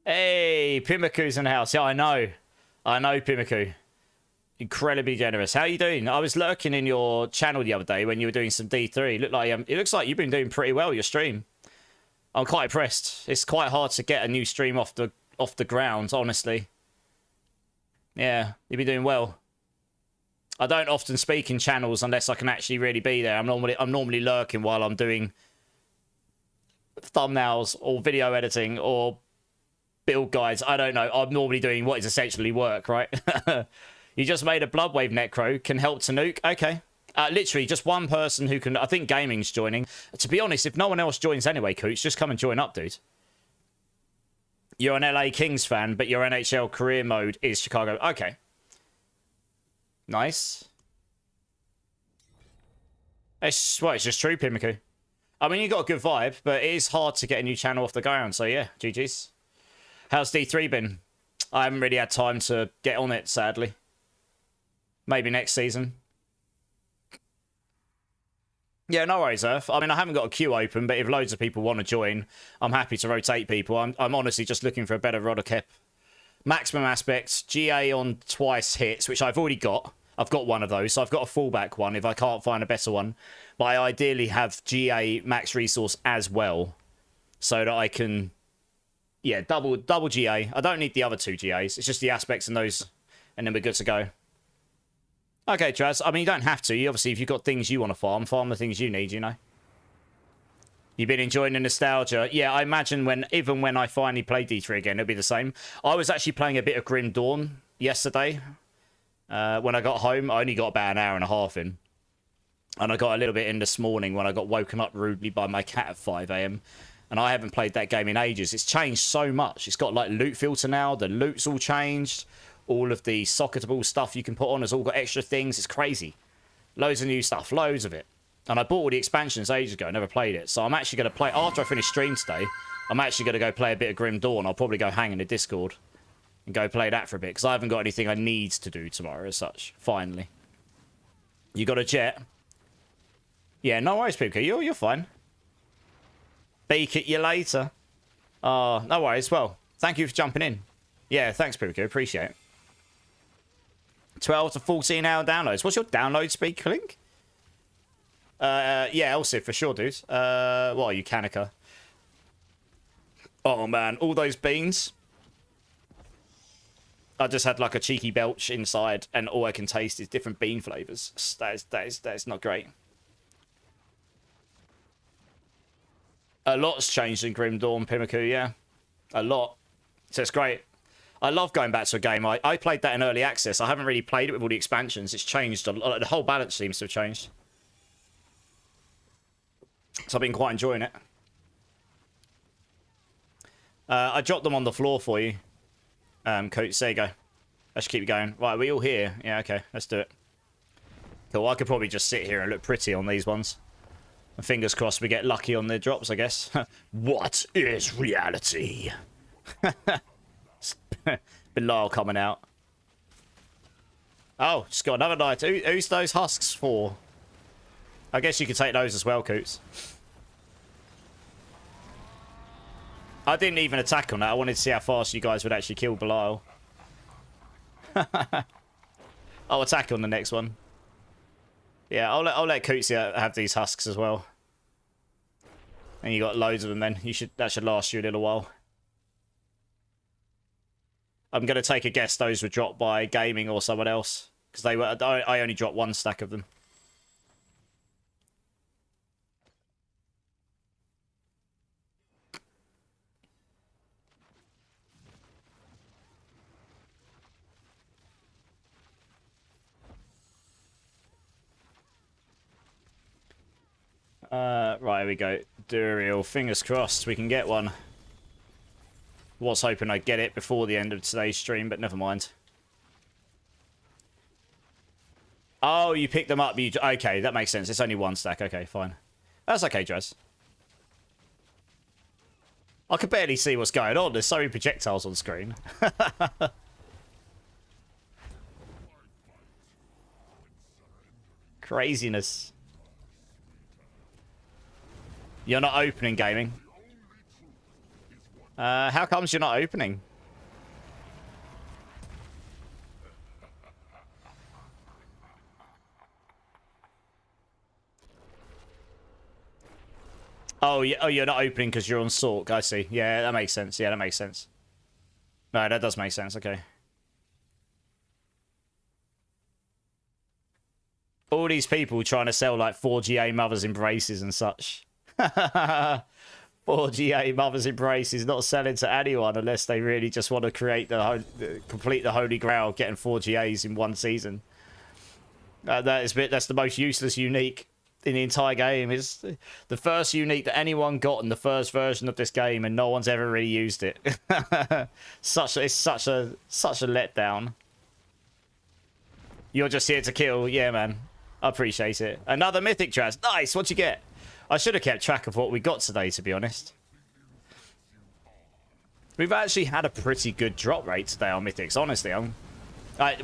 A: Hey, Pimaku's in the house. Yeah, I know. I know, Pimaku. Incredibly generous. How you doing? I was lurking in your channel the other day when you were doing some D3. It looks like you've been doing pretty well, your stream. I'm quite impressed. It's quite hard to get a new stream off the ground, honestly. Yeah, you've been doing well. I don't often speak in channels unless I can actually really be there. I'm normally lurking while I'm doing thumbnails or video editing or build guides. I don't know. I'm normally doing what is essentially work, right? You just made a Bloodwave Necro. Can help to nuke. Okay. Literally, just one person who can... I think gaming's joining. To be honest, if no one else joins anyway, Cooch, just come and join up, dude. You're an LA Kings fan, but your NHL career mode is Chicago. Okay. Nice. It's just true, Pimiku. I mean, you got a good vibe, but it is hard to get a new channel off the ground. So yeah, GG's. How's D3 been? I haven't really had time to get on it, sadly. Maybe next season. Yeah, no worries, Earth. I mean, I haven't got a queue open, but if loads of people want to join, I'm happy to rotate people. I'm honestly just looking for a better Rod of Kep. Maximum aspects, GA on twice hits, which I've already got. I've got one of those, so I've got a fallback one if I can't find a better one. But I ideally have GA max resource as well, so that I can, yeah, double GA. I don't need the other 2 GAs. It's just the aspects and those, and then we're good to go. Okay, Traz. I mean, you don't have to. Obviously, if you've got things you want to farm the things you need, you know. You've been enjoying the nostalgia. Yeah, I imagine even when I finally play D3 again, it'll be the same. I was actually playing a bit of Grim Dawn yesterday. When I got home, I only got about an hour and a half in. And I got a little bit in this morning when I got woken up rudely by my cat at 5 AM. And I haven't played that game in ages. It's changed so much. It's got like loot filter now. The loot's all changed. All of the socketable stuff you can put on has all got extra things. It's crazy. Loads of new stuff, loads of it. And I bought all the expansions ages ago, never played it. So I'm actually going to play, after I finish stream today, I'm actually going to go play a bit of Grim Dawn. I'll probably go hang in the Discord and go play that for a bit, because I haven't got anything I need to do tomorrow as such, finally. You got a jet? Yeah, no worries, Pipka. You're fine. Beak at you later. Oh, no worries. Well, thank you for jumping in. Yeah, thanks, Pipka. Appreciate it. 12 to 14 hour downloads. What's your download speed, Clink? Yeah, Elsif, for sure, dude. What are you, Kanika? Oh, man. All those beans. I just had like a cheeky belch inside, and all I can taste is different bean flavors. That is not great. A lot's changed in Grim Dawn, Pimiku, yeah. A lot. So it's great. I love going back to a game. I played that in early access. I haven't really played it with all the expansions. It's changed a lot. The whole balance seems to have changed. So I've been quite enjoying it. I dropped them on the floor for you. Coach, there you go. Let's keep it going. Right, are we all here? Yeah, okay, let's do it. Cool, I could probably just sit here and look pretty on these ones. And fingers crossed we get lucky on the drops, I guess. What is reality? Bilal coming out. Oh, just got another knight. Who's those husks for? I guess you could take those as well, Coots. I didn't even attack on that. I wanted to see how fast you guys would actually kill Belial. I'll attack on the next one. Yeah, I'll let Coots have these husks as well. And you got loads of them then. That should last you a little while. I'm going to take a guess those were dropped by Gaming or someone else. Because I only dropped one stack of them. Right, here we go. Duriel, fingers crossed we can get one. Was hoping I'd get it before the end of today's stream, but never mind. Oh, you picked them up. Okay, that makes sense. It's only one stack. Okay, fine. That's okay, Jazz. I could barely see what's going on. There's so many projectiles on screen. Craziness. You're not opening, Gaming. How comes you're not opening? Oh, you're not opening because you're on Sork. I see. Yeah, that makes sense. Yeah, that makes sense. No, that does make sense. Okay. All these people trying to sell like 4GA Mother's Embraces and such. 4GA Mother's Embraces not selling to anyone unless they really just want to create complete the Holy Grail, getting 4GAs in one season. That's the most useless unique in the entire game. Is the first unique that anyone got in the first version of this game, and no one's ever really used it. It's such a letdown. You're just here to kill, yeah, man. I appreciate it. Another mythic Traz. Nice. What'd you get? I should have kept track of what we got today, to be honest. We've actually had a pretty good drop rate today on mythics, honestly.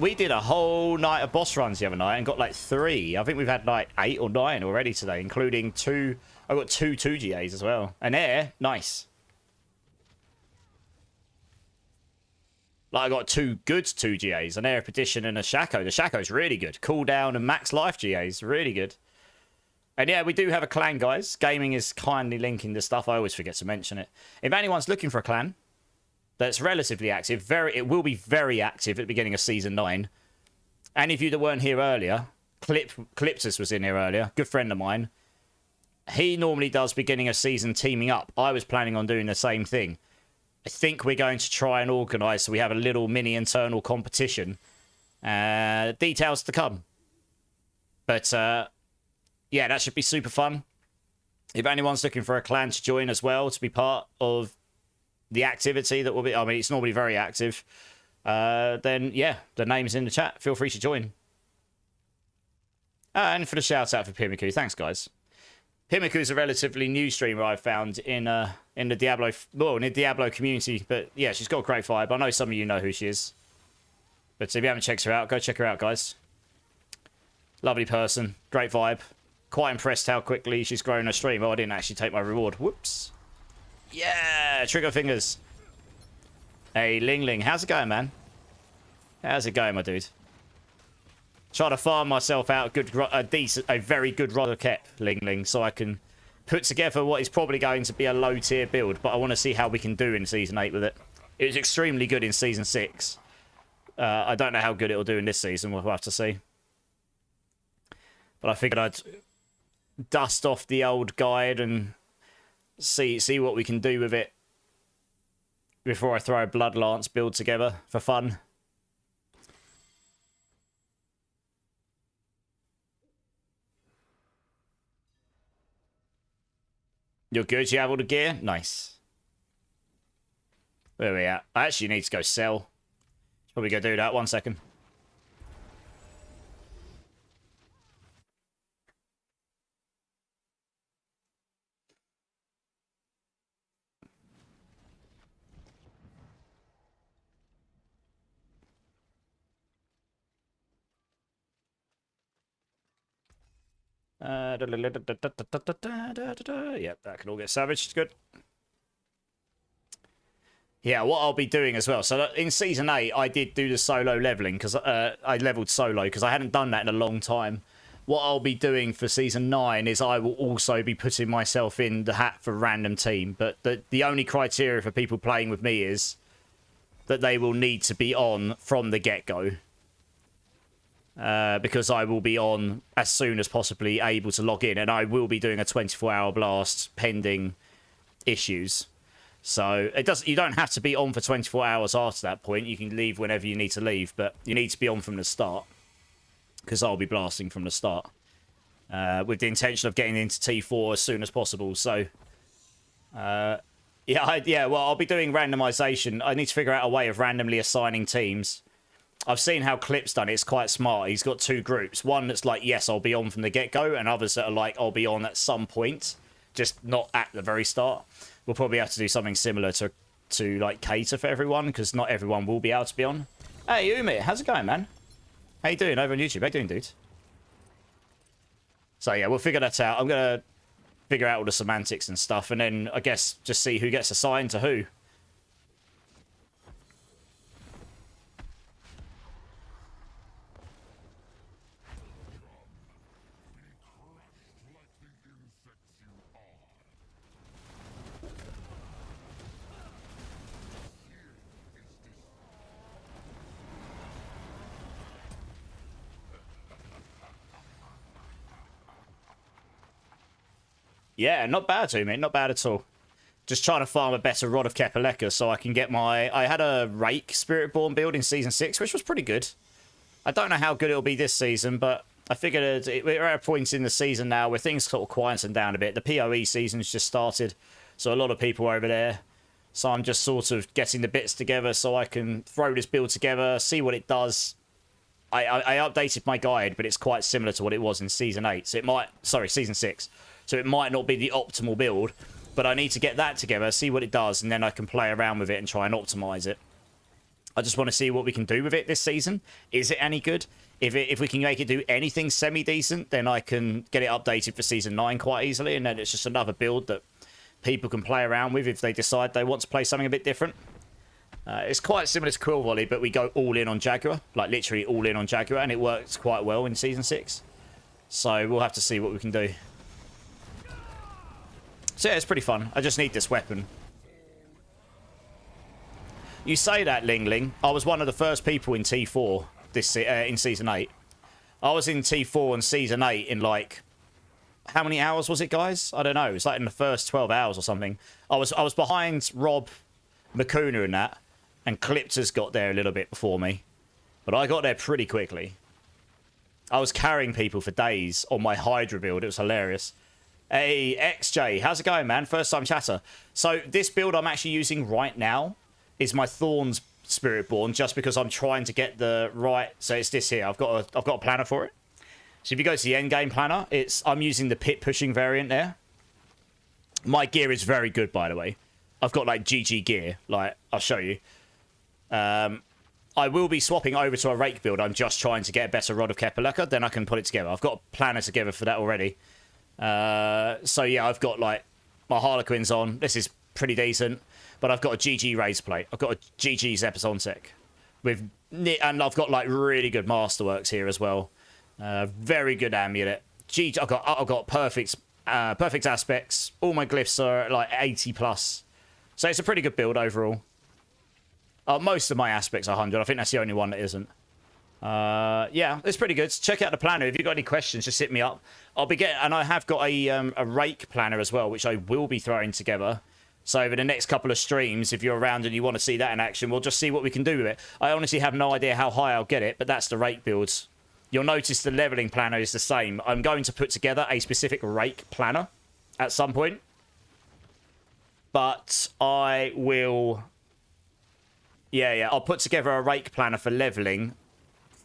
A: We did a whole night of boss runs the other night and got like 3. I think we've had like 8 or 9 already today, including 2. I got 2 2GAs as well. An air, nice. Like I got 2 good 2GAs, an air petition and a Shaco. The Shaco's really good. Cooldown and max life GAs, really good. And yeah, we do have a clan, guys. Gaming is kindly linking this stuff. I always forget to mention it. If anyone's looking for a clan that's relatively active, it will be very active at the beginning of Season 9. Any of you that weren't here earlier, Cliptus was in here earlier, good friend of mine. He normally does beginning of season teaming up. I was planning on doing the same thing. I think we're going to try and organise so we have a little mini internal competition. Details to come. But yeah, that should be super fun. If anyone's looking for a clan to join as well, to be part of the activity that will be, I mean, it's normally very active, then yeah, the name's in the chat. Feel free to join. And for the shout out for Pimiku. Thanks, guys. Pimiku's a relatively new streamer I've found in the Diablo, well, in the Diablo community. But yeah, she's got a great vibe. I know some of you know who she is. But if you haven't checked her out, go check her out, guys. Lovely person, great vibe. Quite impressed how quickly she's grown her stream. Oh, I didn't actually take my reward. Whoops. Yeah, trigger fingers. Hey, Ling Ling, how's it going, man? How's it going, my dude? Trying to farm myself out a very good rod of Kep, Ling Ling, so I can put together what is probably going to be a low tier build, but I want to see how we can do in Season 8 with it. It was extremely good in Season 6. I don't know how good it'll do in this season, we'll have to see. But I figured I'd dust off the old guide and see what we can do with it before I throw a Blood Lance build together for fun. You're good? You have all the gear? Nice. Where are we at? I actually need to go sell. Probably go do that. 1 second. Yep, that can all get savaged. Good. Yeah, what I'll be doing as well. So in Season 8, I did do the solo leveling because I leveled solo because I hadn't done that in a long time. What I'll be doing for Season 9 is I will also be putting myself in the hat for random team. But the only criteria for people playing with me is that they will need to be on from the get-go. Because I will be on as soon as possibly able to log in, and I will be doing a 24-hour blast pending issues. So you don't have to be on for 24 hours after that point. You can leave whenever you need to leave, but you need to be on from the start because I'll be blasting from the start with the intention of getting into T4 as soon as possible. So well, I'll be doing randomization. I need to figure out a way of randomly assigning teams. I've seen how Clip's done it. It's quite smart. He's got two groups. One that's like, yes, I'll be on from the get-go, and others that are like, I'll be on at some point, just not at the very start. We'll probably have to do something similar to like cater for everyone, because not everyone will be able to be on. Hey, Umi, how's it going, man? How you doing over on YouTube? How you doing, dude? So yeah, we'll figure that out. I'm going to figure out all the semantics and stuff, and then I guess just see who gets assigned to who. Yeah, not bad to me. Not bad at all. Just trying to farm a better Rod of Kepaleka so I can get my... I had a Rake Spiritborn build in Season 6, which was pretty good. I don't know how good it'll be this season, but I figured we're at a point in the season now where things sort of quieten down a bit. The PoE season's just started, so a lot of people are over there. So I'm just sort of getting the bits together so I can throw this build together, see what it does. I updated my guide, but it's quite similar to what it was in Season 8. So it might... Sorry, Season 6. So it might not be the optimal build, but I need to get that together, see what it does, and then I can play around with it and try and optimize it. I just want to see what we can do with it this season. Is it any good? If we can make it do anything semi-decent, then I can get it updated for Season 9 quite easily, and then it's just another build that people can play around with if they decide they want to play something a bit different. It's quite similar to Quill Volley, but we go all in on Jaguar, like literally all in on Jaguar, and it works quite well in Season 6. So we'll have to see what we can do. So yeah, it's pretty fun. I just need this weapon. You say that, Ling Ling. I was one of the first people in T4 in Season 8. I was in T4 in Season 8 in like... How many hours was it, guys? I don't know. It was like in the first 12 hours or something. I was behind Rob, Makuna and that, and Clipter's got there a little bit before me. But I got there pretty quickly. I was carrying people for days on my Hydra build. It was hilarious. Hey, XJ, how's it going, man? First time chatter. So this build I'm actually using right now is my Thorns Spiritborn, just because I'm trying to get the right... So it's this here. I've got a planner for it. So if you go to the end game planner, I'm using the pit pushing variant there. My gear is very good, by the way. I've got like GG gear. Like, I'll show you. I will be swapping over to a Rake build. I'm just trying to get a better Rod of Kepaleka, then I can put it together. I've got a planner together for that already. So yeah, I've got like my Harlequins on. This is pretty decent. But I've got a GG raise plate. I've got a GG Zepasontek. And I've got like really good masterworks here as well. Very good amulet. I've got perfect aspects. All my glyphs are like 80 plus. So it's a pretty good build overall. Most of my aspects are 100. I think that's the only one that isn't. Yeah, it's pretty good. Check out the planner. If you've got any questions, just hit me up. And I have got a Rake planner as well, which I will be throwing together. So over the next couple of streams, if you're around and you want to see that in action, we'll just see what we can do with it. I honestly have no idea how high I'll get it, but that's the Rake builds. You'll notice the leveling planner is the same. I'm going to put together a specific Rake planner at some point. But I will... Yeah, I'll put together a Rake planner for leveling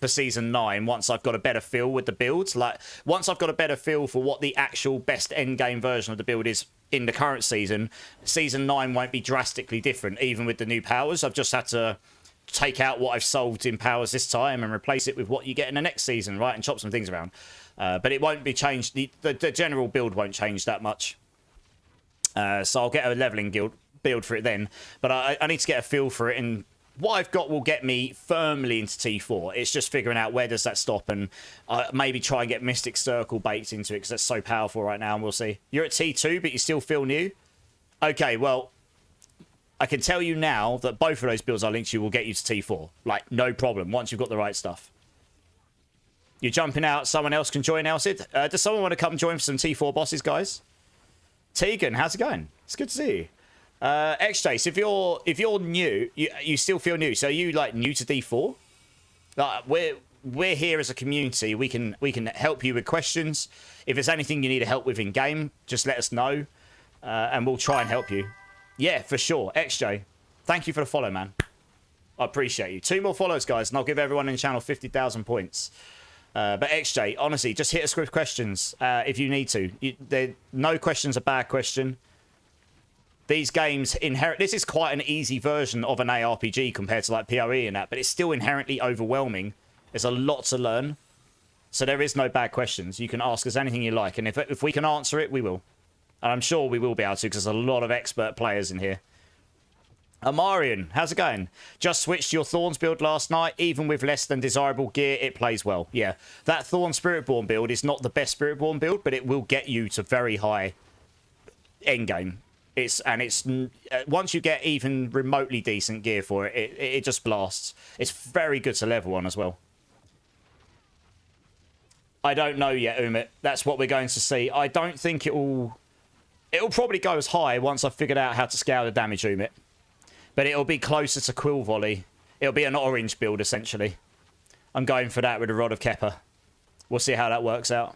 A: for Season 9 once I've got a better feel with the builds. Like, once I've got a better feel for what the actual best endgame version of the build is in the current season, Season 9 won't be drastically different, even with the new powers. I've just had to take out what I've solved in powers this time and replace it with what you get in the next season, right? And chop some things around. But it won't be changed. The general build won't change that much. So I'll get a leveling build for it then. But I need to get a feel for it, and what I've got will get me firmly into T4. It's just figuring out where does that stop, and maybe try and get Mystic Circle baked into it because that's so powerful right now, and we'll see. You're at T2, but you still feel new? Okay, well, I can tell you now that both of those builds I linked to you will get you to T4. Like, no problem, once you've got the right stuff. You're jumping out, someone else can join, Elsid. Does someone want to come join for some T4 bosses, guys? Tegan, how's it going? It's good to see you. XJ, so if you're new, you still feel new. So are you like new to D4? Like, we're here as a community. We can help you with questions. If there's anything you need help with in game, just let us know, and we'll try and help you. Yeah, for sure. XJ, thank you for the follow, man. I appreciate you. 2 more follows, guys, and I'll give everyone in the channel 50,000 points. But XJ, honestly, just hit us with questions if you need to. No question's a bad question. These games this is quite an easy version of an ARPG compared to like PoE and that, but it's still inherently overwhelming. There's a lot to learn. So there is no bad questions. You can ask us anything you like, and if we can answer it, we will. And I'm sure we will be able to, because there's a lot of expert players in here. Amarian, how's it going? Just switched your Thorns build last night. Even with less than desirable gear, it plays well. Yeah, that Thorn Spiritborn build is not the best Spiritborn build, but it will get you to very high endgame. Once you get even remotely decent gear for it, it just blasts. It's very good to level on as well. I don't know yet, Umit. That's what we're going to see. I don't think it'll probably go as high once I've figured out how to scale the damage, Umit. But it'll be closer to Quill Volley. It'll be an orange build, essentially. I'm going for that with a Rod of Kepper. We'll see how that works out.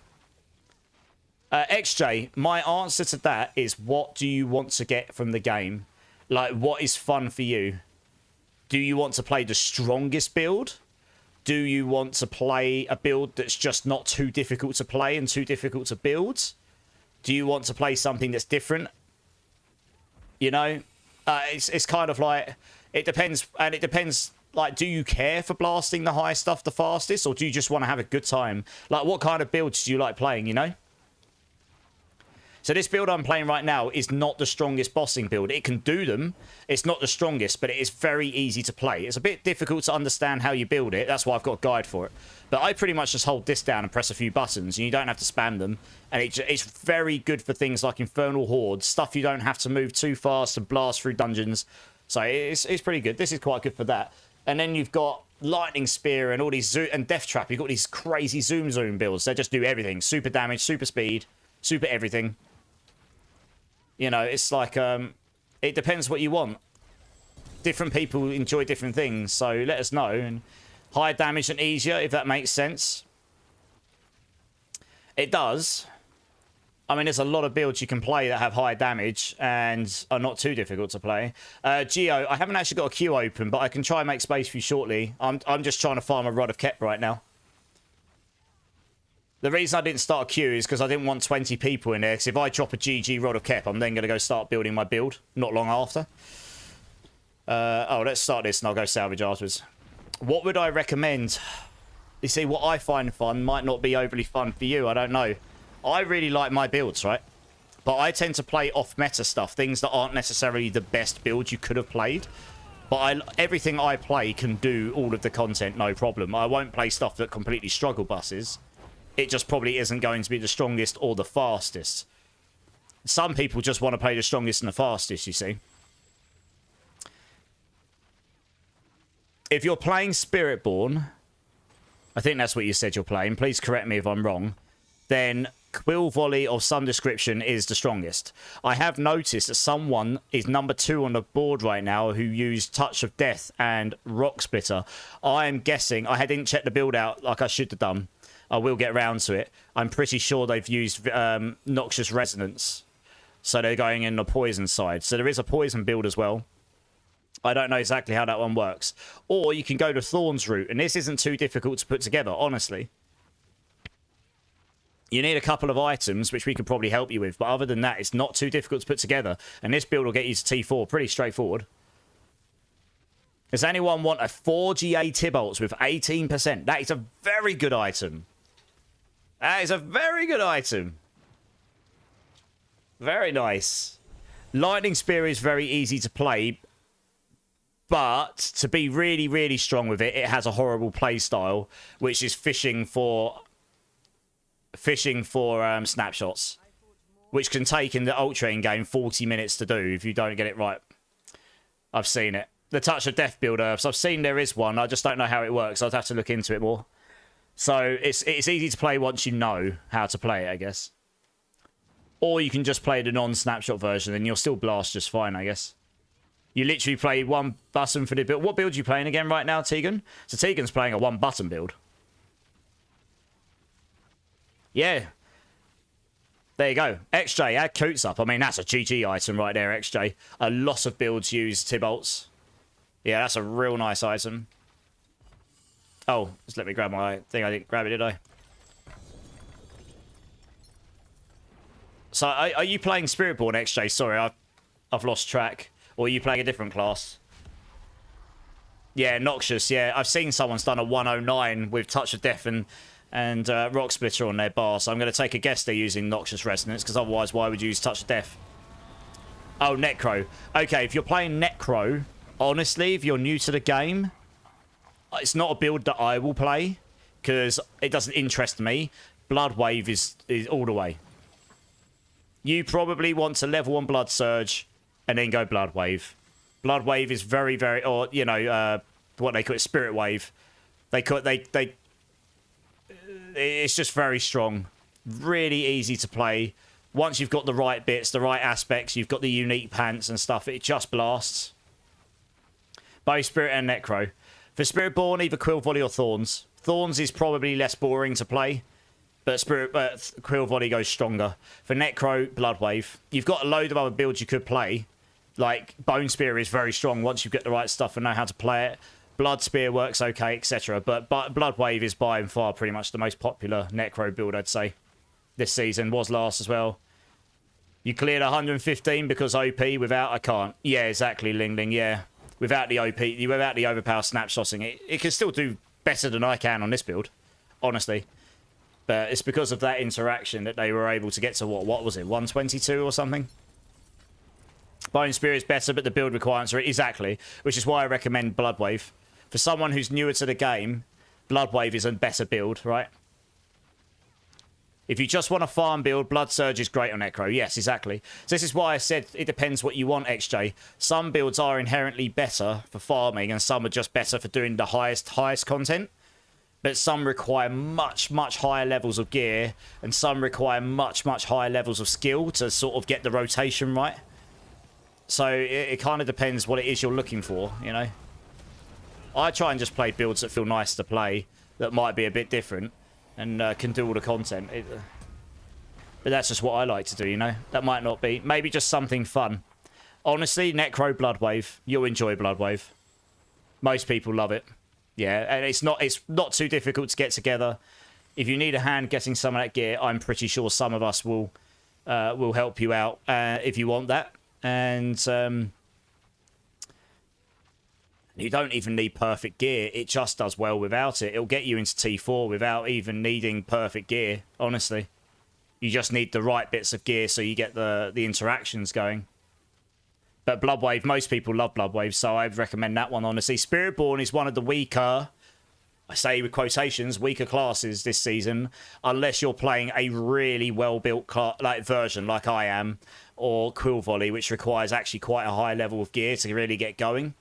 A: XJ, my answer to that is, what do you want to get from the game? Like, what is fun for you? Do you want to play the strongest build? Do you want to play a build that's just not too difficult to play and too difficult to build? Do you want to play something that's different? You know, it's kind of like, it depends. And it depends, like, do you care for blasting the high stuff the fastest, or do you just want to have a good time? Like, what kind of builds do you like playing, you know? So this build I'm playing right now is not the strongest bossing build. It can do them. It's not the strongest, but it is very easy to play. It's a bit difficult to understand how you build it. That's why I've got a guide for it. But I pretty much just hold this down and press a few buttons, and you don't have to spam them. And it's very good for things like Infernal Hordes, stuff you don't have to move too fast and blast through dungeons. So it's pretty good. This is quite good for that. And then you've got Lightning Spear and all these and Death Trap. You've got these crazy zoom builds. They just do everything. Super damage, super speed, super everything. You know, it's like, it depends what you want. Different people enjoy different things, so let us know. And higher damage and easier, if that makes sense. It does. I mean, there's a lot of builds you can play that have high damage and are not too difficult to play. Geo, I haven't actually got a queue open, but I can try and make space for you shortly. I'm just trying to farm a Rod of Kep right now. The reason I didn't start a queue is because I didn't want 20 people in there. Because if I drop a GG Rod of Kep, I'm then going to go start building my build. Not long after. Oh, let's start this and I'll go salvage afterwards. What would I recommend? You see, what I find fun might not be overly fun for you. I don't know. I really like my builds, right? But I tend to play off-meta stuff. Things that aren't necessarily the best builds you could have played. But everything I play can do all of the content, no problem. I won't play stuff that completely struggle buses. It just probably isn't going to be the strongest or the fastest. Some people just want to play the strongest and the fastest, you see. If you're playing Spiritborn, I think that's what you said you're playing. Please correct me if I'm wrong. Then Quill Volley of some description is the strongest. I have noticed that someone is number 2 on the board right now who used Touch of Death and Rock Splitter. I am guessing, I didn't check the build out like I should have done. I will get round to it. I'm pretty sure they've used Noxious Resonance. So they're going in the poison side. So there is a poison build as well. I don't know exactly how that one works. Or you can go the Thorns route. And this isn't too difficult to put together, honestly. You need a couple of items, which we could probably help you with. But other than that, it's not too difficult to put together. And this build will get you to T4. Pretty straightforward. Does anyone want a 4 GA Tibolts with 18%? That is a very good item. That is a very good item. Very nice. Lightning Spear is very easy to play. But to be really, really strong with it, it has a horrible play style, which is fishing for snapshots, which can take in the Ultra game 40 minutes to do if you don't get it right. I've seen it. The Touch of Death build herbs. I've seen there is one. I just don't know how it works. I'd have to look into it more. So it's easy to play once you know how to play it, I guess. Or you can just play the non-snapshot version and you'll still blast just fine, I guess. You literally play one button for the build. What build are you playing again right now, Tegan? So Tegan's playing a one button build. Yeah. There you go. XJ, add Coots up. I mean, that's a GG item right there, XJ. A lot of builds use Tibolts. Yeah, that's a real nice item. Oh, just let me grab my thing. I didn't grab it, did I? So, are you playing Spiritborn, XJ? Sorry, I've lost track. Or are you playing a different class? Yeah, Noxious, yeah. I've seen someone's done a 109 with Touch of Death and Rock Splitter on their bar. So I'm going to take a guess they're using Noxious Resonance, because otherwise why would you use Touch of Death? Oh, Necro. Okay, if you're playing Necro, honestly, if you're new to the game, it's not a build that I will play, because it doesn't interest me. Bloodwave is all the way. You probably want to level 1 Blood Surge and then go Bloodwave. Bloodwave is very, very, or, you know, what they call it, Spirit Wave. It's just very strong. Really easy to play. Once you've got the right bits, the right aspects, you've got the unique pants and stuff, it just blasts. Both Spirit and Necro. For Spiritborn, either Quill Volley or Thorns. Thorns is probably less boring to play, but Quill Volley goes stronger. For Necro, Bloodwave. You've got a load of other builds you could play. Like, Bone Spear is very strong once you get the right stuff and know how to play it. Blood Spear works okay, etc. But Bloodwave is by and far pretty much the most popular Necro build, I'd say. This season. Was last as well. You cleared 115 because OP without... I can't. Yeah, exactly, Ling Ling, yeah. Without the OP, without the overpower snapshotting, it can still do better than I can on this build. Honestly. But it's because of that interaction that they were able to get to, what was it, 122 or something? Bone Spear is better, but the build requirements are... Exactly. Which is why I recommend Bloodwave. For someone who's newer to the game, Bloodwave is a better build, right? If you just want a farm build, Blood Surge is great on Necro. Yes, exactly. So this is why I said it depends what you want, XJ. Some builds are inherently better for farming, and some are just better for doing the highest content. But some require much, much higher levels of gear, and some require much, much higher levels of skill to sort of get the rotation right. So it kind of depends what it is you're looking for, you know. I try and just play builds that feel nice to play, that might be a bit different, and can do all the content. But that's just what I like to do, you know. That might not be. Maybe just something fun. Honestly, Necro Bloodwave. You'll enjoy Bloodwave. Most people love it. Yeah, and it's not too difficult to get together. If you need a hand getting some of that gear, I'm pretty sure some of us will help you out if you want that. And you don't even need perfect gear. It just does well without it. It'll get you into T4 without even needing perfect gear, honestly. You just need the right bits of gear so you get the interactions going. But Bloodwave, most people love Bloodwave, so I'd recommend that one, honestly. Spiritborn is one of the weaker, I say with quotations, weaker classes this season, unless you're playing a really well-built version like I am, or Quill Volley, which requires actually quite a high level of gear to really get going.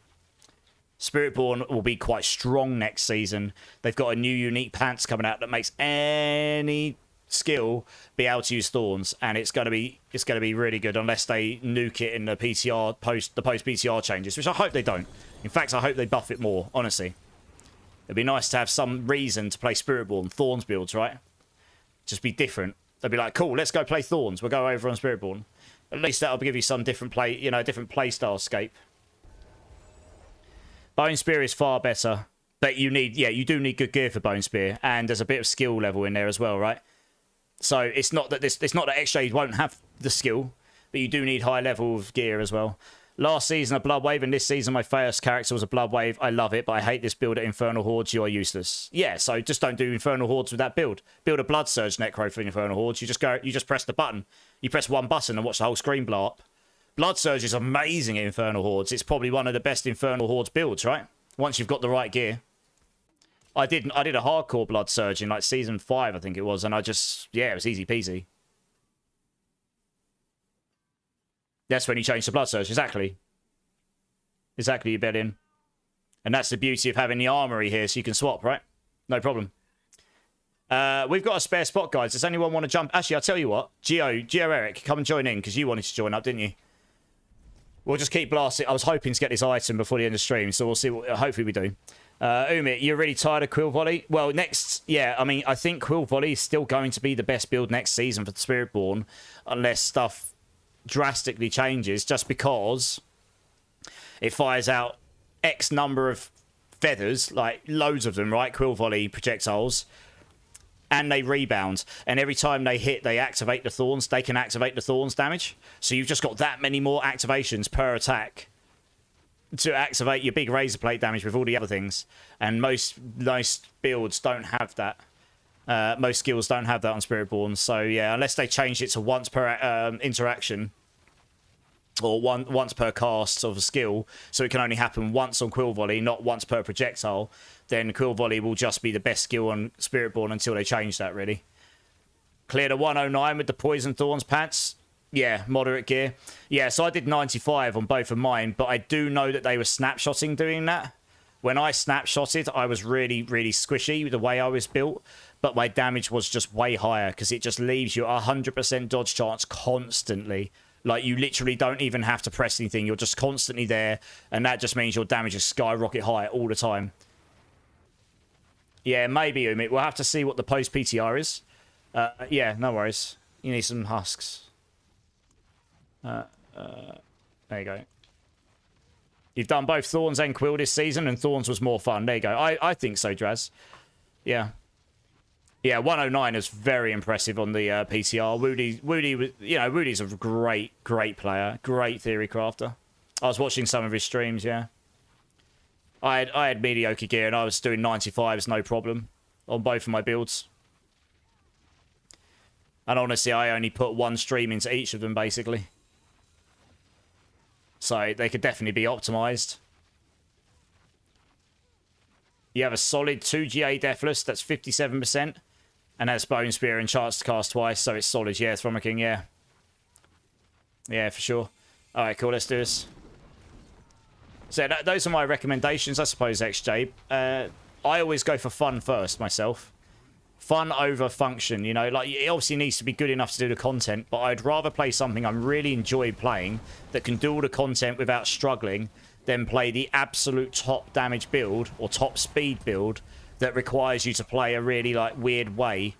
A: Spiritborn will be quite strong next season. They've got a new unique pants coming out that makes any skill be able to use thorns, and it's going to be really good unless they nuke it in the PTR post PTR changes, which I hope they don't. In fact, I hope they buff it more, honestly. It'd be nice to have some reason to play Spiritborn Thorns builds, right? Just be different. They'd be like, cool, let's go play Thorns. We'll go over on Spiritborn. At least that'll give you some different play, different play style scape. Bone Spear is far better, but you do need good gear for Bone Spear, and there's a bit of skill level in there as well, right? So it's not that XJ won't have the skill, but you do need high level of gear as well. Last season a Bloodwave, and this season my first character was a Bloodwave. I love it, but I hate this build at Infernal Hordes. You are useless. Yeah, so just don't do Infernal Hordes with that build. Build a Blood Surge Necro for Infernal Hordes. You just press the button. You press one button and watch the whole screen blow up. Blood Surge is amazing at Infernal Hordes. It's probably one of the best Infernal Hordes builds, right? Once you've got the right gear. I did a hardcore Blood Surge in like season 5, I think it was, and it was easy peasy. That's when you change to Blood Surge, exactly. Exactly, you bet in. And that's the beauty of having the armory here, so you can swap, right? No problem. We've got a spare spot, guys. Does anyone want to jump? Actually, I'll tell you what. Geo Eric, come and join in, because you wanted to join up, didn't you? We'll just keep blasting. I was hoping to get this item before the end of stream, so we'll see. Hopefully we do. Umit, you're really tired of Quill Volley? Well, I think Quill Volley is still going to be the best build next season for the Spiritborn, unless stuff drastically changes, just because it fires out X number of feathers, like loads of them, right? Quill Volley projectiles. And they rebound. And every time they hit, they activate the thorns. They can activate the thorns damage. So you've just got that many more activations per attack to activate your big razor plate damage with all the other things. And most builds don't have that. Most skills don't have that on Spiritborn. So yeah, unless they change it to once per interaction, or once per cast of a skill, so it can only happen once on Quill Volley, not once per projectile, then Quill Volley will just be the best skill on Spiritborn until they change that, really. Cleared a 109 with the Poison Thorns pants. Yeah, moderate gear. Yeah, so I did 95 on both of mine, but I do know that they were snapshotting doing that. When I snapshotted, I was really, really squishy with the way I was built, but my damage was just way higher, because it just leaves you a 100% dodge chance constantly. Like, you literally don't even have to press anything. You're just constantly there, and that just means your damage is skyrocket high all the time. Yeah, maybe, Umit. We'll have to see what the post-PTR is. Yeah, no worries. You need some husks. There you go. You've done both Thorns and Quill this season, and Thorns was more fun. There you go. I think so, Draz. Yeah. Yeah, 109 is very impressive on the PTR. Woody, Woody's a great player. Great theory crafter. I was watching some of his streams, yeah. I had mediocre gear, and I was doing 95s, no problem, on both of my builds. And honestly, I only put one stream into each of them, basically. So they could definitely be optimized. You have a solid 2 GA Deathless, that's 57%. And has Bone Spear and chance to cast twice, so it's solid. Yeah, Thrommer King, yeah. Yeah, for sure. Alright, cool, let's do this. So those are my recommendations, I suppose, XJ. I always go for fun first, myself. Fun over function, you know? Like, it obviously needs to be good enough to do the content, but I'd rather play something I really enjoy playing that can do all the content without struggling than play the absolute top damage build or top speed build that requires you to play a really, like, weird way.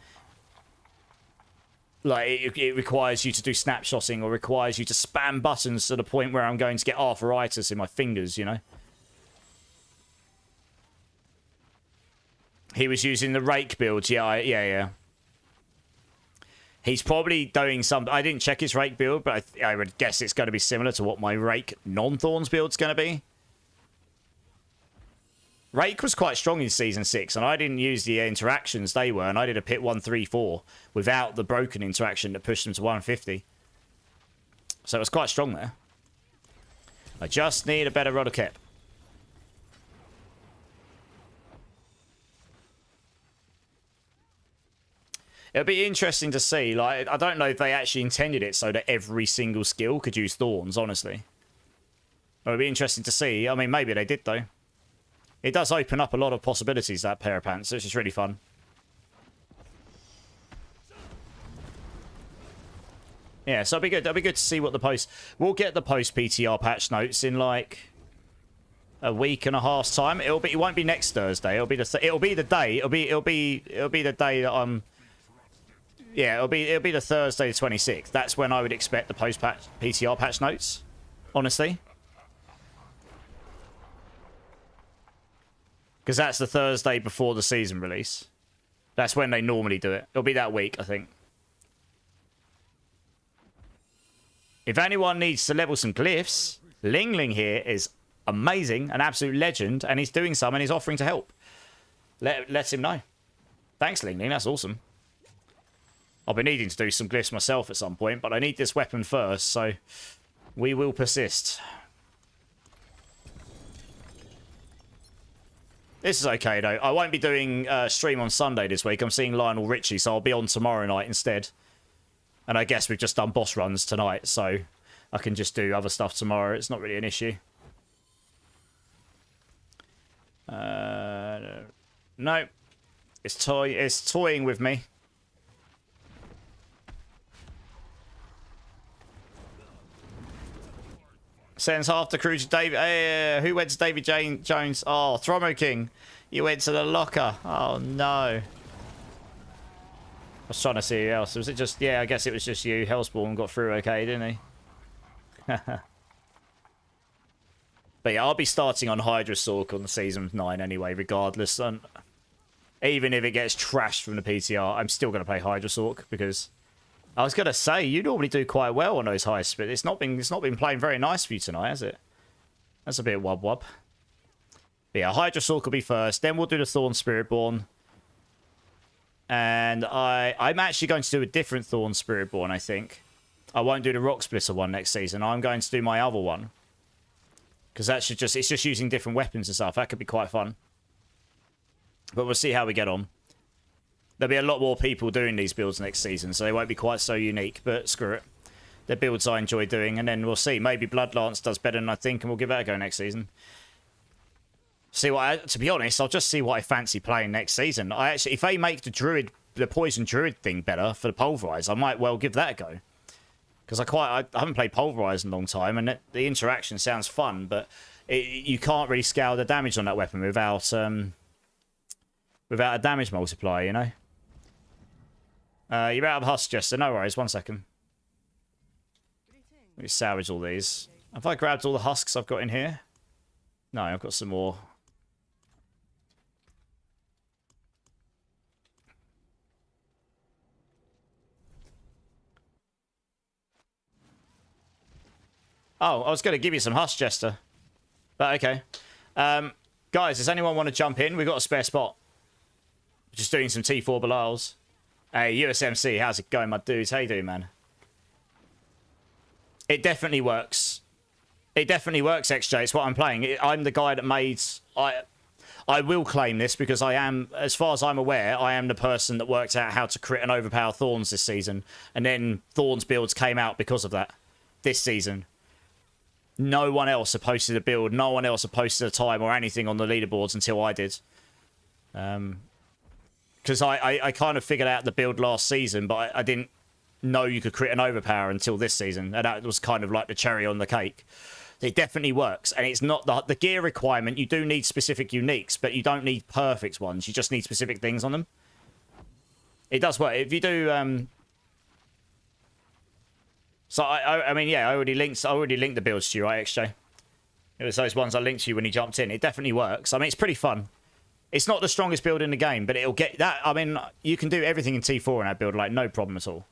A: Like, it requires you to do snapshotting or requires you to spam buttons to the point where I'm going to get arthritis in my fingers, you know? He was using the Rake build. Yeah. He's probably doing some... I didn't check his Rake build, but I would guess it's going to be similar to what my Rake non-Thorns build's going to be. Rake was quite strong in Season 6, and I didn't use the interactions they were, and I did a pit 134 without the broken interaction that pushed them to 150. So it was quite strong there. I just need a better rudder cap. It'll be interesting to see. Like, I don't know if they actually intended it so that every single skill could use Thorns, honestly. It'll be interesting to see. I mean, maybe they did, though. It does open up a lot of possibilities, that pair of pants, which is really fun. Yeah, so it'll be good. It'll be good to see what the post... We'll get the post-PTR patch notes in, like, a week and a half's time. It won't be next Thursday. It'll be the day. It'll be the day that I'm... Yeah, it'll be the Thursday the 26th. That's when I would expect the post-patch PTR patch notes, honestly. Because that's the Thursday before the season release. That's when they normally do it. It'll be that week, I think. If anyone needs to level some glyphs, Ling Ling here is amazing, an absolute legend, and he's doing some and he's offering to help. Let him know. Thanks, Ling Ling. That's awesome. I'll be needing to do some glyphs myself at some point, but I need this weapon first, so we will persist. This is okay, though. I won't be doing stream on Sunday this week. I'm seeing Lionel Richie, so I'll be on tomorrow night instead. And I guess we've just done boss runs tonight, so I can just do other stuff tomorrow. It's not really an issue. No. It's toying with me. Sends half the crew to David. Who went to David Jones? Oh, Thromo King. You went to the locker. Oh, no. I was trying to see who else. Was it just... Yeah, I guess it was just you. Hellspawn got through okay, didn't he? But yeah, I'll be starting on Hydra Sork on Season 9 anyway, regardless. And even if it gets trashed from the PTR, I'm still going to play Hydra Sork because... I was going to say, you normally do quite well on those heists, but it's not been playing very nice for you tonight, has it? That's a bit wub-wub. But yeah, Hydra Sork will be first. Then we'll do the Thorn Spiritborn. And I'm actually going to do a different Thorn Spiritborn, I think. I won't do the Rock Splitter one next season. I'm going to do my other one. Because it's just using different weapons and stuff. That could be quite fun. But we'll see how we get on. There'll be a lot more people doing these builds next season, so they won't be quite so unique, but screw it. They're builds I enjoy doing, and then we'll see. Maybe Bloodlance does better than I think, and we'll give that a go next season. To be honest, I'll just see what I fancy playing next season. If they make the Poison Druid thing better for the Pulverize, I might well give that a go. Because I haven't played Pulverize in a long time, and the interaction sounds fun, but you can't really scale the damage on that weapon without a damage multiplier, you know? You're out of husk, Jester. No worries. 1 second. Let me salvage all these. Have I grabbed all the husks I've got in here? No, I've got some more. Oh, I was going to give you some husk, Jester. But okay. Guys, does anyone want to jump in? We've got a spare spot. Just doing some T4 Belials. Hey, USMC, how's it going, my dudes? How you doing, man? It definitely works. It definitely works, XJ. It's what I'm playing. I'm the guy that made... I will claim this because I am, as far as I'm aware, I am the person that worked out how to crit and overpower Thorns this season. And then Thorns builds came out because of that. This season. No one else had posted a build. No one else had posted a time or anything on the leaderboards until I did. Because I kind of figured out the build last season, but I didn't know you could crit and overpower until this season. And that was kind of like the cherry on the cake. It definitely works. And it's not the gear requirement. You do need specific uniques, but you don't need perfect ones. You just need specific things on them. It does work. If you do... So, I mean, yeah, I already linked the builds to you, right, XJ? It was those ones I linked to you when you jumped in. It definitely works. I mean, it's pretty fun. It's not the strongest build in the game, but it'll get that. I mean, you can do everything in T4 in that build, like, no problem at all.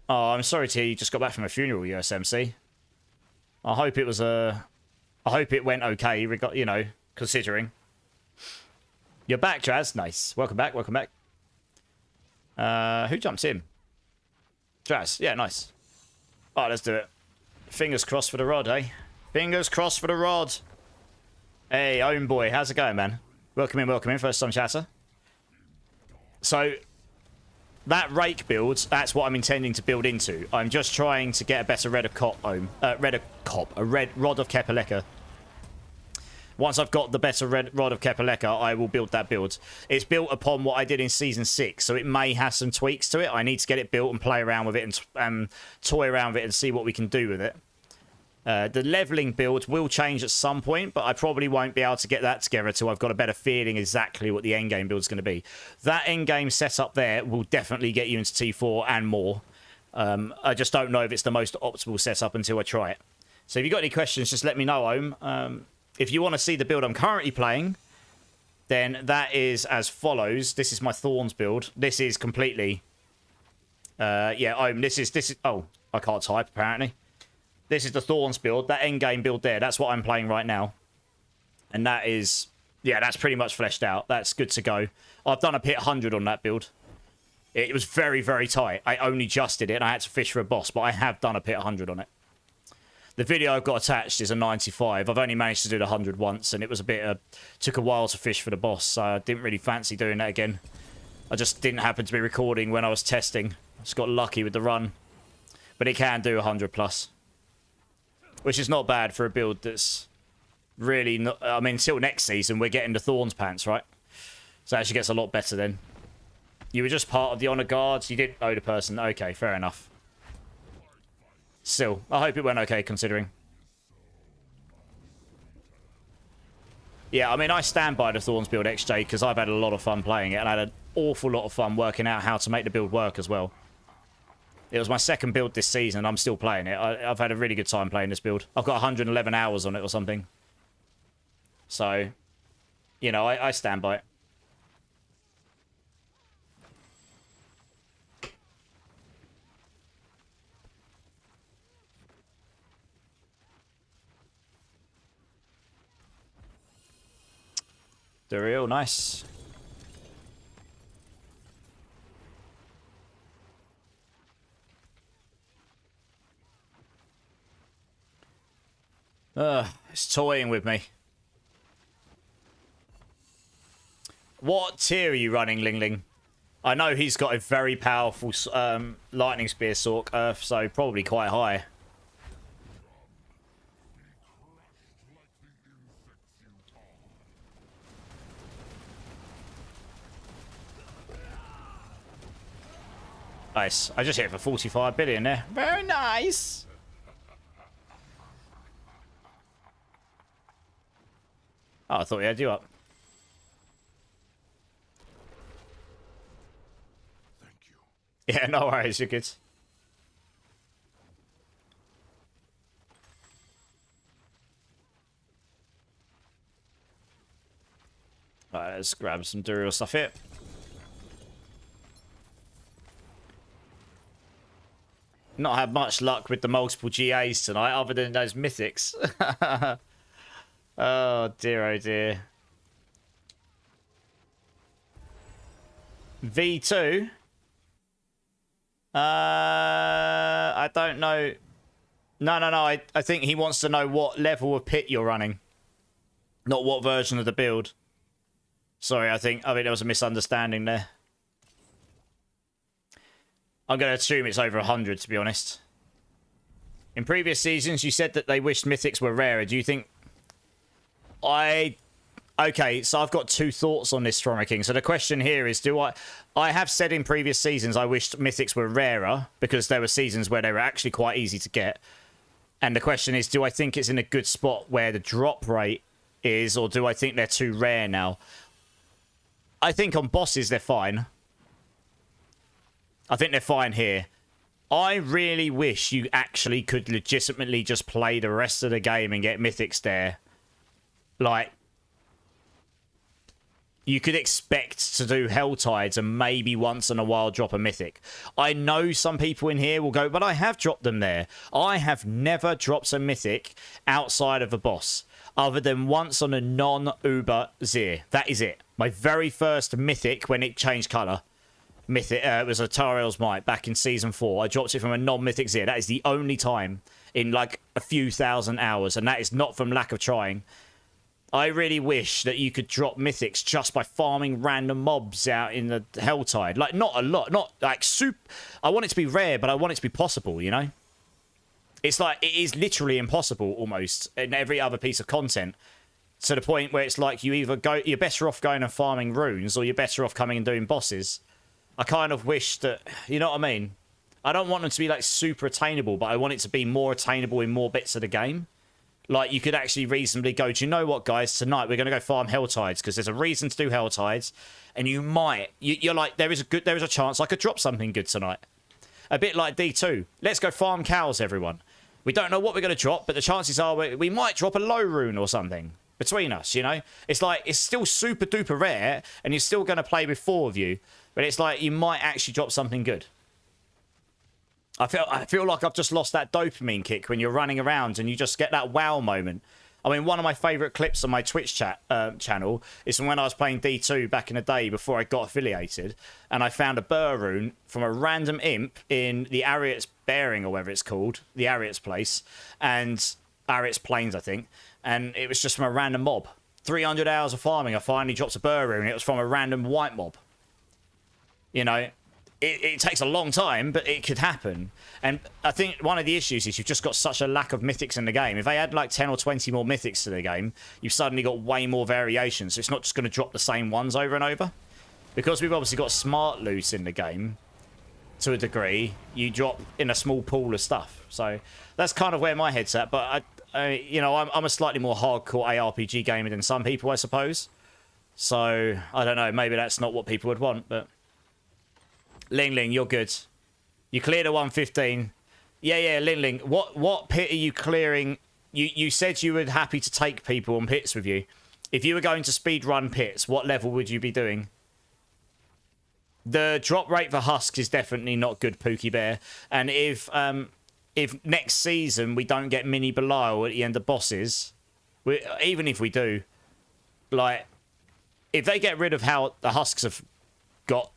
A: Oh, I'm sorry to hear you just got back from a funeral, USMC. I hope it was I hope it went okay, you know, considering. You're back, Draz. Nice. Welcome back, welcome back. Who jumps in? Draz. Yeah, nice. Alright, let's do it. Fingers crossed for the rod, eh? Fingers crossed for the rod. Hey, own boy, how's it going, man? Welcome in, first time chatter. So, that rake build, that's what I'm intending to build into. I'm just trying to get a better red of cop home. A red rod of Kepaleka. Once I've got the better red rod of Kepaleka, I will build that build. It's built upon what I did in Season 6, so it may have some tweaks to it. I need to get it built and play around with it and toy around with it and see what we can do with it. The leveling build will change at some point, but I probably won't be able to get that together until I've got a better feeling exactly what the endgame build is going to be. That endgame setup there will definitely get you into T4 and more. I just don't know if it's the most optimal setup until I try it. So if you've got any questions, just let me know, Ohm. If you want to see the build I'm currently playing, then that is as follows. This is my Thorns build. This is completely... yeah, Ohm, this is... Oh, I can't type, apparently. This is the Thorns build, that endgame build there. That's what I'm playing right now. And that is... Yeah, that's pretty much fleshed out. That's good to go. I've done a pit 100 on that build. It was very, very tight. I only just did it, and I had to fish for a boss, but I have done a pit 100 on it. The video I've got attached is a 95. I've only managed to do the 100 once, and it was a bit... took a while to fish for the boss, so I didn't really fancy doing that again. I just didn't happen to be recording when I was testing. Just got lucky with the run. But it can do 100 plus. Which is not bad for a build that's really not... I mean, until next season, we're getting the Thorns pants, right? So it actually gets a lot better then. You were just part of the Honor Guards. You didn't know the person. Okay, fair enough. Still, I hope it went okay, considering. Yeah, I mean, I stand by the Thorns build XJ because I've had a lot of fun playing it, and I had an awful lot of fun working out how to make the build work as well. It was my second build this season, and I'm still playing it. I've had a really good time playing this build. I've got 111 hours on it or something. So, you know, I stand by it. They're real nice. It's toying with me. What tier are you running, Ling Ling? I know he's got a very powerful lightning spear Sork Earth, so probably quite high. Nice. I just hit for 45 billion there. Very nice. Oh, I thought he had you up.
B: Thank you.
A: Yeah, no worries, you're good. Right, let's grab some Duriel stuff here. Not had much luck with the multiple GAs tonight, other than those mythics. Oh dear, oh dear. V2? I don't know. No. I think he wants to know what level of pit you're running. Not what version of the build. Sorry, I think there was a misunderstanding there. I'm going to assume it's over 100, to be honest. In previous seasons, you said that they wished mythics were rarer. Do you think... Okay, so I've got two thoughts on this, Trauma King. So the question here is, I have said in previous seasons I wished mythics were rarer, because there were seasons where they were actually quite easy to get. And the question is, do I think it's in a good spot where the drop rate is, or do I think they're too rare now? I think on bosses, they're fine. I think they're fine here. I really wish you actually could legitimately just play the rest of the game and get mythics there. Like, You could expect to do Hell Tides and maybe once in a while drop a mythic. I know some people in here will go, but I have dropped them there. I have never dropped a mythic outside of a boss, other than once on a non-Uber Zir. That is it. My very first mythic when it changed colour. Mythic, it was a Tariel's Might back in Season 4. I dropped it from a non-mythic Zir. That is the only time in like a few thousand hours, and that is not from lack of trying. I really wish that you could drop mythics just by farming random mobs out in the Helltide. Like, not a lot. Not, like, super... I want it to be rare, but I want it to be possible, you know? It's like, it is literally impossible, almost, in every other piece of content. To the point where it's like, you're better off going and farming runes, or you're better off coming and doing bosses. I kind of wish that... You know what I mean? I don't want them to be, like, super attainable, but I want it to be more attainable in more bits of the game. Like, you could actually reasonably go, do you know what, guys? Tonight, we're going to go farm Helltides, because there's a reason to do Helltides, and you might... You're like, there is a chance I could drop something good tonight. A bit like D2. Let's go farm cows, everyone. We don't know what we're going to drop, but the chances are we might drop a low rune or something between us, you know? It's like, it's still super duper rare, and you're still going to play with 4 of you, but it's like, you might actually drop something good. I feel like I've just lost that dopamine kick when you're running around and you just get that wow moment. I mean, one of my favourite clips on my Twitch channel is from when I was playing D2 back in the day before I got affiliated, and I found a burr rune from a random imp in the Ariat's Bearing, or whatever it's called, the Ariat's place, and Ariat's Plains, I think, and it was just from a random mob. 300 hours of farming, I finally dropped a burr rune, and it was from a random white mob. You know... It takes a long time, but it could happen. And I think one of the issues is you've just got such a lack of mythics in the game. If they add like 10 or 20 more mythics to the game, you've suddenly got way more variations. So it's not just going to drop the same ones over and over. Because we've obviously got smart loot in the game, to a degree, you drop in a small pool of stuff. So that's kind of where my head's at. But, you know, I'm a slightly more hardcore ARPG gamer than some people, I suppose. So, I don't know, maybe that's not what people would want, but... Ling Ling, you're good. You cleared a 115. Yeah, Ling Ling. What pit are you clearing? You said you were happy to take people on pits with you. If you were going to speed run pits, what level would you be doing? The drop rate for husks is definitely not good, Pookie Bear. And if next season we don't get Mini Belial at the end of bosses, even if we do, like, if they get rid of how the husks have got,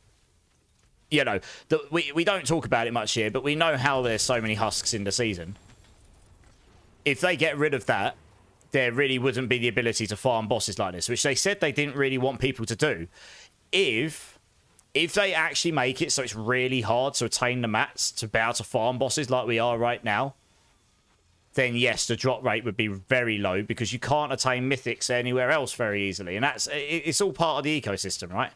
A: you know, we don't talk about it much here, but we know how there's so many husks in the season. If they get rid of that, there really wouldn't be the ability to farm bosses like this, which they said they didn't really want people to do. If they actually make it so it's really hard to attain the mats to be able to farm bosses like we are right now, then yes, the drop rate would be very low because you can't attain mythics anywhere else very easily. And it's all part of the ecosystem, right?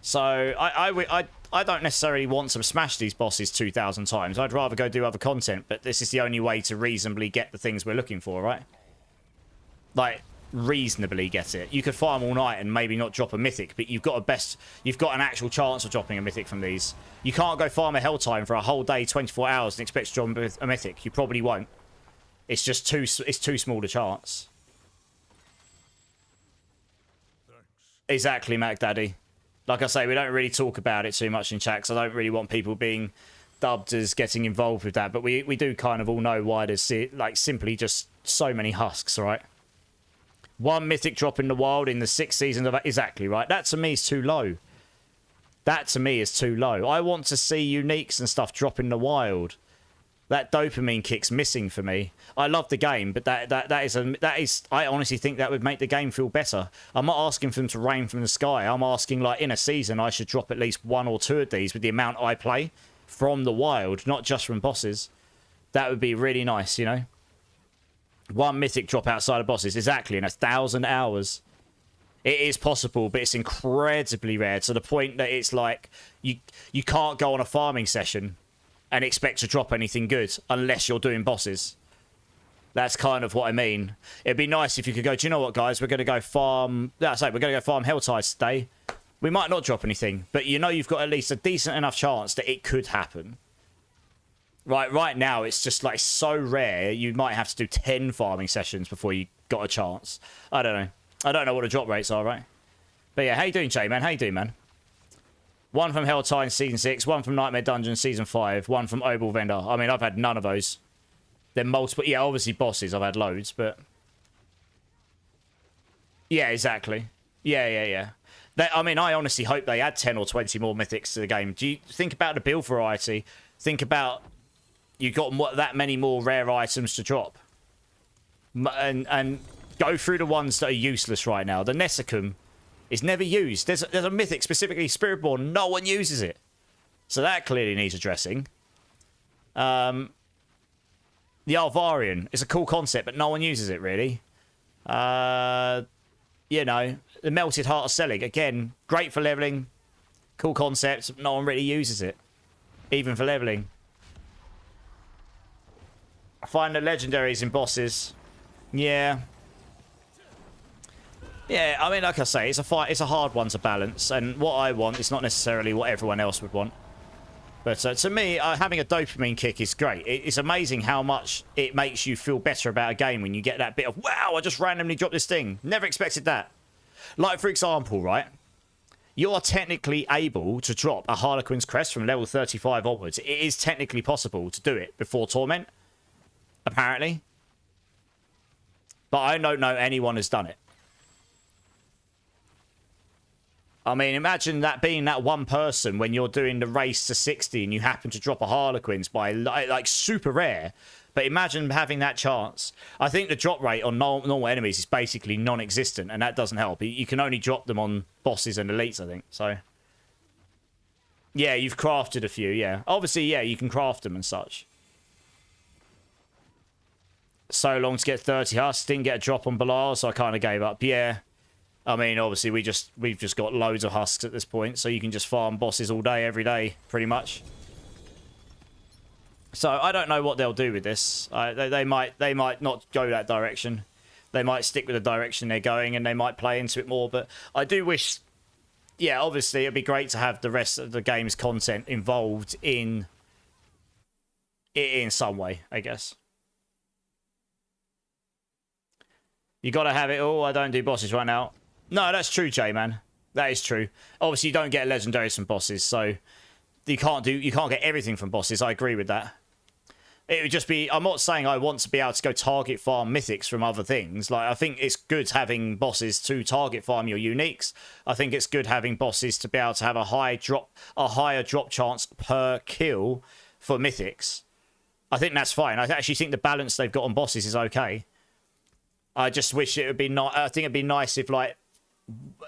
A: So I don't necessarily want to smash these bosses 2,000 times. I'd rather go do other content, but this is the only way to reasonably get the things we're looking for, right? Like, reasonably get it. You could farm all night and maybe not drop a mythic, but you've got an actual chance of dropping a mythic from these. You can't go farm a Helltime for a whole day, 24 hours, and expect to drop a mythic. You probably won't. It's just too small a chance.
B: Thanks.
A: Exactly, Mac Daddy. Like I say, we don't really talk about it too much in chat, because I don't really want people being dubbed as getting involved with that. But we do kind of all know why there's, like, simply just so many husks, right? One mythic drop in the wild in the 6 seasons of... Exactly, right? That, to me, is too low. That, to me, is too low. I want to see uniques and stuff drop in the wild. That dopamine kick's missing for me. I love the game, but that is I honestly think that would make the game feel better. I'm not asking for them to rain from the sky. I'm asking, like, in a season, I should drop at least 1 or 2 of these with the amount I play from the wild, not just from bosses. That would be really nice, you know? 1 mythic drop outside of bosses, exactly, in 1,000 hours. It is possible, but it's incredibly rare, to the point that it's like, you can't go on a farming session and expect to drop anything good unless you're doing bosses. That's kind of what I mean. It'd be nice if you could go, do you know what, guys? We're going to go farm... That's it, we're going to go farm Helltides today. We might not drop anything, but you know you've got at least a decent enough chance that it could happen. Right now, it's just, like, so rare, you might have to do 10 farming sessions before you got a chance. I don't know. I don't know what the drop rates are, right? But yeah, how you doing, Jay, man? How you doing, man? One from Hell Titan Season 6, one from Nightmare Dungeon Season 5, one from Obel Vendor. I mean, I've had none of those. They're multiple... Yeah, obviously bosses. I've had loads, but... Yeah, exactly. Yeah. I mean, I honestly hope they add 10 or 20 more mythics to the game. Do you think about the build variety? Think about... You got that many more rare items to drop. And go through the ones that are useless right now. The Nessicum is never used. There's a mythic, specifically Spiritborn. No one uses it. So that clearly needs addressing. The Alvarian is a cool concept, but no one uses it, really. You know, the Melted Heart of Selig. Again, great for leveling. Cool concept. No one really uses it. Even for leveling. I find the legendaries in bosses. Yeah. Yeah, I mean, like I say, it's a fight. It's a hard one to balance, and what I want is not necessarily what everyone else would want. But to me, having a dopamine kick is great. It's amazing how much it makes you feel better about a game when you get that bit of, wow, I just randomly dropped this thing. Never expected that. Like, for example, right? You are technically able to drop a Harlequin's Crest from level 35 onwards. It is technically possible to do it before Torment, apparently. But I don't know anyone has done it. I mean, imagine that being that one person when you're doing the race to 60 and you happen to drop a Harlequin's by, like, super rare. But imagine having that chance. I think the drop rate on normal enemies is basically non-existent, and that doesn't help. You can only drop them on bosses and elites, I think. So, yeah, you've crafted a few, yeah. Obviously, yeah, you can craft them and such. So long to get 30 husks. Didn't get a drop on Belial, so I kind of gave up. Yeah. I mean, obviously, we've just got loads of husks at this point, so you can just farm bosses all day, every day, pretty much. So I don't know what they'll do with this. They might not go that direction. They might stick with the direction they're going, and they might play into it more. But I do wish, yeah, obviously, it'd be great to have the rest of the game's content involved in some way, I guess. You got to have it all. I don't do bosses right now. No, that's true, Jay, man. That is true. Obviously, you don't get legendaries from bosses, so you can't get everything from bosses. I agree with that. It would just be... I'm not saying I want to be able to go target farm mythics from other things. Like, I think it's good having bosses to target farm your uniques. I think it's good having bosses to be able to have a higher drop chance per kill for mythics. I think that's fine. I actually think the balance they've got on bosses is okay. I just wish it would be not... I think it'd be nice if, like,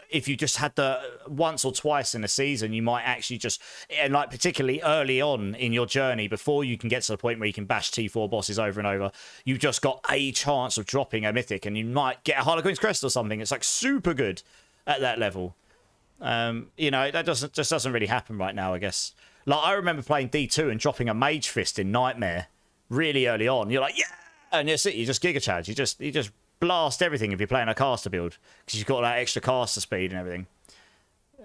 A: if you just had the once or twice in a season, you might actually just, and like particularly early on in your journey, before you can get to the point where you can bash T4 bosses over and over, you've just got a chance of dropping a mythic, and you might get a Harlequin's Crest or something. It's like super good at that level. You know, that just doesn't really happen right now, I guess. Like, I remember playing D2 and dropping a Mage Fist in Nightmare really early on. You're like, yeah, and that's it. You just Giga Charge. You just blast everything if you're playing a caster build, because you've got that extra caster speed and everything.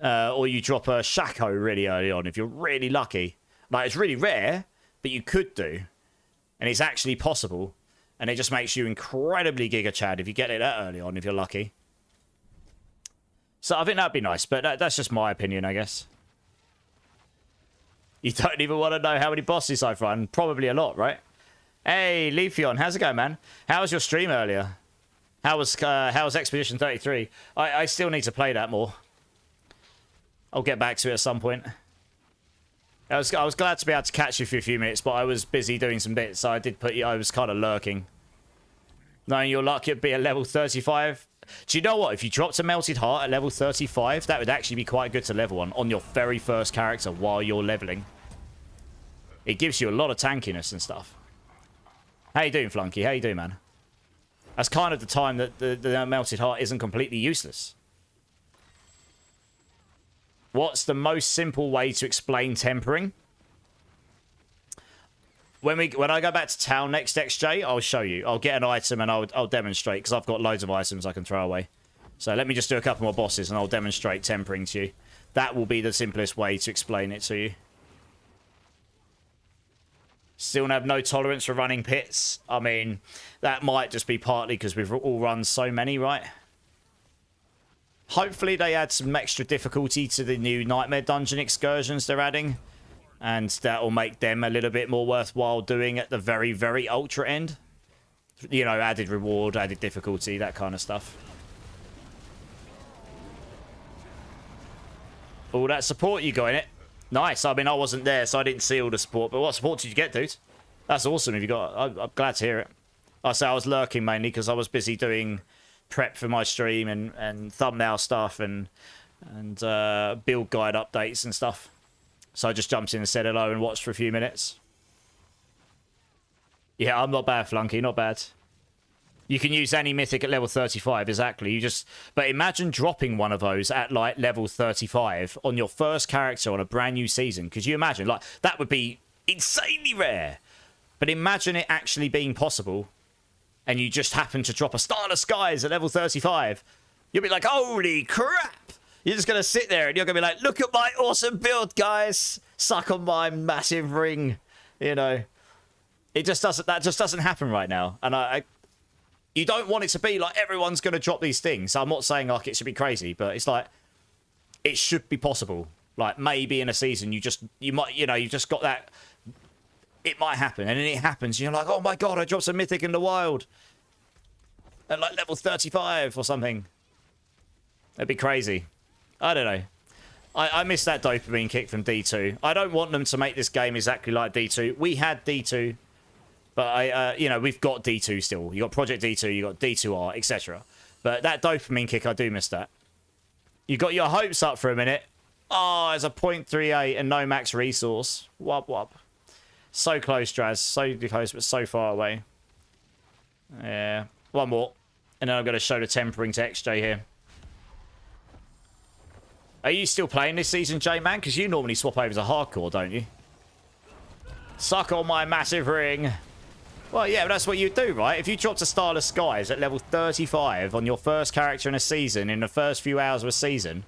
A: Or you drop a Shaco really early on if you're really lucky. Like, it's really rare, but you could do. And it's actually possible. And it just makes you incredibly Giga Chad if you get it that early on, if you're lucky. So I think that'd be nice, but that's just my opinion, I guess. You don't even want to know how many bosses I've run. Probably a lot, right? Hey, Leafeon, how's it going, man? How was your stream earlier? How was Expedition 33? I still need to play that more. I'll get back to it at some point. I was glad to be able to catch you for a few minutes, but I was busy doing some bits, so I was kind of lurking. Knowing your luck, it'd be a level 35. Do you know what? If you dropped a Melted Heart at level 35, that would actually be quite good to level on your very first character while you're leveling. It gives you a lot of tankiness and stuff. How you doing, Flunky? How you doing, man? That's kind of the time that the Melted Heart isn't completely useless. What's the most simple way to explain tempering? When I go back to town next, XJ, I'll show you. I'll get an item and I'll demonstrate, because I've got loads of items I can throw away. So let me just do a couple more bosses and I'll demonstrate tempering to you. That will be the simplest way to explain it to you. Still have no tolerance for running pits. I mean, that might just be partly because we've all run so many, right? Hopefully they add some extra difficulty to the new Nightmare Dungeon excursions they're adding. And that will make them a little bit more worthwhile doing at the very, very ultra end. You know, added reward, added difficulty, that kind of stuff. All that support you got in it. Nice. I mean, I wasn't there, so I didn't see all the support. But what support did you get, dude? That's awesome if you got... I'm glad to hear it. I say I was lurking mainly because I was busy doing prep for my stream and thumbnail stuff and build guide updates and stuff. So I just jumped in and said hello and watched for a few minutes. Yeah, I'm not bad, Flunky. Not bad. You can use any mythic at level 35, exactly. You just... But imagine dropping one of those at, like, level 35 on your first character on a brand new season. Could you imagine? Like, that would be insanely rare. But imagine it actually being possible and you just happen to drop a Starless Skies at level 35. You'll be like, holy crap! You're just going to sit there and you're going to be like, look at my awesome build, guys! Suck on my massive ring. You know. It just doesn't... That just doesn't happen right now. And you don't want it to be like everyone's going to drop these things. So I'm not saying like it should be crazy, but it's like it should be possible. Like maybe in a season you might, you know, you've just got that. It might happen, and then it happens. And you're like, oh my god, I dropped some mythic in the wild at like level 35 or something. That'd be crazy. I don't know. I miss that dopamine kick from D2. I don't want them to make this game exactly like D2. We had D2. But, you know, we've got D2 still. You got Project D2, you got D2R, etc. But that dopamine kick, I do miss that. You got your hopes up for a minute. Oh, there's a 0.38 and no max resource. Wub wub. So close, Draz. So close, but so far away. Yeah. One more. And then I'm going to show the tempering to XJ here. Are you still playing this season, J-Man? Because you normally swap over to hardcore, don't you? Suck on my massive ring. Well, yeah, but that's what you do, right? If you dropped a Starless Skies at level 35 on your first character in a season, in the first few hours of a season,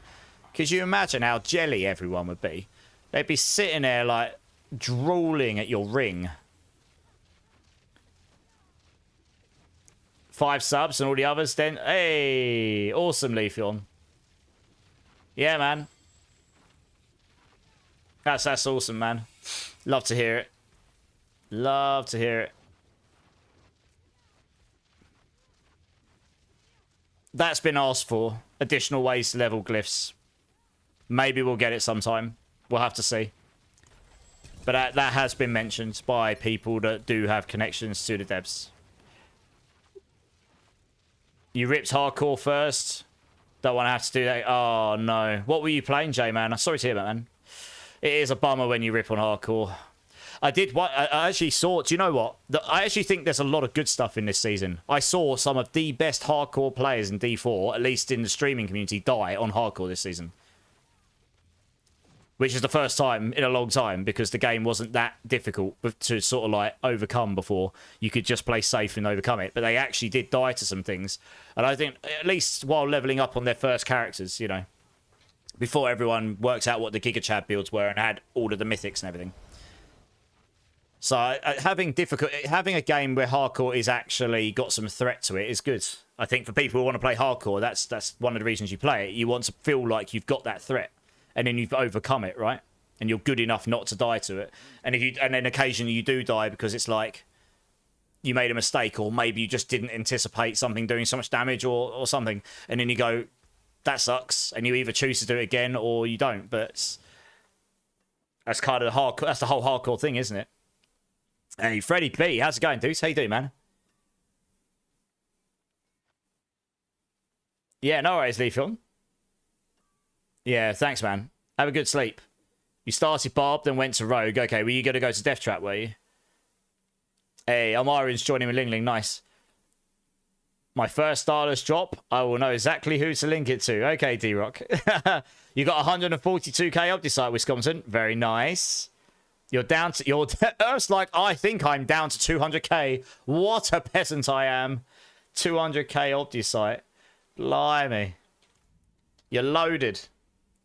A: could you imagine how jelly everyone would be? They'd be sitting there, like, drooling at your ring. 5 subs and all the others, then... Hey! Awesome, Leafeon. Yeah, man. That's awesome, man. Love to hear it. Love to hear it. That's been asked for. Additional ways to level glyphs. Maybe we'll get it sometime. We'll have to see. But that has been mentioned by people that do have connections to the devs. You ripped hardcore first. Don't want to have to do that. Oh, no. What were you playing, J-Man? I'm sorry to hear that, man. It is a bummer when you rip on hardcore. I actually saw... Do you know what? I actually think there's a lot of good stuff in this season. I saw some of the best hardcore players in D4, at least in the streaming community, die on hardcore this season. Which is the first time in a long time, because the game wasn't that difficult to sort of like overcome before. You could just play safe and overcome it. But they actually did die to some things. And I think, at least while leveling up on their first characters, you know, before everyone works out what the Giga Chad builds were and had all of the mythics and everything. So having a game where hardcore is actually got some threat to it is good. I think for people who want to play hardcore, that's one of the reasons you play it. You want to feel like you've got that threat. And then you've overcome it, right? And you're good enough not to die to it. And then occasionally you do die because it's like you made a mistake, or maybe you just didn't anticipate something doing so much damage or something. And then you go, that sucks. And you either choose to do it again or you don't. But that's kind of that's the whole hardcore thing, isn't it? Hey, Freddie B, how's it going, dudes? How you doing, man? Yeah, no worries, Leafeon. Yeah, thanks, man. Have a good sleep. You started Barb, then went to Rogue. Okay, were you going to go to Death Trap, were you? Hey, Amarin's joining with Ling Ling. Nice. My first Starless drop, I will know exactly who to link it to. Okay, D-Rock. You got 142k Optisite, Wisconsin. Very nice. You're down to... Earth's like, I think I'm down to 200k. What a peasant I am. 200k Optisite. Blimey. You're loaded.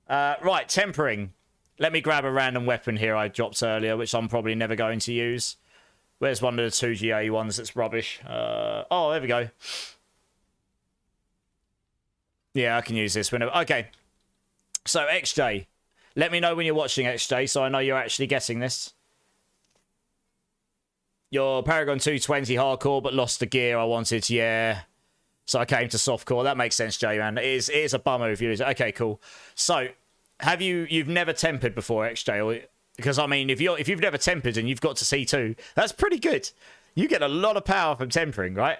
A: Right, tempering. Let me grab a random weapon here I dropped earlier, which I'm probably never going to use. Where's one of the 2GA ones that's rubbish? Oh, there we go. Yeah, I can use this whenever. Okay. So, XJ. Let me know when you're watching, XJ, so I know you're actually getting this. Your Paragon 220 hardcore, but lost the gear I wanted. Yeah. So I came to softcore. That makes sense, J-Man. It is a bummer if you lose it. Okay, cool. So, you've never tempered before, XJ? Or, because, I mean, if you've never tempered and you've got to C2, that's pretty good. You get a lot of power from tempering, right?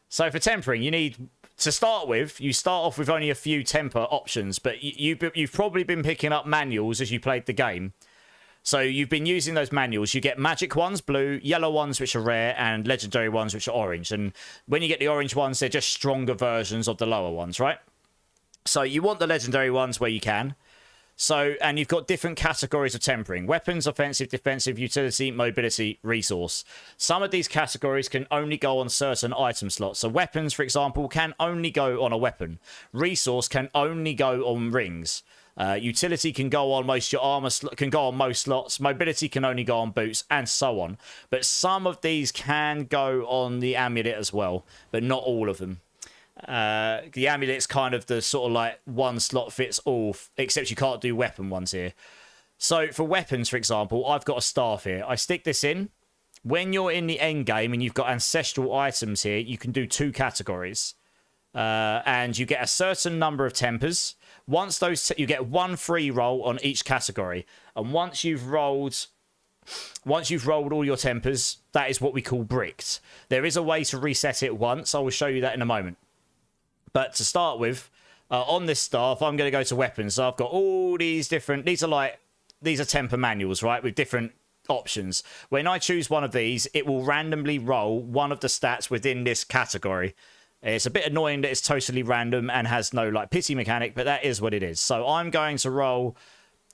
A: So for tempering, you need... To start with, you start off with only a few temper options, but you've probably been picking up manuals as you played the game. So you've been using those manuals. You get magic ones, blue, yellow ones, which are rare, and legendary ones, which are orange. And when you get the orange ones, they're just stronger versions of the lower ones, right? So you want the legendary ones where you can. So, and you've got different categories of tempering: weapons, offensive, defensive, utility, mobility, resource. Some of these categories can only go on certain item slots. So weapons, for example, can only go on a weapon. Resource can only go on rings. Utility can go on most your armor can go on most slots. Mobility can only go on boots, and so on. But some of these can go on the amulet as well, but not all of them. The amulet's kind of the sort of like one slot fits all, except you can't do weapon ones here. So for weapons, for example, I've got a staff here. I stick this in. When you're in the end game and you've got ancestral items here, you can do 2 categories. And you get a certain number of tempers. Once those, you get 1 free roll on each category. And once you've rolled all your tempers, that is what we call bricked. There is a way to reset it once. I will show you that in a moment. But to start with, on this staff, I'm going to go to weapons. So I've got all these different... These are temper manuals, right? With different options. When I choose one of these, it will randomly roll one of the stats within this category. It's a bit annoying that it's totally random and has no like pity mechanic, but that is what it is. So I'm going to roll...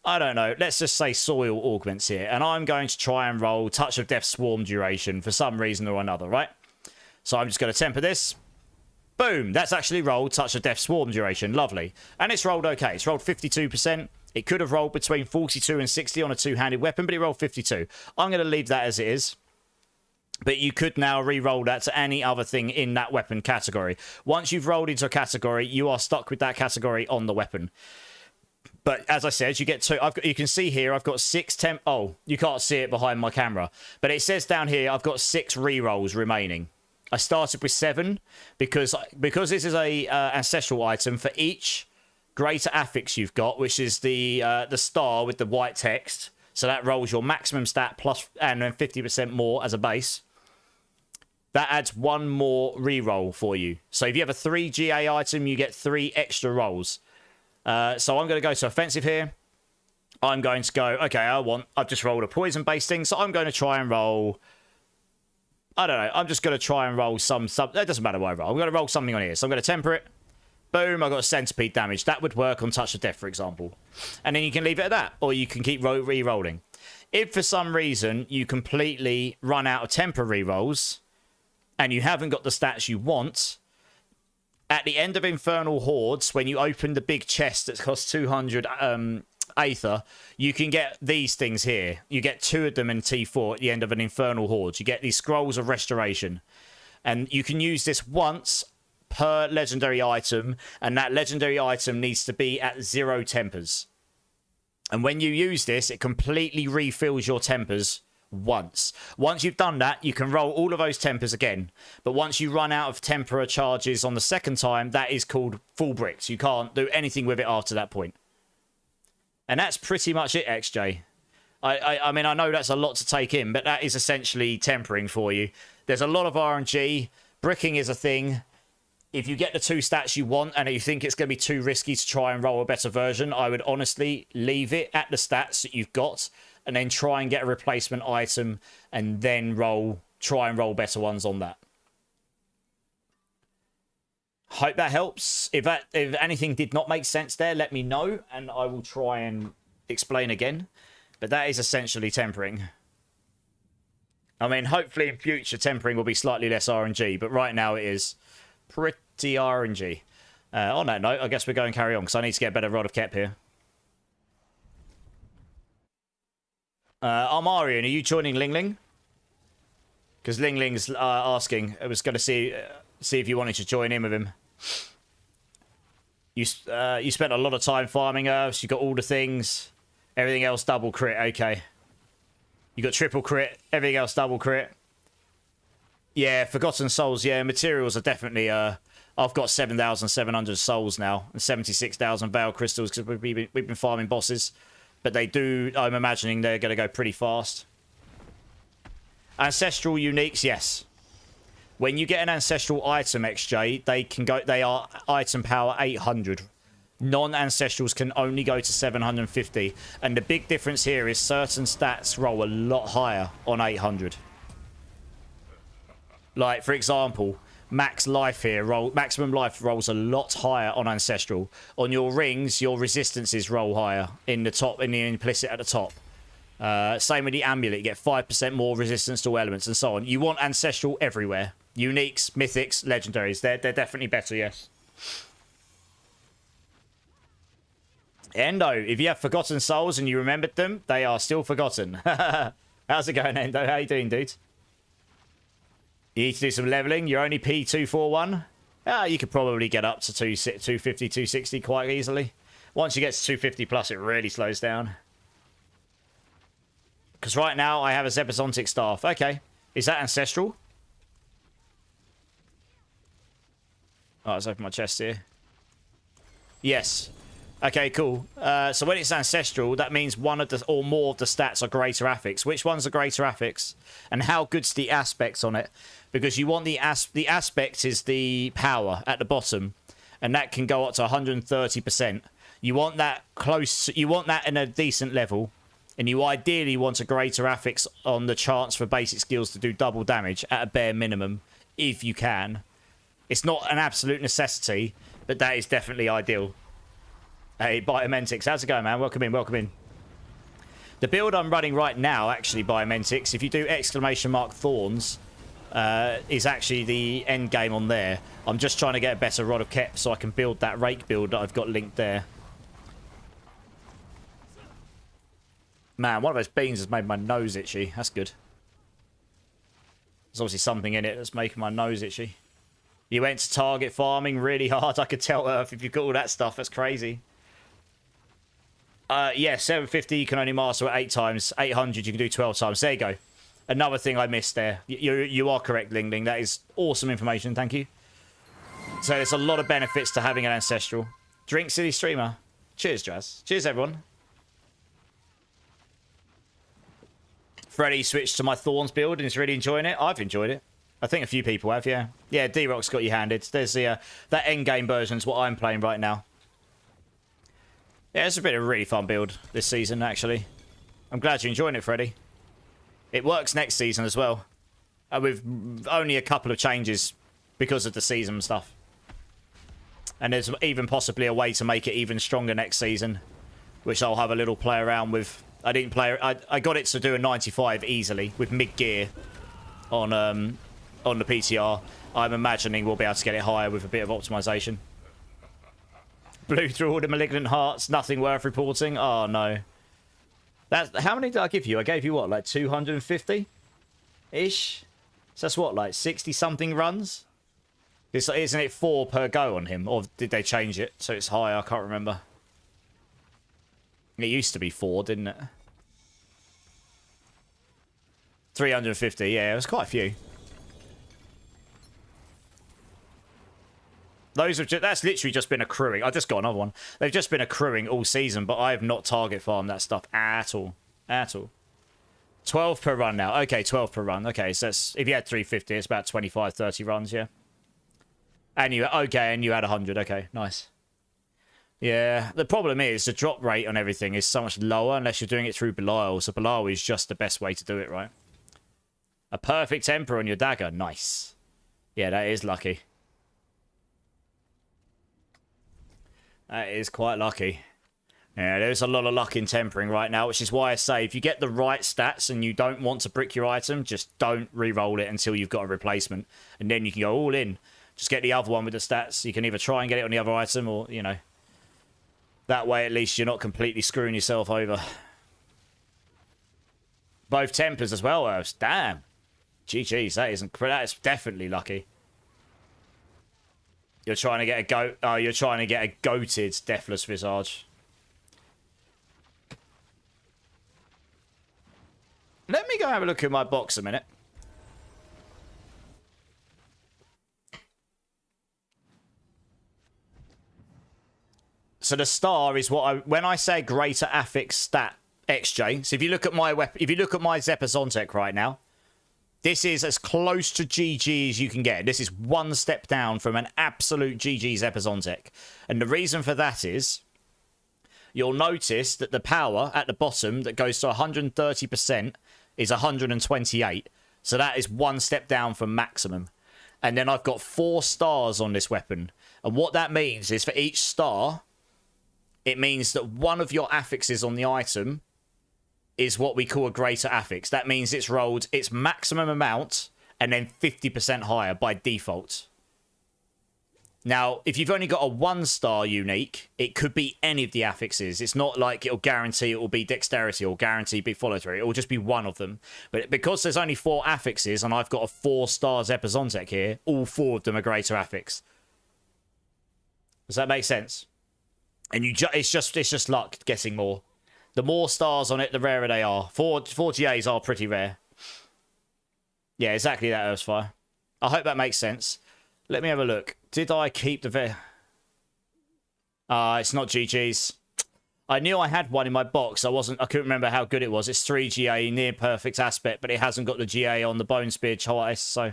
A: I don't know. Let's just say soil augments here. And I'm going to try and roll Touch of Death Swarm duration for some reason or another, right? So I'm just going to temper this. Boom, that's actually rolled Touch of Death Swarm duration. Lovely. And it's rolled okay. It's rolled 52%. It could have rolled between 42 and 60 on a two-handed weapon, but it rolled 52. I'm going to leave that as it is. But you could now re-roll that to any other thing in that weapon category. Once you've rolled into a category, you are stuck with that category on the weapon. But as I said, you get 2. You can see here, I've got 6 temp... Oh, you can't see it behind my camera. But it says down here, I've got 6 re-rolls remaining. I started with 7 because this is a ancestral item. For each greater affix you've got, which is the star with the white text, so that rolls your maximum stat plus and then 50% more as a base. That adds 1 more re-roll for you. So if you have a 3 GA item, you get 3 extra rolls. So I'm going to go to offensive here. I'm going to go, okay, I've just rolled a poison based thing, so I'm going to try and roll... I don't know. I'm just going to try and roll some... It doesn't matter what I roll. I'm going to roll something on here. So I'm going to temper it. Boom, I got a centipede damage. That would work on Touch of Death, for example. And then you can leave it at that. Or you can keep re-rolling. If for some reason you completely run out of temper re-rolls and you haven't got the stats you want, at the end of Infernal Hordes, when you open the big chest that costs 200... Aether, you can get these things here. You get 2 of them in T4 at the end of an Infernal Horde. You get these Scrolls of Restoration. And you can use this once per legendary item, and that legendary item needs to be at 0 tempers. And when you use this, it completely refills your tempers once. Once you've done that, you can roll all of those tempers again. But once you run out of temper charges on the second time, that is called full bricks. You can't do anything with it after that point. And that's pretty much it, XJ. I mean, I know that's a lot to take in, but that is essentially tempering for you. There's a lot of RNG. Bricking is a thing. If you get the 2 stats you want and you think it's going to be too risky to try and roll a better version, I would honestly leave it at the stats that you've got and then try and get a replacement item and then try and roll better ones on that. Hope that helps. If anything did not make sense there, let me know and I will try and explain again. But that is essentially tempering. I mean, hopefully in future tempering will be slightly less RNG, but right now it is pretty RNG. On that note, I guess we're going to carry on because I need to get a better Rod of Kep here. Armarian, are you joining Ling Ling? Because Ling Ling's asking. I was going to see if you wanted to join in with him. You spent a lot of time farming herbs. You got all the things. Everything else double crit. Okay. You got triple crit. Everything else double crit. Yeah, Forgotten Souls. Yeah, materials are definitely... I've got 7,700 souls now. And 76,000 Veil Crystals because we've been farming bosses. But they do... I'm imagining they're going to go pretty fast. Ancestral uniques, yes. When you get an ancestral item XJ, they can go. They are item power 800. Non-ancestrals can only go to 750, and the big difference here is certain stats roll a lot higher on 800. Like for example, max life here maximum life rolls a lot higher on ancestral. On your rings, your resistances roll higher in the top, in the implicit at the top. Same with the amulet, you get 5% more resistance to elements and so on. You want ancestral everywhere. Uniques, mythics, legendaries. They're definitely better, yes. Endo, if you have Forgotten Souls and you remembered them, they are still forgotten. How's it going, Endo? How you doing, dude? You need to do some leveling. You're only P241. You could probably get up to 250, 260 quite easily. Once you get to 250 plus, it really slows down. Because right now, I have a Zebazontic Staff. Okay. Is that ancestral? Oh, let's open my chest here. Yes. Okay, cool. So when it's ancestral, that means one of the or more of the stats are greater affix. Which ones are greater affix? And how good's the aspects on it? Because you want the aspect is the power at the bottom, and that can go up to 130%. You want that close. You want that in a decent level, and you ideally want a greater affix on the chance for basic skills to do double damage at a bare minimum, if you can. It's not an absolute necessity, but that is definitely ideal. Hey, Biomentix, how's it going, man? Welcome in, welcome in. The build I'm running right now, actually, Biomentix, if you do ! Thorns, is actually the end game on there. I'm just trying to get a better Rod of Kep so I can build that Rake build that I've got linked there. Man, one of those beans has made my nose itchy. That's good. There's obviously something in it that's making my nose itchy. You went to target farming really hard. I could tell, Earth, if you've got all that stuff. That's crazy. Yeah, 750 you can only master at 8 times. 800 you can do 12 times. There you go. Another thing I missed there. You are correct, Ling Ling. That is awesome information. Thank you. So there's a lot of benefits to having an ancestral. Drink City Streamer. Cheers, Jazz. Cheers, everyone. Freddy switched to my Thorns build and is really enjoying it. I've enjoyed it. I think a few people have, yeah. Yeah, D-Rock's got you handed. There's the that endgame version's what I'm playing right now. Yeah, it's been a really fun build this season, actually. I'm glad you're enjoying it, Freddy. It works next season as well. With only a couple of changes because of the season stuff. And there's even possibly a way to make it even stronger next season, which I'll have a little play around with. I didn't play... I got it to do a 95 easily with mid-gear on the PTR. I'm imagining we'll be able to get it higher with a bit of optimization. Blew through all the malignant hearts. Nothing worth reporting. Oh, no. How many did I give you? I gave you, what, like 250-ish? So that's what, like 60-something runs? Isn't it 4 per go on him? Or did they change it so it's higher? I can't remember. It used to be 4, didn't it? 350, yeah, it was quite a few. Those have that's literally just been accruing. I just got another one. They've just been accruing all season, but I have not target farmed that stuff at all. At all. 12 per run now. Okay, 12 per run. Okay, so that's, if you had 350, it's about 25, 30 runs, yeah. And you, okay, and you had 100. Okay, nice. Yeah, the problem is the drop rate on everything is so much lower unless you're doing it through Belial. So Belial is just the best way to do it, right? A perfect temper on your dagger. Nice. Yeah, that is lucky. That is quite lucky. Yeah, there's a lot of luck in tempering right now, which is why I say if you get the right stats and you don't want to brick your item, just don't re-roll it until you've got a replacement. And then you can go all in. Just get the other one with the stats. You can either try and get it on the other item or, you know. That way at least you're not completely screwing yourself over. Both tempers as well, Earths. Damn. GG's, that is definitely lucky. You're trying to get a goat. Oh, you're trying to get a goated Deathless Visage. Let me go have a look at my box a minute. So the star is what when I say greater affix stat XJ. So if you look at my if you look at my Zepazontech right now, this is as close to GG as you can get. This is one step down from an absolute GG Zepazontech. And the reason for that is you'll notice that the power at the bottom that goes to 130% is 128. So that is one step down from maximum. And then I've got 4 stars on this weapon. And what that means is for each star, it means that one of your affixes on the item is what we call a greater affix. That means it's rolled its maximum amount and then 50% higher by default. Now, if you've only got a 1-star unique, it could be any of the affixes. It's not like it'll guarantee it will be dexterity or guarantee be follow through. It will just be one of them. But because there's only 4 affixes and I've got a 4-star Zepazontech here, all 4 of them are greater affix. Does that make sense? And it's just luck getting more. The more stars on it, the rarer they are. 4 GAs are pretty rare. Yeah, exactly that, Earthfire. I hope that makes sense. Let me have a look. Did I keep the... it's not GG's. I knew I had one in my box. I couldn't remember how good it was. It's 3 GA, near perfect aspect, but it hasn't got the GA on the Bone Spear twice, so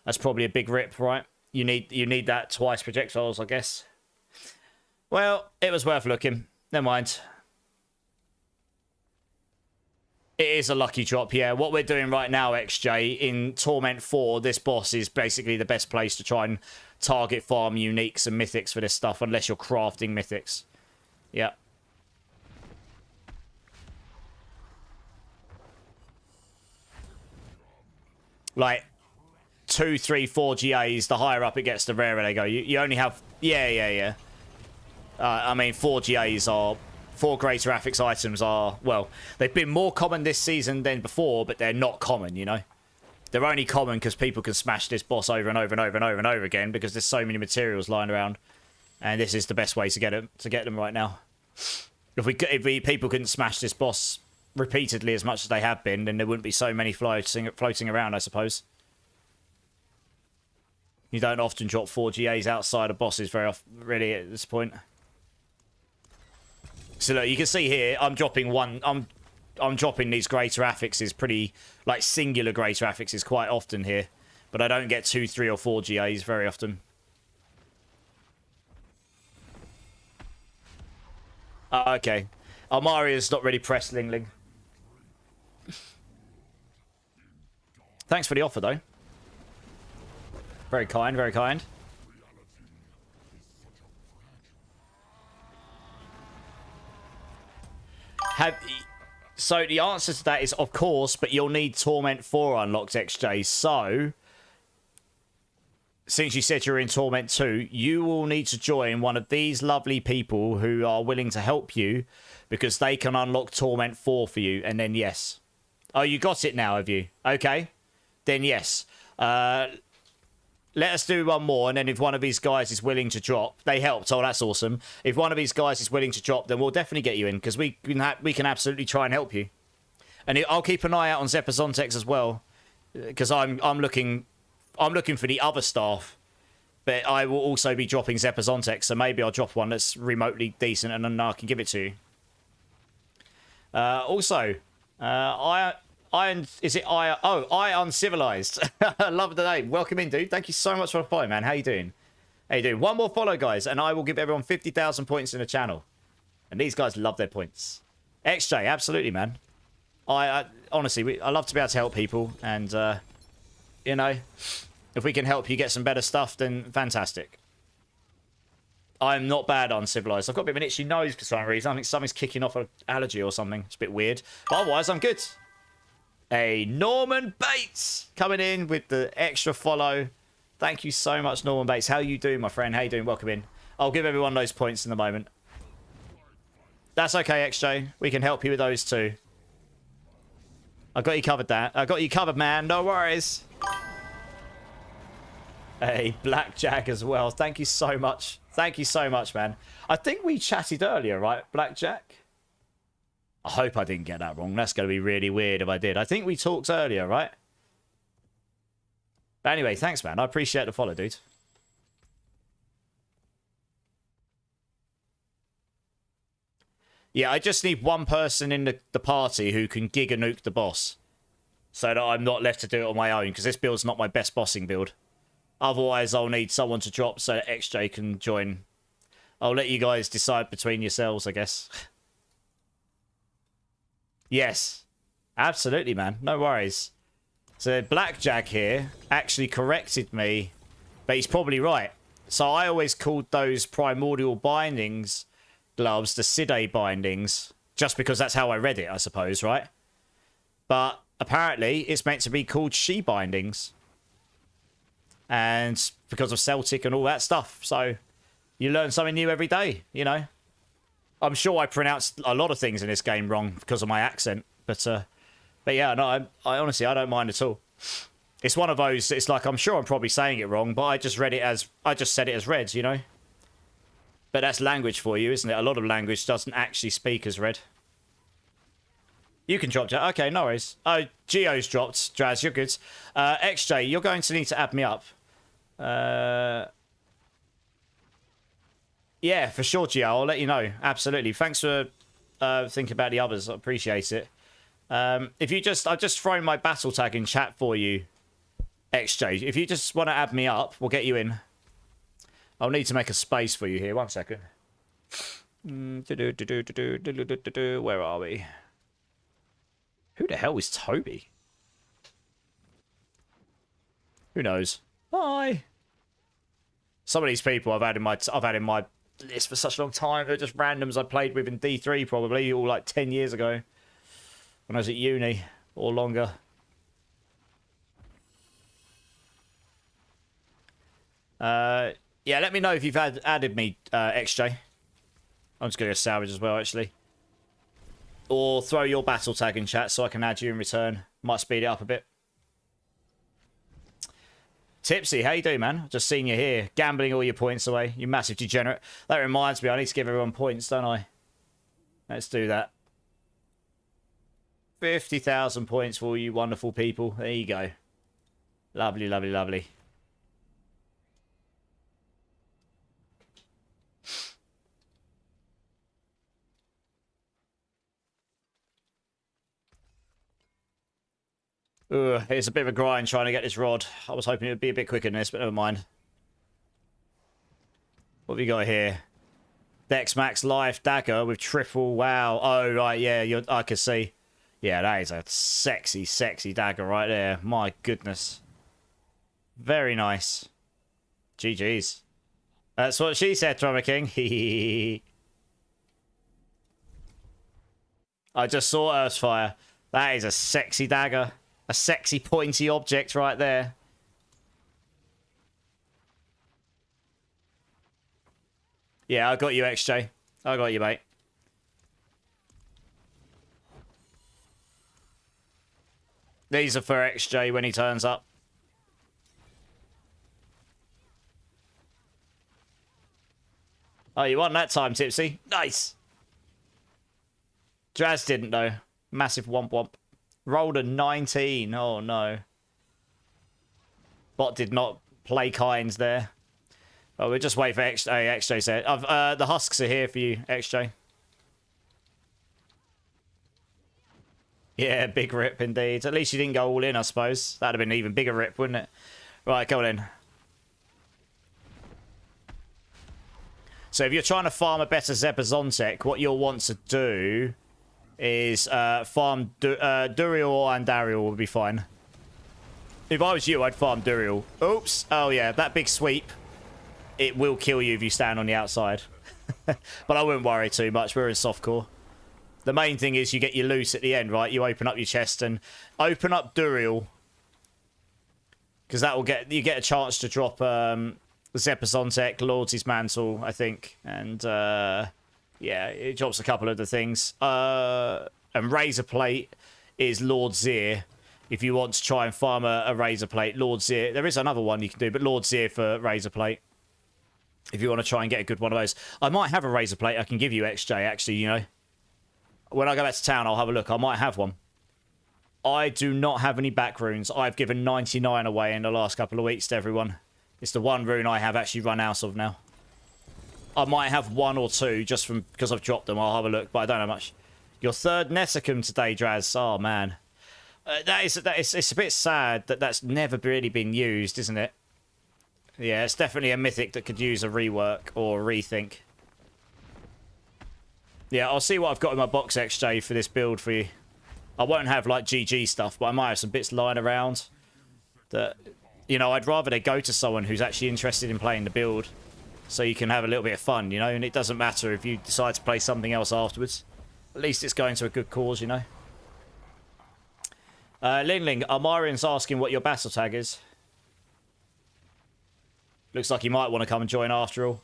A: that's probably a big rip, right? You need that twice projectiles, I guess. Well, it was worth looking. Never mind. It is a lucky drop, yeah. What we're doing right now, XJ, in Torment 4, this boss is basically the best place to try and target farm uniques and mythics for this stuff, unless you're crafting mythics. Yeah. Like, 2, 3, 4 GAs, the higher up it gets, the rarer they go. You only have... Yeah. I mean, 4 GAs are... 4 greater affix items are, well, they've been more common this season than before, but they're not common, you know? They're only common because people can smash this boss over and over and over and over and over again because there's so many materials lying around. And this is the best way to get them right now. If people couldn't smash this boss repeatedly as much as they have been, then there wouldn't be so many floating around, I suppose. You don't often drop 4 GAs outside of bosses very often, really, at this point. So look, you can see here, I'm dropping I'm dropping these greater affixes pretty, like, singular greater affixes quite often here. But I don't get 2, 3, or 4 GAs very often. Okay. Almaria's not really pressed, Ling. Thanks for the offer, though. Very kind, very kind. So the answer to that is, of course, but you'll need Torment 4 unlocked, XJ. So, since you said you're in Torment 2, you will need to join one of these lovely people who are willing to help you because they can unlock Torment 4 for you. And then, yes. Oh, you got it now, have you? Okay. Then, yes. Let us do one more, and then if one of these guys is willing to drop, they helped. Oh, that's awesome. If one of these guys is willing to drop, then we'll definitely get you in because we can absolutely try and help you. And I'll keep an eye out on Zepazontechs as well because I'm looking for the other staff, but I will also be dropping Zepazontechs, so maybe I'll drop one that's remotely decent and then I can give it to you. Also, I Uncivilized. I love the name. Welcome in, dude. Thank you so much for the follow, man. How you doing? How you doing? One more follow, guys, and I will give everyone 50,000 points in the channel. And these guys love their points. XJ, absolutely, man. I honestly, I love to be able to help people, and you know, if we can help you get some better stuff, then fantastic. I'm not bad on Uncivilized. I've got a bit of an itchy nose for some reason. I think something's kicking off an allergy or something. It's a bit weird. But otherwise, I'm good. A Norman Bates coming in with the extra follow. Thank you so much, Norman Bates. How you doing, my friend? How you doing? Welcome in. I'll give everyone those points in a moment. That's okay, XJ. We can help you with those too. I got you covered, that. I got you covered, man. No worries. Hey, Blackjack as well. Thank you so much. Thank you so much, man. I think we chatted earlier, right, Blackjack? I hope I didn't get that wrong. That's going to be really weird if I did. I think we talked earlier, right? But anyway, thanks, man. I appreciate the follow, dude. Yeah, I just need one person in the party who can giga nuke the boss. So that I'm not left to do it on my own, because this build's not my best bossing build. Otherwise, I'll need someone to drop so that XJ can join. I'll let you guys decide between yourselves, I guess. Yes. Absolutely, man. No worries. So Blackjack here actually corrected me, but he's probably right. So I always called those primordial bindings gloves the Side bindings, just because that's how I read it, I suppose, right? But apparently it's meant to be called she bindings. And because of Celtic and all that stuff. So you learn something new every day, you know. I'm sure I pronounced a lot of things in this game wrong because of my accent. But yeah, no, I honestly, I don't mind at all. It's one of those, it's like, I'm sure I'm probably saying it wrong, but I just said it as read, you know. But that's language for you, isn't it? A lot of language doesn't actually speak as read. You can drop, okay, no worries. Oh, Geo's dropped, Draz, you're good. XJ, you're going to need to add me up. Yeah, for sure, Gio. I'll let you know. Absolutely. Thanks for thinking about the others. I appreciate it. If you just, I've just thrown my battle tag in chat for you, XJ. If you just want to add me up, we'll get you in. I'll need to make a space for you here. 1 second. Where are we? Who the hell is Toby? Who knows? Bye. Some of these people I've had in my list for such a long time. They're just randoms I played with in D3 probably, all like 10 years ago. When I was at uni, or longer. Yeah, let me know if you've added me, XJ. I'm just going to salvage as well, actually. Or throw your battle tag in chat so I can add you in return. Might speed it up a bit. Tipsy, how you doing, man? Just seen you here. Gambling all your points away. You massive degenerate. That reminds me, I need to give everyone points, don't I? Let's do that. 50,000 points for all you wonderful people. There you go. Lovely, lovely, lovely. Ugh, it's a bit of a grind trying to get this rod. I was hoping it would be a bit quicker than this, but never mind. What have we got here? Dex Max Life Dagger with triple. Wow. Oh, right, yeah, I can see. Yeah, that is a sexy, sexy dagger right there. My goodness. Very nice. GG's. That's what she said, Trauma King. I just saw Earthfire. That is a sexy dagger. A sexy pointy object right there. Yeah, I got you, XJ. I got you, mate. These are for XJ when he turns up. Oh, you won that time, Tipsy. Nice. Draz didn't, though. Massive womp womp. Rolled a 19. Oh, no. Bot did not play kind there. Oh, we'll just wait for XJ. XJ said. The husks are here for you, XJ. Yeah, big rip indeed. At least you didn't go all in, I suppose. That'd have been an even bigger rip, wouldn't it? Right, go on in. So if you're trying to farm a better Zebazontek, what you'll want to do is farm Duriel and Dariel would be fine. If I was you, I'd farm Duriel. Oops. Oh, yeah, that big sweep. It will kill you if you stand on the outside. But I wouldn't worry too much. We're in softcore. The main thing is you get your loot at the end, right? You open up your chest and open up Duriel. Because that will you get a chance to drop Zebazontek, Lord's Mantle, I think. And yeah, it drops a couple of the things. And Razor Plate is Lord's Ear. If you want to try and farm a razor plate, Lord Zir. There is another one you can do, but Lord Zir for razor plate. If you want to try and get a good one of those. I might have a razor plate I can give you, XJ, actually, you know. When I go back to town, I'll have a look. I might have one. I do not have any back runes. I've given 99 away in the last couple of weeks to everyone. It's the one rune I have actually run out of now. I might have one or two just from because I've dropped them. I'll have a look, but I don't know much. Your third Nessicum today, Draz. Oh, man. It's a bit sad that that's never really been used, isn't it? Yeah, it's definitely a mythic that could use a rework or a rethink. Yeah, I'll see what I've got in my box, XJ, for this build for you. I won't have, like, GG stuff, but I might have some bits lying around that, you know, I'd rather they go to someone who's actually interested in playing the build so you can have a little bit of fun, you know, and it doesn't matter if you decide to play something else afterwards. At least it's going to a good cause, you know. Lingling, Armarian's asking what your battle tag is. Looks like he might want to come and join after all.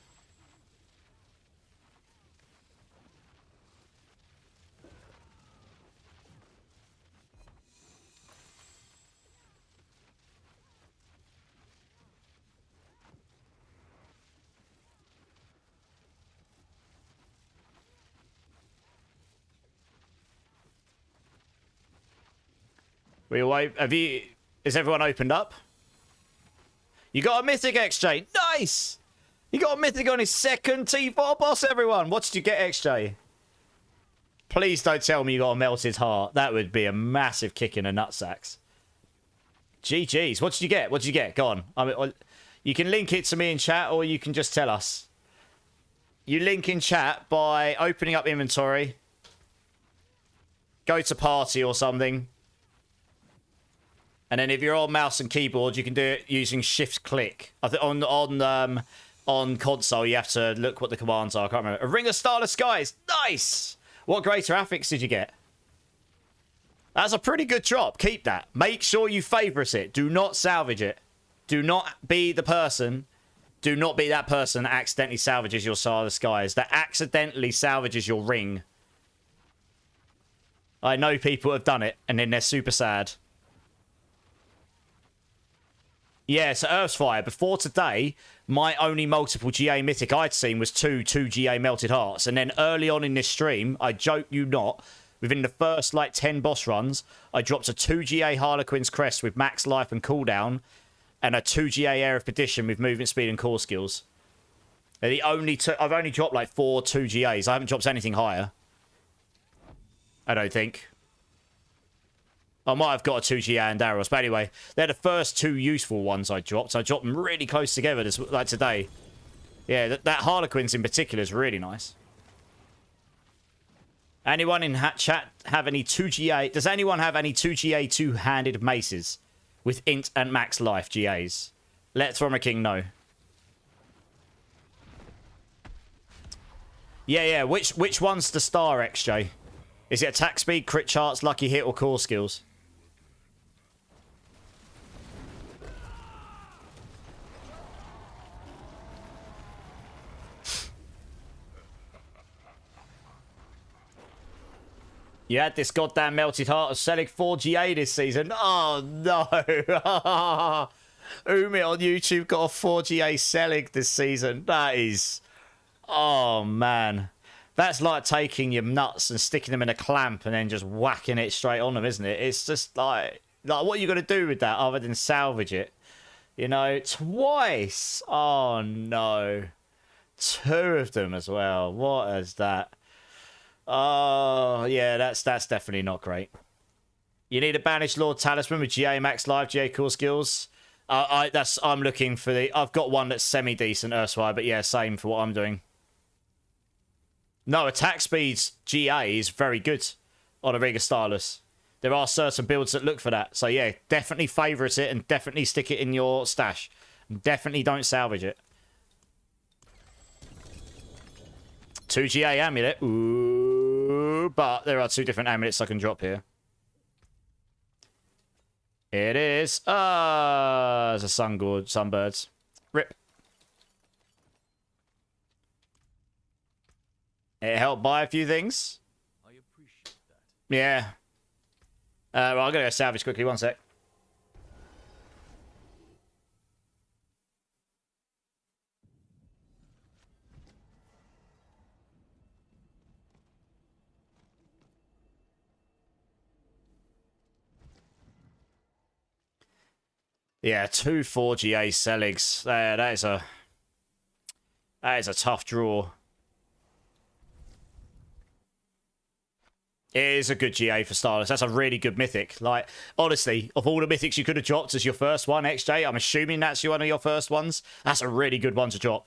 A: Have you... Is everyone opened up? You got a mythic, XJ. Nice! You got a mythic on his second T4 boss, everyone. What did you get, XJ? Please don't tell me you got a melted heart. That would be a massive kick in the nutsacks. GG's. What did you get? What did you get? Go on. I mean, you can link it to me in chat or you can just tell us. You link in chat by opening up inventory. Go to party or something. And then if you're on mouse and keyboard, you can do it using shift-click. I think on console, you have to look what the commands are. I can't remember. A Ring of Starless Skies. Nice! What greater affix did you get? That's a pretty good drop. Keep that. Make sure you favourite it. Do not salvage it. Do not be the person. Do not be that person that accidentally salvages your Starless Skies. That accidentally salvages your ring. I know people have done it, and then they're super sad. Yeah, so Earthfire. Before today, my only multiple GA mythic I'd seen was two GA Melted Hearts. And then early on in this stream, I joke you not, within the first, like, 10 boss runs, I dropped a 2 GA Harlequin's Crest with max life and cooldown, and a 2 GA Air of Perdition with movement speed and core skills. They're the only two... I've only dropped, like, 4 2 GAs. I haven't dropped anything higher. I don't think. I might have got a 2 GA and Daros, but anyway, they're the first two useful ones I dropped. I dropped them really close together, this, like today. Yeah, that Harlequin's in particular is really nice. Anyone in chat have any 2 GA... Does anyone have any 2 GA two-handed maces with int and max life GAs? Let Thromer King know. Yeah, which one's the star, XJ? Is it attack speed, crit charts, lucky hit, or core skills? You had this goddamn melted heart of Selig 4 GA this season. Oh, no. Umi on YouTube got a 4 GA Selig this season. That is... Oh, man. That's like taking your nuts and sticking them in a clamp and then just whacking it straight on them, isn't it? It's just like what are you going to do with that other than salvage it? You know, twice. Oh, no. 2 of them as well. What is that? Oh, yeah, that's definitely not great. You need a Banished Lord Talisman with GA Max Life, GA Core Skills. I'm looking for the... I've got one that's semi-decent, Urswire, but yeah, same for what I'm doing. No, attack speeds GA is very good on a Rake Spiritborn. There are certain builds that look for that. So yeah, definitely favourite it and definitely stick it in your stash. Definitely don't salvage it. 2 GA amulet. Ooh, but there are 2 different amulets I can drop here. It is. It's a sunbirds. Rip. It helped buy a few things.
B: I appreciate that.
A: Yeah. Well, I'm going to go salvage quickly. One sec. Yeah, 2 4 GA Seligs. That is a tough draw. It is a good GA for starters. That's a really good mythic. Like, honestly, of all the mythics you could have dropped as your first one, XJ, I'm assuming that's one of your first ones. That's a really good one to drop.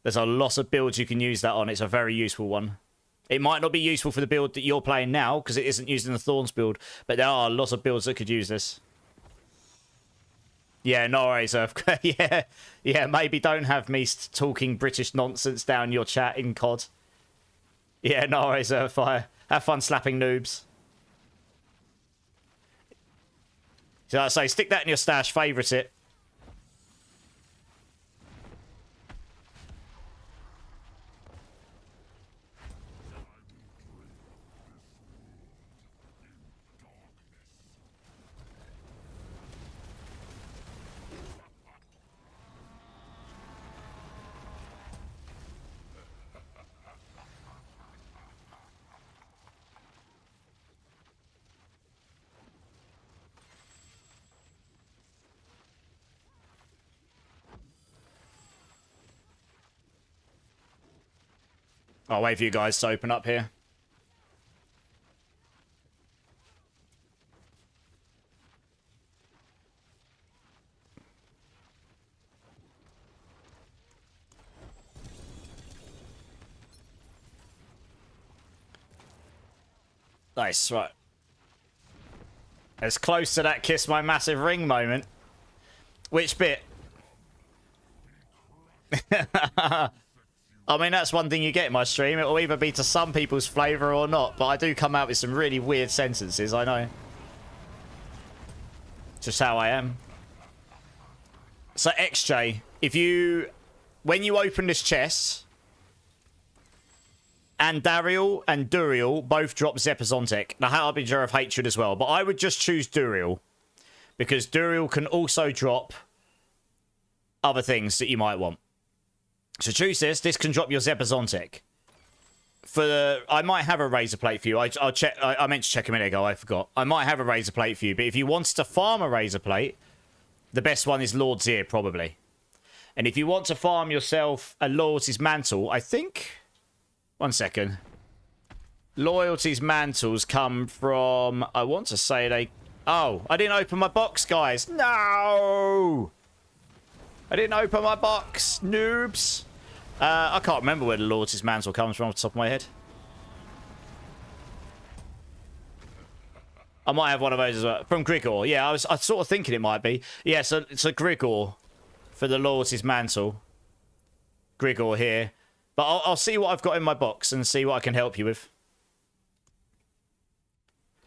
A: There's a lot of builds you can use that on. It's a very useful one. It might not be useful for the build that you're playing now, because it isn't used in the Thorns build, but there are lots of builds that could use this. Yeah, no worries. Yeah, maybe don't have me talking British nonsense down your chat in COD. Yeah, no worries, Fire. Have fun slapping noobs. So I say, stick that in your stash, favourite it. I'll wait for you guys to open up here. Nice, right. As close to that kiss my massive ring moment. Which bit? I mean, that's one thing you get in my stream. It will either be to some people's flavour or not, but I do come out with some really weird sentences, I know. Just how I am. So, XJ, when you open this chest, Andariel and Duriel both drop Zepazontek, the Harbinger of Hatred as well, but I would just choose Duriel, because Duriel can also drop other things that you might want. So choose this. This can drop your Zepazontek. I might have a razor plate for you. I'll check. I meant to check a minute ago. I forgot. I might have a razor plate for you. But if you wanted to farm a razor plate, the best one is Lord's Ear, probably. And if you want to farm yourself a Loyalty's Mantle, I think... One second. Loyalty's Mantles come from... I want to say they... Oh, I didn't open my box, guys. No! I didn't open my box. Noobs. I can't remember where the Loyalty's Mantle comes from off the top of my head. I might have one of those as well. From Grigor. Yeah, I was sort of thinking it might be. Yeah, so it's a Grigor for the Loyalty's Mantle. Grigor here. But I'll see what I've got in my box and see what I can help you with.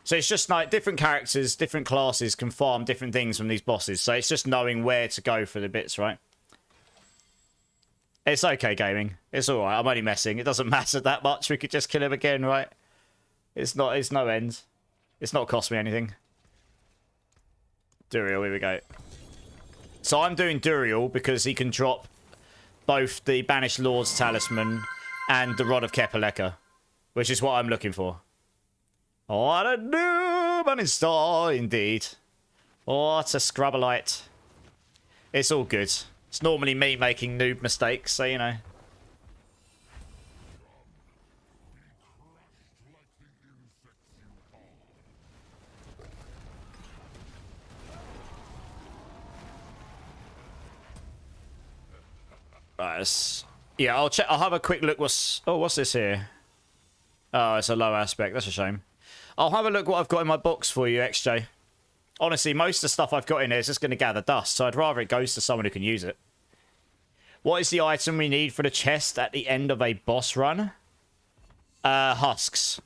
A: So it's just like different characters, different classes can farm different things from these bosses. So it's just knowing where to go for the bits, right? It's okay, gaming. It's alright. I'm only messing. It doesn't matter that much. We could just kill him again, right? It's no end. It's not cost me anything. Duriel, here we go. So I'm doing Duriel because he can drop both the Banished Lord's Talisman and the Rod of Kepaleka, which is what I'm looking for. What a noob uninstall, indeed. What a scrubberlight. It's all good. It's normally me making noob mistakes, so you know. Right, yeah, I'll check. I'll have a quick look. What's this here? Oh, it's a low aspect. That's a shame. I'll have a look what I've got in my box for you, XJ. Honestly, most of the stuff I've got in there is just going to gather dust, so I'd rather it goes to someone who can use it. What is the item we need for the chest at the end of a boss run? Husks.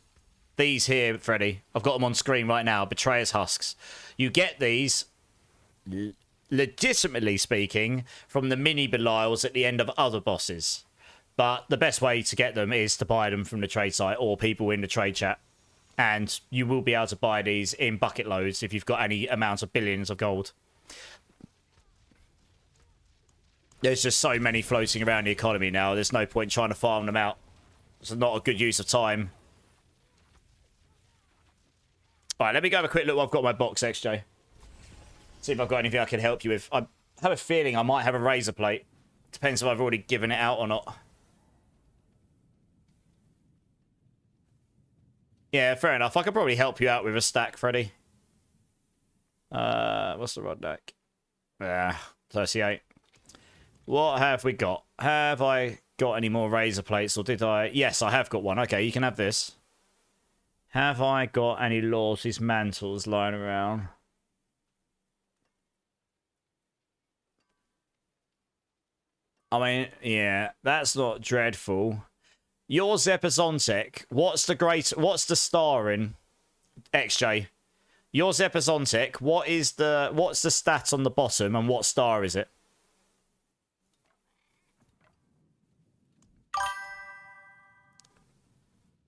A: These here, Freddy. I've got them on screen right now. Betrayer's Husks. You get these, legitimately speaking, from the mini Belials at the end of other bosses. But the best way to get them is to buy them from the trade site or people in the trade chat. And you will be able to buy these in bucket loads if you've got any amount of billions of gold. There's just so many floating around the economy now. There's no point trying to farm them out. It's not a good use of time. All right, let me go have a quick look what I've got in my box, XJ. See if I've got anything I can help you with. I have a feeling I might have a razor plate. Depends if I've already given it out or not. Yeah, fair enough. I could probably help you out with a stack, Freddy. What's the rod deck? 38. What have we got? Have I got any more razor plates, or did I? Yes, I have got one. Okay, you can have this. Have I got any Lord's mantles lying around? I mean, yeah, that's not dreadful. Your Zepazontek, what's the star in? XJ. Your Zepazontek, what's the stat on the bottom and what star is it?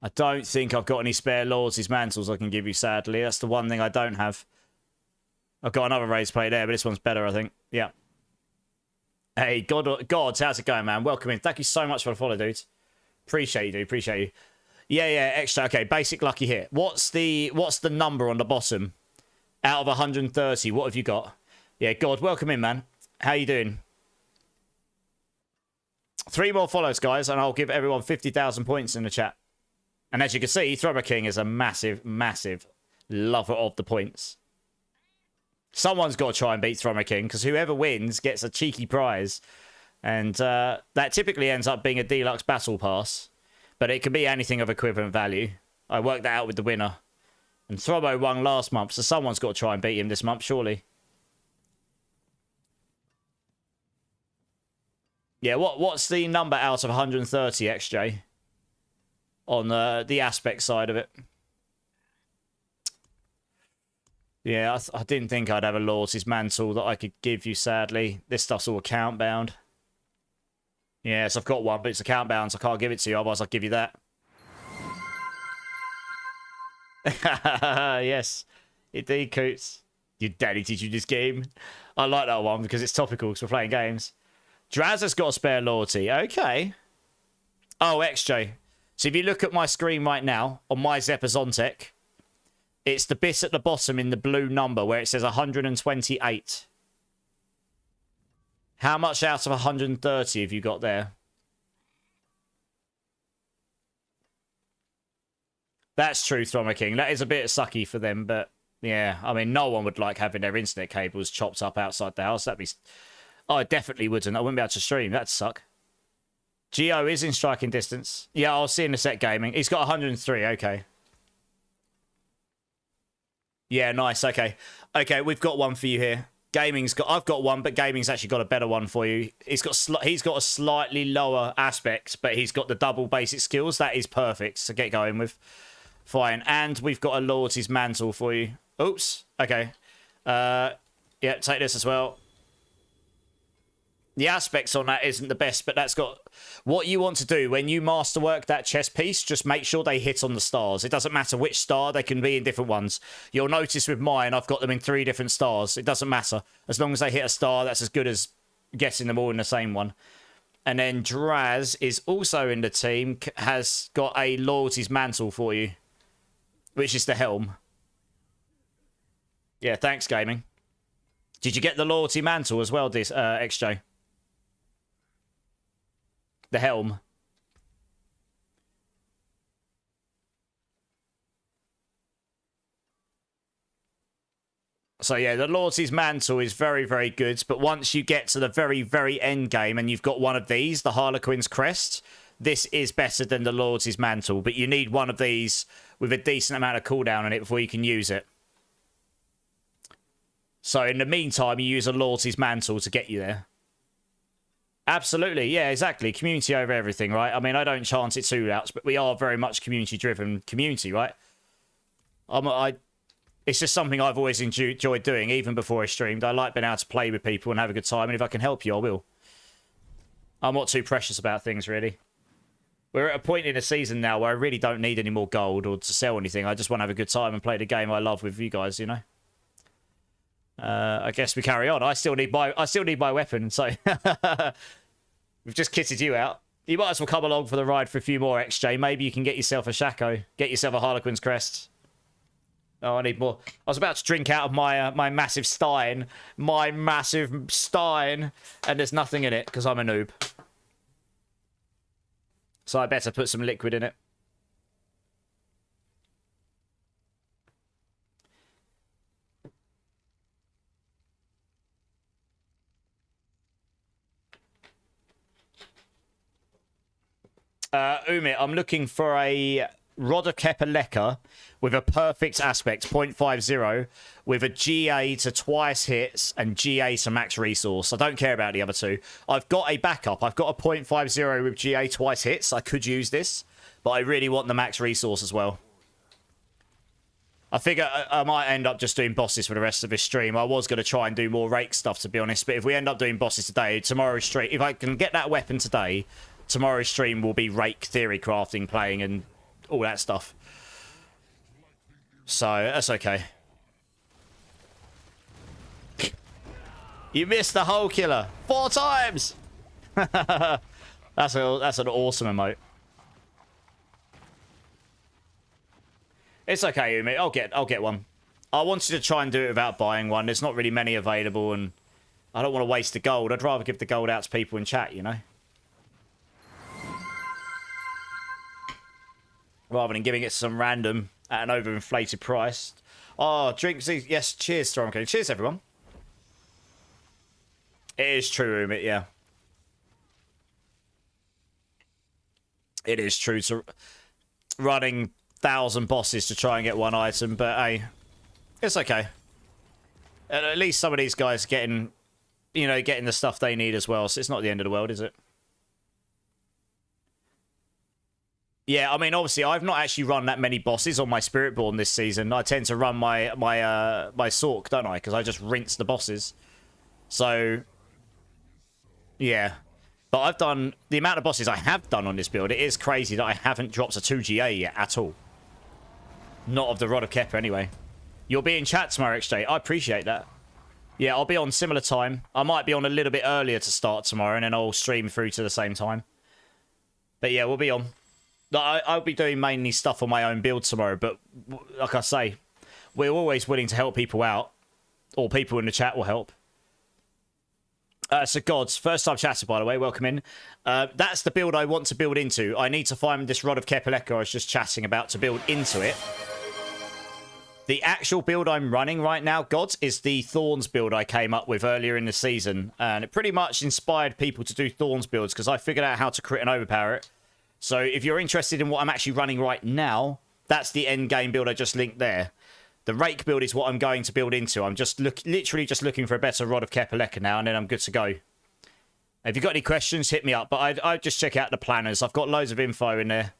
A: I don't think I've got any spare Lords' mantles I can give you, sadly. That's the one thing I don't have. I've got another raised plate there, but this one's better, I think. Yeah. Hey, Gods, how's it going, man? Welcome in. Thank you so much for the follow, dudes. Appreciate you, dude. Appreciate you. Yeah, extra. Okay, basic lucky hit. What's the number on the bottom? Out of 130, what have you got? Yeah, God, welcome in, man. How you doing? 3 more follows, guys, and I'll give everyone 50,000 points in the chat. And as you can see, Thrummer King is a massive, massive lover of the points. Someone's got to try and beat Thrummer King, because whoever wins gets a cheeky prize. And that typically ends up being a deluxe battle pass. But it can be anything of equivalent value. I worked that out with the winner. And Throbbo won last month, so someone's got to try and beat him this month, surely. Yeah, what's the number out of 130, XJ? On the aspect side of it. Yeah, I didn't think I'd have a Lord's mantle that I could give you, sadly. This stuff's all account bound. Yes, I've got one, but it's account bound, so I can't give it to you, otherwise I'll give you that. Yes, indeed, Coots. Your daddy teach you this game. I like that one because it's topical because we're playing games. Draz has got a spare loyalty. Okay. Oh, XJ. So if you look at my screen right now, on my Zepazontek, it's the bit at the bottom in the blue number where it says 128. How much out of 130 have you got there? That's true, Thrummer King. That is a bit sucky for them, but yeah, I mean, no one would like having their internet cables chopped up outside the house. That'd be... Oh, I definitely wouldn't. I wouldn't be able to stream. That'd suck. Geo is in striking distance. Yeah, I'll see in a sec, gaming. He's got 103. Okay. Yeah, nice. Okay. Okay, we've got one for you here. Gaming's got... I've got one, but gaming's actually got a better one for you. He's got a slightly lower aspect, but he's got the double basic skills. That is perfect to get going with. Fine. And we've got a Lord's mantle for you. Oops. Okay. Yeah, take this as well. The aspects on that isn't the best, but that's got... What you want to do when you masterwork that chess piece, just make sure they hit on the stars. It doesn't matter which star, they can be in different ones. You'll notice with mine, I've got them in 3 different stars. It doesn't matter. As long as they hit a star, that's as good as getting them all in the same one. And then Draz is also in the team, has got a Loyalty's Mantle for you, which is the helm. Yeah, thanks, gaming. Did you get the Loyalty Mantle as well, XJ? The helm. So yeah, the Loyalty's Mantle is very, very good, but once you get to the very, very end game and you've got one of these, the Harlequin's Crest, this is better than the Loyalty's Mantle, but you need one of these with a decent amount of cooldown on it before you can use it. So in the meantime, you use a Loyalty's Mantle to get you there. Absolutely, yeah, exactly. Community over everything, right? I mean, I don't chance it too loud, but we are very much community-driven community, right? It's just something I've always enjoyed doing, even before I streamed. I like being able to play with people and have a good time, and if I can help you, I will. I'm not too precious about things, really. We're at a point in the season now where I really don't need any more gold or to sell anything. I just want to have a good time and play the game I love with you guys, you know. I guess we carry on. I still need my weapon, so we've just kitted you out. You might as well come along for the ride for a few more XJ. Maybe you can get yourself a Shaco, get yourself a Harlequin's Crest. Oh, I need more. I was about to drink out of my my massive stein, and there's nothing in it because I'm a noob. So I better put some liquid in it. Umit, I'm looking for a Rod of Kepaleka with a perfect aspect, 0.50, with a GA to twice hits and GA to max resource. I don't care about the other two. I've got a backup. I've got a 0.50 with GA twice hits. I could use this, but I really want the max resource as well. I figure I might end up just doing bosses for the rest of this stream. I was going to try and do more Rake stuff, to be honest, but if we end up doing bosses today, tomorrow's stream, if I can get that weapon today, tomorrow's stream will be Rake theory crafting, playing, and all that stuff. So, that's okay. You missed the hole killer 4 times! That's an awesome emote. It's okay, Umi. I'll get one. I wanted to try and do it without buying one. There's not really many available, and I don't want to waste the gold. I'd rather give the gold out to people in chat, you know? Rather than giving it some random at an overinflated price. Oh, drinks. Yes, cheers, Stormking. Cheers, everyone. It is true, Umit, yeah. It is true to running 1,000 bosses to try and get one item, but hey, it's okay. At least some of these guys are getting, you know, getting the stuff they need as well, so it's not the end of the world, is it? Yeah, I mean, obviously, I've not actually run that many bosses on my Spiritborn this season. I tend to run my Sork, don't I? Because I just rinse the bosses. So, yeah. But I've done... The amount of bosses I have done on this build, it is crazy that I haven't dropped a 2GA yet at all. Not of the Rod of Kepa, anyway. You'll be in chat tomorrow, XJ. I appreciate that. Yeah, I'll be on similar time. I might be on a little bit earlier to start tomorrow, and then I'll stream through to the same time. But yeah, we'll be on. I'll be doing mainly stuff on my own build tomorrow, but like I say, we're always willing to help people out, or people in the chat will help. So Gods, first time chatter, by the way, welcome in. That's the build I want to build into. I need to find this Rod of Kepaleka I was just chatting about to build into it. The actual build I'm running right now, Gods, is the Thorns build I came up with earlier in the season, and it pretty much inspired people to do Thorns builds because I figured out how to crit and overpower it. So if you're interested in what I'm actually running right now, that's the end game build I just linked there. The Rake build is what I'm going to build into. I'm just literally just looking for a better Rod of Kepaleka now, and then I'm good to go. If you've got any questions, hit me up. But I'd just check out the planners. I've got loads of info in there.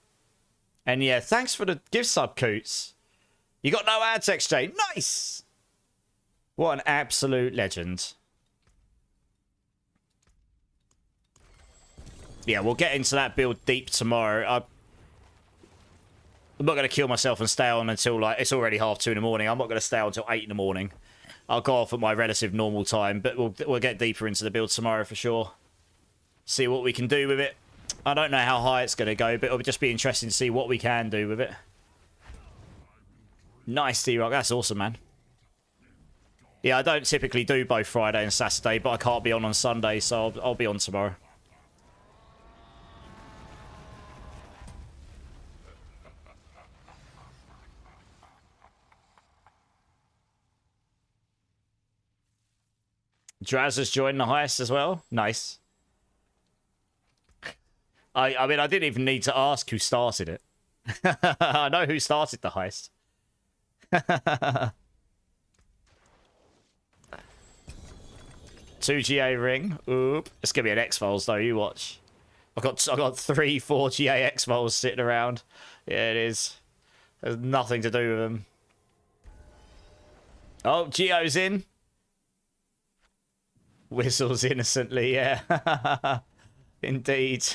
A: And yeah, thanks for the gift sub, Coots. You got no ads, XJ. Nice! What an absolute legend. Yeah, we'll get into that build deep tomorrow. I'm not going to kill myself and stay on until, like, it's already 2:30 in the morning. I'm not going to stay on until 8 in the morning. I'll go off at my relative normal time, but we'll get deeper into the build tomorrow for sure. See what we can do with it. I don't know how high it's going to go, but it'll just be interesting to see what we can do with it. Nice, D-Rock. That's awesome, man. Yeah, I don't typically do both Friday and Saturday, but I can't be on Sunday, so I'll be on tomorrow. Draz has joined the heist as well. Nice. I mean, I didn't even need to ask who started it. I know who started the heist. 2GA ring. Oop. It's gonna be an X-Files though, you watch. I got 3, 4 GA X-Files sitting around. Yeah, it is. There's nothing to do with them. Oh, Geo's in. Whistles innocently, yeah. Indeed.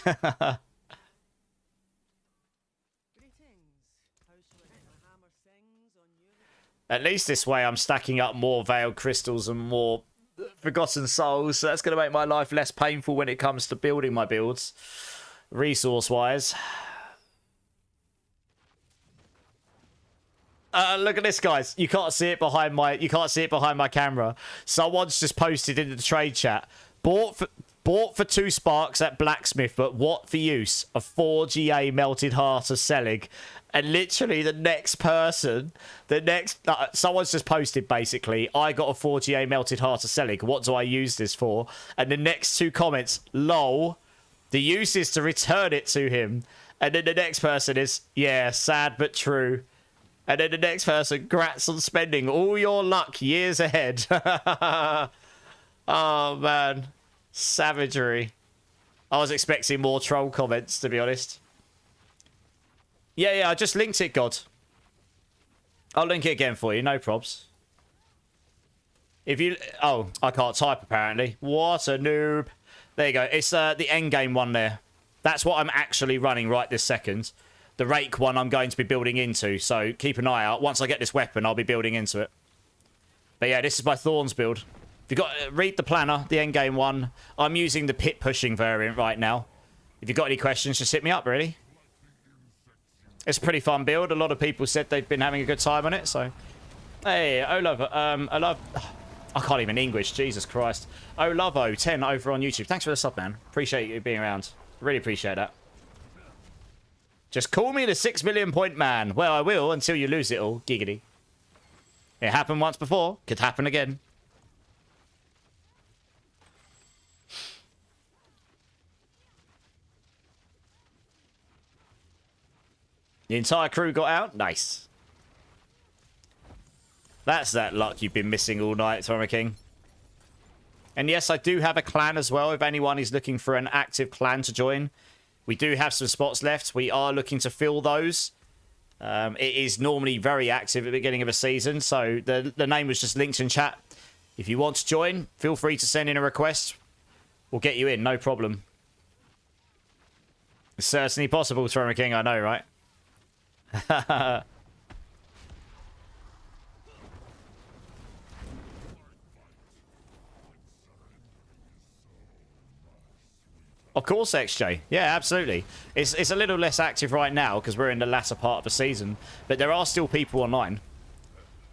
A: At least this way I'm stacking up more Veiled Crystals and more Forgotten Souls. So that's going to make my life less painful when it comes to building my builds, resource-wise. Look at this, guys. You can't see it behind my camera. Someone's just posted into the trade chat. Bought for 2 sparks at blacksmith, but what for use? A 4 GA melted heart of Selig. And literally the next person, someone's just posted basically, I got a 4 GA melted heart of Selig. What do I use this for? And the next 2 comments, lol. The use is to return it to him. And then the next person is, yeah, sad but true. And then the next person, grats on spending all your luck years ahead. Oh, man. Savagery. I was expecting more troll comments, to be honest. Yeah, I just linked it, God. I'll link it again for you, no probs. If you... Oh, I can't type, apparently. What a noob. There you go. It's the endgame one there. That's what I'm actually running right this second. The Rake one I'm going to be building into, so keep an eye out. Once I get this weapon, I'll be building into it. But yeah, this is my Thorns build. If you got read the planner, the endgame one. I'm using the pit pushing variant right now. If you've got any questions, just hit me up, really. It's a pretty fun build. A lot of people said they've been having a good time on it, so... Hey, I can't even English, Jesus Christ. Olovo10 over on YouTube. Thanks for the sub, man. Appreciate you being around. Really appreciate that. Just call me the 6 million point man. Well, I will until you lose it all. Giggity. It happened once before. Could happen again. The entire crew got out? Nice. That's that luck you've been missing all night, Thorma King. And yes, I do have a clan as well. If anyone is looking for an active clan to join, we do have some spots left. We are looking to fill those. It is normally very active at the beginning of a season, so the name was just linked in chat. If you want to join, feel free to send in a request. We'll get you in, no problem. It's certainly possible, Thorma King, I know, right? Of course, XJ. Yeah, absolutely. It's a little less active right now because we're in the latter part of the season, but there are still people online.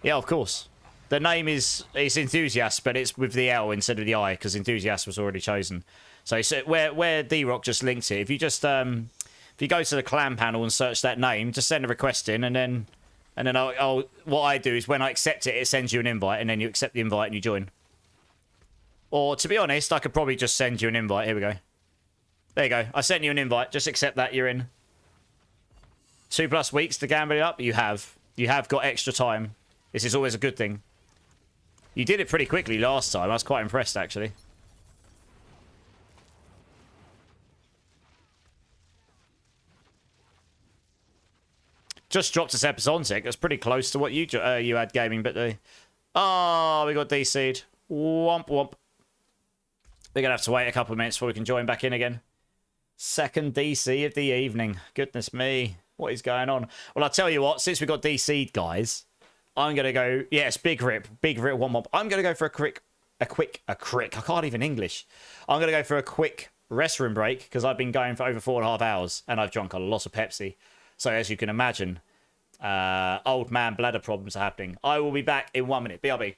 A: Yeah, of course. The name is Enthusiast, but it's with the L instead of the I because Enthusiast was already chosen. So where D-Rock just linked it, if you just if you go to the clan panel and search that name, just send a request in, and then I'll what I do is when I accept it, it sends you an invite, and then you accept the invite and you join. Or to be honest, I could probably just send you an invite. Here we go. There you go. I sent you an invite. Just accept that. You're in. 2+ weeks to gamble it up. You have. You have got extra time. This is always a good thing. You did it pretty quickly last time. I was quite impressed, actually. Just dropped us Epizontic. That's pretty close to what you had gaming, but the... Oh, we got DC'd. Womp womp. We're going to have to wait a couple of minutes before we can join back in again. Second DC of the evening. Goodness me. What is going on? Well, I'll tell you what. Since we got DC'd, guys, I'm going to go... Yes, big rip. Big rip, one mob. I'm going to go for a quick... I can't even English. I'm going to go for a quick restroom break because I've been going for over 4.5 hours and I've drunk a lot of Pepsi. So as you can imagine, old man bladder problems are happening. I will be back in 1 minute. BRB.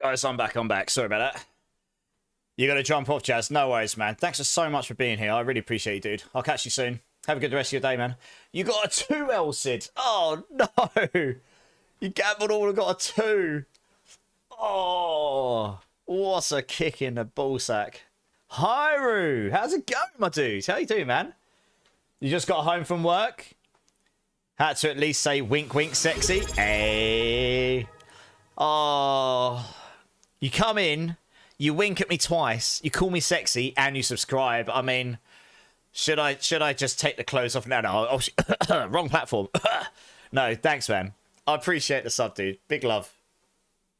A: Guys, I'm back. I'm back. Sorry about that. You got to jump off, Jazz. No worries, man. Thanks so much for being here. I really appreciate you, dude. I'll catch you soon. Have a good rest of your day, man. You got a 2L, Sid. Oh, no. You gambled all and got a 2. Oh, what a kick in the ballsack. Hyru, how's it going, my dude? How you doing, man? You just got home from work? Had to at least say wink, wink, sexy. Hey. Oh. You come in, you wink at me twice, you call me sexy, and you subscribe. I mean, should I just take the clothes off? No. Oh, wrong platform. No, thanks, man. I appreciate the sub, dude. Big love.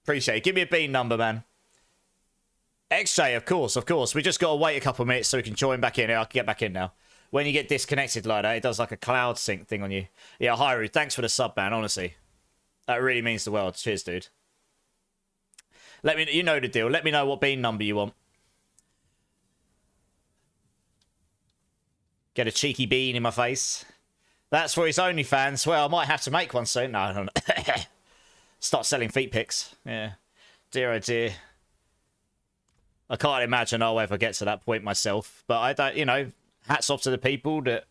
A: Appreciate it. Give me a bean number, man. XJ, of course. We just got to wait a couple of minutes so we can join back in. I can get back in now. When you get disconnected like that, it does like a cloud sync thing on you. Yeah, Hyru, thanks for the sub, man, honestly. That really means the world. Cheers, dude. Let me, you know the deal. Let me know what bean number you want. Get a cheeky bean in my face. That's for his OnlyFans. Well, I might have to make one soon. No. Start selling feet pics. Yeah. Dear, oh dear. I can't imagine I'll ever get to that point myself. But I don't, you know, hats off to the people that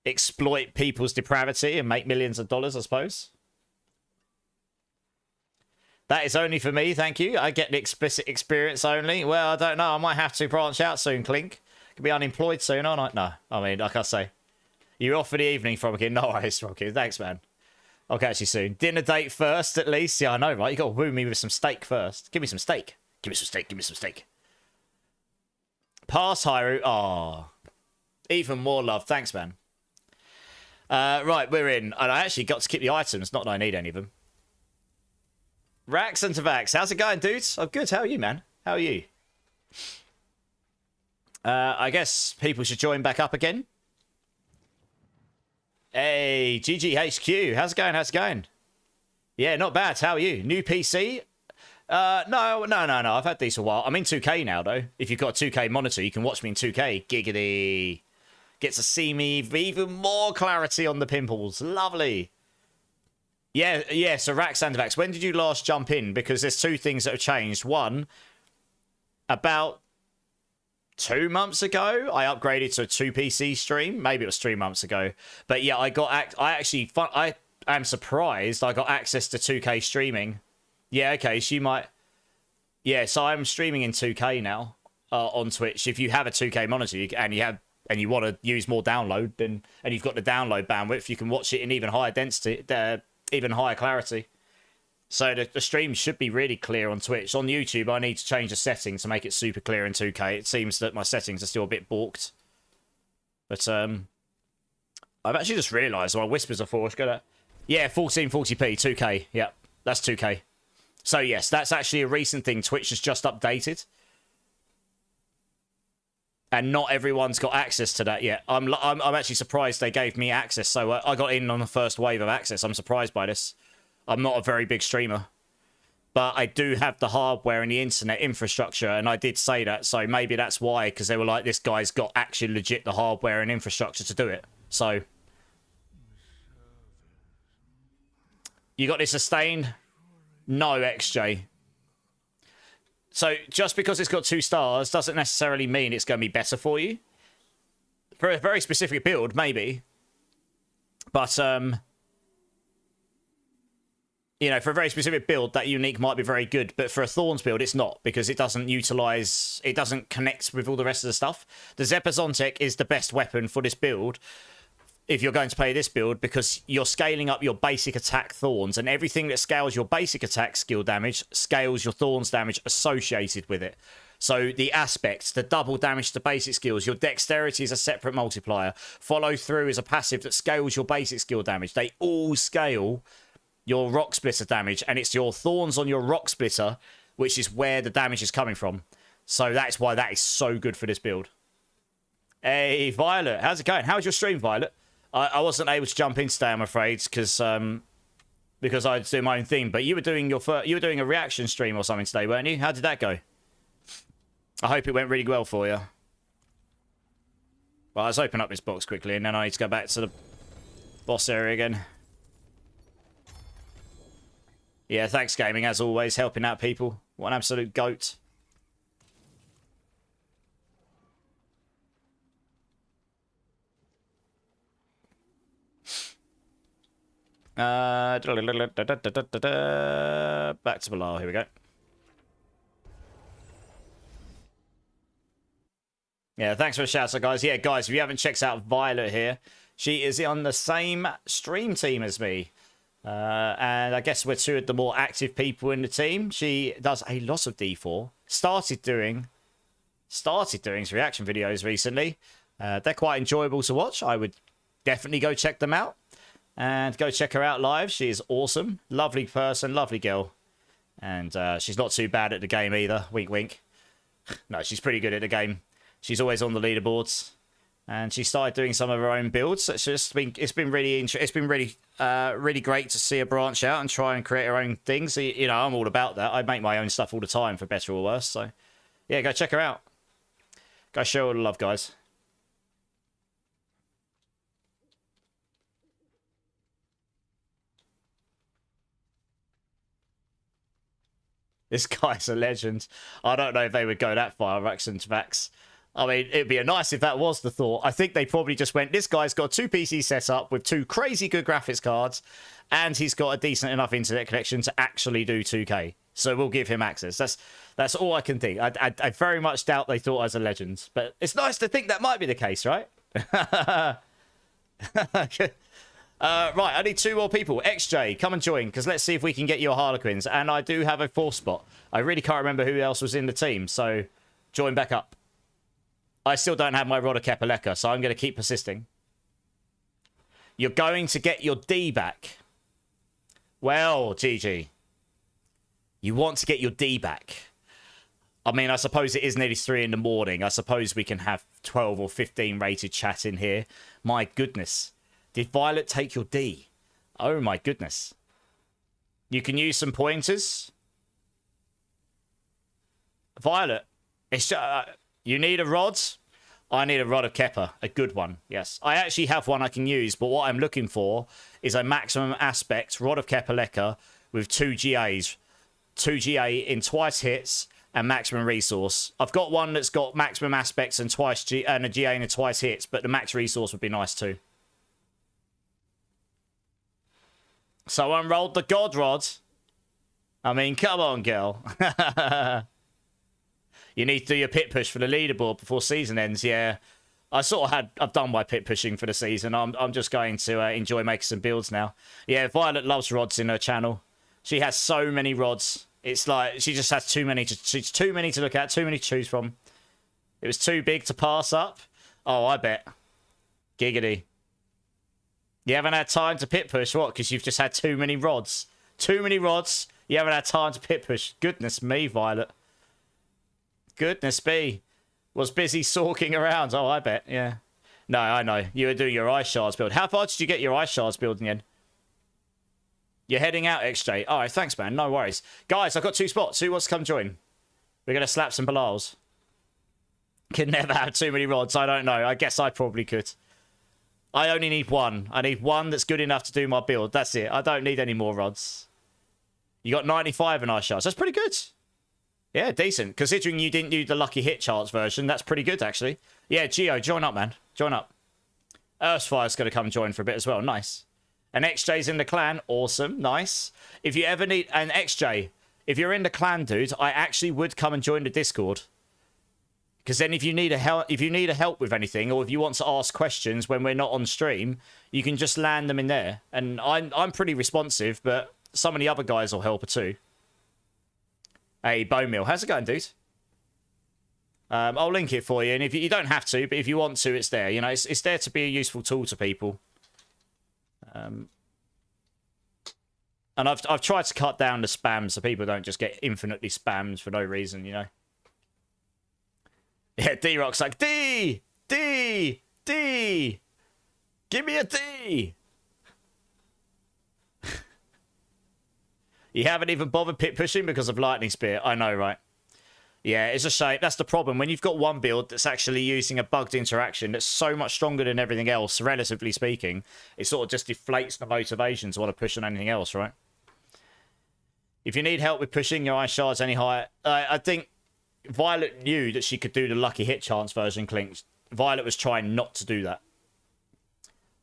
A: exploit people's depravity and make millions of dollars, I suppose. That is only for me, thank you. I get the explicit experience only. Well, I don't know. I might have to branch out soon, Clink. Could be unemployed soon, aren't I? No. I mean, like I say. You're off for the evening, Froggy. No worries, Froggy. Thanks, man. I'll catch you soon. Dinner date first, at least. Yeah, I know, right? You got to woo me with some steak first. Give me some steak. Give me some steak. Give me some steak. Pass, Hyru. Oh. Even more love. Thanks, man. Right, we're in. And I actually got to keep the items. Not that I need any of them. Rax and Tavax. How's it going, dudes? I'm good. How are you, man? How are you? I guess people should join back up again. Hey, GGHQ. How's it going? How's it going? Yeah, not bad. How are you? New PC? No. I've had these a while. I'm in 2K now, though. If you've got a 2K monitor, you can watch me in 2K. Giggity. Get to see me with even more clarity on the pimples. Lovely. Yeah, so Rax and Vax, when did you last jump in? Because there's two things that have changed. One, about 2 months ago, I upgraded to a 2PC stream. Maybe it was 3 months ago. But yeah, I am surprised I got access to 2K streaming. Yeah, okay, so you might... Yeah, so I'm streaming in 2K now on Twitch. If you have a 2K monitor and you want to use more download, and you've got the download bandwidth, you can watch it in even higher density, even higher clarity. So the stream should be really clear on Twitch. On YouTube, I need to change the settings to make it super clear in 2K. It seems that my settings are still a bit balked. But I've actually just realised my whispers are forced. Yeah, 1440p, 2K. Yep, that's 2K. So yes, that's actually a recent thing. Twitch has just updated. And not everyone's got access to that yet. I'm actually surprised they gave me access. So I got in on the first wave of access. I'm surprised by this. I'm not a very big streamer. But I do have the hardware and the internet infrastructure. And I did say that. So maybe that's why. Because they were like, this guy's got actually legit the hardware and infrastructure to do it. So. You got this sustained? No, XJ. So just because it's got 2 stars doesn't necessarily mean it's going to be better for you. For a very specific build, maybe. But, you know, for a very specific build, that unique might be very good. But for a Thorns build, it's not. Because it doesn't utilize... It doesn't connect with all the rest of the stuff. The Zepazontek is the best weapon for this build. If you're going to play this build, because you're scaling up your basic attack Thorns, and everything that scales your basic attack skill damage scales your Thorns damage associated with it. So the aspects, the double damage to basic skills, your dexterity is a separate multiplier. Follow through is a passive that scales your basic skill damage. They all scale your rock splitter damage, and it's your Thorns on your rock splitter, which is where the damage is coming from. So that's why that is so good for this build. Hey, Violet, how's it going? How's your stream, Violet? I wasn't able to jump in today, I'm afraid, because I was doing my own thing. But you were doing a reaction stream or something today, weren't you? How did that go? I hope it went really well for you. Well, let's open up this box quickly, and then I need to go back to the boss area again. Yeah, thanks, Gaming, as always, helping out people. What an absolute goat. Back to below. Here we go. Yeah, thanks for the shout out, guys. Yeah, guys, if you haven't checked out Violet here, she is on the same stream team as me. And I guess we're two of the more active people in the team. She does a lot of D4. Started doing some reaction videos recently. They're quite enjoyable to watch. I would definitely go check them out. And go check her out live. She is awesome. Lovely person, lovely girl. And she's not too bad at the game either. Wink, wink. No, she's pretty good at the game. She's always on the leaderboards, and she started doing some of her own builds. It's been really really great to see her branch out and try and create her own things. You know, I'm all about that. I make my own stuff all the time, for better or worse. So, yeah, go check her out. Go show her all the love, guys. This guy's a legend. I don't know if they would go that far, Rax and Vax. I mean, it'd be nice if that was the thought. I think they probably just went, this guy's got 2 PCs set up with 2 crazy good graphics cards, and he's got a decent enough internet connection to actually do 2K. So we'll give him access. That's all I can think. I very much doubt they thought I was a legend. But it's nice to think that might be the case, right? Right, I need 2 more people. XJ, come and join, because let's see if we can get your Harlequins. And I do have a 4th spot. I really can't remember who else was in the team, so join back up. I still don't have my Rod of Kepaleka, so I'm going to keep persisting. You're going to get your D back. Well, GG. You want to get your D back. I mean, I suppose it is nearly 3 in the morning. I suppose we can have 12 or 15 rated chat in here. My goodness. Did Violet take your D? Oh my goodness. You can use some pointers. Violet, it's you need a rod? I need a Rod of Kepper, a good one, yes. I actually have one I can use, but what I'm looking for is a maximum aspect Rod of Kepaleka with 2 GAs. 2 GA in twice hits and maximum resource. I've got one that's got maximum aspects and a GA and a twice hits, but the max resource would be nice too. So unrolled the God Rod. I mean, come on, girl. You need to do your pit push for the leaderboard before season ends. Yeah, I've done my pit pushing for the season. I'm just going to enjoy making some builds now. Yeah, Violet loves rods in her channel. She has so many rods. It's like she just has too many to look at, too many to choose from. It was too big to pass up. Oh, I bet. Giggity. You haven't had time to pit push, what? Because you've just had too many rods. Too many rods. You haven't had time to pit push. Goodness me, Violet. Goodness me. Was busy sorking around. Oh, I bet, yeah. No, I know. You were doing your ice shards build. How far did you get your ice shards build in the end? You're heading out, XJ. All right, thanks, man. No worries. Guys, I've got 2 spots. Who wants to come join? We're going to slap some Bilals. Can never have too many rods. I don't know. I guess I probably could. I only need 1. I need 1 that's good enough to do my build. That's it. I don't need any more rods. You got 95 in ice shards. That's pretty good. Yeah, decent. Considering you didn't do the lucky hit charts version, that's pretty good, actually. Yeah, Geo, join up, man. Join up. Earthfire's going to come join for a bit as well. Nice. And XJ's in the clan. Awesome. Nice. If you ever need... And XJ, if you're in the clan, dude, I actually would come and join the Discord. Because then if you need a help with anything, or if you want to ask questions when we're not on stream, you can just land them in there. And I'm pretty responsive, but some of the other guys will help too. Hey, Bone Mill. How's it going, dude? I'll link it for you. And if you don't have to, but if you want to, it's there. You know, it's there to be a useful tool to people. And I've tried to cut down the spam so people don't just get infinitely spammed for no reason, you know. Yeah, D-Rock's like, D! D! D! Give me a D! You haven't even bothered pit pushing because of Lightning Spear. I know, right? Yeah, it's a shame. That's the problem. When you've got one build that's actually using a bugged interaction that's so much stronger than everything else, relatively speaking, it sort of just deflates the motivation to want to push on anything else, right? If you need help with pushing your ice shards any higher, I think Violet knew that she could do the lucky hit chance version, Clink. Violet was trying not to do that.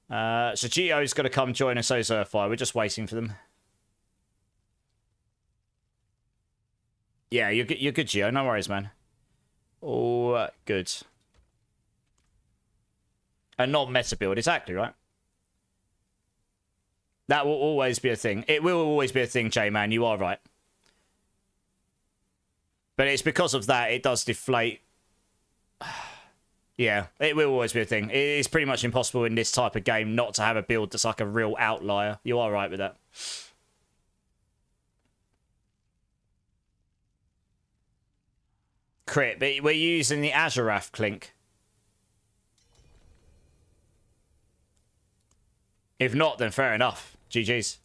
A: So Gio's got to come join us, so Zerfire. We're just waiting for them. Yeah, you're good, Gio. No worries, man. All good. And not meta build, exactly, right? That will always be a thing. It will always be a thing, J-Man. You are right. But it's because of that, it does deflate. Yeah, it will always be a thing. It's pretty much impossible in this type of game not to have a build that's like a real outlier. You are right with that. Crit, but we're using the Azurath, Clink. If not, then fair enough. GG's.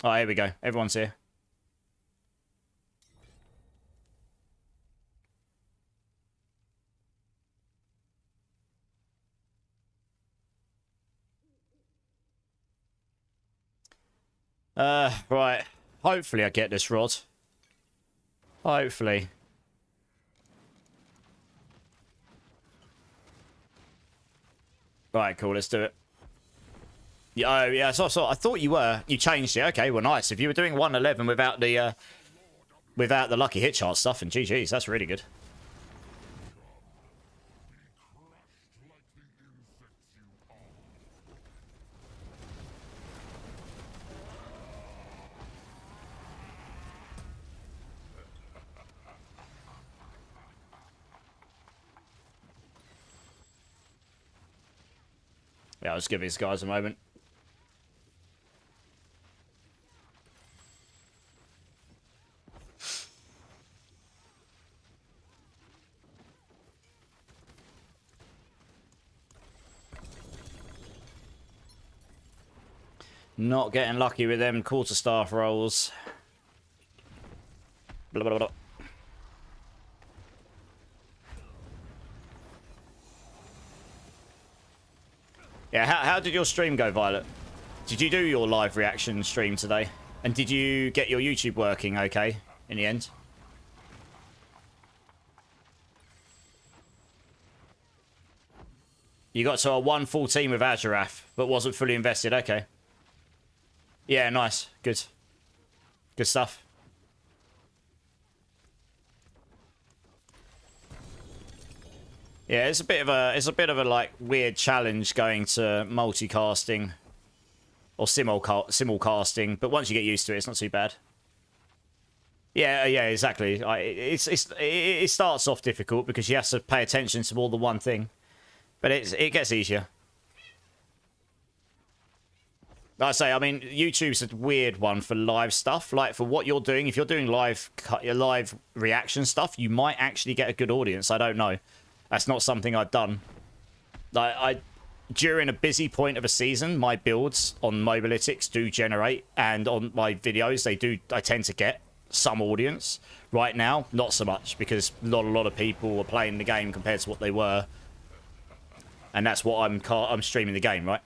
A: Oh, here we go. Everyone's here. Right. Hopefully I get this rod. Hopefully. Right, cool. Let's do it. Yeah, oh, yeah. So I thought you were. You changed it. Okay, well, nice. If you were doing 111 without the lucky hit chart stuff, and GG's, that's really good. Yeah, I'll just give these guys a moment. Not getting lucky with them quarterstaff rolls. Blah, blah, blah. Yeah, how did your stream go, Violet? Did you do your live reaction stream today? And did you get your YouTube working okay in the end? You got to a 114 with Azurath, but wasn't fully invested. Okay. Yeah, nice. Good. Good stuff. Yeah, it's a bit of a like weird challenge going to multicasting or simulcasting, but once you get used to it, it's not too bad. Yeah, yeah, exactly. It starts off difficult because you have to pay attention to more than one thing, but it gets easier. Like I say, I mean, YouTube's a weird one for live stuff. Like, for what you're doing, if you're doing live reaction stuff, you might actually get a good audience. I don't know. That's not something I've done. Like, during a busy point of a season, my builds on Mobalytics do generate, and on my videos, I tend to get some audience. Right now, not so much, because not a lot of people are playing the game compared to what they were. And that's what I'm streaming the game, right?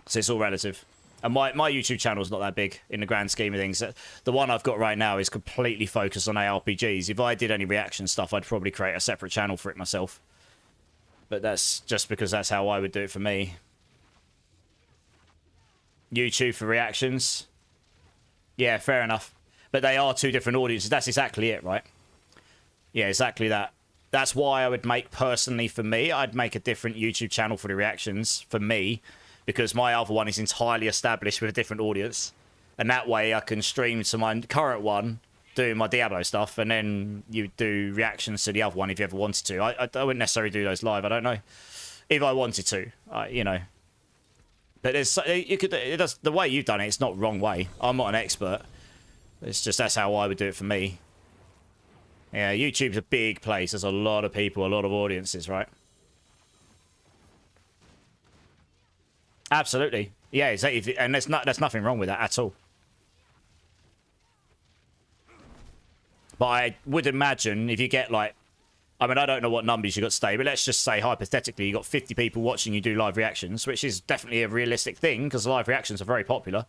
A: So it's all relative. And my YouTube channel's not that big in the grand scheme of things. The one I've got right now is completely focused on ARPGs. If I did any reaction stuff, I'd probably create a separate channel for it myself. But that's just because that's how I would do it for me. YouTube for reactions. Yeah, fair enough. But they are two different audiences. That's exactly it, right? Yeah, exactly that. That's why I would make, personally for me, I'd make a different YouTube channel for the reactions for me. Because my other one is entirely established with a different audience. And that way I can stream to my current one, doing my Diablo stuff, and then you do reactions to the other one if you ever wanted to. I wouldn't necessarily do those live, I don't know. If I wanted to, you know. But the way you've done it, it's not the wrong way. I'm not an expert. It's just that's how I would do it for me. Yeah, YouTube's a big place. There's a lot of people, a lot of audiences, right? Absolutely. Yeah, exactly. And there's nothing wrong with that at all. But I would imagine if you get like I mean, I don't know what numbers you got today, but let's just say, hypothetically, you got 50 people watching you do live reactions, which is definitely a realistic thing, because live reactions are very popular.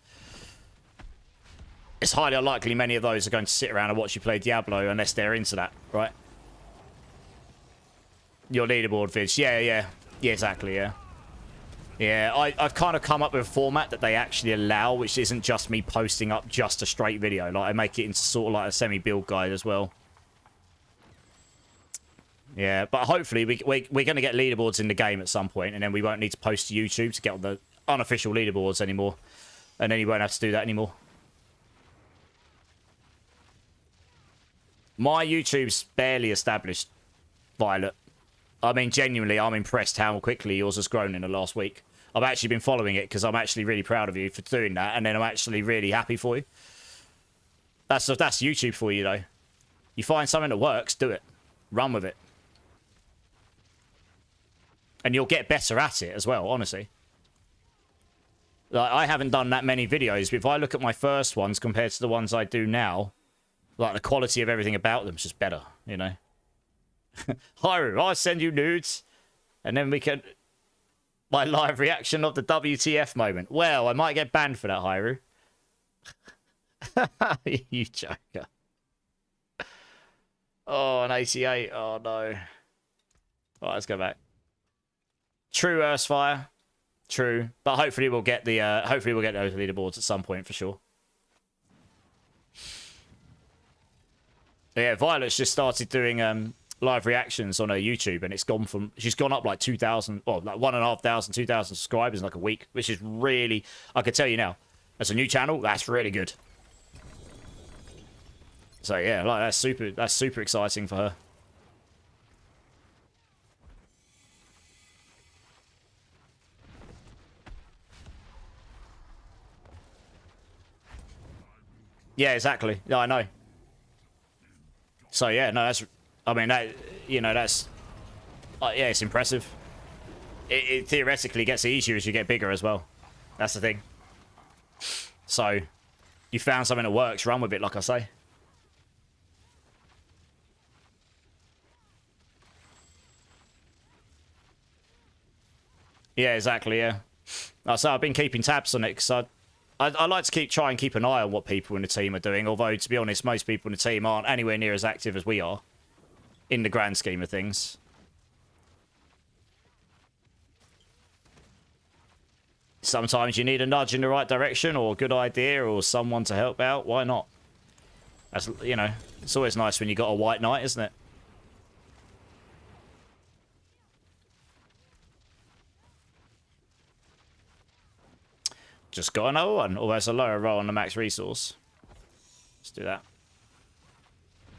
A: It's highly unlikely many of those are going to sit around and watch you play Diablo unless they're into that, right? Your leaderboard vids. Yeah, exactly, yeah. Yeah, I've kind of come up with a format that they actually allow, which isn't just me posting up just a straight video. Like, I make it into sort of like a semi-build guide as well. Yeah, but hopefully we're going to get leaderboards in the game at some point, and then we won't need to post to YouTube to get on the unofficial leaderboards anymore. And then you won't have to do that anymore. My YouTube's barely established, Violet. I mean, genuinely, I'm impressed how quickly yours has grown in the last week. I've actually been following it because I'm actually really proud of you for doing that, and then I'm actually really happy for you. That's YouTube for you, though. You find something that works, do it. Run with it. And you'll get better at it as well, honestly. Like, I haven't done that many videos, but if I look at my first ones compared to the ones I do now, like, the quality of everything about them is just better, you know? Hyru, I'll send you nudes, and then we can... My live reaction of the WTF moment. Well, I might get banned for that, Hyru. You joker. Oh, an 88. Oh, no. All right, let's go back. True, Earthfire. True. But hopefully we'll get the hopefully we'll get those leaderboards at some point for sure. Yeah, Violet's just started doing live reactions on her YouTube, and it's gone from... She's gone up like 2,000... Well, like 1,500, 2,000 subscribers in like a week, which is really... I can tell you now, as a new channel, that's really good. So yeah, like that's super exciting for her. Yeah, exactly. Yeah, I know. So yeah, no, that's... I mean, that, you know, that's... yeah, it's impressive. It theoretically gets easier as you get bigger as well. That's the thing. So, you found something that works, run with it, like I say. Yeah, exactly, yeah. So I've been keeping tabs on it, because I like to try and keep an eye on what people in the team are doing, although, to be honest, most people in the team aren't anywhere near as active as we are, in the grand scheme of things. Sometimes you need a nudge in the right direction, or a good idea, or someone to help out. Why not? That's, you know, it's always nice when you got a white knight, isn't it? Just got another one. Although it's a lower roll on the max resource. Let's do that.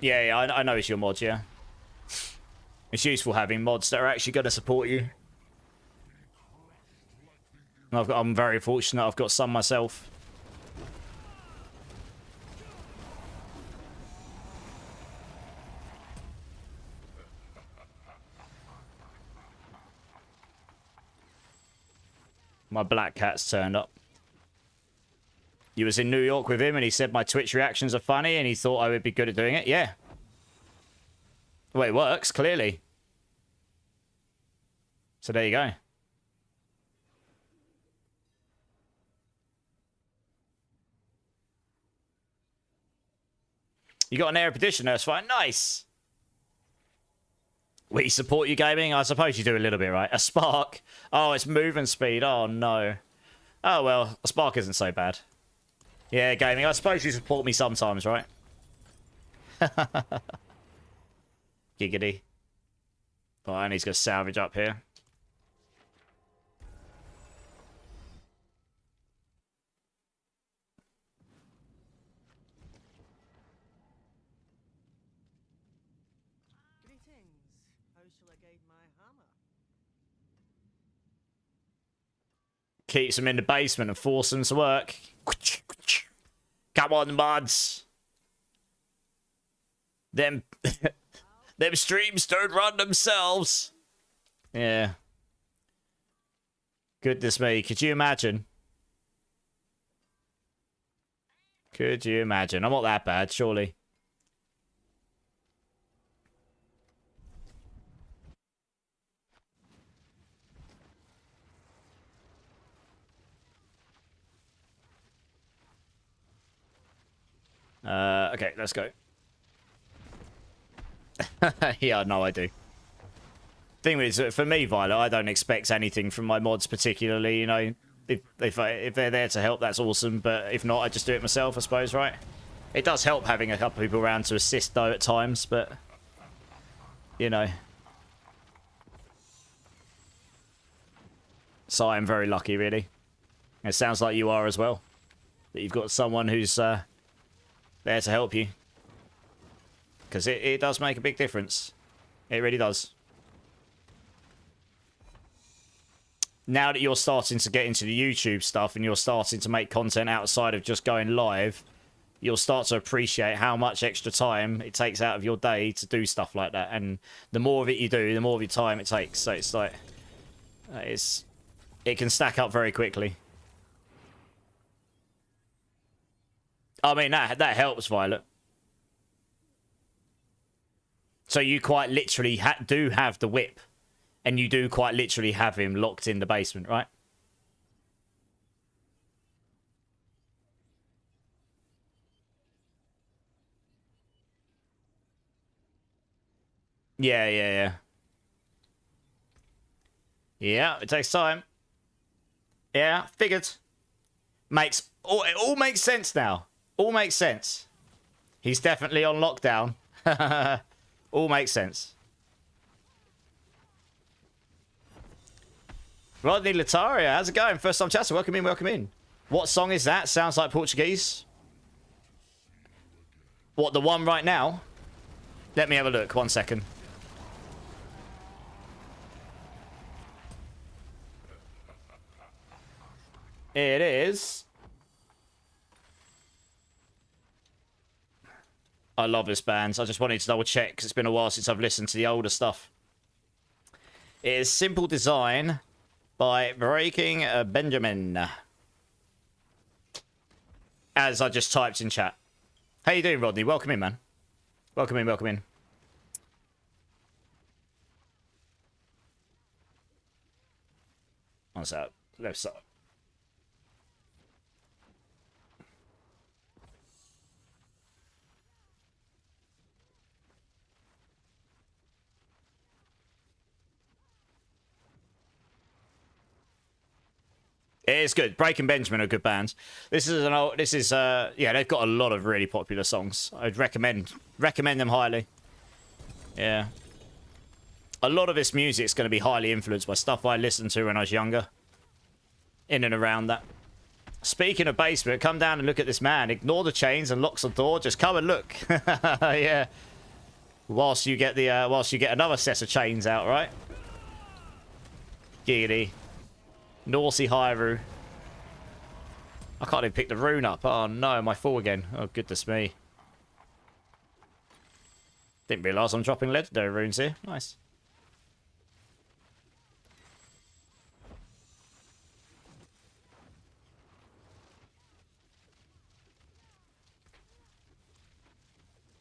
A: Yeah, I know it's your mod, yeah. It's useful having mods that are actually going to support you. And I'm very fortunate I've got some myself. My black cat's turned up. You was in New York with him and he said my Twitch reactions are funny and he thought I would be good at doing it. Yeah. Well, it works, clearly. So there you go. You got an air petition, that's fine. Nice. We support you gaming? I suppose you do a little bit, right? A spark. Oh, it's movement speed. Oh, no. Oh, well, a spark isn't so bad. Yeah, gaming. I suppose you support me sometimes, right? Giggity. Oh, I need to go salvage up here. Keeps them in the basement and force them to work. Come on, buds. Them streams don't run themselves. Yeah. Goodness me, could you imagine? Could you imagine? I'm not that bad, surely. Okay, let's go. Yeah, no, I do. Thing is, for me, Violet, I don't expect anything from my mods particularly, you know. If they're there to help, that's awesome, but if not, I just do it myself, I suppose, right? It does help having a couple of people around to assist, though, at times, but... You know. So I'm very lucky, really. It sounds like you are as well. That you've got someone who's there to help you. Because it does make a big difference. It really does. Now that you're starting to get into the YouTube stuff and you're starting to make content outside of just going live, you'll start to appreciate how much extra time it takes out of your day to do stuff like that. And the more of it you do, the more of your time it takes. So it's like... It can stack up very quickly. I mean, that helps, Violet. So you quite literally do have the whip. And you do quite literally have him locked in the basement, right? Yeah, yeah, yeah. Yeah, it takes time. Yeah, figured. It all makes sense now. All makes sense. He's definitely on lockdown. All makes sense. Rodney Lataria, how's it going? First time chatter, welcome in, welcome in. What song is that? Sounds like Portuguese. What, the one right now? Let me have a look, 1 second. It is. I love this band. I just wanted to double check because it's been a while since I've listened to the older stuff. It is Simple Design by Breaking Benjamin. As I just typed in chat. How you doing, Rodney? Welcome in, man. Welcome in, welcome in. What's that? Left side. It is good. Breaking Benjamin are good bands. This is yeah, they've got a lot of really popular songs. I'd recommend them highly. Yeah. A lot of this music is going to be highly influenced by stuff I listened to when I was younger. In and around that. Speaking of basement, come down and look at this man. Ignore the chains and locks the door. Just come and look. Yeah. Whilst you get another set of chains out, right? Giggity. Naughty Hyrule. I can't even pick the rune up. Oh no, am I full again? Oh goodness me. Didn't realise I'm dropping legendary runes here. Nice.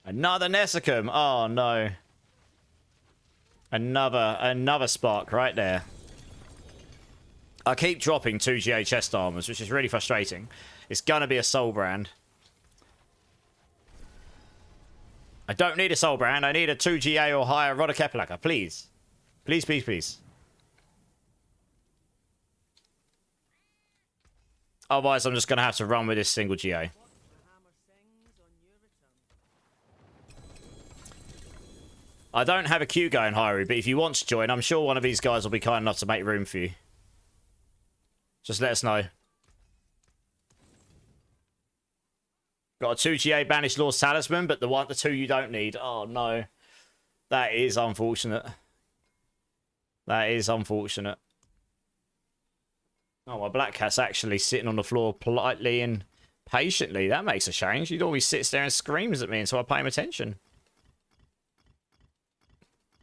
A: Another Nessicum. Oh no. Another spark right there. I keep dropping 2 GA chest armors, which is really frustrating. It's gonna be a soul brand. I don't need a soul brand. I need a 2 GA or higher Rodder Kepalaka, please. Please, please, please. Otherwise, I'm just gonna have to run with this single GA. I don't have a queue going, Hyru, but if you want to join, I'm sure one of these guys will be kind enough to make room for you. Just let us know. Got a 2 GA Banished Lord's Talisman, but the 2 you don't need. Oh, no. That is unfortunate. That is unfortunate. Oh, my black cat's actually sitting on the floor politely and patiently. That makes a change. He always sits there and screams at me until I pay him attention.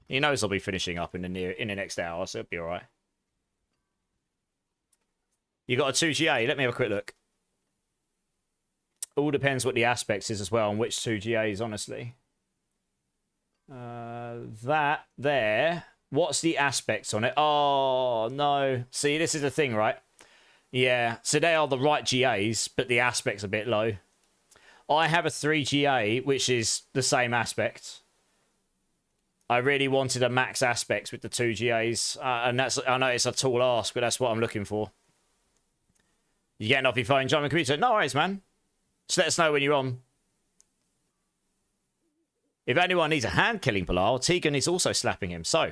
A: He knows I'll be finishing up in the next hour, so it'll be alright. You got a 2 GA? Let me have a quick look. All depends what the aspects is as well, on which 2 GAs, honestly. That there. What's the aspects on it? Oh, no. See, this is the thing, right? Yeah, so they are the right GAs, but the aspect's a bit low. I have a 3GA, which is the same aspect. I really wanted a max aspects with the 2GAs, and that's, I know it's a tall ask, but that's what I'm looking for. You getting off your phone, jump on the computer? No worries, man. Just let us know when you're on. If anyone needs a hand killing Bilal, Tegan is also slapping him, so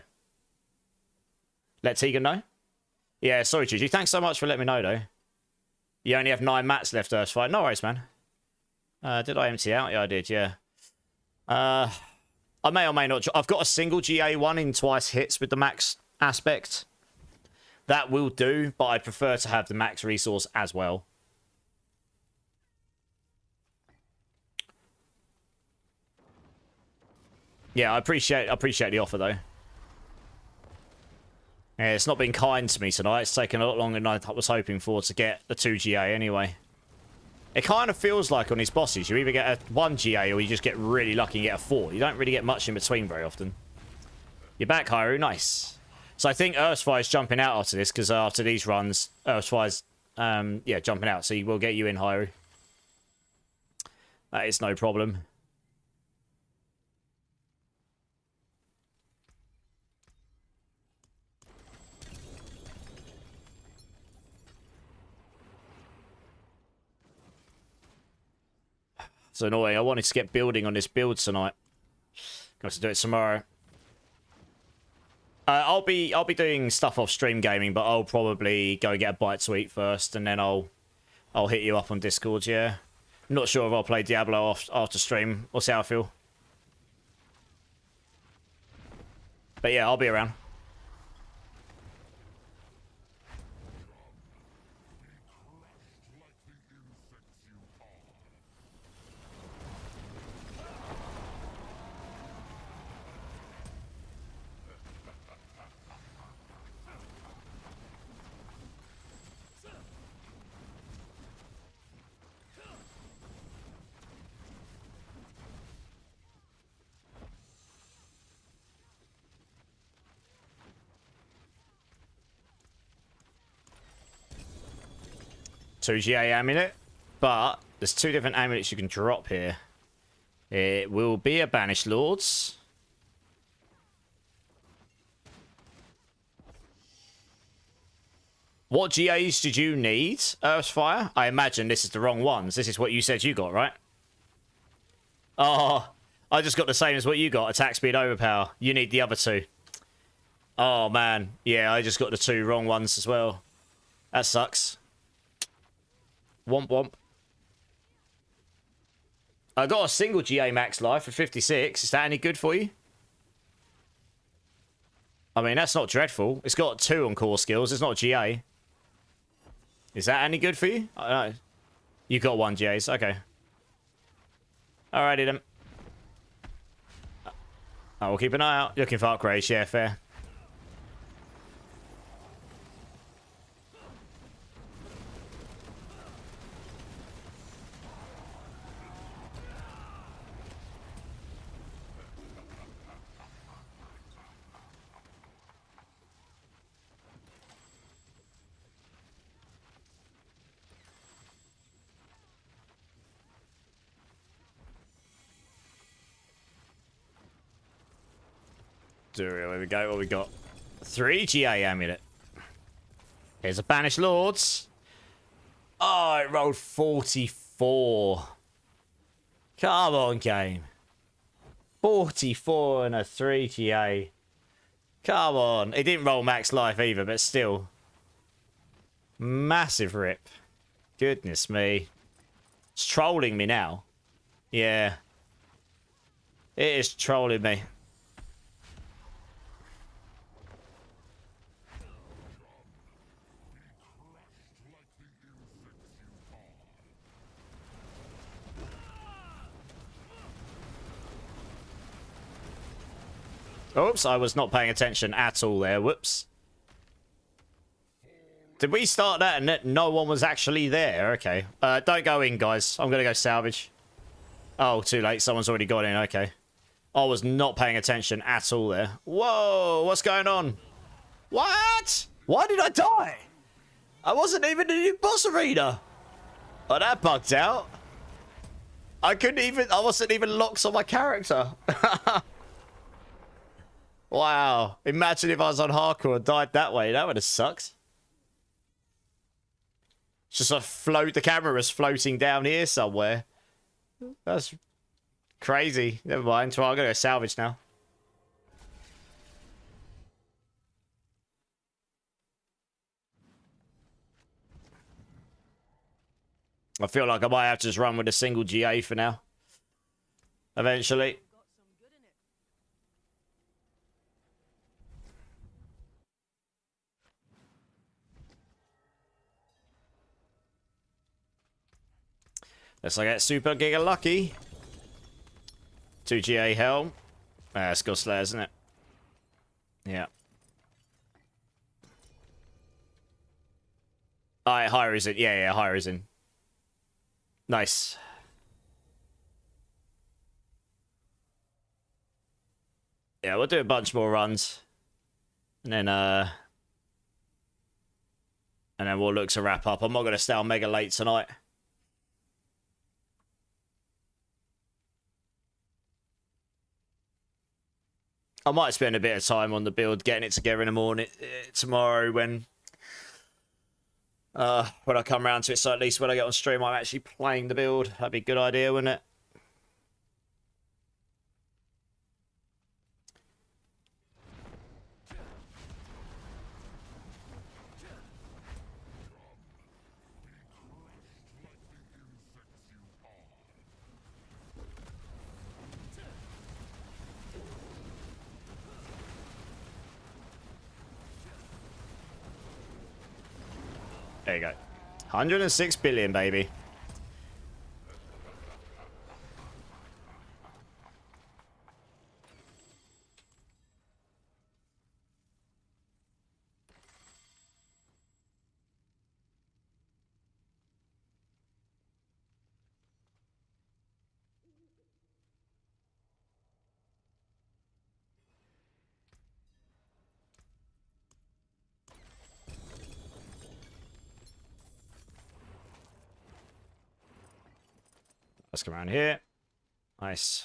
A: let Tegan know. Yeah, sorry, Gigi. Thanks so much for letting me know, though. You only have 9 mats left, Earthfire. No worries, man. Did I empty out? Yeah, I did, yeah. I may or may not... I've got a single GA1 in twice hits with the max aspect. That will do, but I prefer to have the max resource as well. Yeah, I appreciate the offer, though. Yeah, it's not been kind to me tonight. It's taken a lot longer than I was hoping for to get the 2GA anyway. It kind of feels like on his bosses, you either get a 1GA or you just get really lucky and get a 4. You don't really get much in between very often. You're back, Hyru. Nice. So I think Earthfire's jumping out after this, because after these runs, Earthfire's, yeah, jumping out. So we'll get you in, Hyru. That is no problem. It's annoying. I wanted to get building on this build tonight. Got to do it tomorrow. I'll be doing stuff off stream gaming, but I'll probably go get a bite to eat first, and then I'll hit you up on Discord. Yeah, I'm not sure if I'll play Diablo after stream. We'll see how I feel. But yeah, I'll be around. Two GA amulet, but there's 2 different amulets you can drop here. It will be a Banished Lords. What GAs did you need, Earthfire? I imagine this is the wrong ones. This is what you said you got, right? Oh, I just got the same as what you got. Attack speed, overpower. You need the other 2. Oh, man. Yeah, I just got the 2 wrong ones as well. That sucks. Womp womp. I got a single GA max life for 56. Is that any good for you? I mean, that's not dreadful. It's got 2 on core skills. It's not GA. Is that any good for you? I don't know. You got 1 GAs. Okay. Alrighty then. I will keep an eye out. Looking for upgrades. Yeah, fair. There we go. What we got? 3 GA amulet. Here's a Banished Lords. Oh, it rolled 44. Come on, game. 44 and a 3 GA. Come on. It didn't roll max life either, but still. Massive rip. Goodness me. It's trolling me now. Yeah. It is trolling me. Oops, I was not paying attention at all there. Whoops. Did we start that and no one was actually there? Okay. Don't go in, guys. I'm going to go salvage. Oh, too late. Someone's already got in. Okay. I was not paying attention at all there. Whoa, what's going on? What? Why did I die? I wasn't even in the boss arena. Oh, that bugged out. I couldn't even... I wasn't even locked on my character. Wow. Imagine if I was on hardcore and died that way. That would have sucked. It's just a float... The camera was floating down here somewhere. That's crazy. Never mind. Well, I'm going to go salvage now. I feel like I might have to just run with a single GA for now. Eventually. Unless I get super giga lucky. 2 GA helm. Skull Slayer, isn't it? Yeah. Alright, higher is it? Yeah, higher is in. Nice. Yeah, we'll do a bunch more runs. And then we'll look to wrap up. I'm not going to stay on mega late tonight. I might spend a bit of time on the build, getting it together in the morning tomorrow when I come around to it. So at least when I get on stream, I'm actually playing the build. That'd be a good idea, wouldn't it? There you go. 106 billion, baby. Let's come around here. Nice.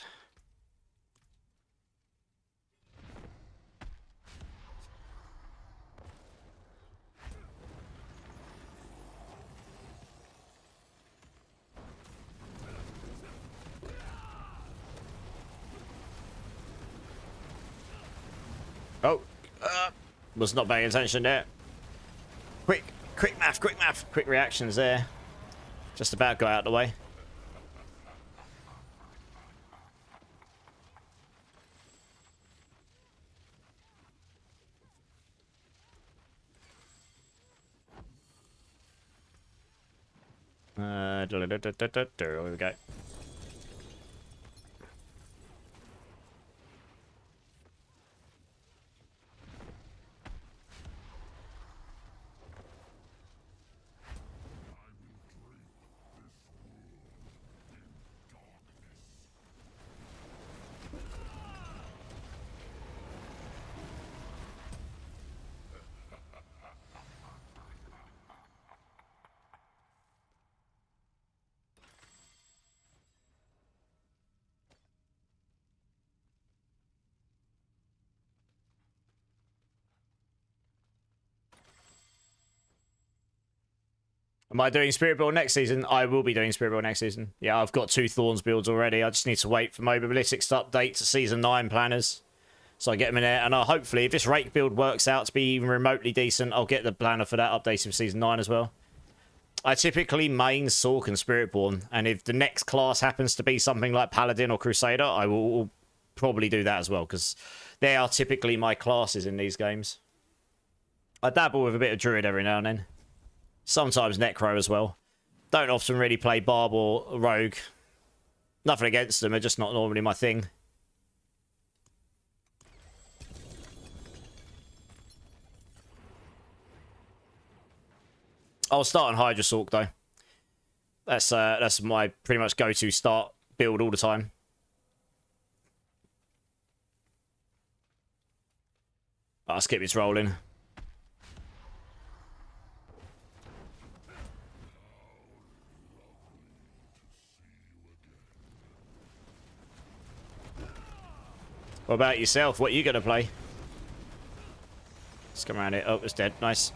A: Oh, was not paying attention there. Quick math, quick reactions there. Just about got out of the way. There we go. Am I doing Spiritborn next season? I will be doing Spiritborn next season. Yeah, I've got 2 Thorns builds already. I just need to wait for Mobilitics to update to Season 9 planners. So I get them in there. And hopefully, if this Rake build works out to be even remotely decent, I'll get the planner for that updated for Season 9 as well. I typically main Sork and Spiritborn. And if the next class happens to be something like Paladin or Crusader, I will probably do that as well. Because they are typically my classes in these games. I dabble with a bit of Druid every now and then. Sometimes Necro as well. Don't often really play Barb or Rogue. Nothing against them, they're just not normally my thing. I'll start on Hydra Sork though. That's my pretty much go-to start build all the time. I'll skip its rolling. What about yourself? What are you going to play? Let's come around here. Oh, it's dead. Nice.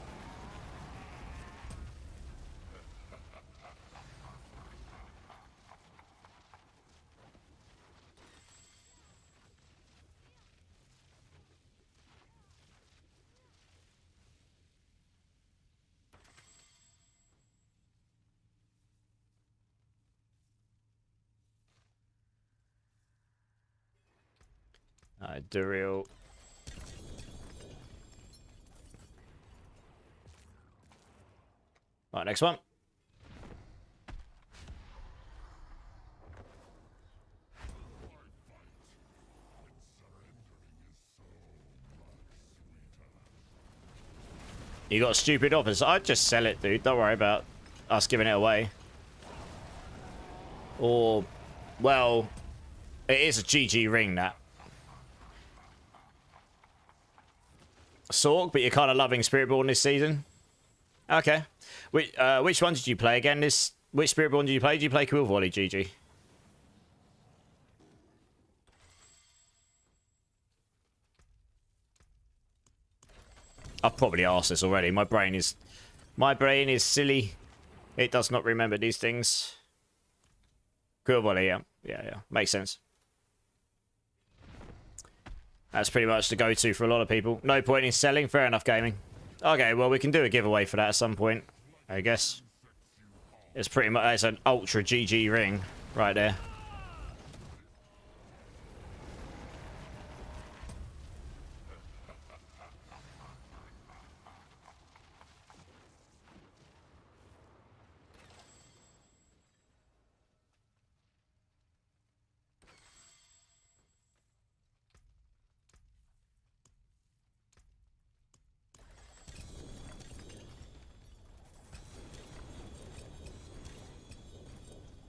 A: Duriel. Right, next one. You got stupid offers. I'd just sell it, dude. Don't worry about us giving it away. Or, well, it is a GG ring, that. Sork, but you're kind of loving Spiritborn this season. Okay. Which one did you play again? Which Spiritborn did you play? Did you play Quill Volley, GG? I've probably asked this already. My brain is silly. It does not remember these things. Quill Volley, yeah. Yeah. Makes sense. That's pretty much the go-to for a lot of people. No point in selling. Fair enough, gaming. Okay, well, we can do a giveaway for that at some point, I guess. It's pretty much... It's an ultra GG ring right there.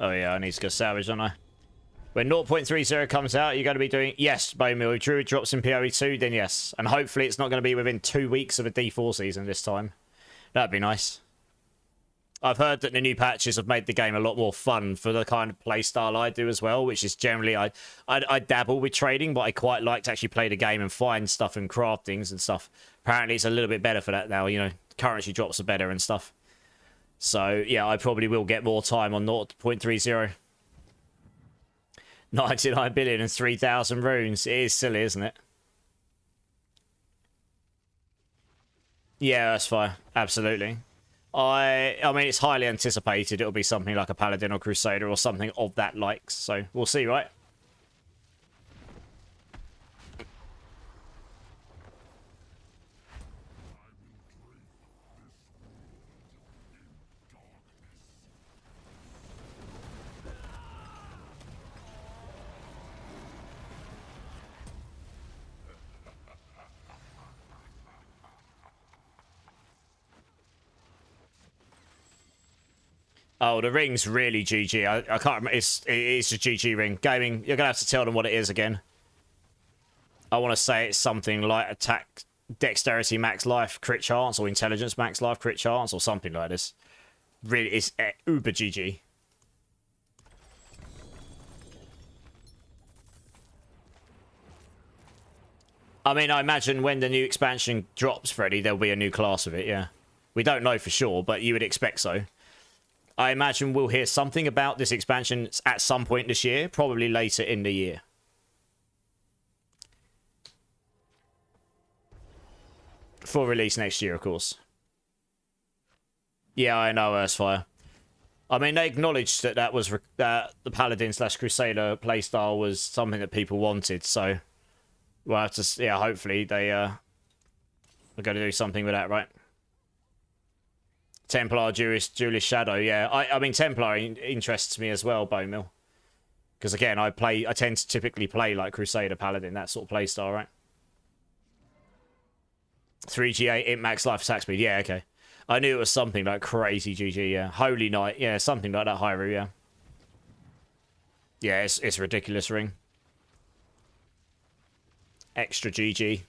A: Oh, yeah, I need to go salvage, don't I? When 0.30 comes out, you're going to be doing... Yes, Bowmill. If Druid drops in PoE 2, then yes. And hopefully it's not going to be within 2 weeks of a D4 season this time. That'd be nice. I've heard that the new patches have made the game a lot more fun for the kind of play style I do as well, which is generally... I dabble with trading, but I quite like to actually play the game and find stuff and craft things and stuff. Apparently it's a little bit better for that now, you know. Currency drops are better and stuff. So, yeah, I probably will get more time on 0.30. 99 billion and 3,000 runes. It is silly, isn't it? Yeah, that's fine. Absolutely. I mean, it's highly anticipated. It'll be something like a Paladin or Crusader or something of that like. So, we'll see, right? Oh, the ring's really GG. I can't remember. It's a GG ring. Gaming, you're going to have to tell them what it is again. I want to say it's something like attack, dexterity max life, crit chance, or intelligence max life, crit chance, or something like this. Really, it's uber GG. I mean, I imagine when the new expansion drops, Freddy, there'll be a new class of it, yeah. We don't know for sure, but you would expect so. I imagine we'll hear something about this expansion at some point this year, probably later in the year. For release next year, of course. Yeah, I know, Earthfire. I mean, they acknowledged that that was the Paladin/Crusader playstyle was something that people wanted, so we'll have to, yeah, hopefully they are going to do something with that, right? Templar, Duelist Shadow, yeah. I mean, Templar interests me as well, Bowmill. Because again, I tend to typically play like Crusader, Paladin, that sort of playstyle, right? 3G8, int max life attack speed, yeah, okay. I knew it was something like crazy GG, yeah. Holy Knight, yeah, something like that, Hyrule, yeah. Yeah, it's a ridiculous ring. Extra GG.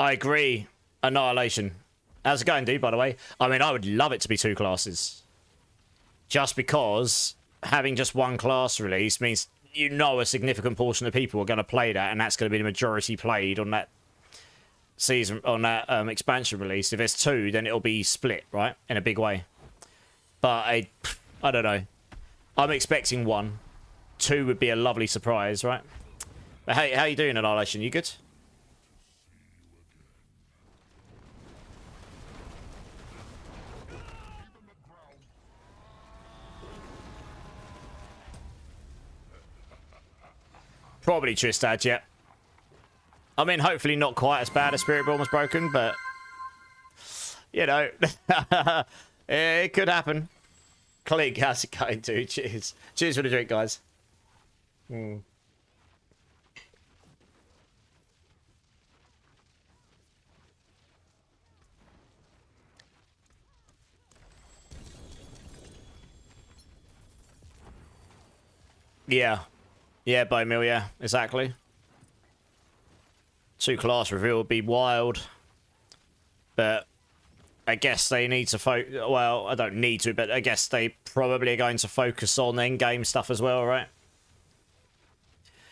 A: I agree. Annihilation. How's it going, dude, by the way? I mean, I would love it to be 2 classes. Just because having just 1 class release means you know a significant portion of people are going to play that, and that's going to be the majority played on that season, on that expansion release. If there's 2, then it'll be split, right? In a big way. But I don't know. I'm expecting 1. 2 would be a lovely surprise, right? But hey, how you doing, Annihilation? You good? Probably Tristad, yeah. I mean, hopefully not quite as bad as Spiritborn was broken, but... You know. It could happen. Click, how's it going, dude? Cheers. Cheers for the drink, guys. Yeah. Yeah, by Mill, yeah. Exactly. 2 class reveal would be wild. But I guess they need to focus... Well, I don't need to, but I guess they probably are going to focus on end-game stuff as well, right?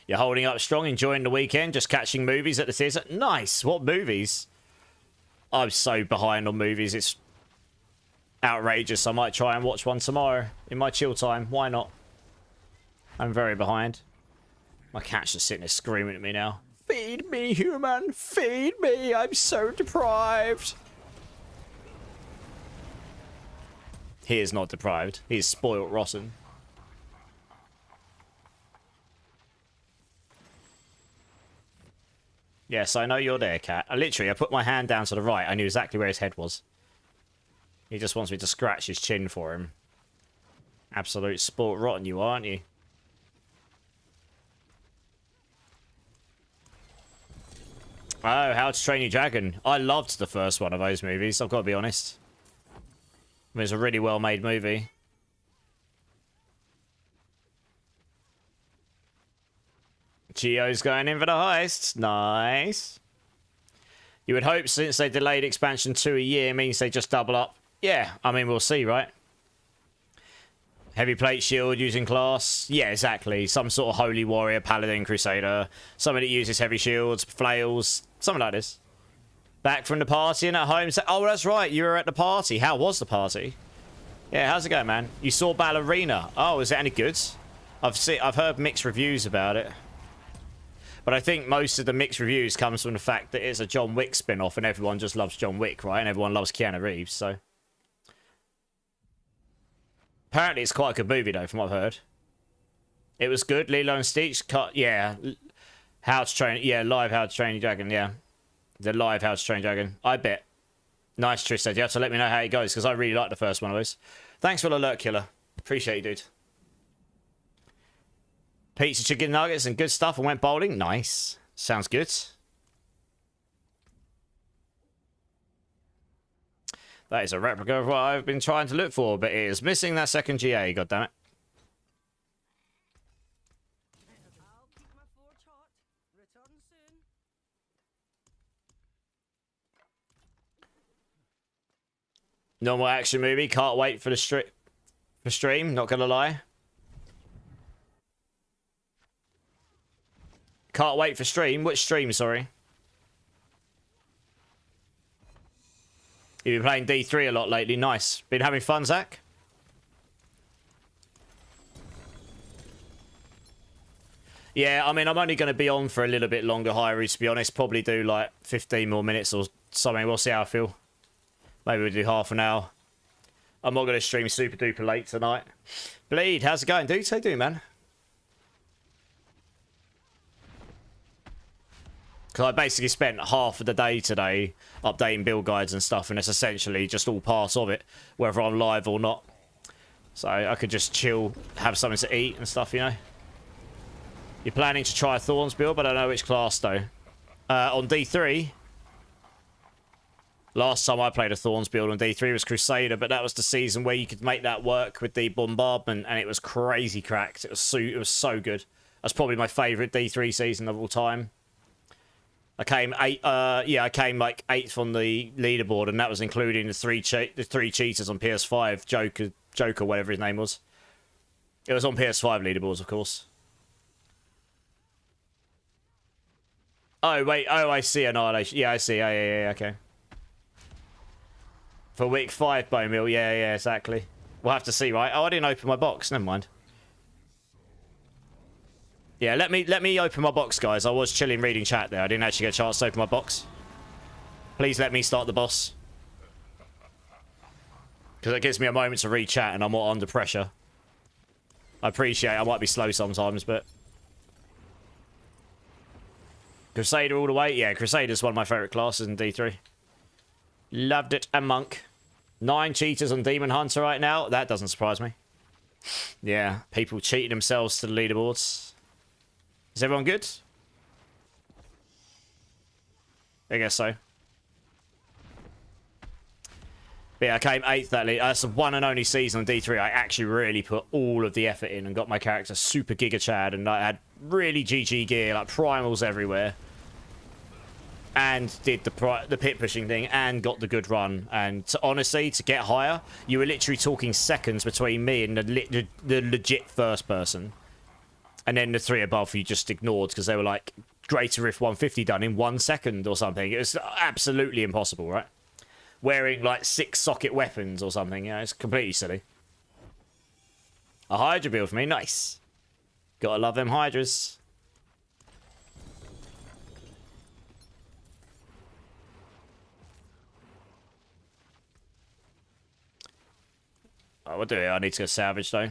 A: You're holding up strong, enjoying the weekend, just catching movies at the theatre. Nice! What movies? I'm so behind on movies, it's outrageous. I might try and watch one tomorrow in my chill time. Why not? I'm very behind. My cat's just sitting there screaming at me now. Feed me, human! Feed me! I'm so deprived! He is not deprived. He is spoiled rotten. Yes, I know you're there, cat. I put my hand down to the right. I knew exactly where his head was. He just wants me to scratch his chin for him. Absolute spoiled rotten you are, aren't you? Oh, How to Train Your Dragon. I loved the first one of those movies, I've got to be honest. I mean, it's a really well-made movie. Gio's going in for the heist. Nice. You would hope since they delayed expansion 2 a year means they just double up. Yeah, I mean, we'll see, right? Heavy plate shield using class. Yeah, exactly. Some sort of holy warrior, paladin, crusader. Somebody that uses heavy shields, flails. Something like this. Back from the party and at home. Oh, that's right. You were at the party. How was the party? Yeah, how's it going, man? You saw Ballerina. Oh, is it any good? I've heard mixed reviews about it. But I think most of the mixed reviews comes from the fact that it's a John Wick spin-off and everyone just loves John Wick, right? And everyone loves Keanu Reeves, so... Apparently it's quite a good movie, though, from what I've heard. It was good. Lilo and Stitch cut... Yeah. How to Train... Yeah, live How to Train Your Dragon, yeah. The live How to Train Your Dragon. I bet. Nice, Tristan. You have to let me know how it goes, because I really like the first one of those. Thanks for the alert, killer. Appreciate you, dude. Pizza, chicken nuggets, and good stuff, and went bowling. Nice. Sounds good. That is a replica of what I've been trying to look for, but it is missing that second GA, goddammit. Normal action movie, can't wait for the stream, not gonna lie. Can't wait for stream. Which stream, sorry? You've been playing D3 a lot lately. Nice. Been having fun, Zach? Yeah, I mean, I'm only going to be on for a little bit longer, Hyrie, to be honest. Probably do, like, 15 more minutes or something. We'll see how I feel. Maybe we'll do half an hour. I'm not going to stream super duper late tonight. Bleed, how's it going, dude? How you doing, man? Because I basically spent half of the day today updating build guides and stuff, and it's essentially just all part of it, whether I'm live or not. So I could just chill, have something to eat and stuff, you know. You're planning to try a Thorns build, but I don't know which class, though. On D3, last time I played a Thorns build on D3 was Crusader, but that was the season where you could make that work with the bombardment, and it was crazy cracked. It was so good. That's probably my favourite D3 season of all time. I came I came like 8th on the leaderboard, and that was including the three cheaters on PS5, Joker, whatever his name was. It was on PS5 leaderboards, of course. Oh, wait. Oh, I see. Annihilation. Yeah, I see. Yeah, okay. For week 5, Bone Meal. Yeah, exactly. We'll have to see, right? Oh, I didn't open my box. Never mind. Yeah, let me open my box, guys. I was chilling reading chat there. I didn't actually get a chance to open my box. Please let me start the boss. Because it gives me a moment to read chat and I'm not under pressure. I appreciate I might be slow sometimes, but... Crusader all the way? Yeah, Crusader's one of my favourite classes in D3. Loved it. And Monk. 9 cheaters on Demon Hunter right now. That doesn't surprise me. Yeah, people cheating themselves to the leaderboards. Is everyone good? I guess so. But yeah, I came 8th that league. That's the one and only season on D3 I actually really put all of the effort in and got my character super Giga Chad, and I had really GG gear, like primals everywhere. And did the pit pushing thing and got the good run. And honestly, to get higher, you were literally talking seconds between me and the legit first person. And then the 3 above you just ignored because they were like, Greater Rift 150 done in 1 second or something. It was absolutely impossible, right? Wearing like 6 socket weapons or something. Yeah, it's completely silly. A Hydra build for me. Nice. Gotta love them Hydras. Oh, what do I need to go salvage though.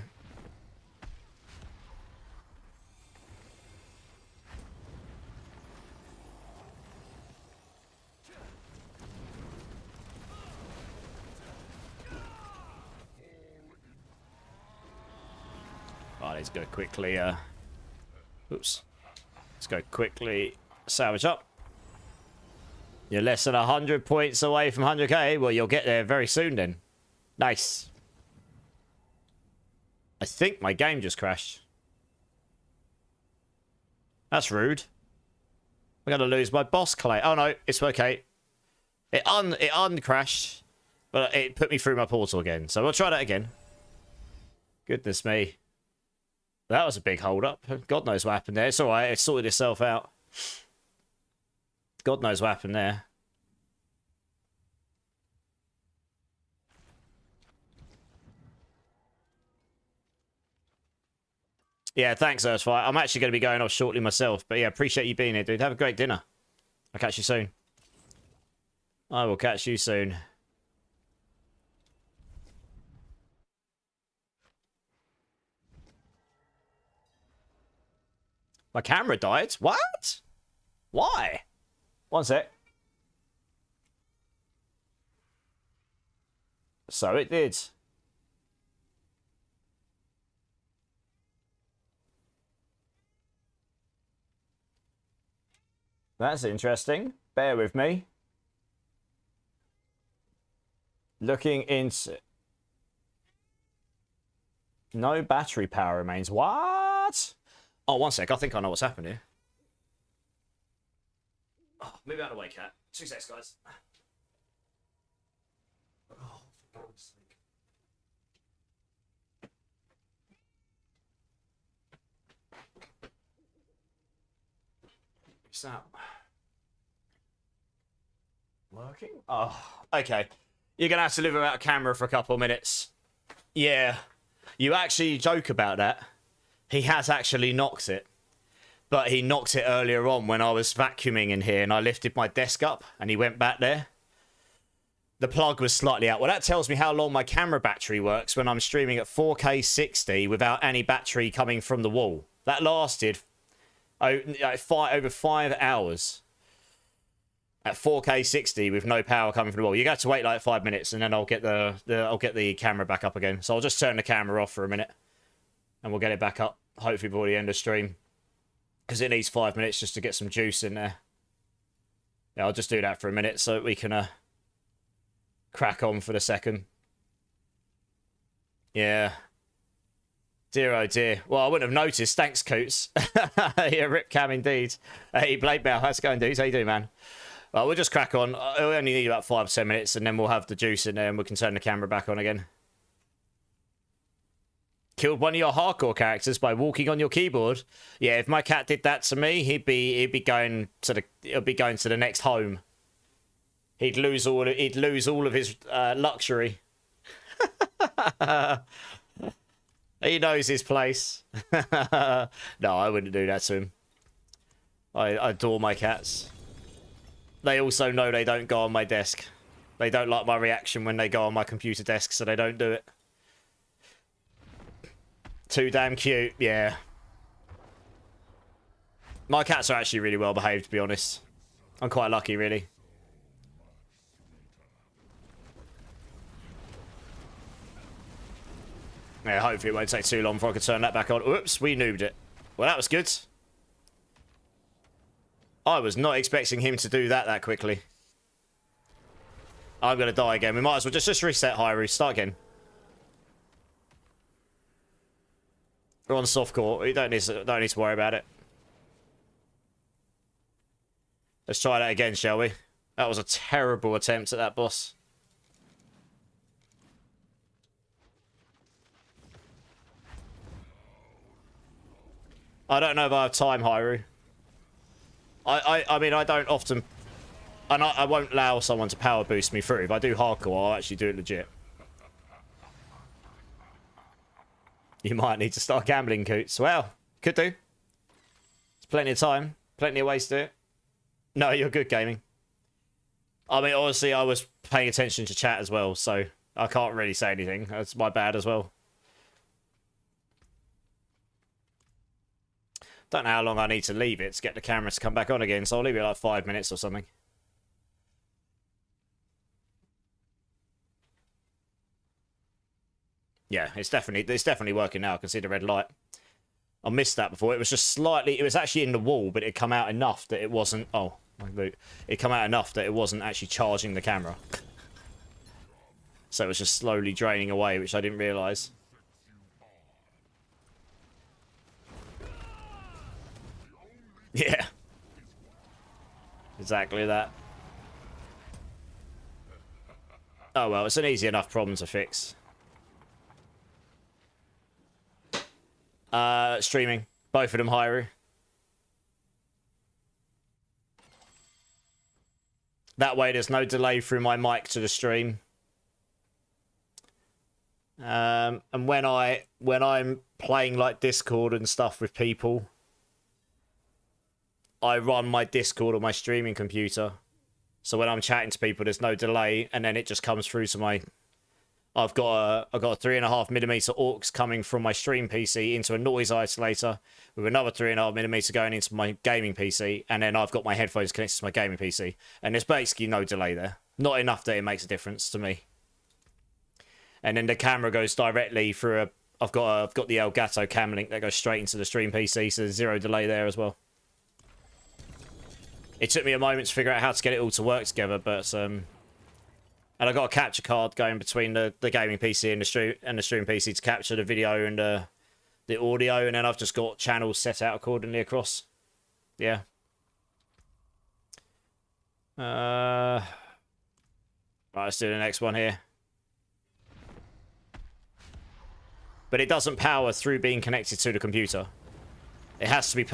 A: Oh, let's go quickly, oops. Let's go quickly salvage up. You're less than 100 points away from 100k. Well, you'll get there very soon then. Nice. I think my game just crashed. That's rude. I'm gonna lose my boss clay. Oh no, it's okay. It uncrashed, but it put me through my portal again. So we'll try that again. Goodness me. That was a big hold up. God knows what happened there. It's alright, it sorted itself out. God knows what happened there. Yeah, thanks, Earthfire. I'm actually going to be going off shortly myself. But yeah, appreciate you being here, dude. Have a great dinner. I'll catch you soon. I will catch you soon. My camera died? What? Why? One sec. So it did. That's interesting. Bear with me. Looking into... No battery power remains. What? Oh, one sec. I think I know what's happened here. Oh, move out of the way, cat. 2 seconds, guys. Oh, for God's sake. What's that? Working? Oh, okay. You're going to have to live without a camera for a couple of minutes. Yeah. You actually joke about that. He has actually knocked it. But he knocked it earlier on when I was vacuuming in here and I lifted my desk up and he went back there. The plug was slightly out. Well, that tells me how long my camera battery works when I'm streaming at 4K 60 without any battery coming from the wall. That lasted over 5 hours. At 4K 60 with no power coming from the wall. You got to wait like 5 minutes and then I'll get the camera back up again. So I'll just turn the camera off for a minute. And we'll get it back up, hopefully before the end of stream. Because it needs 5 minutes just to get some juice in there. Yeah, I'll just do that for a minute so we can crack on for the second. Yeah. Dear oh dear. Well, I wouldn't have noticed. Thanks, Coots. Yeah, rip cam indeed. Hey, Blade Bell, how's it going, dudes? How you doing, man? Well, we'll just crack on. We only need about 5 or 10 minutes, and then we'll have the juice in there, and we can turn the camera back on again. Killed one of your hardcore characters by walking on your keyboard. Yeah, if my cat did that to me, he'd be going to the next home. He'd lose all of his luxury. He knows his place. No, I wouldn't do that to him. I adore my cats. They also know they don't go on my desk. They don't like my reaction when they go on my computer desk, so they don't do it. Too damn cute, yeah. My cats are actually really well behaved, to be honest. I'm quite lucky, really. Yeah, hopefully it won't take too long before I can turn that back on. Oops, we noobed it. Well, that was good. I was not expecting him to do that quickly. I'm going to die again. We might as well just reset Hyru. Start again. We're on softcore. You don't need to worry about it. Let's try that again, shall we? That was a terrible attempt at that boss. I don't know if I have time, Hyru. I mean, I don't often... And I won't allow someone to power boost me through. If I do hardcore, I'll actually do it legit. You might need to start gambling, Coots. Well, could do. There's plenty of time. Plenty of ways to do it. No, you're good, gaming. I mean, honestly, I was paying attention to chat as well, so I can't really say anything. That's my bad as well. Don't know how long I need to leave it to get the camera to come back on again, so I'll leave it like 5 minutes or something. Yeah, it's definitely working now. I can see the red light. I missed that before. It was just slightly... It was actually in the wall, but it come out enough that it wasn't... Oh, my boot. It come out enough that it wasn't actually charging the camera. So it was just slowly draining away, which I didn't realise. Yeah. Exactly that. Oh well, it's an easy enough problem to fix. Streaming. Both of them, Hyru. That way there's no delay through my mic to the stream. And when I'm playing like Discord and stuff with people, I run my Discord on my streaming computer. So when I'm chatting to people, there's no delay, and then it just comes through to my... I've got a 3.5mm aux coming from my stream PC into a noise isolator with another 3.5mm going into my gaming PC, and then I've got my headphones connected to my gaming PC, and there's basically no delay there. Not enough that it makes a difference to me. And then the camera goes directly through a... I've got the Elgato cam link that goes straight into the stream PC, so there's zero delay there as well. It took me a moment to figure out how to get it all to work together, but and I got a capture card going between the gaming PC and the stream PC to capture the video and the audio, and then I've just got channels set out accordingly across. Yeah. Right, let's do the next one here. But it doesn't power through being connected to the computer. It has to be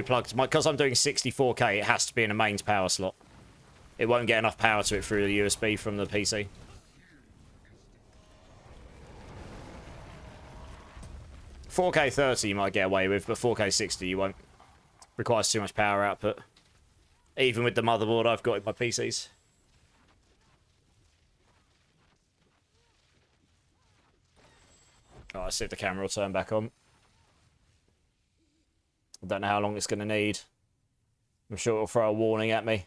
A: plugged. Because I'm doing 64K, it has to be in a mains power slot. It won't get enough power to it through the USB from the PC. "4K 30 you might get away with, but 4K 60 you won't. Requires too much power output. Even with the motherboard I've got in my PCs. Alright, let's see if the camera will turn back on. I don't know how long it's going to need. I'm sure it'll throw a warning at me.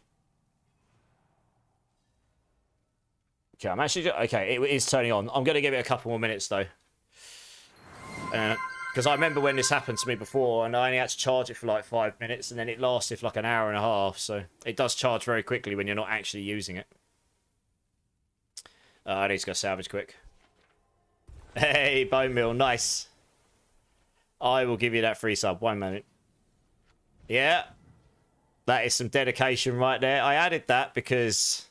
A: Okay, I'm actually... Okay, it is turning on. I'm going to give it a couple more minutes, though. Because I remember when this happened to me before, and I only had to charge it for like 5 minutes, and then it lasted for like an hour and a half, so it does charge very quickly when you're not actually using it. I need to go salvage quick. Hey, bone meal, nice. I will give you that free sub. 1 minute. Yeah. That is some dedication right there. I added that because,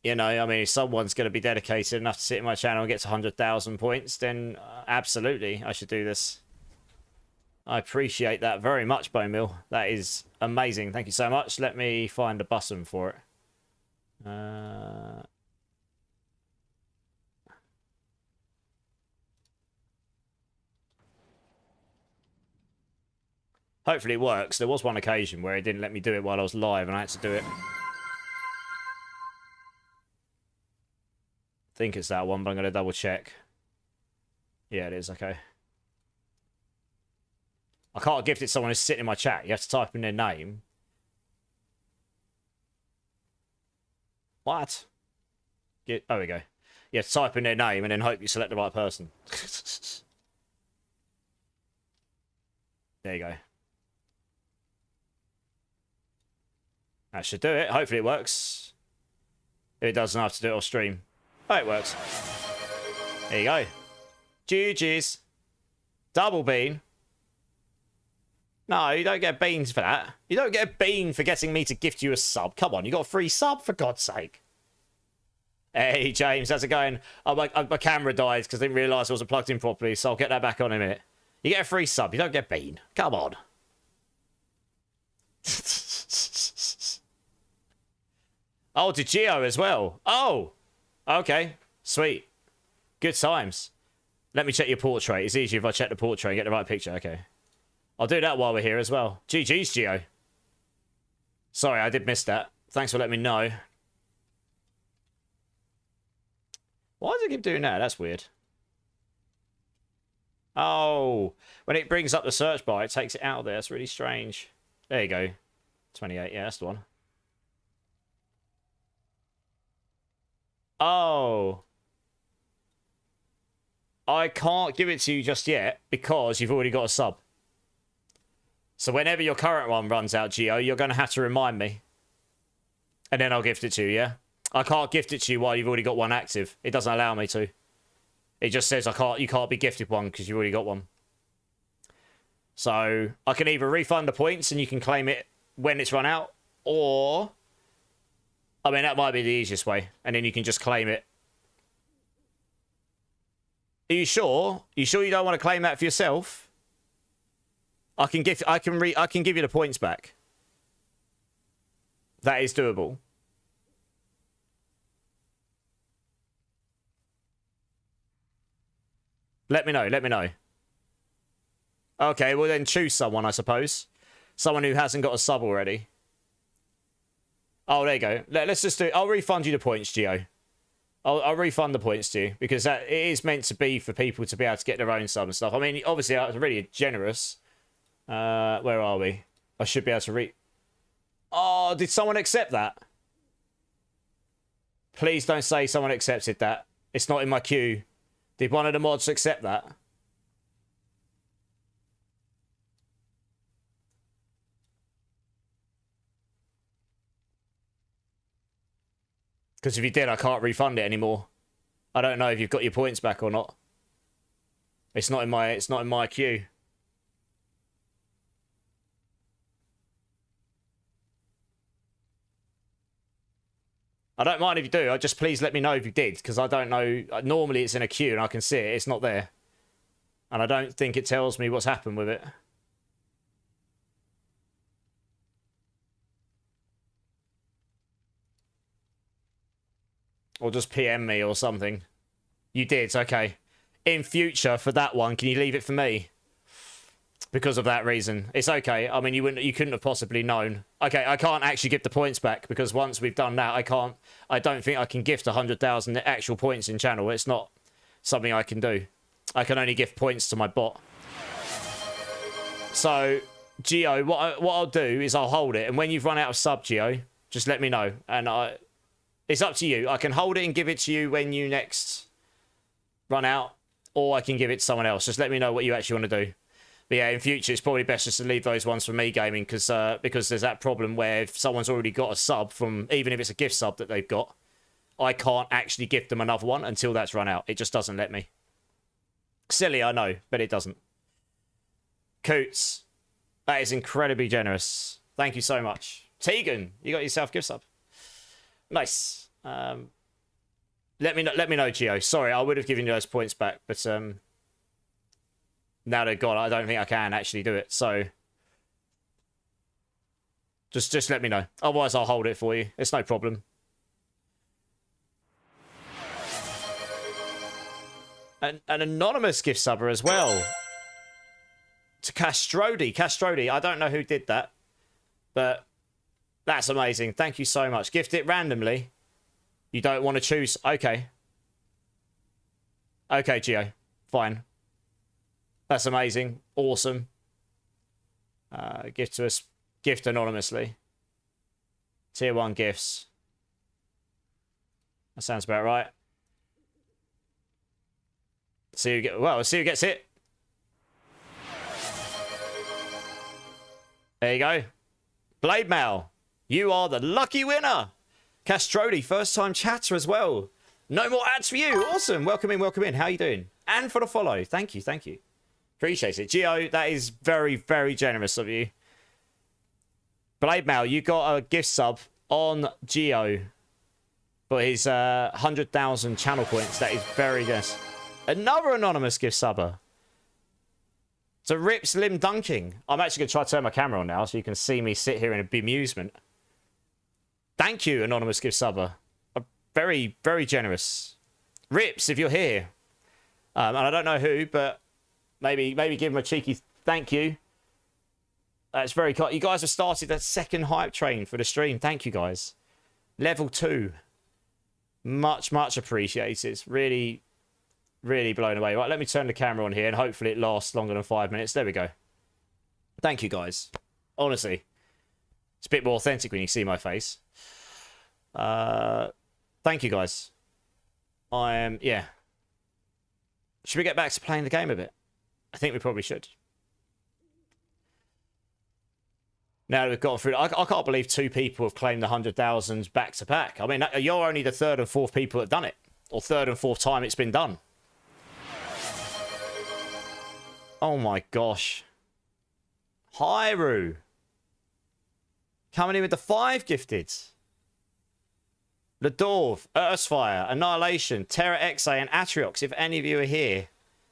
A: you know, I mean, if someone's going to be dedicated enough to sit in my channel and get to 100,000 points, then absolutely I should do this. I appreciate that very much, Bone Mill. That is amazing. Thank you so much. Let me find a button for it. Hopefully it works. There was one occasion where it didn't let me do it while I was live and I had to do it. I think it's that one, but I'm going to double check. Yeah, it is. Okay. I can't gift it to someone who's sitting in my chat. You have to type in their name. What? Oh, we go. You have to type in their name and then hope you select the right person. There you go. That should do it. Hopefully it works. If it doesn't, I have to do it off stream. Oh, it works. There you go. GG's. Double bean. No, you don't get beans for that. You don't get a bean for getting me to gift you a sub. Come on, you got a free sub, for God's sake. Hey, James, how's it going? Oh, my camera died because I didn't realise I wasn't plugged in properly, so I'll get that back on in a minute. You get a free sub. You don't get bean. Come on. Oh, to Geo as well. Oh, okay. Sweet. Good times. Let me check your portrait. It's easier if I check the portrait and get the right picture. Okay. I'll do that while we're here as well. GG's, Geo. Sorry, I did miss that. Thanks for letting me know. Why does it keep doing that? That's weird. Oh, when it brings up the search bar, it takes it out of there. That's really strange. There you go. 28. Yeah, that's the one. Oh. I can't give it to you just yet because you've already got a sub. So whenever your current one runs out, Geo, you're going to have to remind me. And then I'll gift it to you, yeah? I can't gift it to you while you've already got one active. It doesn't allow me to. It just says you can't be gifted one because you've already got one. So I can either refund the points and you can claim it when it's run out, or... I mean, that might be the easiest way. And then you can just claim it. Are you sure? You sure you don't want to claim that for yourself? I can give you the points back. That is doable. Let me know, let me know. Okay, well then choose someone, I suppose. Someone who hasn't got a sub already. Oh, there you go. Let's just do... I'll refund you the points, Geo. I'll refund the points to you, because that it is meant to be for people to be able to get their own sub and stuff. I mean, obviously, that's really generous. Where are we? I should be able to read. Oh, did someone accept that? Please don't say someone accepted that. It's not in my queue. Did one of the mods accept that? Because if you did, I can't refund it anymore. I don't know if you've got your points back or not. It's not in my queue. I don't mind if you do. Just please let me know if you did, because I don't know. Normally it's in a queue and I can see it. It's not there. And I don't think it tells me what's happened with it. Or just PM me or something. You did, okay. In future, for that one, can you leave it for me? Because of that reason. It's okay. I mean, you couldn't have possibly known. Okay, I can't actually give the points back, because once we've done that, I don't think I can gift 100,000 actual points in channel. It's not something I can do. I can only gift points to my bot. So, Geo, what I'll do is I'll hold it, and when you've run out of sub, Geo, just let me know, and it's up to you. I can hold it and give it to you when you next run out, or I can give it to someone else. Just let me know what you actually want to do. But yeah, in future, it's probably best just to leave those ones for me gaming, because there's that problem where if someone's already got a sub, from even if it's a gift sub that they've got, I can't actually gift them another one until that's run out. It just doesn't let me. Silly, I know, but it doesn't. Coots. That is incredibly generous. Thank you so much. Tegan, you got yourself gift sub. Nice. Let me know, Gio. Sorry, I would have given you those points back, but now they're gone, I don't think I can actually do it. So just let me know. Otherwise, I'll hold it for you. It's no problem. An anonymous gift subber as well. To Castrodi. Castrodi, I don't know who did that, but that's amazing. Thank you so much. Gift it randomly. You don't want to choose. Okay. Okay, Gio. Fine. That's amazing. Awesome. Gift to us. Gift anonymously. Tier 1 gifts. That sounds about right. See who get. Well, see who gets it. There you go. Blade Mail. You are the lucky winner. Castrodi, first time chatter as well. No more ads for you. Awesome. Welcome in, welcome in. How you doing? And for the follow. Thank you, thank you. Appreciate it. Gio, that is very, very generous of you. Blade Mail, you got a gift sub on Gio for his 100,000 channel points. That is very generous. Another anonymous gift subber. So Rip Slim Dunking. I'm actually going to try to turn my camera on now so you can see me sit here in bemusement. Thank you, anonymous gift subber. Very, very generous. Rips, if you're here. And I don't know who, but maybe give him a cheeky thank you. That's very cool. You guys have started that second hype train for the stream. Thank you, guys. Level 2. Much, much appreciated. Really, really blown away. Right, let me turn the camera on here and hopefully it lasts longer than 5 minutes. There we go. Thank you, guys. Honestly. It's a bit more authentic when you see my face. Thank you, guys. Yeah. Should we get back to playing the game a bit? I think we probably should. Now that we've gone through, I can't believe 2 people have claimed the 100,000 back to back. I mean, you're only the 3rd and 4th people that have done it. Or 3rd and 4th time it's been done. Oh my gosh. Hyru. Coming in with the 5 gifted. Ladorv, Earthfire, Annihilation, Terra Exe, and Atriox. If any of you are here,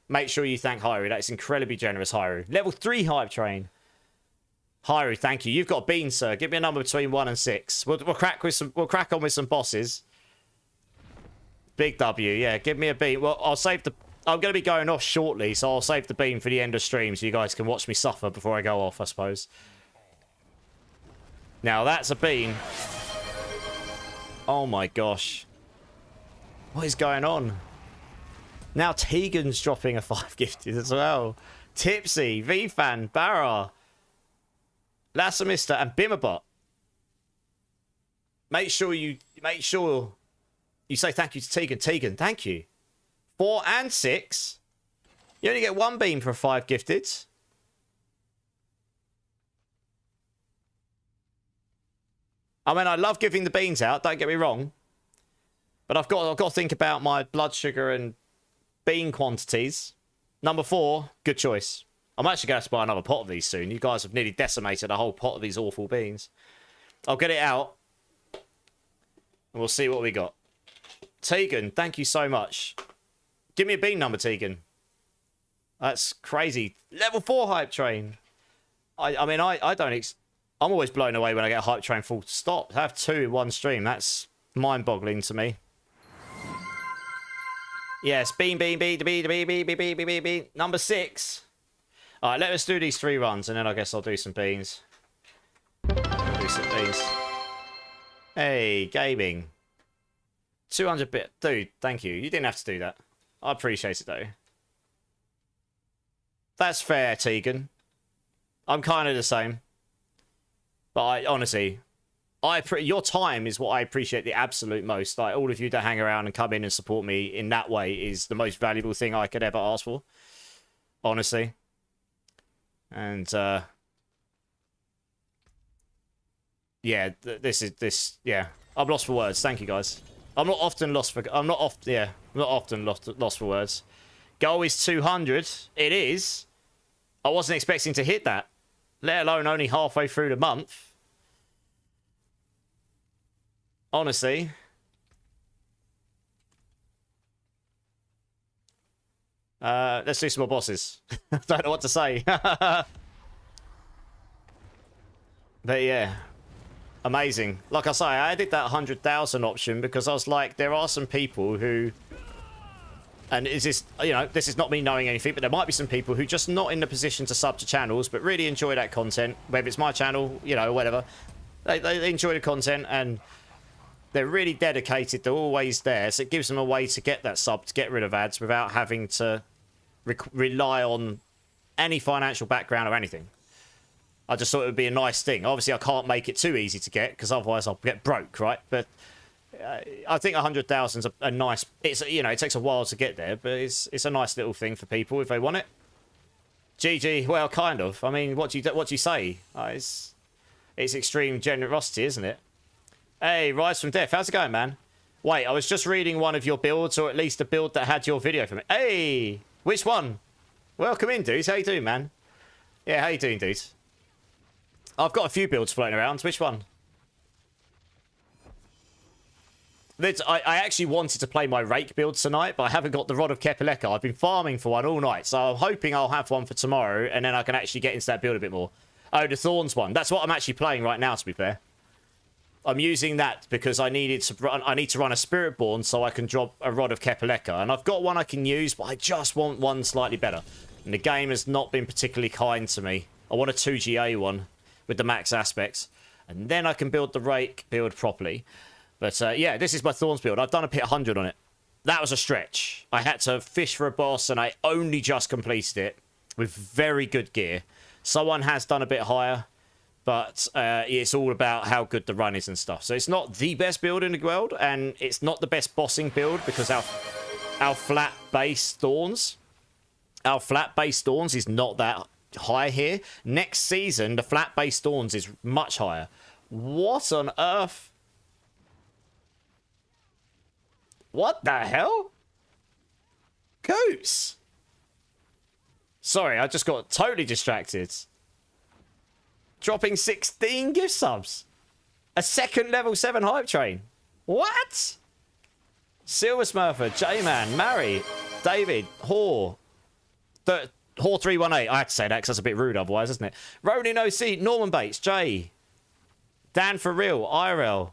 A: make sure you thank Hyru. That is incredibly generous, Hyru. Level 3 hype train. Hyru, thank you. You've got a bean, sir. Give me a number between 1 and 6. We'll crack on with some bosses. Big W, yeah. Give me a bean. Well, I'm going to be going off shortly, so I'll save the bean for the end of stream so you guys can watch me suffer before I go off, I suppose. Now, that's a bean. Oh my gosh. What is going on? Now Tegan's dropping a 5 gifted as well. Tipsy, V-Fan, Barra, Lassamista, and Bimmerbot. Make sure you say thank you to Tegan. Tegan, thank you. 4 and 6. You only get 1 beam for 5 gifted. I mean, I love giving the beans out, don't get me wrong. But I've got to think about my blood sugar and bean quantities. Number 4, good choice. I'm actually going to buy another pot of these soon. You guys have nearly decimated a whole pot of these awful beans. I'll get it out. And we'll see what we got. Tegan, thank you so much. Give me a bean number, Tegan. That's crazy. Level 4 hype train. I mean, I don't... I'm always blown away when I get a hype train full stop. To have 2 in one stream, that's mind-boggling to me. Yes, bean. Number 6. All right, let us do these 3 runs, and then I guess I'll do some beans. Hey, gaming. 200 bit. Dude, thank you. You didn't have to do that. I appreciate it, though. That's fair, Tegan. I'm kind of the same. But honestly, your time is what I appreciate the absolute most. Like, all of you that hang around and come in and support me in that way is the most valuable thing I could ever ask for. Honestly. And, yeah, yeah. I'm lost for words. Thank you, guys. I'm not often lost for words. Goal is 200. It is. I wasn't expecting to hit that, let alone only halfway through the month. Honestly. Let's do some more bosses. Don't know what to say. But yeah. Amazing. Like I say, I added that 100,000 option because I was like, there are some people who... And is this, you know, this is not me knowing anything, but there might be some people who just not in the position to sub to channels, but really enjoy that content. Whether it's my channel, you know, whatever. They enjoy the content and they're really dedicated. They're always there. So it gives them a way to get that sub, to get rid of ads without having to rely on any financial background or anything. I just thought it would be a nice thing. Obviously, I can't make it too easy to get because otherwise I'll get broke, right? But I think 100,000 is a nice... It's, you know, it takes a while to get there, but it's a nice little thing for people if they want it. GG, well, kind of. I mean, what do you say? It's extreme generosity, isn't it? Hey, Rise from Death, how's it going, man? Wait, I was just reading one of your builds, or at least a build that had your video from it. Hey, which one? Welcome in, dudes. How you doing, man? Yeah, how you doing, dudes? I've got a few builds floating around. Which one? I actually wanted to play my Rake build tonight, but I haven't got the Rod of Kepeleka. I've been farming for one all night, so I'm hoping I'll have one for tomorrow, and then I can actually get into that build a bit more. Oh, the Thorns one. That's what I'm actually playing right now, to be fair. I'm using that because I need to run a Spiritborn so I can drop a Rod of Kepeleka, and I've got one I can use, but I just want one slightly better. And the game has not been particularly kind to me. I want a 2GA one with the max aspects, and then I can build the Rake build properly. But yeah, this is my Thorns build. I've done a pit 100 on it. That was a stretch. I had to fish for a boss, and I only just completed it with very good gear. Someone has done a bit higher, but it's all about how good the run is and stuff. So it's not the best build in the world, and it's not the best bossing build because our flat base Thorns is not that high here. Next season, the flat base Thorns is much higher. What on earth? What the hell? Goose. Sorry, I just got totally distracted. Dropping 16 gift subs. A second level 7 hype train. What? Silver Smurfer, J-Man, Mary, David, Whore, Whore 318. I have to say that because that's a bit rude otherwise, isn't it? Ronin OC, Norman Bates, Jay, Dan for Real, IRL,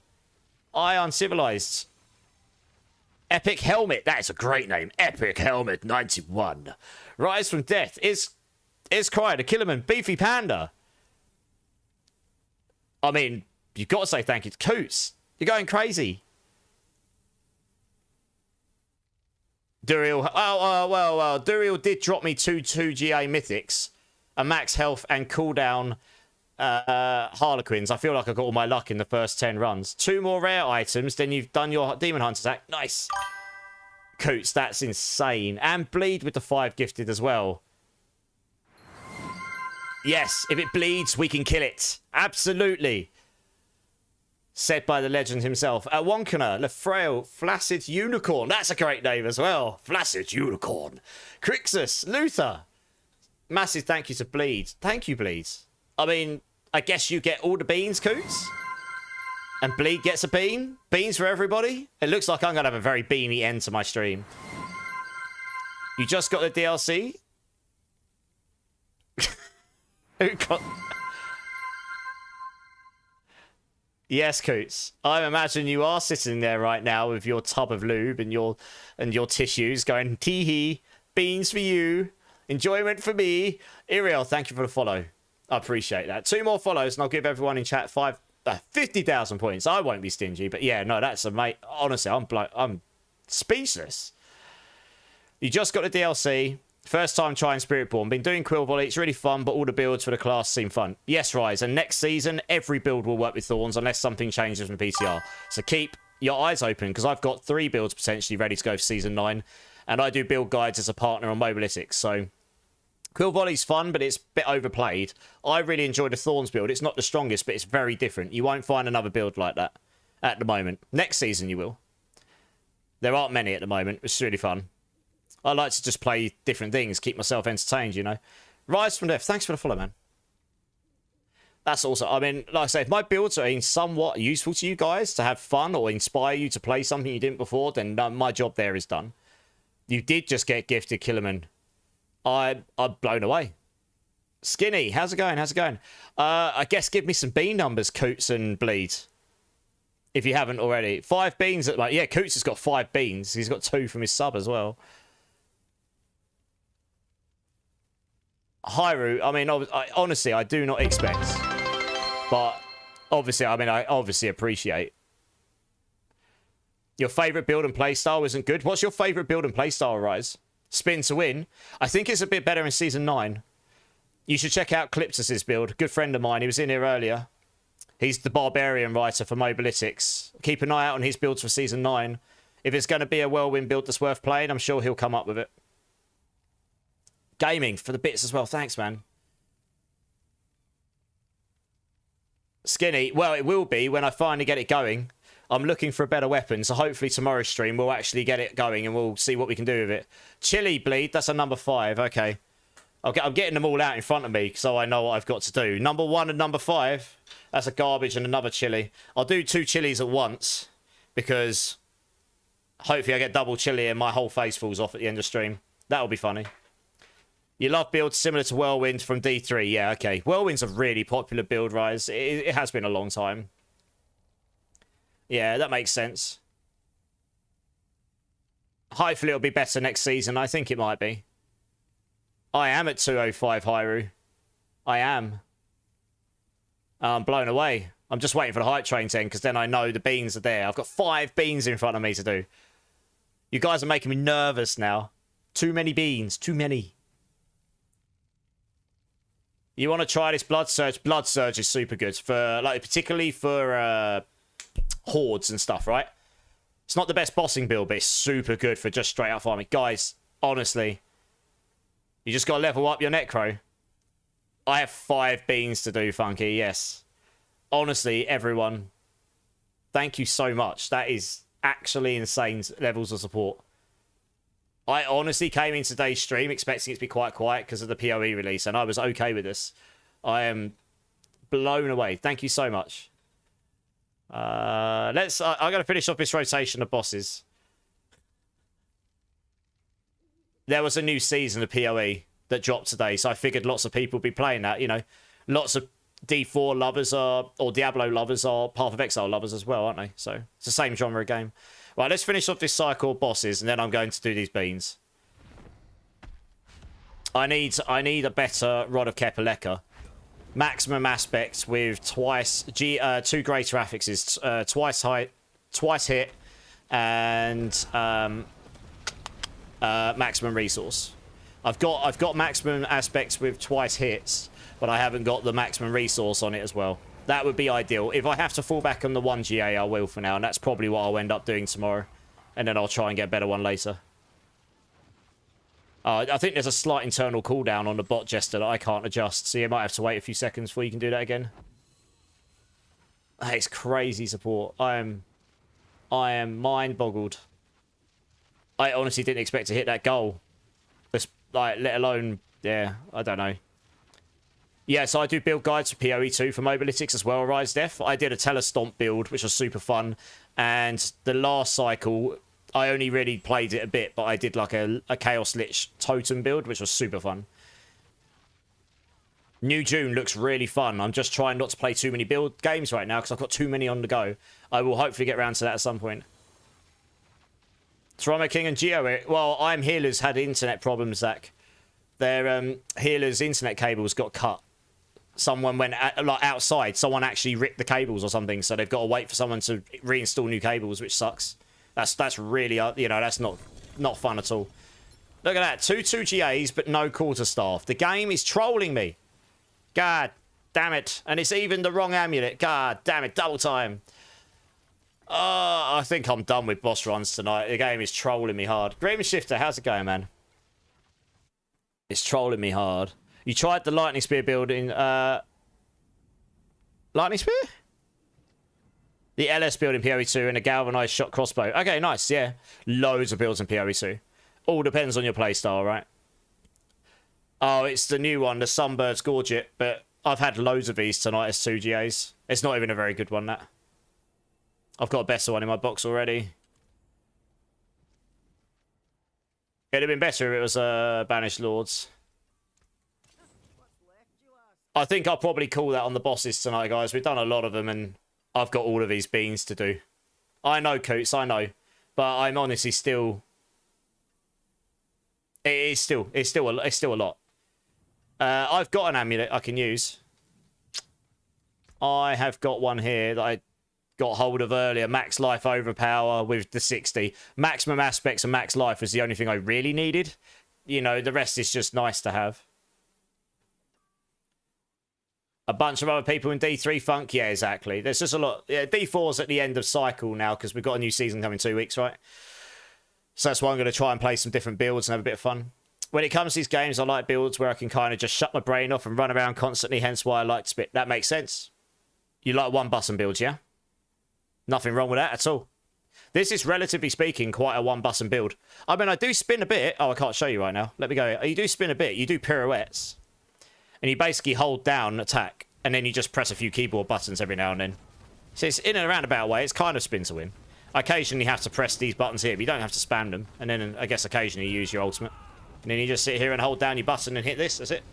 A: I Uncivilized, Epic Helmet. That is a great name. Epic Helmet 91. Rise from Death. Is Cry, the Killerman, Beefy Panda. I mean, you've got to say thank you to Coots. You're going crazy. Duriel. Well. Duriel did drop me two GA mythics, a max health and cooldown Harlequins. I feel like I got all my luck in the first 10 runs. 2 more rare items, then you've done your Demon Hunter's act. Nice. Coots, that's insane. And bleed with the 5 gifted as well. Yes, if it bleeds, we can kill it. Absolutely. Said by the legend himself. Wonkana, Lefrail, Flaccid Unicorn. That's a great name as well. Flaccid Unicorn. Crixus, Luther. Massive thank you to Bleed. Thank you, Bleed. I mean, I guess you get all the beans, Coots. And Bleed gets a bean. Beans for everybody. It looks like I'm going to have a very beany end to my stream. You just got the DLC? Yes, Coots. I imagine you are sitting there right now with your tub of lube and your tissues going, tee-hee, beans for you, enjoyment for me. Iriel, thank you for the follow. I appreciate that. 2 more follows and I'll give everyone in chat 50,000 points. I won't be stingy, but yeah, no, that's a mate. Honestly, I'm speechless. You just got the DLC. First time trying Spiritborn. Been doing Quill Volley. It's really fun, but all the builds for the class seem fun. Yes, Rise. And next season, every build will work with Thorns unless something changes from PTR. So keep your eyes open because I've got 3 builds potentially ready to go for Season 9. And I do build guides as a partner on Mobalytics. So Quill Volley's fun, but it's a bit overplayed. I really enjoy the Thorns build. It's not the strongest, but it's very different. You won't find another build like that at the moment. Next season, you will. There aren't many at the moment. It's really fun. I like to just play different things, keep myself entertained, you know. Rise from Death, thanks for the follow, man. That's also, I mean, like I say, if my builds are somewhat useful to you guys to have fun or inspire you to play something you didn't before, then my job there is done. You did just get gifted Killerman. I'm blown away. Skinny, how's it going? How's it going? I guess give me some bean numbers, Coots and Bleed. If you haven't already. 5 beans at like, yeah, Coots has got 5 beans. He's got 2 from his sub as well. Hyru, I mean, honestly, I do not expect. But obviously, I mean, I obviously appreciate. Your favourite build and playstyle isn't good. What's your favourite build and playstyle, Rise? Spin to win. I think it's a bit better in Season 9. You should check out Cliptus's build. Good friend of mine. He was in here earlier. He's the Barbarian writer for Mobalytics. Keep an eye out on his builds for Season 9. If it's going to be a whirlwind build that's worth playing, I'm sure he'll come up with it. Gaming for the bits as well. Thanks, man. Skinny. Well, it will be when I finally get it going. I'm looking for a better weapon, so hopefully tomorrow's stream we'll actually get it going and we'll see what we can do with it. Chili Bleed, that's a number 5. Okay. I'm getting them all out in front of me so I know what I've got to do. Number 1 and number 5. That's a garbage and another chili. I'll do 2 chilies at once because hopefully I get double chili and my whole face falls off at the end of stream. That'll be funny. You love builds similar to Whirlwind from D3. Yeah, okay. Whirlwind's a really popular build, Rise. It has been a long time. Yeah, that makes sense. Hopefully it'll be better next season. I think it might be. I am at 205, Hyru. I am. I'm blown away. I'm just waiting for the hype train to end because then I know the beans are there. I've got 5 beans in front of me to do. You guys are making me nervous now. Too many beans. Too many. You want to try this Blood Surge? Blood Surge is super good for, like, particularly for hordes and stuff, right? It's not the best bossing build, but it's super good for just straight up farming. Guys, honestly, you just got to level up your Necro. I have 5 beans to do, Funky, yes. Honestly, everyone, thank you so much. That is actually insane levels of support. I honestly came in today's stream expecting it to be quite quiet because of the PoE release, and I was okay with this. I am blown away. Thank you so much. I'm going to finish off this rotation of bosses. There was a new season of PoE that dropped today, so I figured lots of people would be playing that. You know, lots of D4 lovers or Diablo lovers are Path of Exile lovers as well, aren't they? So it's the same genre of game. Right, let's finish off this cycle of bosses, and then I'm going to do these beans. I need a better Rod of Kepaleka. Maximum aspects with 2 greater affixes, twice height, twice hit, and maximum resource. I've got maximum aspects with twice hits, but I haven't got the maximum resource on it as well. That would be ideal. If I have to fall back on the 1 GA, I will for now, and that's probably what I'll end up doing tomorrow. And then I'll try and get a better one later. I think there's a slight internal cooldown on the bot jester that I can't adjust, so you might have to wait a few seconds before you can do that again. That is crazy support. I am mind-boggled. I honestly didn't expect to hit that goal. Just, like, let alone, yeah, I don't know. Yeah, so I do build guides for PoE2 for Mobalytics as well, Rise Def. I did a Telestomp build, which was super fun. And the last cycle, I only really played it a bit, but I did like a Chaos Lich Totem build, which was super fun. New June looks really fun. I'm just trying not to play too many build games right now because I've got too many on the go. I will hopefully get around to that at some point. Toronto King and Geo. Well, I'm Healer's had internet problems, Zach. Their Healer's internet cables got cut. Someone went like outside. Someone actually ripped the cables or something, so they've got to wait for someone to reinstall new cables, which sucks. That's really you know, that's not fun at all. Look at that, 2 GAs but no quarterstaff. The game is trolling me. God damn it, and it's even the wrong amulet. God damn it, double time. I think I'm done with boss runs tonight. The game is trolling me hard. Grim Shifter, how's it going, man? It's trolling me hard. You tried the Lightning Spear build in... Lightning Spear? The LS build in PoE2 and a galvanized shot crossbow. Okay, nice, yeah. Loads of builds in PoE2. All depends on your playstyle, right? Oh, it's the new one, the Sunbird's Gorget, but I've had loads of these tonight as 2GAs. It's not even a very good one, that. I've got a better one in my box already. It'd have been better if it was Banished Lords. I think I'll probably call that on the bosses tonight, guys. We've done a lot of them, and I've got all of these beans to do. I know, Coots, I know. But I'm honestly still... It's still a lot. I've got an amulet I can use. I have got one here that I got hold of earlier. Max life overpower with the 60. Maximum aspects and max life was the only thing I really needed. You know, the rest is just nice to have. A bunch of other people in D3 Funk. Yeah, exactly. There's just a lot. Yeah, D4's at the end of cycle now because we've got a new season coming in 2 weeks, right? So that's why I'm going to try and play some different builds and have a bit of fun. When it comes to these games, I like builds where I can kind of just shut my brain off and run around constantly, hence why I like Spit. That makes sense. You like one button builds, yeah? Nothing wrong with that at all. This is, relatively speaking, quite a one button build. I mean, I do spin a bit. Oh, I can't show you right now. Let me go. You do spin a bit. You do pirouettes. And you basically hold down attack. And then you just press a few keyboard buttons every now and then. So it's in a roundabout way. It's kind of spin to win. I occasionally have to press these buttons here, but you don't have to spam them. And then I guess occasionally you use your ultimate. And then you just sit here and hold down your button and hit this. That's it.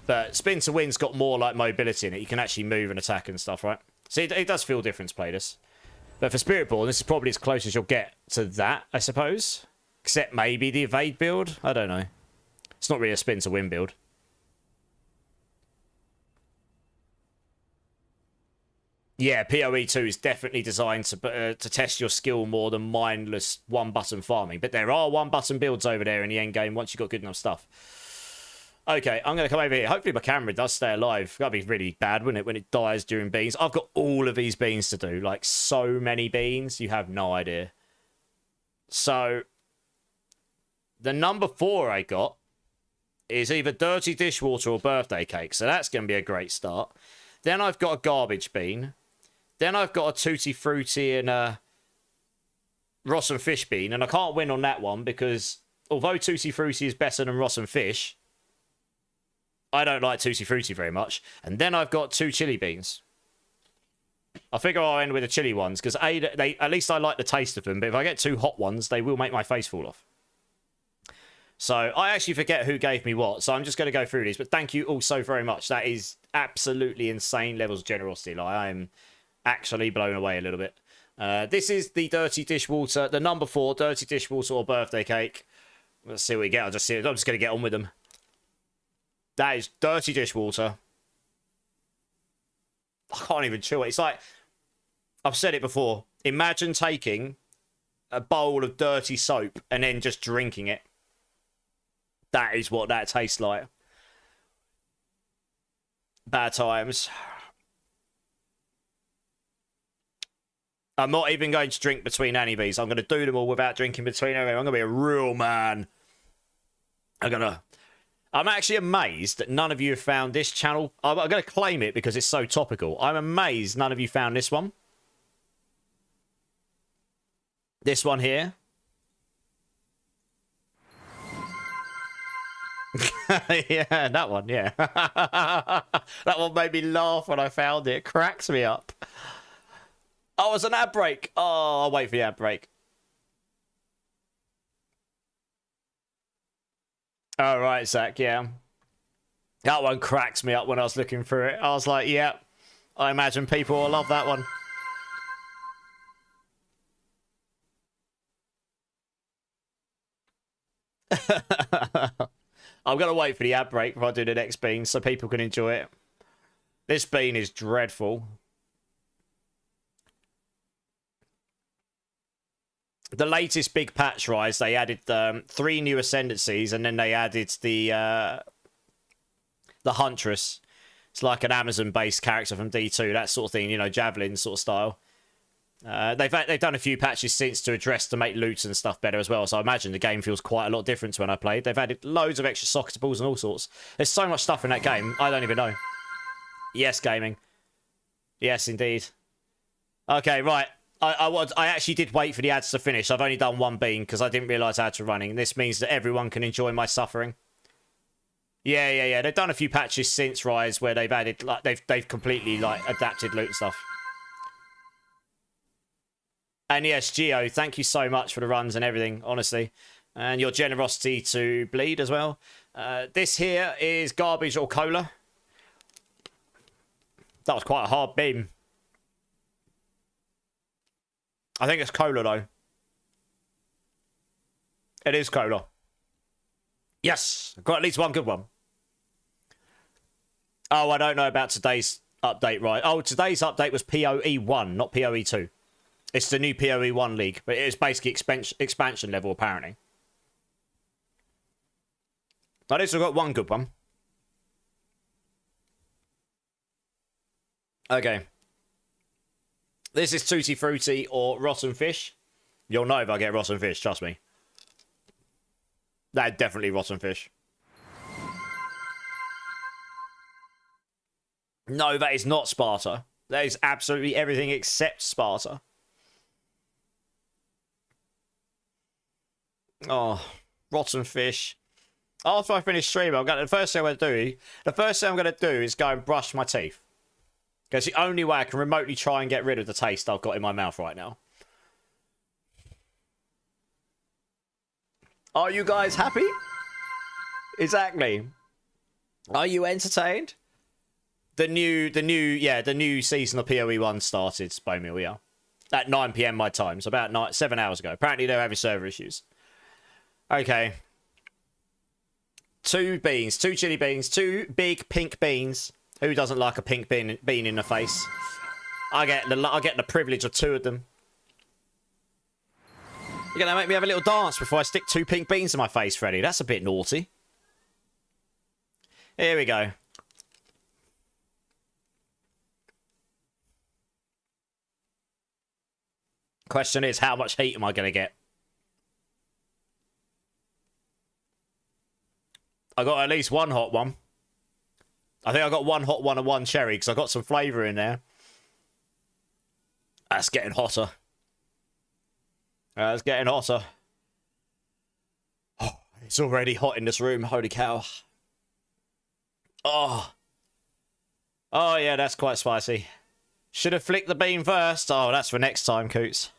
A: But spin to win's got more like mobility in it. You can actually move and attack and stuff, right? So it does feel different to play this. But for Spiritborn, this is probably as close as you'll get to that, I suppose. Except maybe the evade build. I don't know. It's not really a spin to win build. Yeah, PoE 2 is definitely designed to test your skill more than mindless one-button farming. But there are one-button builds over there in the end game once you've got good enough stuff. Okay, I'm going to come over here. Hopefully my camera does stay alive. That'd be really bad, wouldn't it, when it dies during beans? I've got all of these beans to do. Like, so many beans. You have no idea. So, the number 4 I got is either Dirty Dishwater or Birthday Cake. So that's going to be a great start. Then I've got a Garbage Bean. Then I've got a Tutti Frutti and a Ross and Fish Bean. And I can't win on that one because although Tutti Frutti is better than Ross and Fish, I don't like Tutti Frutti very much. And then I've got 2 Chili Beans. I figure I'll end with the chili ones because at least I like the taste of them. But if I get 2 hot ones, they will make my face fall off. So I actually forget who gave me what. So I'm just going to go through these. But thank you all so very much. That is absolutely insane levels of generosity. Like, I am actually blown away a little bit. This is the Dirty Dishwater, the number 4 Dirty Dishwater or Birthday Cake. Let's see what we get. I'm just going to get on with them. That is Dirty Dishwater. I can't even chew it. It's like, I've said it before. Imagine taking a bowl of dirty soap and then just drinking it. That is what that tastes like. Bad times. I'm not even going to drink between any of these. I'm going to do them all without drinking between them. I'm going to be a real man. I'm actually amazed that none of you have found this channel. I'm going to claim it because it's so topical. I'm amazed none of you found this one. This one here. Yeah, that one, yeah. That one made me laugh when I found it. It cracks me up. Oh, it's an ad break. Oh, I'll wait for the ad break. All right, Zach, yeah. That one cracks me up when I was looking through it. I was like, yeah, I imagine people will love that one. I'm going to wait for the ad break before I do the next bean so people can enjoy it. This bean is dreadful. The latest big patch rise, they added 3 new ascendancies, and then they added the Huntress. It's like an Amazon-based character from D2, that sort of thing, you know, Javelin sort of style. They've done a few patches since to make loot and stuff better as well, so I imagine the game feels quite a lot different to when I played. They've added loads of extra socketables and all sorts. There's so much stuff in that game, I don't even know. Yes, gaming. Yes, indeed. Okay, right. I actually did wait for the ads to finish. I've only done one bean because I didn't realise ads were running. And this means that everyone can enjoy my suffering. Yeah. They've done a few patches since Rise where they've added, like, they've completely, like, adapted loot and stuff. And yes, Geo, thank you so much for the runs and everything, honestly. And your generosity to Bleed as well. This here is garbage or cola. That was quite a hard beam. I think it's cola, though. It is cola. Yes, I've got at least one good one. Oh, I don't know about today's update, right? Oh, today's update was PoE 1, not PoE 2. It's the new PoE 1 league, but it is basically expansion level, apparently. At least I've got one good one. Okay. This is Tutti Frutti or Rotten Fish. You'll know if I get Rotten Fish, trust me. That definitely Rotten Fish. No, that is not Sparta. That is absolutely everything except Sparta. Oh, Rotten Fish. After I finish streaming, the first thing I'm gonna do is go and brush my teeth. Because the only way I can remotely try and get rid of the taste I've got in my mouth right now. Are you guys happy? Exactly. Are you entertained? The new season of PoE 1 started, Spomil, yeah. At 9 PM my time, so about 7 hours ago. Apparently they're having server issues. Okay. 2 beans, 2 chili beans, 2 big pink beans. Who doesn't like a pink bean in the face? I get the privilege of 2 of them. You're gonna make me have a little dance before I stick 2 pink beans in my face, Freddy. That's a bit naughty. Here we go. Question is, how much heat am I gonna get? I got at least one hot one. I think I got one hot one and one cherry because I got some flavour in there. That's getting hotter. It's getting hotter. Oh, it's already hot in this room. Holy cow. Oh. Oh, yeah, that's quite spicy. Should have flicked the bean first. Oh, that's for next time, Coots.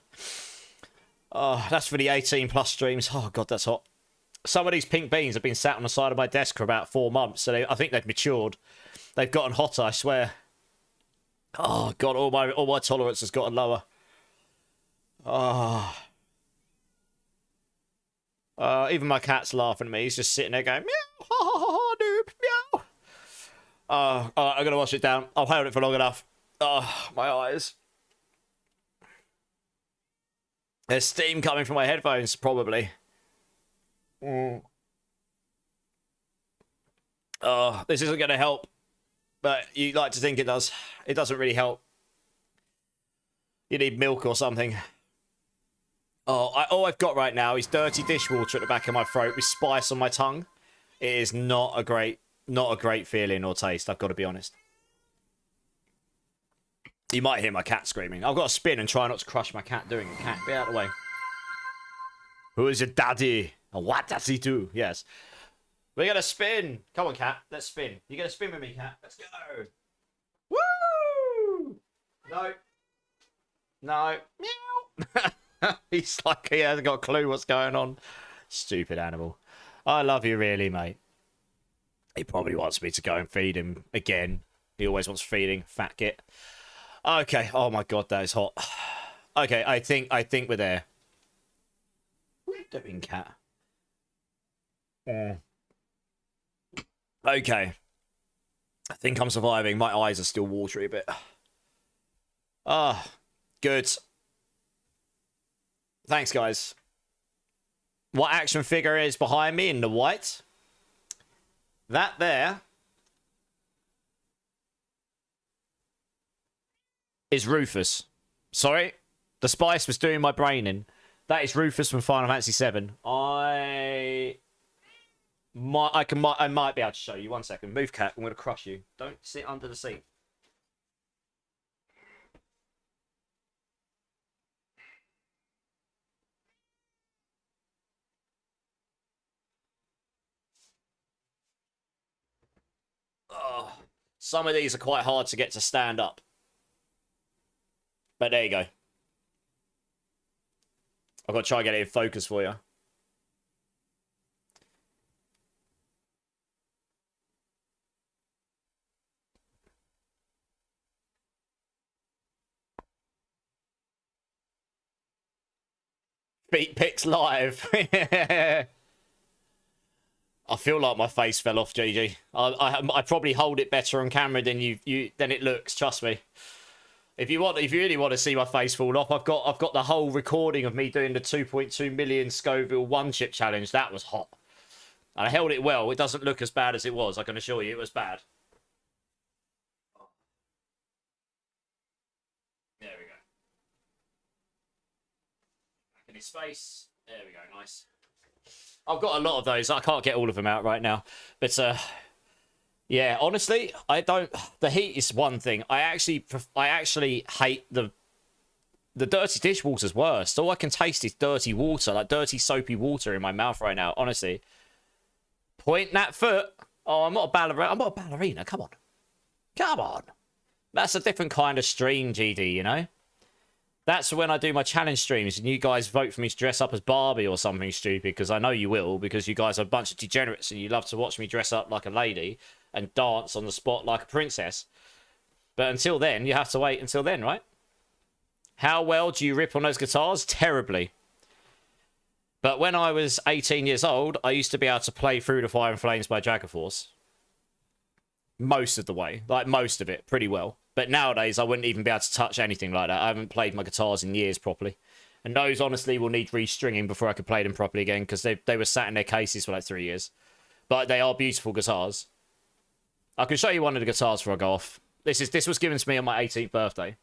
A: Oh, that's for the 18 plus streams. Oh, God, that's hot. Some of these pink beans have been sat on the side of my desk for about 4 months, so I think they've matured. They've gotten hotter, I swear. Oh, God, all my tolerance has gotten lower. Oh. Even my cat's laughing at me. He's just sitting there going, meow, ha, ha, ha, ha, noob, meow. I'm going to wash it down. I've held it for long enough. Oh, my eyes. There's steam coming from my headphones, probably. Oh, this isn't going to help. But you like to think it does. It doesn't really help. You need milk or something. Oh, all I've got right now is dirty dishwater at the back of my throat with spice on my tongue. It is not a great feeling or taste, I've got to be honest. You might hear my cat screaming. I've got to spin and try not to crush my cat doing it. Cat, be out of the way. Who is your daddy? And what does he do? Yes. We're going to spin. Come on, cat. Let's spin. You're going to spin with me, cat. Let's go. Woo! No. No. Meow. He's like, he hasn't got a clue what's going on. Stupid animal. I love you really, mate. He probably wants me to go and feed him again. He always wants feeding. Fat git. Okay. Oh my God, that is hot. Okay, I think we're there. What are you doing, cat? Okay. I think I'm surviving. My eyes are still watery a bit. Ah, good. Thanks, guys. What action figure is behind me in the white? That there is Rufus. Sorry, the spice was doing my brain in. That is Rufus from Final Fantasy VII. I might be able to show you. 1 second. Move, cat. I'm going to crush you. Don't sit under the seat. Some of these are quite hard to get to stand up. But there you go. I've got to try and get it in focus for you. Beat pics live. I feel like my face fell off, GG. I probably hold it better on camera than than it looks. Trust me. If you really want to see my face fall off, I've got the whole recording of me doing the 2.2 million Scoville one chip challenge. That was hot. And I held it well. It doesn't look as bad as it was. I can assure you, it was bad. There we go. Back in his face. There we go. Nice. I've got a lot of those. I can't get all of them out right now. But, yeah, honestly, I don't... The heat is one thing. I actually hate the dirty dishwater's worst. All I can taste is dirty water, like dirty soapy water in my mouth right now, honestly. Point that foot. Oh, I'm not a ballerina. I'm not a ballerina. Come on. Come on. That's a different kind of stream, GD, you know? That's when I do my challenge streams and you guys vote for me to dress up as Barbie or something stupid, because I know you will, because you guys are a bunch of degenerates and you love to watch me dress up like a lady and dance on the spot like a princess. But until then, you have to wait until then, right? How well do you rip on those guitars? Terribly. But when I was 18 years old, I used to be able to play Through the Fire and Flames by Jaggerforce. Most of the way. Like, most of it. Pretty well. But nowadays, I wouldn't even be able to touch anything like that. I haven't played my guitars in years properly. And those, honestly, will need restringing before I could play them properly again, because they were sat in their cases for like 3 years. But they are beautiful guitars. I can show you one of the guitars before I go off. This was given to me on my 18th birthday.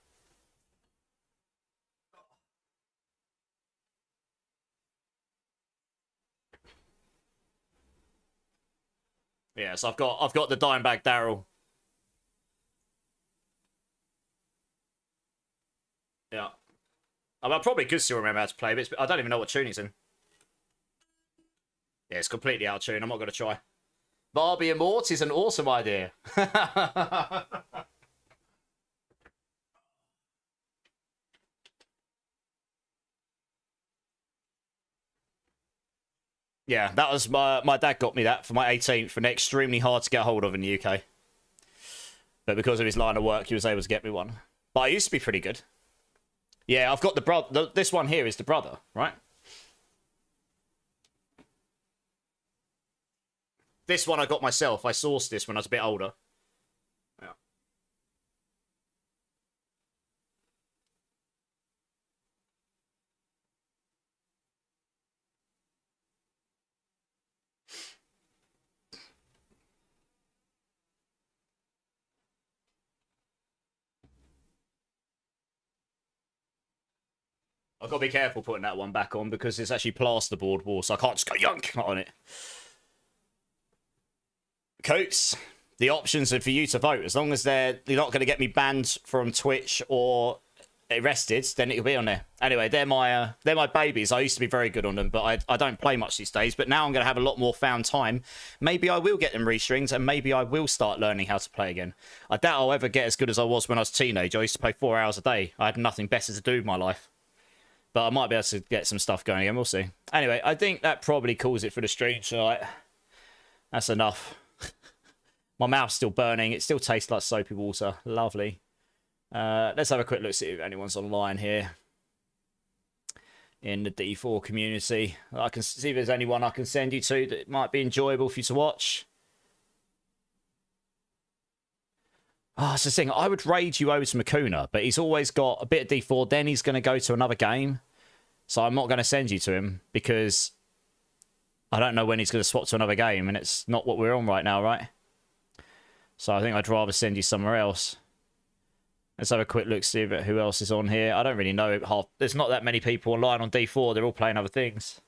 A: Yeah, so I've got the Dimebag Daryl. Yeah. I mean, I probably could still remember how to play, but I don't even know what tune it's in. Yeah, it's completely out of tune. I'm not going to try. Barbie and Mort is an awesome idea. Yeah, that was my dad got me that for my 18th, and extremely hard to get hold of in the UK. But because of his line of work, he was able to get me one. But I used to be pretty good. Yeah, I've got the brother. This one here is the brother, right? This one I got myself. I sourced this when I was a bit older. Yeah. I've got to be careful putting that one back on because it's actually plasterboard wall, so I can't just go yunk on it. Coats, the options are for you to vote. As long as you're not going to get me banned from Twitch or arrested, then it'll be on there. Anyway, they're my babies. I used to be very good on them, but I don't play much these days. But now I'm going to have a lot more found time. Maybe I will get them restrings, and maybe I will start learning how to play again. I doubt I'll ever get as good as I was when I was a teenager. I used to play 4 hours a day. I had nothing better to do with my life. But I might be able to get some stuff going again. We'll see. Anyway, I think that probably calls it for the stream. So that's enough. My mouth's still burning. It still tastes like soapy water. Lovely. Let's have a quick look, see if anyone's online here in the D4 community. I can see if there's anyone I can send you to that might be enjoyable for you to watch. Oh, it's the thing. I would raid you over to Makuna, but he's always got a bit of D4. Then he's going to go to another game. So I'm not going to send you to him because I don't know when he's going to swap to another game, and it's not what we're on right now, right? So I think I'd rather send you somewhere else. Let's have a quick look, see who else is on here. I don't really know. There's not that many people online on D4. They're all playing other things.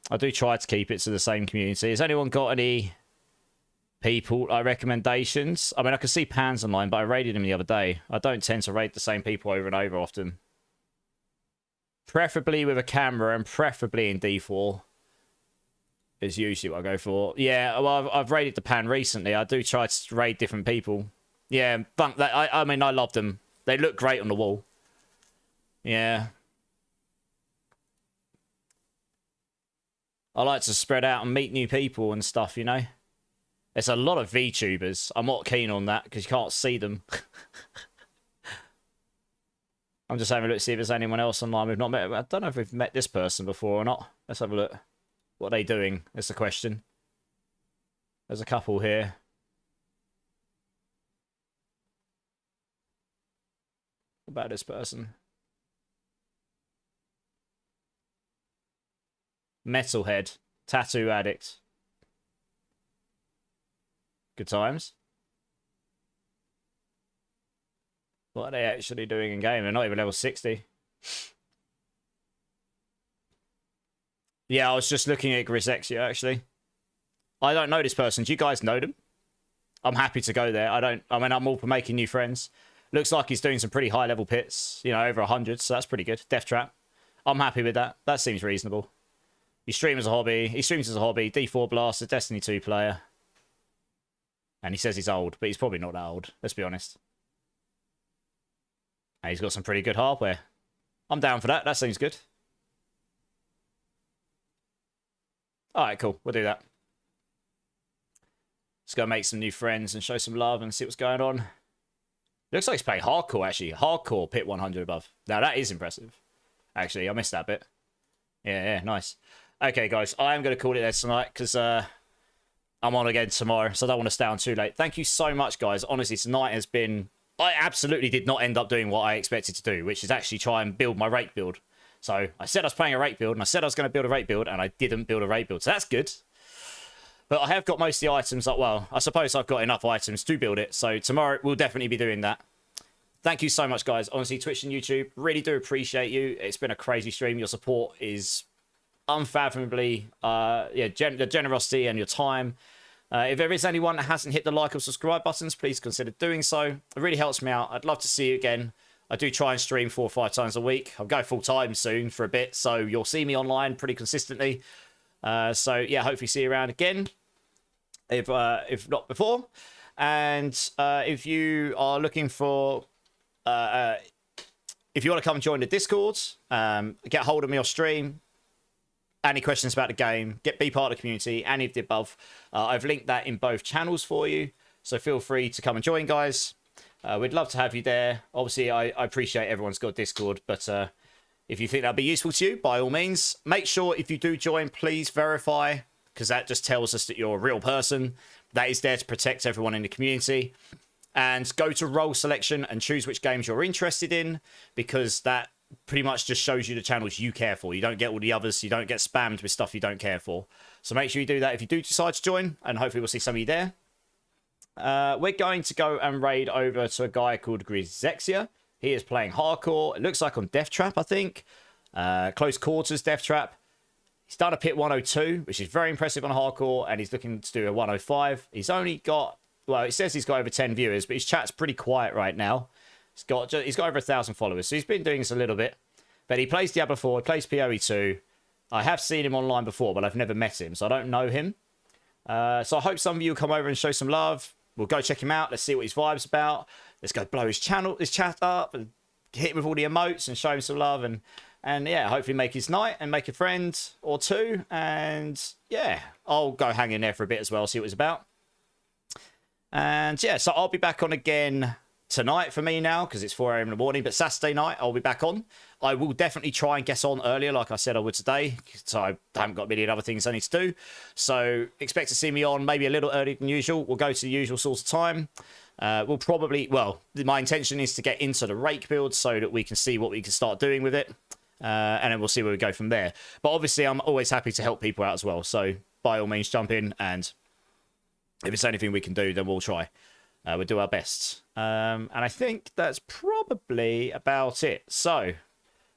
A: I do try to keep it to the same community. Has anyone got any people recommendations? I mean, I can see Pan's online, but I raided him the other day. I don't tend to raid the same people over and over often. Preferably with a camera and preferably in D4. is usually what I go for. Yeah, well, I've raided the pan recently. I do try to raid different people. Yeah, bunk that. I mean, I love them. They look great on the wall. Yeah. I like to spread out and meet new people and stuff, you know? There's a lot of VTubers. I'm not keen on that because you can't see them. I'm just having a look to see if there's anyone else online we've not met. I don't know if we've met this person before or not. Let's have a look. What are they doing? That's the question. There's a couple here. What about this person? Metalhead. Tattoo addict. Good times. What are they actually doing in game? They're not even level 60. Yeah, I was just looking at Grisexia, actually. I don't know this person. Do you guys know them? I'm happy to go there. I mean, I'm all for making new friends. Looks like he's doing some pretty high level pits. You know, over 100, so that's pretty good. Death Trap. I'm happy with that. That seems reasonable. He streams as a hobby. He streams as a hobby. D4 Blaster, Destiny 2 player. And he says he's old, but he's probably not that old. Let's be honest. And he's got some pretty good hardware. I'm down for that. That seems good. Alright, cool. We'll do that. Let's go make some new friends and show some love and see what's going on. Looks like he's playing hardcore, actually. Hardcore pit 100 above. Now, that is impressive. Actually, I missed that bit. Yeah, nice. Okay, guys. I am going to call it there tonight because I'm on again tomorrow, so I don't want to stay on too late. Thank you so much, guys. Honestly, tonight has been... I absolutely did not end up doing what I expected to do, which is actually try and build my rake build. So I said I was playing a rake build, and I said I was going to build a rake build, and I didn't build a rake build. So that's good. But I have got most of the items. Well, I suppose I've got enough items to build it. So tomorrow, we'll definitely be doing that. Thank you so much, guys. Honestly, Twitch and YouTube, really do appreciate you. It's been a crazy stream. Your support is unfathomably... the generosity and your time. If there is anyone that hasn't hit the like or subscribe buttons, please consider doing so. It really helps me out. I'd love to see you again. I do try and stream 4 or 5 times a week. I'll go full time soon for a bit, so you'll see me online pretty consistently. So yeah, hopefully see you around again, if not before. And if you are looking for, if you want to come and join the Discord, get hold of me or stream. Any questions about the game, be part of the community, any of the above. I've linked that in both channels for you, so feel free to come and join, guys. We'd love to have you there. Obviously, I appreciate everyone's got Discord, but if you think that'd be useful to you, by all means, make sure if you do join, please verify, because that just tells us that you're a real person. That is there to protect everyone in the community. And go to role selection and choose which games you're interested in, because that pretty much just shows you the channels you care for. You don't get all the others. You don't get spammed with stuff you don't care for. So make sure you do that if you do decide to join, and hopefully we'll see some of you there. We're going to go and raid over to a guy called Grisexia. He is playing hardcore. It looks like on Death Trap, I think. Close quarters Death Trap. He's done a pit 102, which is very impressive on hardcore, and he's looking to do a 105. He's only got... Well, it says he's got over 10 viewers, but his chat's pretty quiet right now. He's got over 1,000 followers, so he's been doing this a little bit. But he plays Diablo 4, he plays PoE 2. I have seen him online before, but I've never met him, so I don't know him. So I hope some of you will come over and show some love. We'll go check him out. Let's see what his vibe's about. Let's go blow his chat up, and hit him with all the emotes and show him some love. And yeah, hopefully make his night and make a friend or two. And yeah, I'll go hang in there for a bit as well, see what it's about. And yeah, so I'll be back on again tonight for me now, because it's 4 a.m. in the morning, but Saturday night I'll be back on. I will definitely try and get on earlier, like I said I would today, so I haven't got a million other things I need to do. So expect to see me on maybe a little earlier than usual. We'll go to the usual sort of time. We'll probably, well, my intention is to get into the rake build so that we can see what we can start doing with it, and then we'll see where we go from there. But obviously I'm always happy to help people out as well, so by all means jump in, and if it's anything we can do, then we'll try. We'll do our best. And I think that's probably about it. So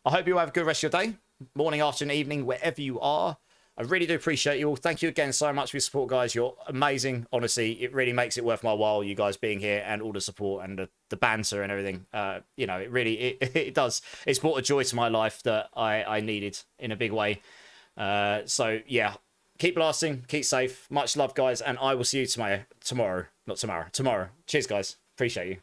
A: I hope you have a good rest of your day, morning, afternoon, evening, wherever you are. I really do appreciate you all. Thank you again so much for your support, guys. You're amazing. Honestly, it really makes it worth my while, you guys being here, and all the support and the banter and everything. You know, it really, it does. It's brought a joy to my life that I needed in a big way. So yeah, keep blasting, keep safe. Much love, guys, and I will see you tomorrow. Not tomorrow. Tomorrow. Cheers, guys. Appreciate you.